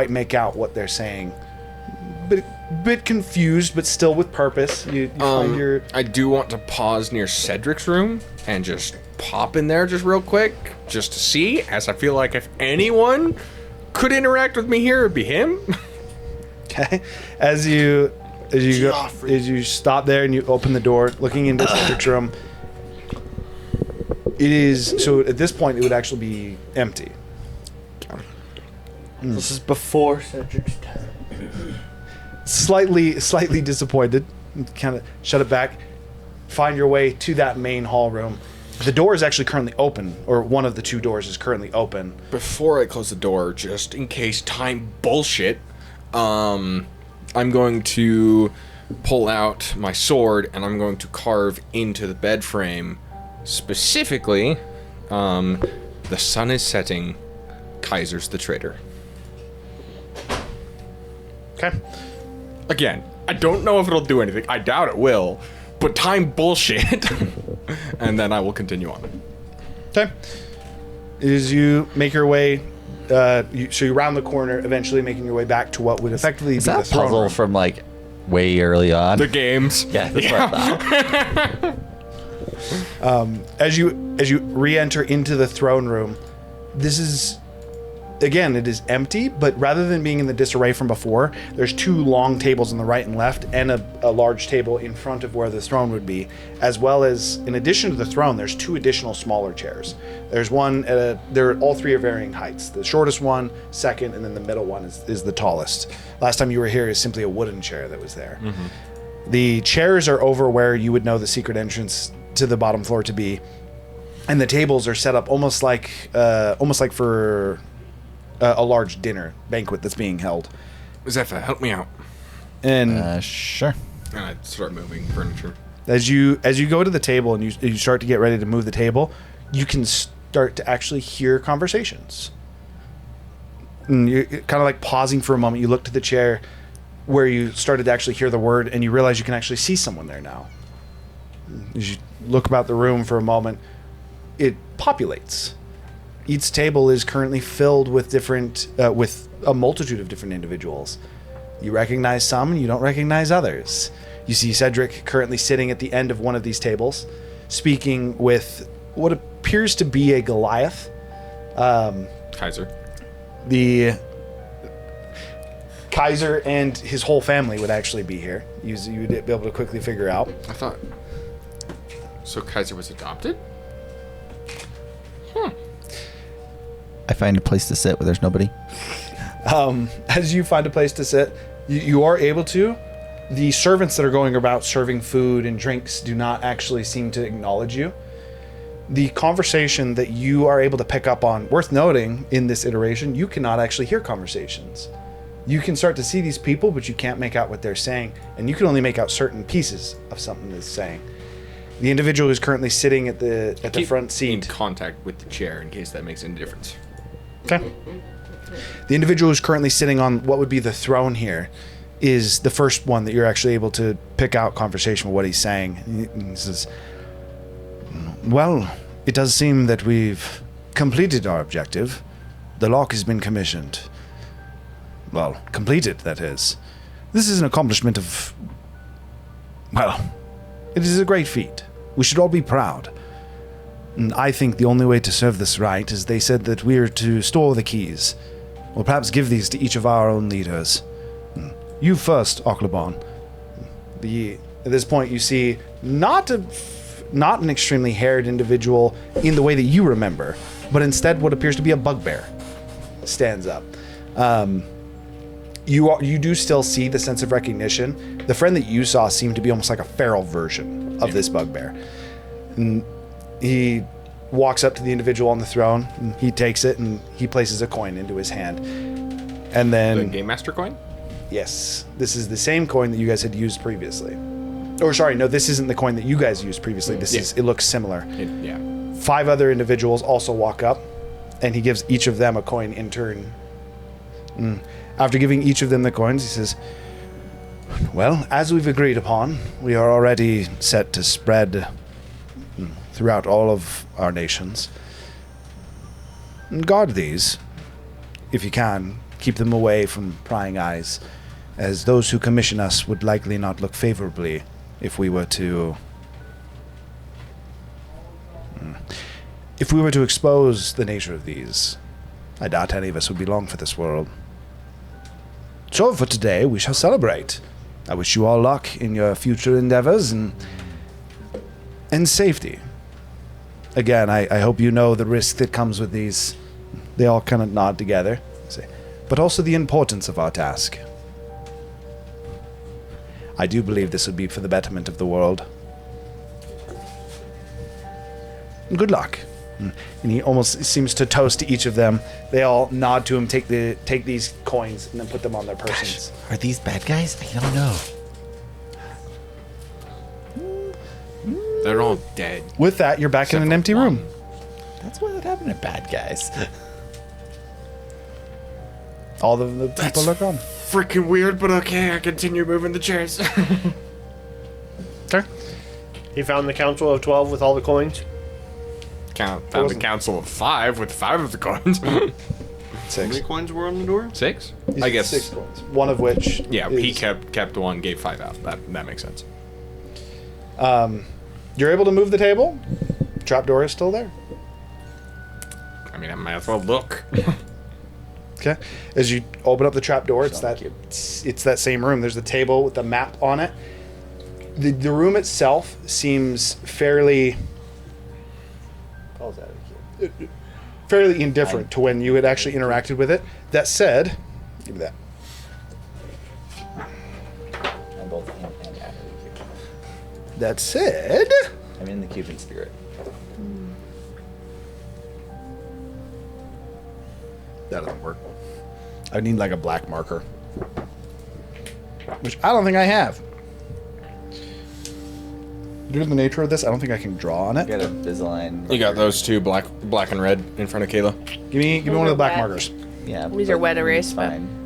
make out what they're saying. Bit confused, but still with purpose. You find your... I do want to pause near Cedric's room and just pop in there just real quick, just to see, as I feel like if anyone could interact with me here, it'd be him. Okay. As you stop there and you open the door, looking into Cedric's room, it is... So at this point, it would actually be empty. This is before Cedric's time. Slightly disappointed, kind of shut it back. find your way to that main hall room. The door is actually currently open, or one of the two doors is currently open. Before I close the door, just in case time bullshit, I'm going to pull out my sword and I'm going to carve into the bed frame, specifically, the sun is setting, Kaiser's the traitor. Okay. Again, I don't know if it'll do anything. I doubt it will, but time bullshit. And then I will continue on. Okay. As you make your way, so you round the corner, eventually making your way back to what would effectively Is be the that throne puzzle room. from like way early on? The games. Yeah, that's what I thought. As you re-enter into the throne room, this is, again, it is empty, but rather than being in the disarray from before, there's two long tables on the right and left, and a large table in front of where the throne would be, as well as, in addition to the throne, there's two additional smaller chairs. There's one, all three are varying heights. The shortest one, second, and then the middle one is the tallest. Last time you were here is simply a wooden chair that was there. Mm-hmm. The chairs are over where you would know the secret entrance to the bottom floor to be, and the tables are set up almost like for a large dinner banquet that's being held. Zephyr, help me out. And Sure. And I start moving furniture. as you go to the table and you start to get ready to move the table, you can start to actually hear conversations. And you're kind of like pausing for a moment. You look to the chair where you started to actually hear the word, and you realize you can actually see someone there now. As you look about the room for a moment, it populates. Each table is currently filled with with a multitude of different individuals. You recognize some, and you don't recognize others. You see Cedric currently sitting at the end of one of these tables, speaking with what appears to be a Goliath. Kaiser. The Kaiser and his whole family would actually be here. You would be able to quickly figure out. I thought... So Kaiser was adopted? I find a place to sit where there's nobody. As you find a place to sit, you are able to. The servants that are going about serving food and drinks do not actually seem to acknowledge you. The conversation that you are able to pick up on, worth noting in this iteration, you cannot actually hear conversations. You can start to see these people, but you can't make out what they're saying, and you can only make out certain pieces of something that's saying. The individual who's currently sitting at the front seat. In contact with the chair in case that makes any difference. Okay. The individual who's currently sitting on what would be the throne here is the first one that you're actually able to pick out conversation with what he's saying. He says, "Well, it does seem that we've completed our objective. The lock has been commissioned. Well, completed, that is. This is an accomplishment of... Well, it is a great feat. We should all be proud. And I think the only way to serve this right is they said that we are to store the keys, or perhaps give these to each of our own leaders. You first, Oklabon." At this point, you see not an extremely haired individual in the way that you remember, but instead what appears to be a bugbear stands up. You do still see the sense of recognition. The friend that you saw seemed to be almost like a feral version of this bugbear. And he walks up to the individual on the throne, and he takes it, and he places a coin into his hand. And then... The Game Master coin? Yes. This is the same coin that you guys had used previously. Or sorry, no, this isn't the coin that you guys used previously. It looks similar. Yeah. 5 other individuals also walk up, and he gives each of them a coin in turn. After giving each of them the coins, he says, "Well, as we've agreed upon, we are already set to spread throughout all of our nations. And guard these, if you can. Keep them away from prying eyes, as those who commission us would likely not look favorably if we were to... If we were to expose the nature of these, I doubt any of us would be long for this world. So for today, we shall celebrate. I wish you all luck in your future endeavors and safety. Again, I hope you know the risk that comes with these." They all kind of nod together. Say, "But also the importance of our task. I do believe this would be for the betterment of the world." Good luck. And he almost seems to toast to each of them. They all nod to him, take these coins, and then put them on their persons. Are these bad guys? I don't know. They're all dead. With that, you're back in an empty room. That's what would happen to bad guys. All of the people are gone. Freaking weird, but okay. I continue moving the chairs. Okay. He found the Council of 12 with all the coins. Found the Council of 5 with 5 of the coins. How 6. many coins were on the door? 6? He's I guess. 6 coins. One of which. Yeah, is, he kept 1, gave 5 out. That makes sense. You're able to move the table. Trapdoor is still there. I mean, I might as well look. Okay. As you open up the trapdoor, it's that same room. There's the table with the map on it. The room itself seems fairly indifferent to when you had actually interacted with it. That said, give me that. I'm both in and out of the cube. That said, I'm in the cube in spirit. that doesn't work. I need like a black marker, which I don't think I have. Due to the nature of this, I don't think I can draw on it. You got a Invisalign. You got those two, black and red, in front of Kayla. Give me one of the black wet. markers. Yeah. These are but wet erase, but- fine.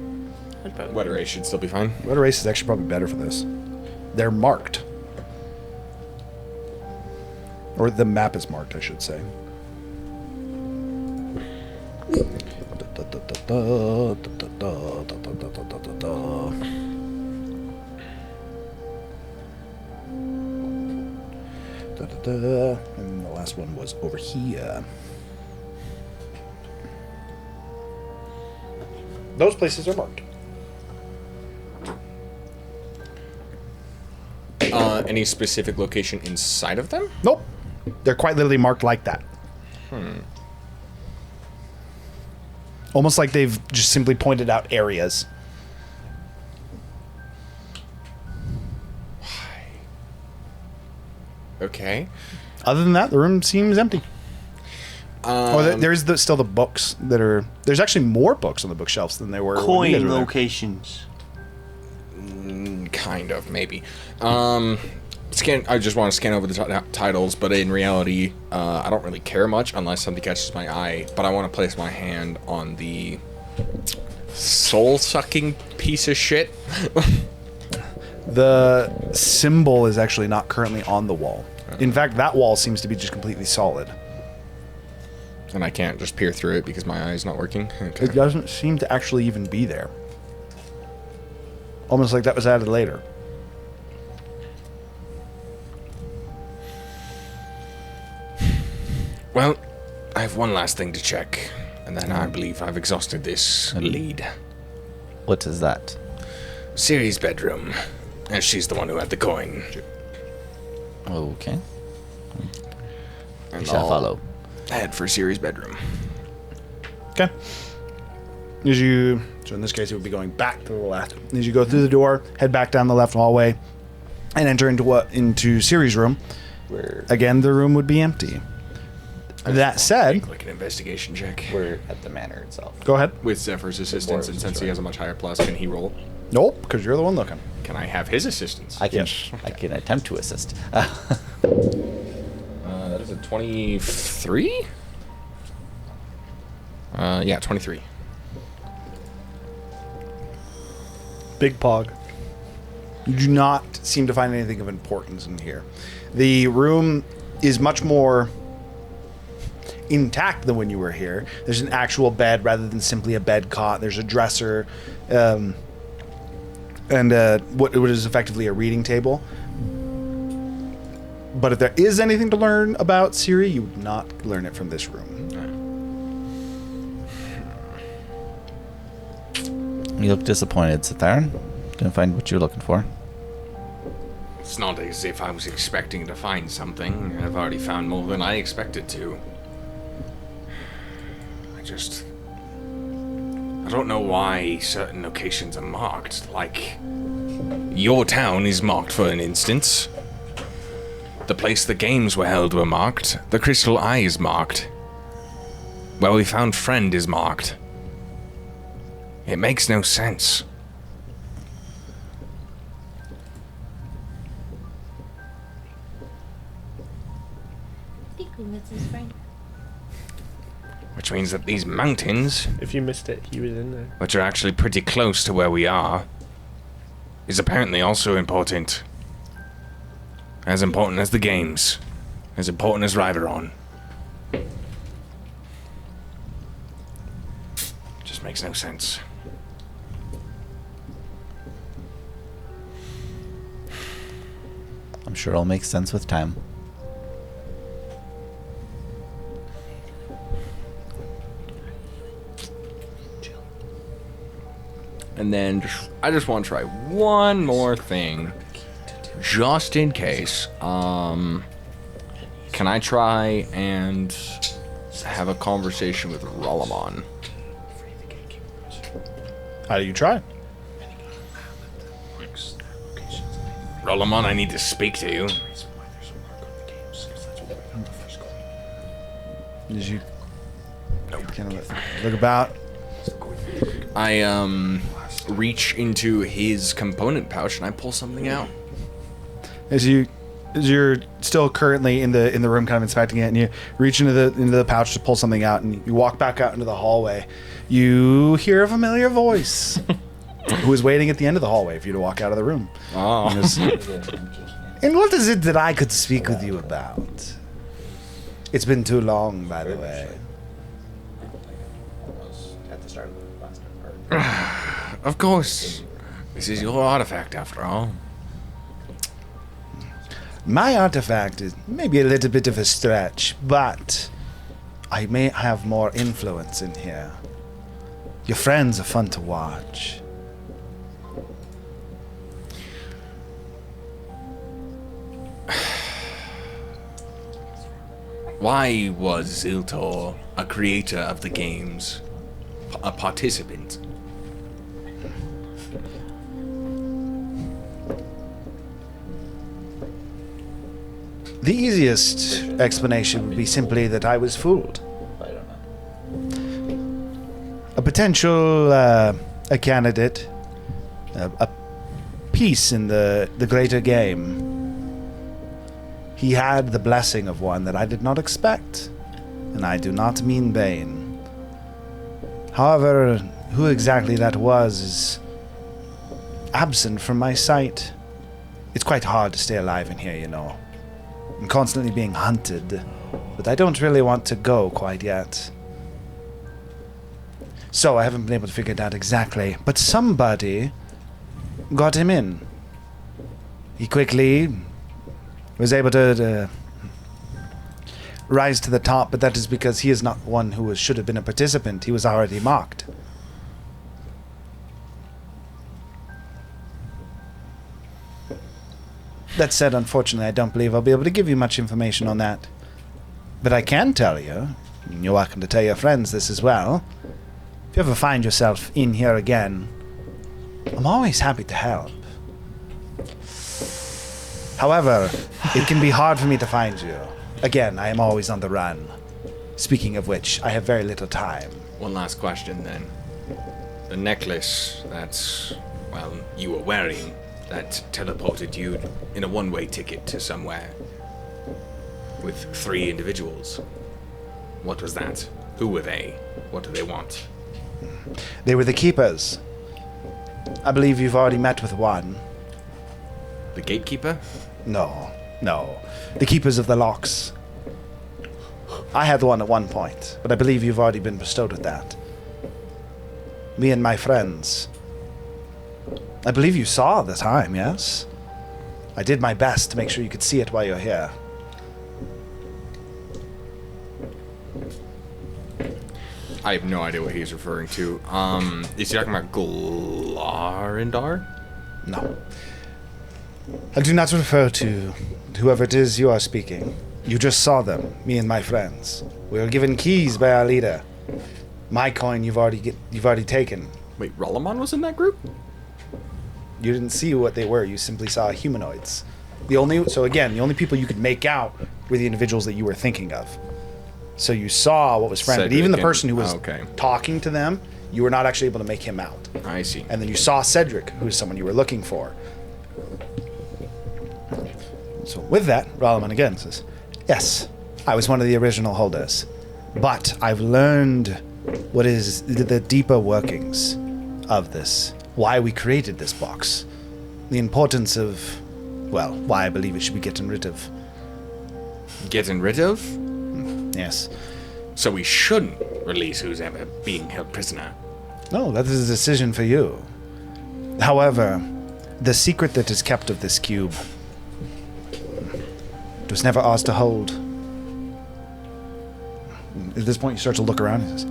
Wet erase should still be fine. Red erase is actually probably better for this. They're marked. Or the map is marked, I should say. And the last one was over here. Those places are marked. Any specific location inside of them? Nope. They're quite literally marked like that. Almost like they've just simply pointed out areas. Okay. Other than that, the room seems empty. There's still the books that are... There's actually more books on the bookshelves than there were when you guys Coin were there. locations. Kind of, maybe. I just want to scan over the titles, but in reality, I don't really care much unless something catches my eye. But I want to place my hand on the soul-sucking piece of shit. The symbol is actually not currently on the wall. In fact, that wall seems to be just completely solid. And I can't just peer through it because my eye's not working. Okay. It doesn't seem to actually even be there. Almost like that was added later. Well, I have one last thing to check, and then I believe I've exhausted this lead. What is that? Ciri's bedroom, and she's the one who had the coin. Okay. And We shall I'll follow. head for Ciri's bedroom. Okay. So in this case, it would be going back to the left. As you go through the door, head back down the left hallway, and enter into Ciri's room. Again, the room would be empty. That said, Like an investigation check. We're at the manor itself. go ahead. With Zephyr's assistance, and since he has a much higher plus, can he roll? Nope, because you're the one looking. Can I have his assistance? I can. Yes. I can attempt to assist. That is a 23? Yeah, 23. Big Pog. You do not seem to find anything of importance in here. The room is much more intact than when you were here. There's an actual bed rather than simply a bed cot. There's a dresser, and what is effectively a reading table. But if there is anything to learn about Ciri, you would not learn it from this room. You look disappointed, Satharan. Didn't find what you're looking for. It's not as if I was expecting to find something. I've already found more than I expected to. I don't know why certain locations are marked. Like, your town is marked for an instance. The place the games were held were marked. The crystal eye is marked. Where we found friend is marked. It makes no sense. I think we missed his friend. Which means that these mountains, If you missed it, he was in there. which are actually pretty close to where we are, is apparently also important. As important as the games. As important as Riveron. Just makes no sense. I'm sure it'll make sense with time. And then I just want to try one more thing. Just in case. Can I try and have a conversation with Rollamon? How do you try? Rollamon, I need to speak to you. Did you kind of look about? I reach into his component pouch and I pull something out. As you're still currently in the room, kind of inspecting it, and you reach into the pouch to pull something out, and you walk back out into the hallway. You hear a familiar voice, who is waiting at the end of the hallway for you to walk out of the room. Oh. And what is it that I could speak with you about? It's been too long, by the way. At the start of the last part. Of course. This is your artifact after all. My artifact is maybe a little bit of a stretch, but I may have more influence in here. Your friends are fun to watch. Why was Ziltor a creator of the games? A participant? The easiest explanation would be simply that I was fooled. I don't know. A potential a candidate, a piece in the greater game. He had the blessing of one that I did not expect, and I do not mean Bane. However, who exactly that was is absent from my sight. It's quite hard to stay alive in here, you know. I'm constantly being hunted, but I don't really want to go quite yet. So I haven't been able to figure it out exactly, but somebody got him in. He quickly was able to rise to the top, but that is because he is not one who should have been a participant. He was already mocked. That said, unfortunately, I don't believe I'll be able to give you much information on that. But I can tell you, and you're welcome to tell your friends this as well, if you ever find yourself in here again, I'm always happy to help. However, it can be hard for me to find you. Again, I am always on the run. Speaking of which, I have very little time. One last question then. The necklace that's, well, you were wearing, that teleported you in a one-way ticket to somewhere with 3 individuals. What was that? Who were they? What do they want? They were the keepers. I believe you've already met with one. The gatekeeper? No. The keepers of the locks. I had one at one point, but I believe you've already been bestowed with that. Me and my friends. I believe you saw the time, yes? I did my best to make sure you could see it while you're here. I have no idea what he's referring to. Is he talking about Glarindar? No. I do not refer to whoever it is you are speaking. You just saw them, me and my friends. We were given keys by our leader. My coin you've already taken. Wait, Rollamon was in that group? You didn't see what they were, you simply saw humanoids. The only people you could make out were the individuals that you were thinking of. So you saw what was friend, but even the person who was talking to them, you were not actually able to make him out. I see. And then you saw Cedric, who is someone you were looking for. So with that, Ralaman again says, yes, I was one of the original holders, but I've learned what is the deeper workings of this, why we created this box, the importance of, well, why I believe it should be getting rid of. Getting rid of? Yes. So we shouldn't release who's ever being held prisoner. No, that is a decision for you. However, the secret that is kept of this cube, it was never ours to hold. At this point, you start to look around and says,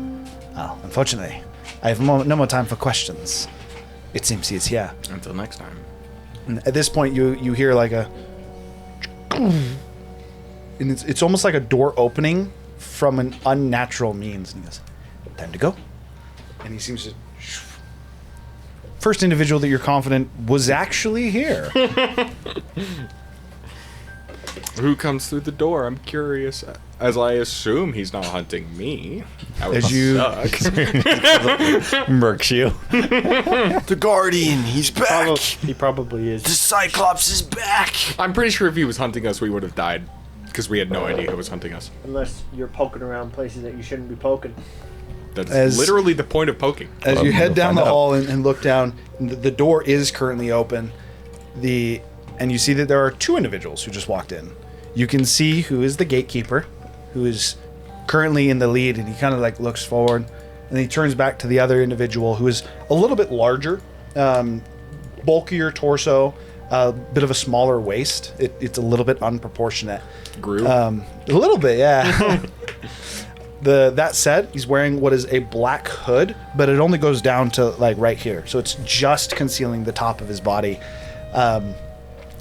"Oh, unfortunately, I have no more time for questions. It seems he is here." Until next time. And at this point, you hear like a, and it's almost like a door opening from an unnatural means. And he goes, "Time to go." And he seems to. First individual that you're confident was actually here. Who comes through the door? I'm curious. As I assume he's not hunting me. That would As you- suck. Murks you. The Guardian, he's back. He probably is. The Cyclops is back. I'm pretty sure if he was hunting us, we would have died. Because we had no idea who was hunting us. Unless you're poking around places that you shouldn't be poking. That's literally the point of poking. As you head down the hall and look down, the door is currently open. And you see that there are two individuals who just walked in. You can see who is the gatekeeper, who is currently in the lead, and he kind of like looks forward, and he turns back to the other individual who is a little bit larger, bulkier torso, a bit of a smaller waist. It's a little bit unproportionate. Grew? A little bit, yeah. That said, he's wearing what is a black hood, but it only goes down to like right here, so it's just concealing the top of his body.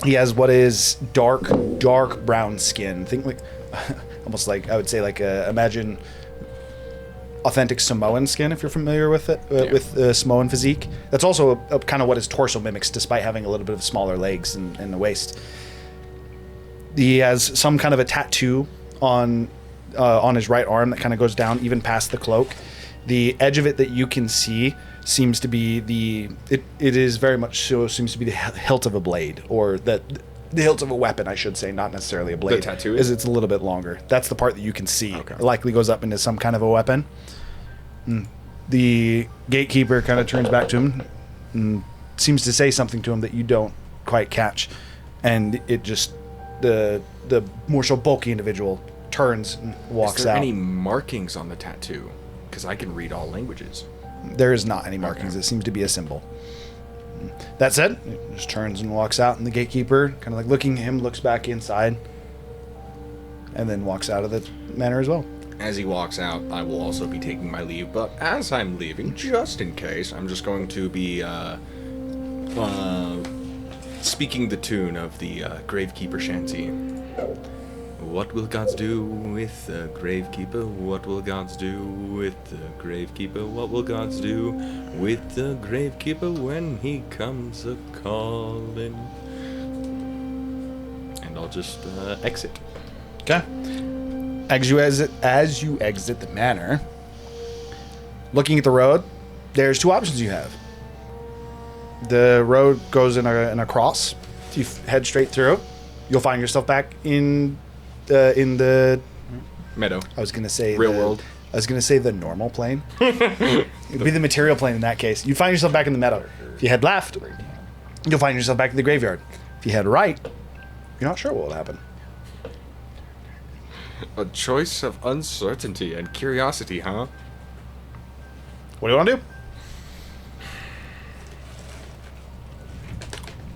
He has what is dark brown skin. Think like almost like I would say like imagine authentic Samoan skin if you're familiar with it with Samoan physique. That's also kind of what his torso mimics, despite having a little bit of smaller legs and the waist. He has some kind of a tattoo on his right arm that kind of goes down even past the cloak. The edge of it that you can see seems to be it is very much so seems to be the hilt of a blade, or the hilt of a weapon, I should say, not necessarily a blade. The tattoo is it's a little bit longer. That's the part that you can see. Okay. It likely goes up into some kind of a weapon. The gatekeeper kind of turns back to him and seems to say something to him that you don't quite catch, and it just the more so bulky individual turns and walks Is there out. any markings on the tattoo? Because I can read all languages. There is not any markings. It seems to be a symbol. That said, he just turns and walks out, and the gatekeeper, kind of like looking at him, looks back inside, and then walks out of the manor as well. As he walks out, I will also be taking my leave, but as I'm leaving, just in case, I'm just going to be speaking the tune of the Gravekeeper shanty. What will gods do with the Gravekeeper? What will gods do with the Gravekeeper? What will gods do with the Gravekeeper when he comes a-calling? And I'll just exit. Okay. As you exit the manor, looking at the road, there's two options you have. The road goes in a cross. If you head straight through, you'll find yourself back in the meadow. I was gonna say real world. I was gonna say the normal plane. It'd be the material plane in that case. You find yourself back in the meadow. If you head left, you'll find yourself back in the graveyard. If you head right, you're not sure what will happen. A choice of uncertainty and curiosity, huh? What do you want to do?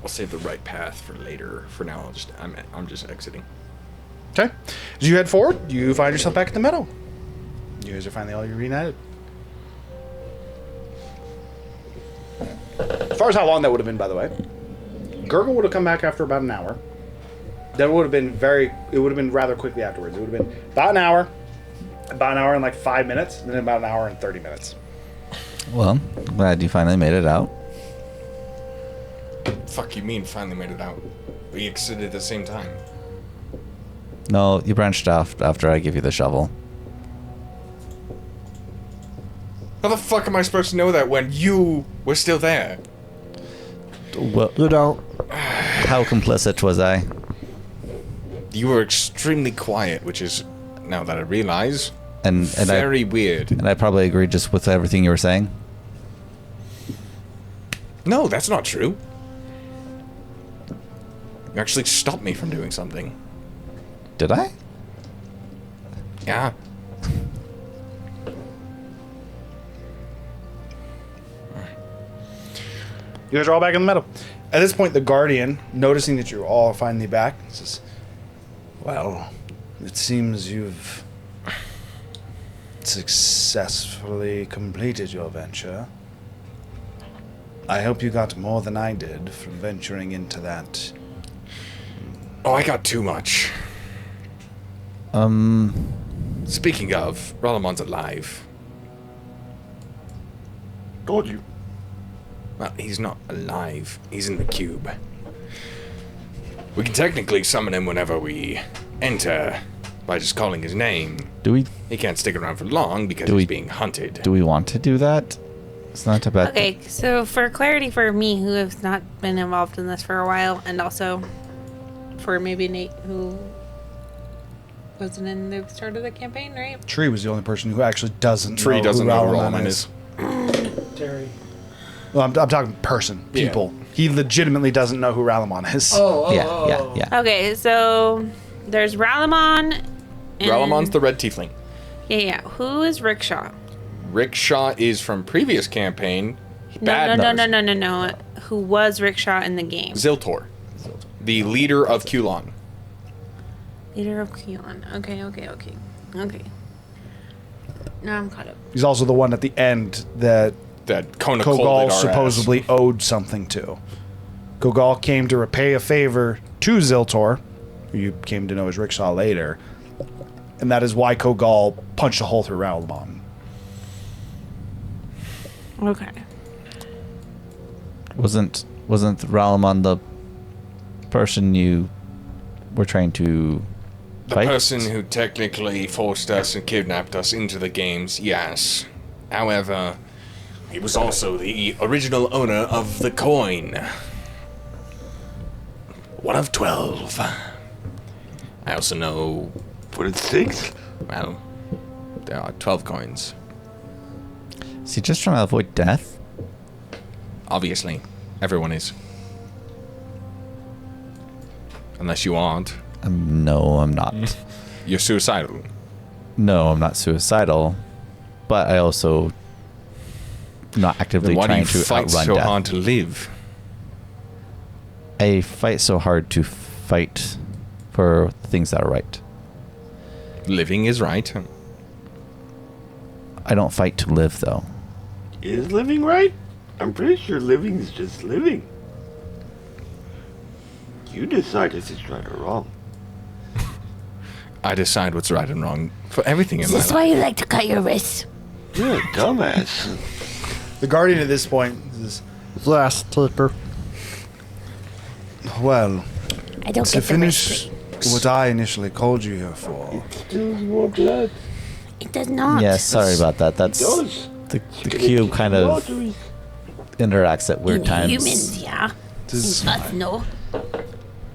I'll save the right path for later. For now, I'm just exiting. Okay. As you head forward, you find yourself back in the meadow. You guys are finally all reunited. As far as how long that would have been, by the way, Gurgle would have come back after about an hour. That would have been it would have been rather quickly afterwards. It would have been about an hour and like 5 minutes, and then about an hour and 30 minutes. Well, glad you finally made it out. Fuck you mean finally made it out? We exited at the same time. No, you branched off after I give you the shovel. How the fuck am I supposed to know that when you were still there? Well, You don't. how complicit was I? You were extremely quiet, which is, now that I realize, And very weird. And I probably agreed just with everything you were saying. No, that's not true. You actually stopped me from doing something. Did I? Yeah. You guys are all back in the meadow. At this point, the Guardian, noticing that you're all finally back, says, "Well, it seems you've successfully completed your venture. I hope you got more than I did from venturing into that." Oh, I got too much. Speaking of, Ralamon's alive. Told you. Well, he's not alive. He's in the cube. We can technically summon him whenever we enter by just calling his name. Do we? He can't stick around for long because he's being hunted. Do we want to do that? It's not a bad. Okay, so for clarity for me, who has not been involved in this for a while, and also for maybe Nate, who wasn't in the start of the campaign, right? Tree was the only person who actually doesn't Tree know doesn't who know who Ralaman Ralaman is. Terry. Well, I'm talking person, Yeah. people. He legitimately doesn't know who Ralamon is. Yeah. Okay, so there's Ralamon. And Ralamon's the red tiefling. Yeah. Who is Rickshaw? Rickshaw is from previous campaign. No. Who was Rickshaw in the game? Ziltor. The leader of Kulon. Leader of Keon. Okay. Now I'm caught up. He's also the one at the end that Kona Kogal Kogal supposedly owed something to. Kogal came to repay a favor to Ziltor, who you came to know as Rickshaw later, and that is why Kogal punched a hole through Ralamon. Okay. Wasn't Ralamon the person you were trying to The fight? person who technically forced us and kidnapped us into the games, yes. However, he was also the original owner of the coin. One of 12. I also know... What, it's 6? Well, there are 12 coins. Is he just trying to avoid death? Obviously. Everyone is. Unless you aren't. No, I'm not. You're suicidal. No, I'm not suicidal, but I also not actively Then why do trying you to fight outrun so death. hard to live? I fight so hard to fight for things that are right. Living is right. I don't fight to live, though. Is living right? I'm pretty sure living is just living. You decide if it's right or wrong. I decide what's right and wrong for everything in Is my this life. why you like to cut your wrists? You're a dumbass. The Guardian at this point is, Last sleeper. well, I don't to get the finish wrist. what I initially called you here for. Still more blood. It does not. Yeah, sorry about that. That's Does. the cube kind of interacts at weird In times. humans, yeah. Does- In us, no.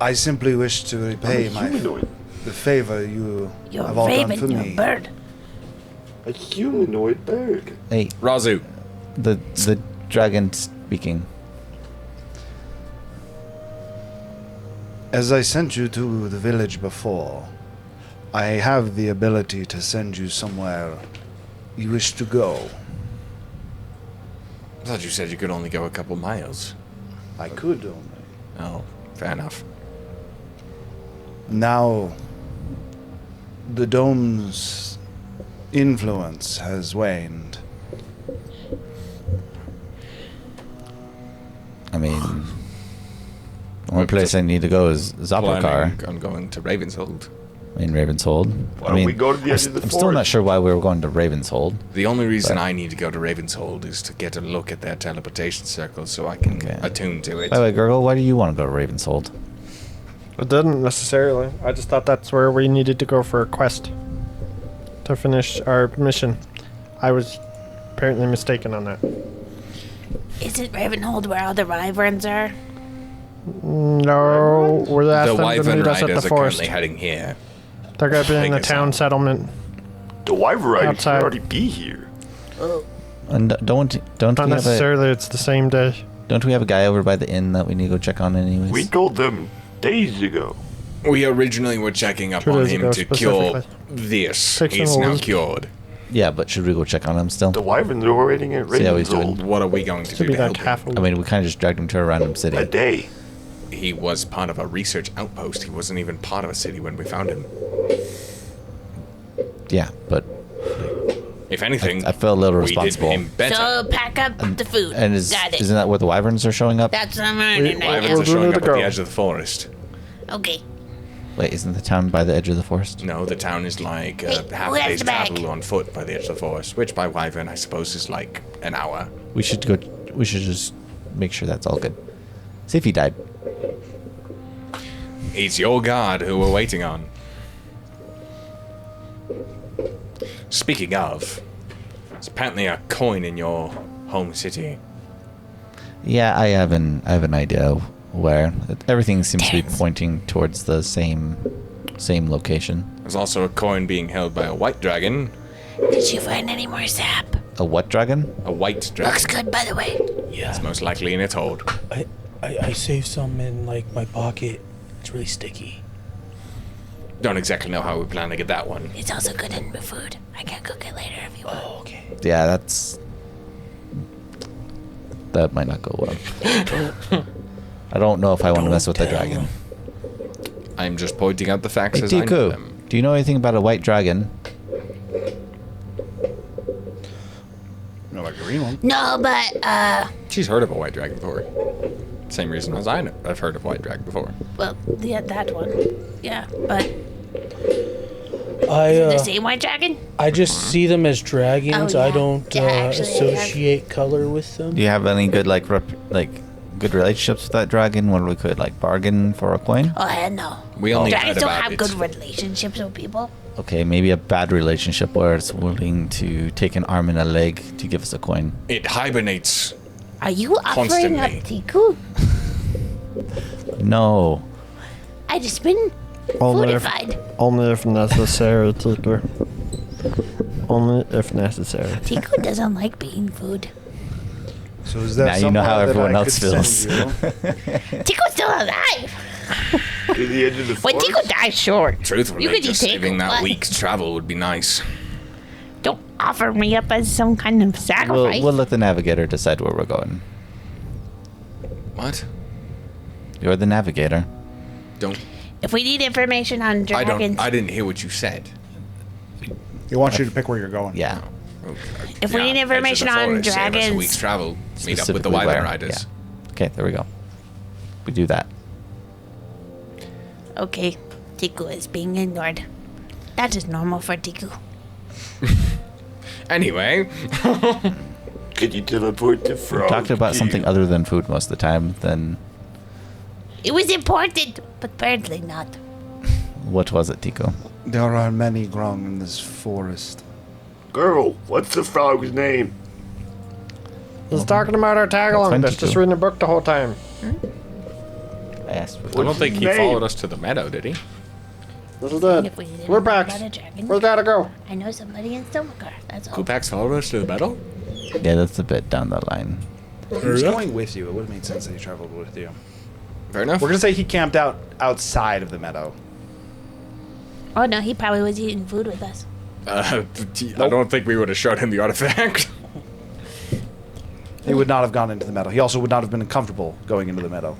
I simply wish to repay I'm a humanoid. the favor you You're have a all raven, done for you're me. a bird. A humanoid bird. Hey, Razu. the dragon speaking. As I sent you to the village before, I have the ability to send you somewhere you wish to go. I thought you said you could only go a couple miles. I could only. Oh, fair enough. Now, the dome's influence has waned. I mean, the only place I need to go is Zoplikar. Planning on going to Ravenshold. I mean, Ravenshold. Why I don't mean, we go to the I'm, edge of the I'm still not forest? sure why we were going to Ravenshold. The only reason But- I need to go to Ravenshold is to get a look at their teleportation circle so I can Okay. attune to it. By the way, Gurgle, why do you want to go to Ravenshold? It didn't necessarily. I just thought that's where we needed to go for a quest to finish our mission. I was apparently mistaken on that. Isn't Ravenhold where all the wyverns are? No, we're The asking them to wyvern meet us at riders the are forest. currently heading here. They're gonna be in the Take us town out. settlement. The wyvern riders should Outside. already be here. And don't Not we have necessarily. It's the same day. don't we have a guy over by the inn that we need to go check on anyways? We told them days ago. We originally were checking up 2 on days him ago, to cure specifically. this. Fix He's him now always. cured. Yeah, but should we go check on him still? The wyverns are waiting at See how he's Ravenswold. doing. What are we going to Should do be to like help half him? a I mean, we kind of just dragged him to a random city. A day. He was part of a research outpost. He wasn't even part of a city when we found him. Yeah, but If anything, I feel a little we did responsible. him better. So pack up the food. And Got it. isn't that where the wyverns are showing up? That's what I'm learning right Wyverns now. are showing need up to at the go. edge of the forest. Okay. Wait, isn't the town by the edge of the forest? No, the town is like Hey, half who a has day's the bag? travel on foot by the edge of the forest, which by wyvern I suppose is like an hour. We should go. We should just make sure that's all good. See if he died. It's your guard who we're waiting on. Speaking of, there's apparently a coin in your home city. Yeah, I have an idea where everything seems to be Terrence. pointing towards the same location. There's also a coin being held by a white dragon. Did you find any more sap? A what dragon? A white dragon. Looks good, by the way. Yeah. It's most likely in its hold. I saved some in like my pocket. It's really sticky. Don't exactly know how we plan to get that one. It's also good in food. I can cook it later if you want. Oh, okay. Yeah, that might not go well. I don't know if I want to mess with the dragon. I'm just pointing out the facts Hey, as I know Tiku, them. do you know anything about a white dragon? No, like a green one. No, but She's heard of a white dragon before. Same reason as I've heard of white dragon before. well, yeah, that one. Yeah, but I the same white dragon. I just see them as dragons. Oh, I yeah. don't Yeah, actually, I have- associate color with them. Do you have any good good relationships with that dragon where we could like bargain for a coin? Oh hell no. We only Dragons heard don't about have it. good relationships with people. Okay, maybe a bad relationship where it's willing to take an arm and a leg to give us a coin. It hibernates. Are you offering up Constantly. Tiku? No. I just been Only if, fortified. only if necessary, Tiku. Only if necessary. Tiku doesn't like being food. So is that Now you know how somewhere that everyone I else could feels. send you? Tiku's still alive. To the edge of the When forest. Tiku dies short, Truthfully, you could just take saving that what? week's travel would be nice. Don't offer me up as some kind of sacrifice. We'll let the navigator decide where we're going. What? You're the navigator. Don't. If we need information on I dragons, don't. I didn't hear what you said. He wants you to pick where you're going. Yeah. If we need information on Save us a dragons- week's travel. Meet up with the Specifically wyvern where, riders. yeah. Okay, there we go. We do that. okay, Tiku is being ignored. That is normal for Tiku. Anyway, Could you teleport to We Frog? talked about something other than food most of the time. Then It was important, but apparently not. what was it, Tico? There are many grung in this forest. Girl, what's the frog's name? He's talking about our tagline. fine, That's just Tiku. reading the book the whole time. I asked. I don't think he name? followed us to the meadow, did he? This is it. If we need We're information back. about a dragon, Where's gotta go? I know somebody in Silvercar. That's all. Kupax followed us to the meadow? Yeah, that's a bit down the line. He was going with you. It would have made sense that he traveled with you. Fair enough. We're gonna say he camped out outside of the meadow. Oh no, he probably was eating food with us. I don't think we would have showed him the artifact. He would not have gone into the meadow. He also would not have been comfortable going into the meadow.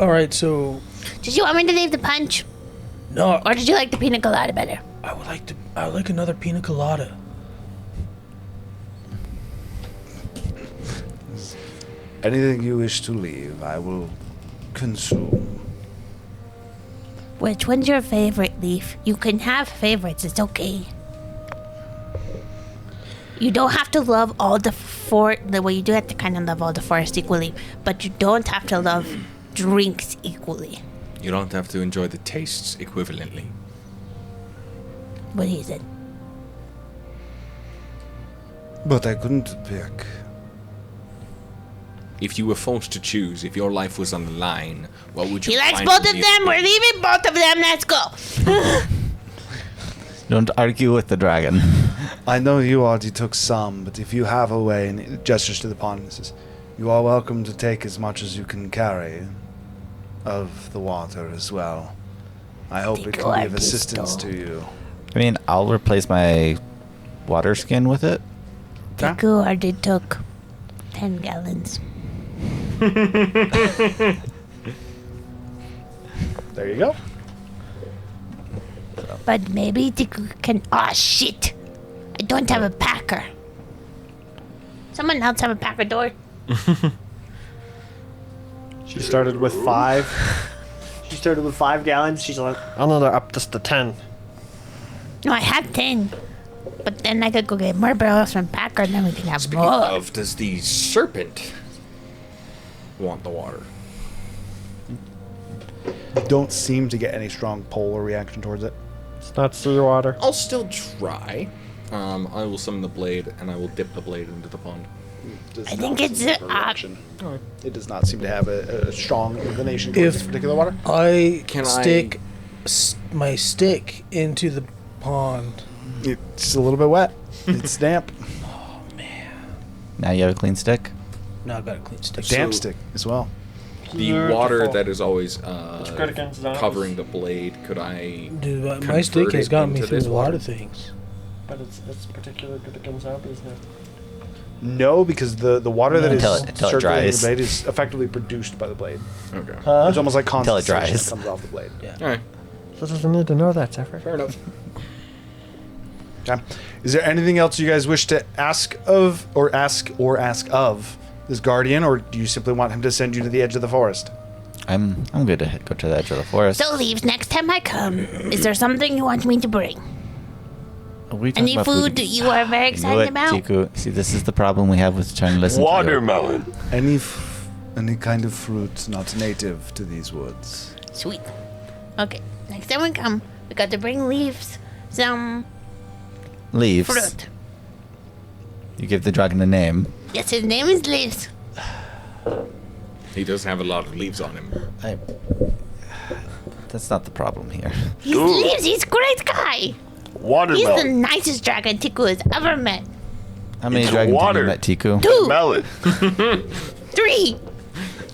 All right, so Did you want me to leave the punch, no, or did you like the pina colada better? I would like another pina colada. Anything you wish to leave, I will consume. Which one's your favorite, Leaf? You can have favorites. It's okay. You don't have to love all the well, you do have to kind of love all the forest equally, but you don't have to love drinks equally. You don't have to enjoy the tastes equivalently. What he said. But I couldn't pick. If you were forced to choose, if your life was on the line, what would you He likes find both in of these them. We're things? leaving both of them. Let's go. Don't argue with the dragon. I know you already took some, but if you have a way, and it gestures to the pond and says, you are welcome to take as much as you can carry of the water as well. I hope it can be of assistance to you. I mean, I'll replace my water skin with it. Tiku already took 10 gallons. There you go. But maybe Tiku can. Oh shit! I don't have a packer. Someone else have a packer door. She started with 5. She started with 5 gallons. She's like, another up this to 10. No, I have 10. But then I could go get more barrels from packer, and then we can have Speaking more. of, does the serpent want the water? Don't seem to get any strong pull or reaction towards it. It's not seawater. I'll still try. I will summon the blade, and I will dip the blade into the pond. Does I not think it's seem to have a reaction. It does not seem to have a strong inclination towards this particular water. I Can stick my stick into the pond. It's a little bit wet. It's damp. Now you have a clean stick. Now I've got a clean stick. Damp stick as well. The water that is always good against zombies. covering the blade, could I Dude, my convert stick has it gotten me into through this a lot water? of things. But it's particularly good against zombies now. No, because the water that is Until it circulating the dries. blade is effectively produced by the blade. Okay. It's almost like Until it condensation dries. that comes off the blade. Alright, So doesn't need to know that, Zephyr. fair enough. Okay. Is there anything else you guys wish to ask of of this guardian, or do you simply want him to send you to the edge of the forest? I'm good to go to the edge of the forest. So leaves next time I come. Is there something you want me to bring? Are we talking Any about food you are very You know excited what, about? Tiku? See, this is the problem we have with trying to listen Watermelon. Any kind of fruit not native to these woods. Sweet. Okay, next time we come, we got to bring leaves, some to you. Leaves. fruit. You give the dragon a name. Yes, his name is Leaves. He doesn't have a lot of leaves on him. That's not the problem here. He's Ooh. Leaves, he's a great guy. He's the Watermelon. nicest dragon Tiku has ever met. How many It's dragons have water. you met, Tiku? 2, Melon. 3.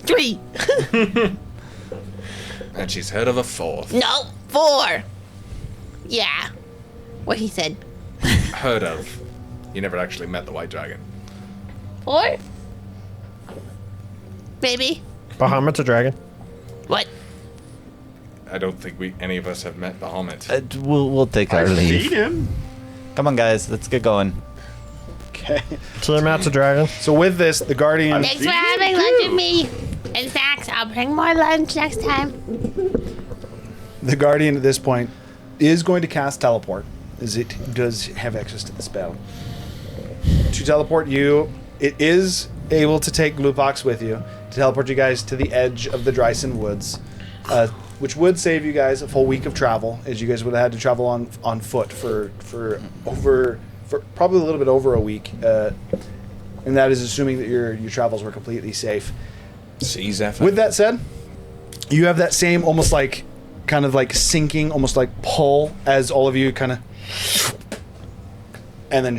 3. And she's heard of a fourth. No, 4. Yeah. What he said. Heard of. You never actually met the white dragon. 4? Maybe. Bahamut's a dragon. What? I don't think any of us have met Bahamut. We'll take our I've leave. seen him. Come on, guys. Let's get going. Okay. Tiamat's a dragon. So with this, the guardian. Thanks for having lunch with me. And snacks. I'll bring more lunch next time. The guardian at this point is going to cast teleport, as it does have access to the spell. To teleport you, it is able to take Glupox with you to teleport you guys to the edge of the Dryson Woods, which would save you guys a full week of travel, as you guys would have had to travel on foot for probably a little bit over a week, and that is assuming that your travels were completely safe. See, Zephyr? With that said, you have that same almost like kind of like sinking, almost like pull as all of you kind of, and then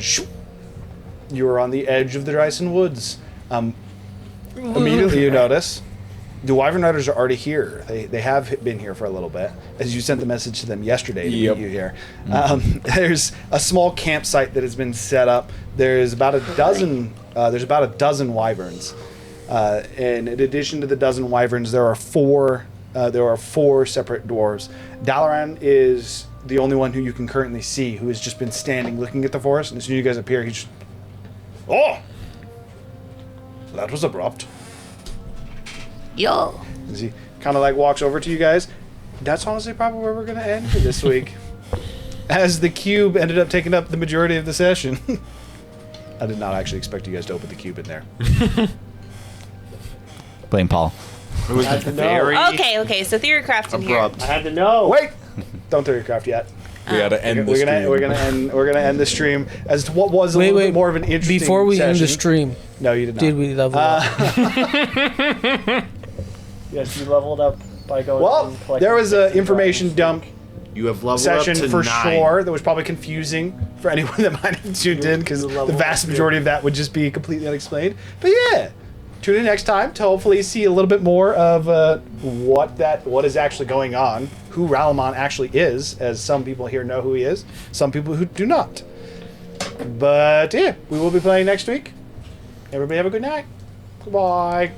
you are on the edge of the Dryson Woods. Immediately you notice the Wyvern Riders are already here. They have been here for a little bit, as you sent the message to them yesterday to meet you here. There's a small campsite that has been set up. There's about a dozen. There's about a dozen wyverns, and in addition to the dozen wyverns, there are four separate dwarves. Dalaran is the only one who you can currently see, who has just been standing looking at the forest. And as soon as you guys appear, he's just, oh, that was abrupt. Yo. As he kind of like walks over to you guys. That's honestly probably where we're going to end for this week. As the cube ended up taking up the majority of the session. I did not actually expect you guys to open the cube in there. Blame Paul. It was I had to know. very Okay, so theory craft in here. abrupt. I had to know. Wait! Don't throw your craft yet. We gotta end the stream. We're gonna end the stream as to what was a little bit more of an interesting Before we end the session. stream, No, you did not. did we level up? Yes, you leveled up by going. Well, and collecting there was a 60 information dump You have leveled session up to for 9. sure that was probably confusing for anyone that might have tuned in because the vast majority of that would just be completely unexplained. But yeah, tune in next time to hopefully see a little bit more of what is actually going on, who Ralamon actually is, as some people here know who he is, some people who do not. But yeah, we will be playing next week. Everybody have a good night. Goodbye.